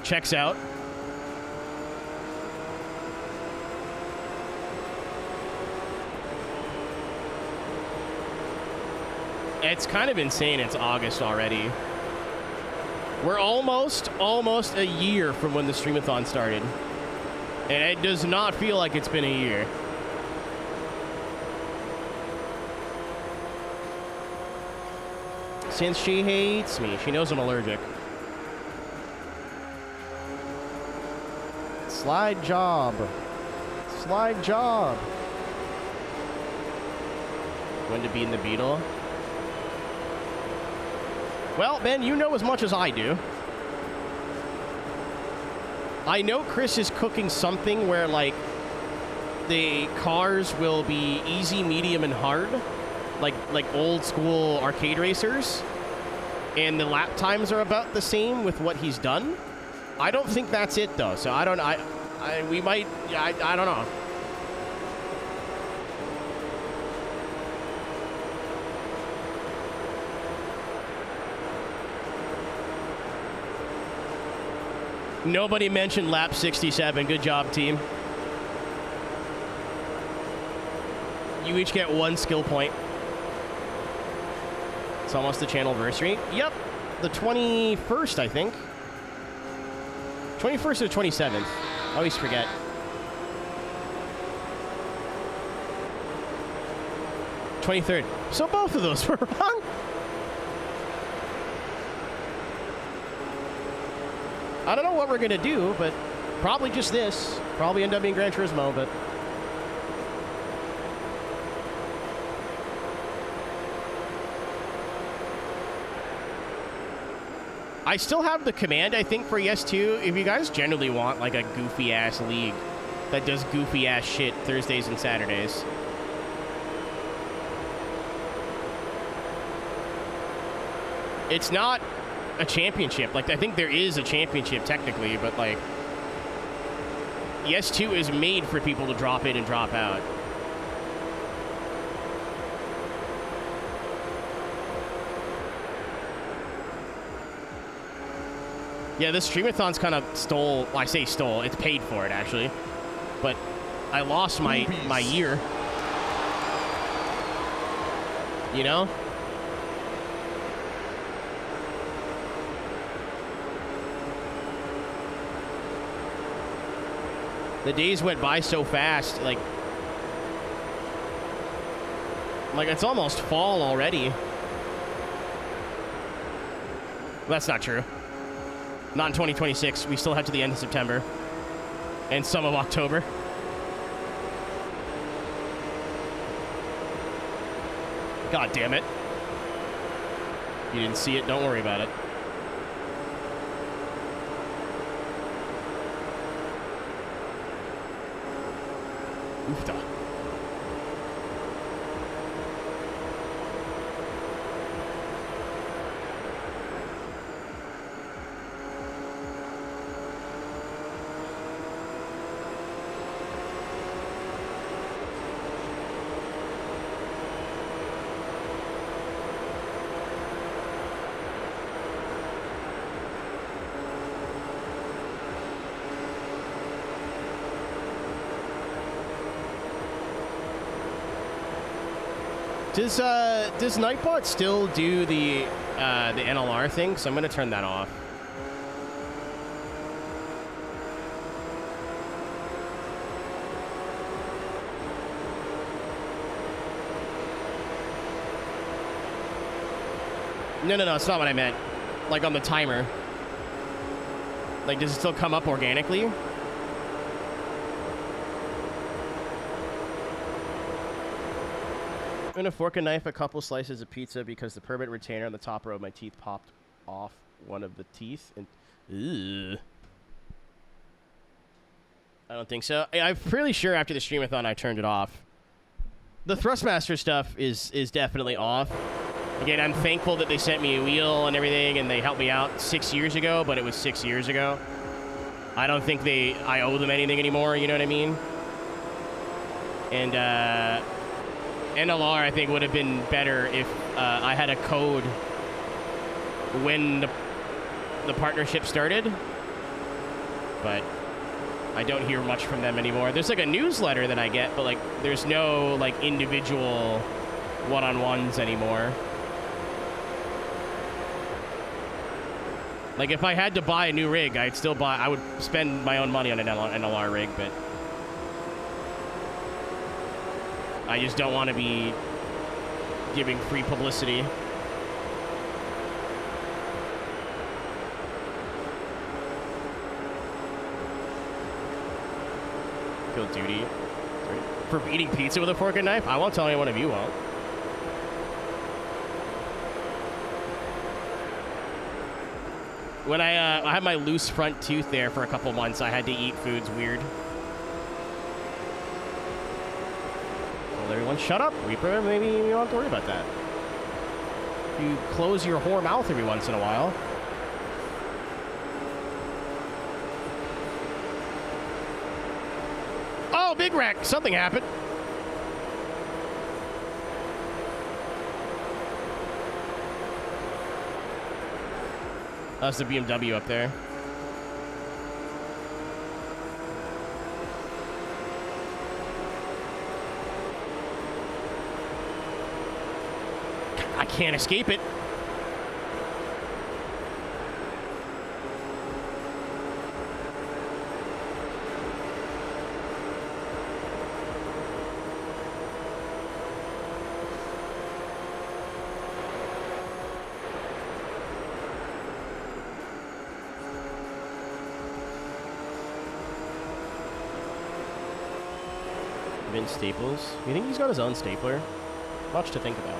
Checks out. It's kind of insane it's August already. We're almost a year from when the Streamathon started. And it does not feel like it's been a year. Since she hates me, she knows I'm allergic. Slide job. Slide job. When to be in the Beetle? Well, Ben, you know as much as I do. I know Chris is cooking something where, like, the cars will be easy, medium, and hard. Like old school arcade racers. And the lap times are about the same with what he's done. I don't think that's it, though. So I don't know. We might... I don't know. Nobody mentioned lap 67. Good job, team. You each get 1 skill point. It's almost the channelversary. Yep. The 21st, I think. 21st or 27th. I always forget. '23rd. So both of those were wrong. I don't know what we're going to do, but probably just this. Probably end up being Gran Turismo, but... I still have the command, I think, for Yes 2. If you guys generally want, like, a goofy-ass league that does goofy-ass shit Thursdays and Saturdays. It's not a championship. Like, I think there is a championship technically, but like Yes 2 is made for people to drop in and drop out. Yeah, this Streamathon's kind of stole, well, I say stole, it's paid for it actually. But I lost my year. You know? The days went by so fast, like it's almost fall already. That's not true. Not in 2026. We still have to the end of September. And some of October. God damn it. You didn't see it, don't worry about it. Oofda. Does Nightbot still do the NLR thing? So I'm gonna turn that off. No, it's not what I meant. Like on the timer. Like, does it still come up organically? I'm gonna fork and knife a couple slices of pizza because the permanent retainer on the top row of my teeth popped off one of the teeth. And ugh. I don't think so. I'm pretty sure after the streamathon I turned it off. The Thrustmaster stuff is definitely off. Again, I'm thankful that they sent me a wheel and everything, and they helped me out 6 years ago, but it was 6 years ago. I don't think I owe them anything anymore, you know what I mean? And, NLR, I think, would have been better if I had a code when the partnership started. But I don't hear much from them anymore. There's, like, a newsletter that I get, but, like, there's no, like, individual one-on-ones anymore. Like, if I had to buy a new rig, I would spend my own money on an NLR rig, but I just don't want to be giving free publicity. Kill duty. For eating pizza with a fork and knife? I won't tell anyone if you won't. When I had my loose front tooth there for a couple months, I had to eat foods weird. Well, everyone shut up, Reaper. Maybe you don't have to worry about that. You close your whore mouth every once in a while. Oh, big wreck. Something happened. That's the BMW up there. I can't escape it. Vince Staples. You think he's got his own stapler? Much to think about.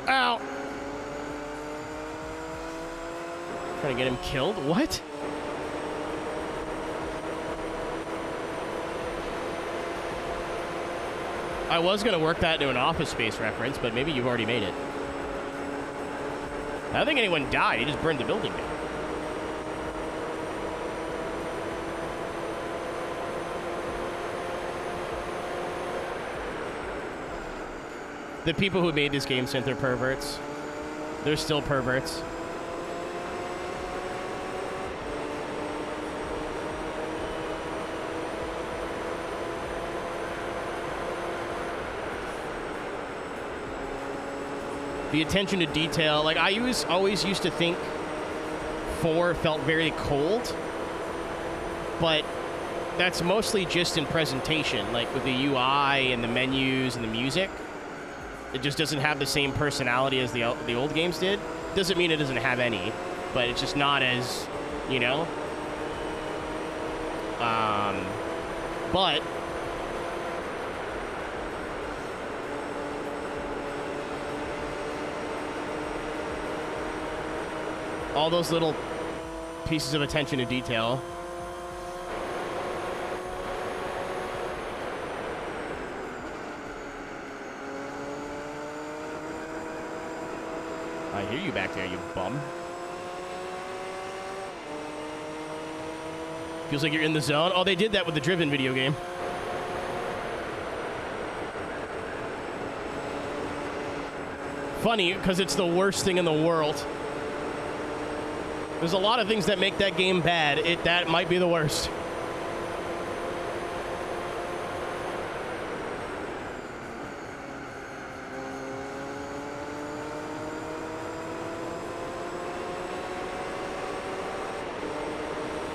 Ow! Trying to get him killed? What? I was going to work that into an Office Space reference, but maybe you've already made it. I don't think anyone died. He just burned the building down. The people who made this game synth are perverts. They're still perverts. The attention to detail. Like, I always used to think 4 felt very cold, but that's mostly just in presentation, like with the UI and the menus and the music. It just doesn't have the same personality as the old games did. Doesn't mean it doesn't have any, but it's just not as, you know. But all those little pieces of attention to detail. I hear you back there, you bum. Feels like you're in the zone. Oh, they did that with the Driven video game. Funny, because it's the worst thing in the world. There's a lot of things that make that game bad. That might be the worst.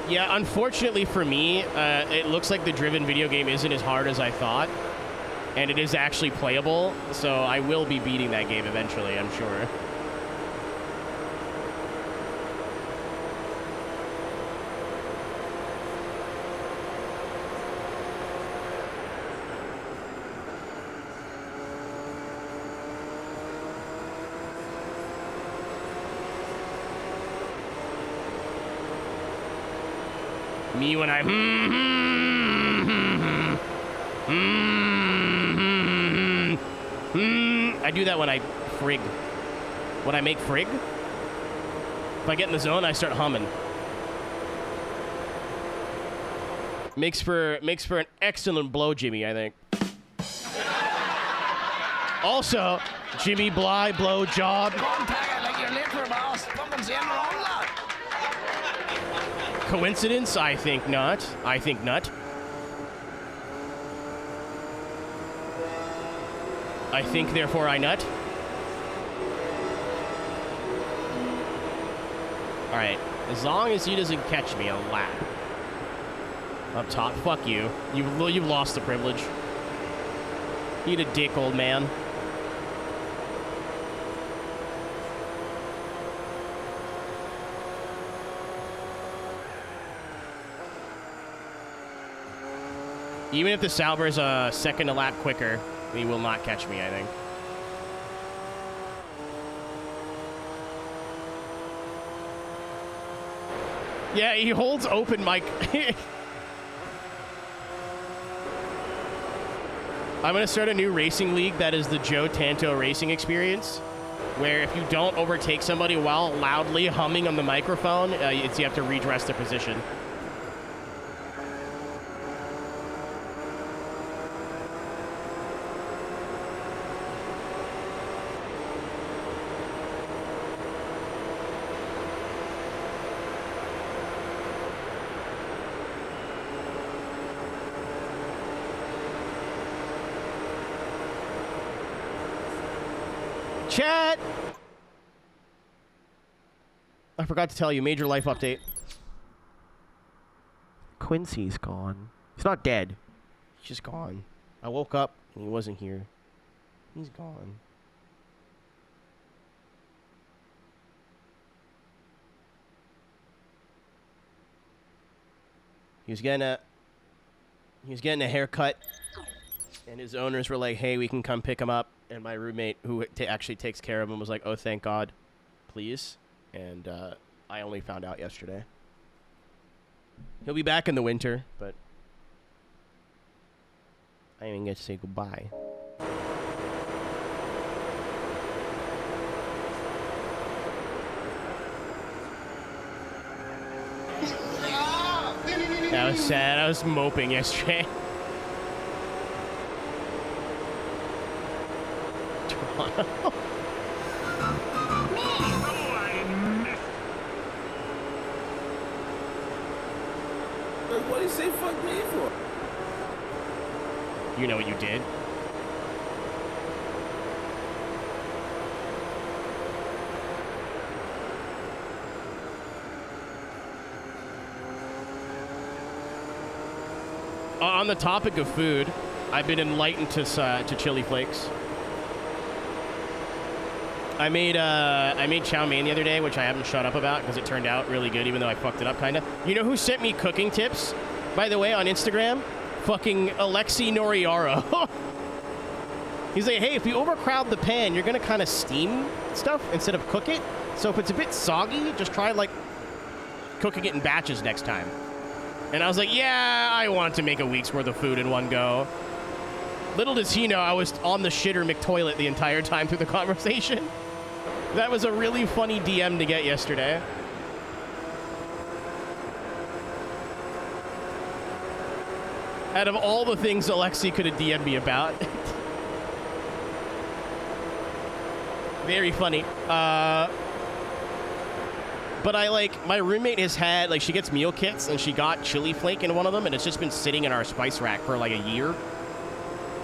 Yeah, unfortunately for me, it looks like the Driven video game isn't as hard as I thought. And it is actually playable, so I will be beating that game eventually, I'm sure. Me when I I do that when I frig. When I make frig, if I get in the zone, I start humming. Makes for an excellent blow, Jimmy, I think. Also, Jimmy Bly blow job. Coincidence? I think not. I think not. I think, therefore, I nut. Alright. As long as he doesn't catch me, I'll laugh. Up top, fuck you. You've lost the privilege. Eat a dick, old man. Even if the Sauber's a second a lap quicker, he will not catch me, I think. Yeah, he holds open mic. I'm going to start a new racing league that is the Joe Tanto racing experience, where if you don't overtake somebody while loudly humming on the microphone, you have to redress their position. Chat! I forgot to tell you, major life update. Quincy's gone. He's not dead. He's just gone. I woke up and he wasn't here. He's gone. He was getting a haircut, and his owners were like, "Hey, we can come pick him up." And my roommate, who actually takes care of him, was like, "Oh, thank God, please." And I only found out yesterday. He'll be back in the winter, but I didn't even get to say goodbye. That was sad. I was moping yesterday. What did he say fuck me for? You know what you did. On the topic of food, I've been enlightened to chili flakes. I made chow mein the other day, which I haven't shut up about because it turned out really good, even though I fucked it up kind of. You know who sent me cooking tips, by the way, on Instagram? Fucking Alexi Noriaro. He's like, hey, if you overcrowd the pan, you're gonna kind of steam stuff instead of cook it. So if it's a bit soggy, just try like cooking it in batches next time. And I was like, yeah, I wanted to make a week's worth of food in one go. Little does he know I was on the shitter McToilet the entire time through the conversation. That was a really funny DM to get yesterday. Out of all the things Alexi could have DM'd me about. Very funny. But I like, my roommate has had, like, she gets meal kits and she got chili flake in one of them and it's just been sitting in our spice rack for like a year.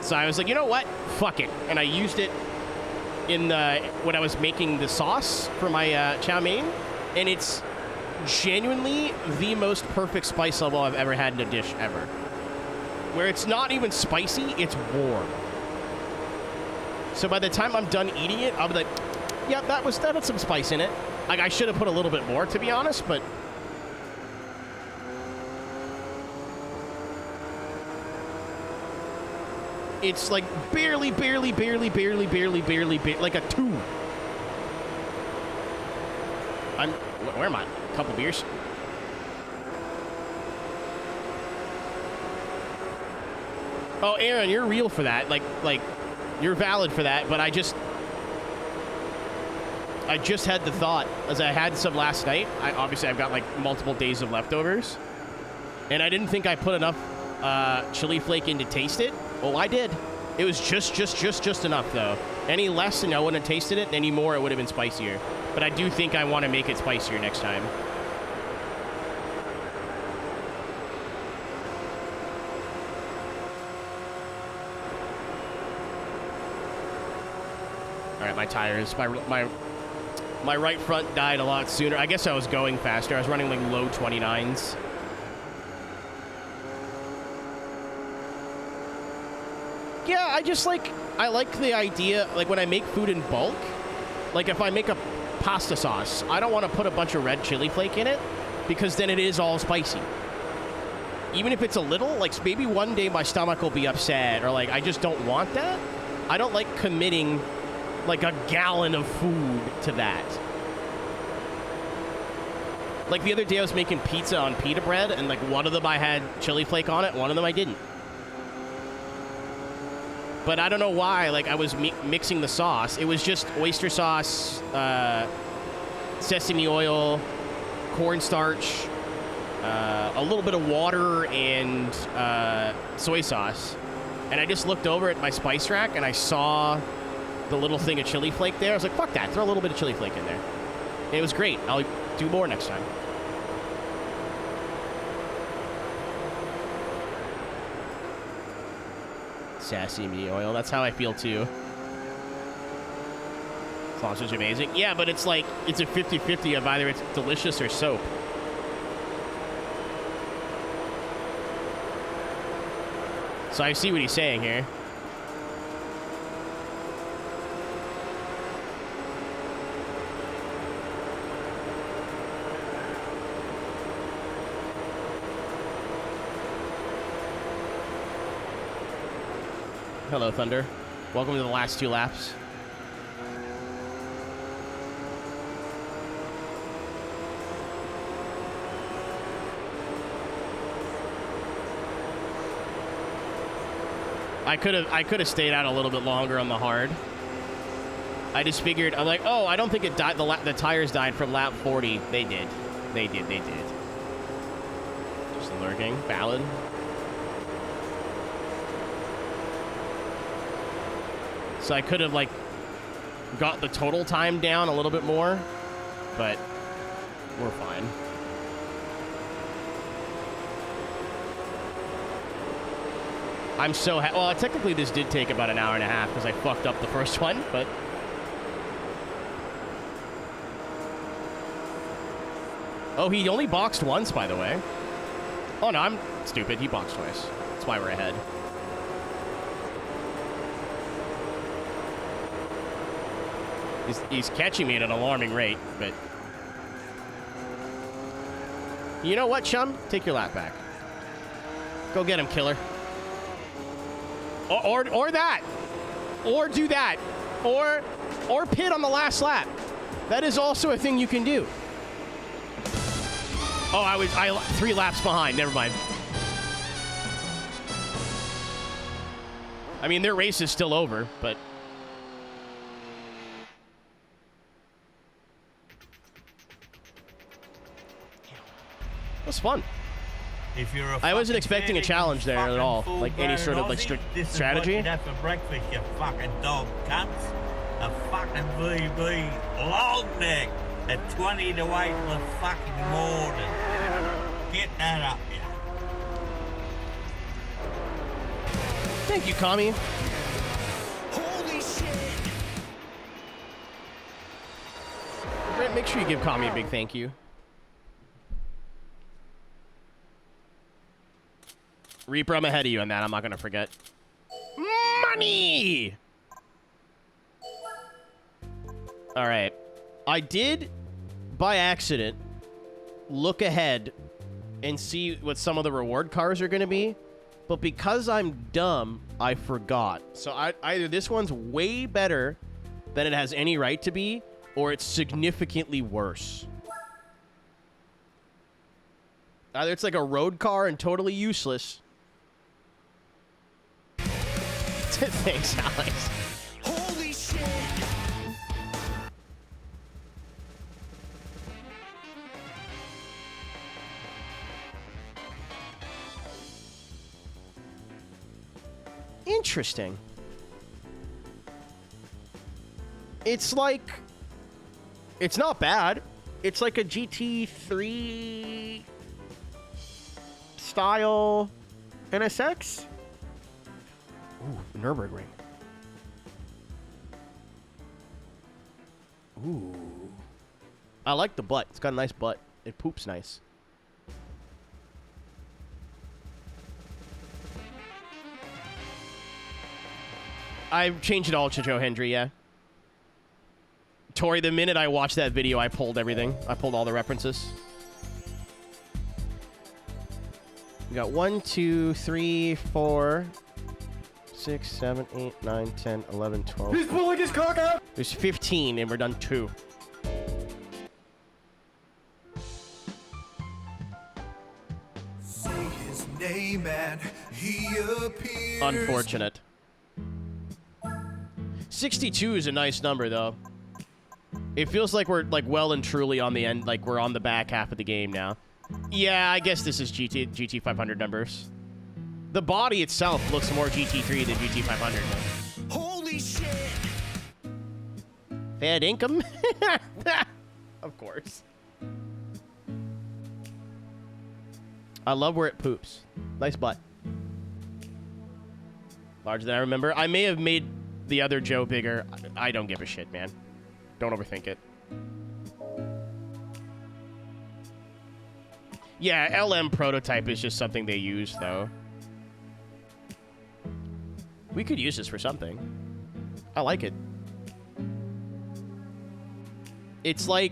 So I was like, you know what? Fuck it. And I used it in when I was making the sauce for my chow mein. And it's genuinely the most perfect spice level I've ever had in a dish ever. Where it's not even spicy, it's warm. So by the time I'm done eating it, I'll be like, yeah, that had some spice in it. Like, I should have put a little bit more, to be honest, but... It's like barely, like a 2. Where am I? A couple beers? Oh, Aaron, you're real for that. Like, you're valid for that, but I just had the thought, as I had some last night. Obviously, I've got, like, multiple days of leftovers. And I didn't think I put enough chili flake in to taste it. Oh, I did. It was just enough, though. Any less, and I wouldn't have tasted it. Any more, it would have been spicier. But I do think I want to make it spicier next time. All right, my tires, my right front died a lot sooner. I guess I was going faster. I was running like low 29s. Yeah, I like the idea, like when I make food in bulk, like if I make a pasta sauce, I don't want to put a bunch of red chili flake in it because then it is all spicy. Even if it's a little, like maybe one day my stomach will be upset or like I just don't want that. I don't like committing like a gallon of food to that. Like the other day I was making pizza on pita bread and like one of them I had chili flake on it, one of them I didn't. But I don't know why, like I was mixing the sauce. It was just oyster sauce, sesame oil, cornstarch, a little bit of water, and soy sauce. And I just looked over at my spice rack and I saw the little thing of chili flake there. I was like, fuck that, throw a little bit of chili flake in there. And it was great. I'll do more next time. Sesame oil, that's how I feel too. Sausage amazing. Yeah, but it's like, it's a 50-50 of either it's delicious or soap. So I see what he's saying here. Hello, Thunder. Welcome to the last 2 laps. I could have stayed out a little bit longer on the hard. I just figured, I'm like, oh, I don't think it died. The tires died from lap 40. They did. They did. Just lurking. Valid. So I could have, like, got the total time down a little bit more, but we're fine. I'm so well, technically this did take about an hour and a half because I fucked up the first one, but... Oh, he only boxed once, by the way. Oh, no, I'm stupid. He boxed twice. It's That's why we're ahead. He's catching me at an alarming rate, but... You know what, chum? Take your lap back. Go get him, killer. Or that. Or do that. Or pit on the last lap. That is also a thing you can do. Oh, I 3 laps behind. Never mind. I mean, their race is still over, but... It was fun. If you're a I wasn't expecting a challenge there at all, full like any sort of like Aussie, this is strategy. what you'd have for breakfast, you fucking dog cunts. A fucking VB long neck at 20 to 8 in the fucking morning. Get that up, yeah. Thank you, Kami. Holy shit! Brent, make sure you give Kami a big thank you. Reaper, I'm ahead of you on that. I'm not going to forget. Money! All right. I did, by accident, look ahead and see what some of the reward cars are going to be. But because I'm dumb, I forgot. So either this one's way better than it has any right to be, or it's significantly worse. Either it's like a road car and totally useless. Thanks, Alex. Holy shit! Interesting. It's like... It's not bad. It's like a GT3 style NSX. Ooh, Nürburgring. Ooh. I like the butt. It's got a nice butt. It poops nice. I've changed it all to Joe Hendry, yeah. Tori, the minute I watched that video, I pulled everything. I pulled all the references. We got 1, 2, 3, 4, 6, 7, 8, 9, 10, 11, 12. He's pulling his cock out! There's 15, and we're done 2. Say his name and he appears. Unfortunate. 62 is a nice number, though. It feels like we're, like, well and truly on the end, like we're on the back half of the game now. Yeah, I guess this is GT 500 numbers. The body itself looks more GT3 than GT 500. Holy shit! Fair income? Of course. I love where it poops. Nice butt. Larger than I remember. I may have made the other Joe bigger. I don't give a shit, man. Don't overthink it. Yeah, LM prototype is just something they use, though. We could use this for something. I like it. It's like...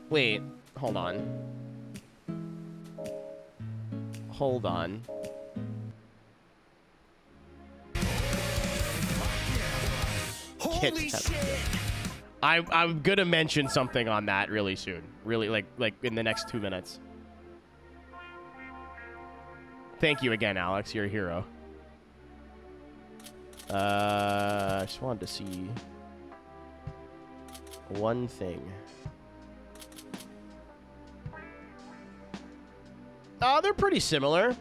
Wait, hold on. Hold on. Holy shit! I'm gonna mention something on that really soon. Really, like in the next 2 minutes. Thank you again, Alex. You're a hero. I just wanted to see one thing. They're pretty similar.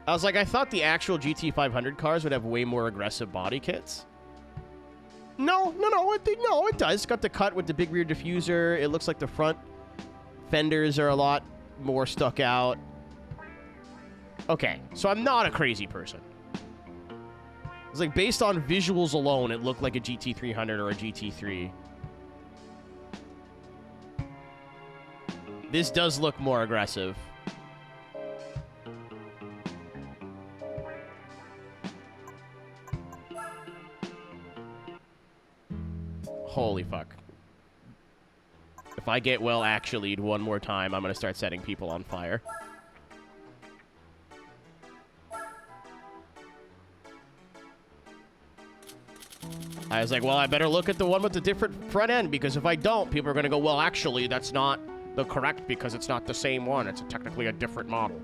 I was like, I thought the actual GT500 cars would have way more aggressive body kits. No, it does. It's got the cut with the big rear diffuser. It looks like the front fenders are a lot more stuck out. Okay, so I'm not a crazy person. It's like, based on visuals alone, it looked like a GT300 or a GT3. This does look more aggressive. Holy fuck. If I get well actually'd one more time, I'm going to start setting people on fire. I was like, well, I better look at the one with the different front end, because if I don't, people are going to go, well, actually, that's not the correct because it's not the same one. It's technically a different model.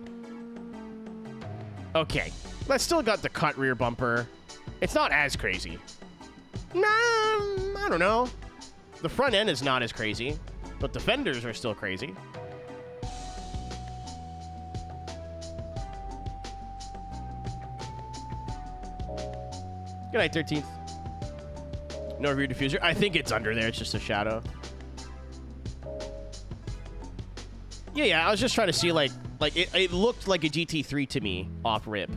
Okay. I still got the cut rear bumper. It's not as crazy. Nah, I don't know. The front end is not as crazy, but the fenders are still crazy. Good night, 13th. No rear diffuser. I think it's under there. It's just a shadow. Yeah. I was just trying to see, like it looked like a GT3 to me off rip.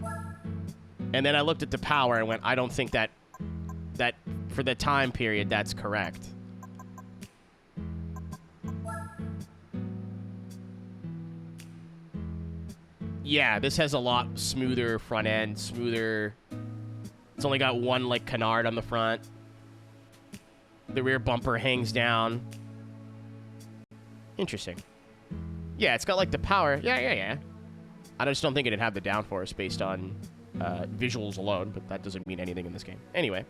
And then I looked at the power and went, I don't think that for the time period, that's correct. Yeah, this has a lot smoother front end, smoother. It's only got one, like, canard on the front. The rear bumper hangs down. Interesting. Yeah, it's got, like, the power. Yeah. I just don't think it'd have the downforce based on visuals alone, but that doesn't mean anything in this game. Anyway.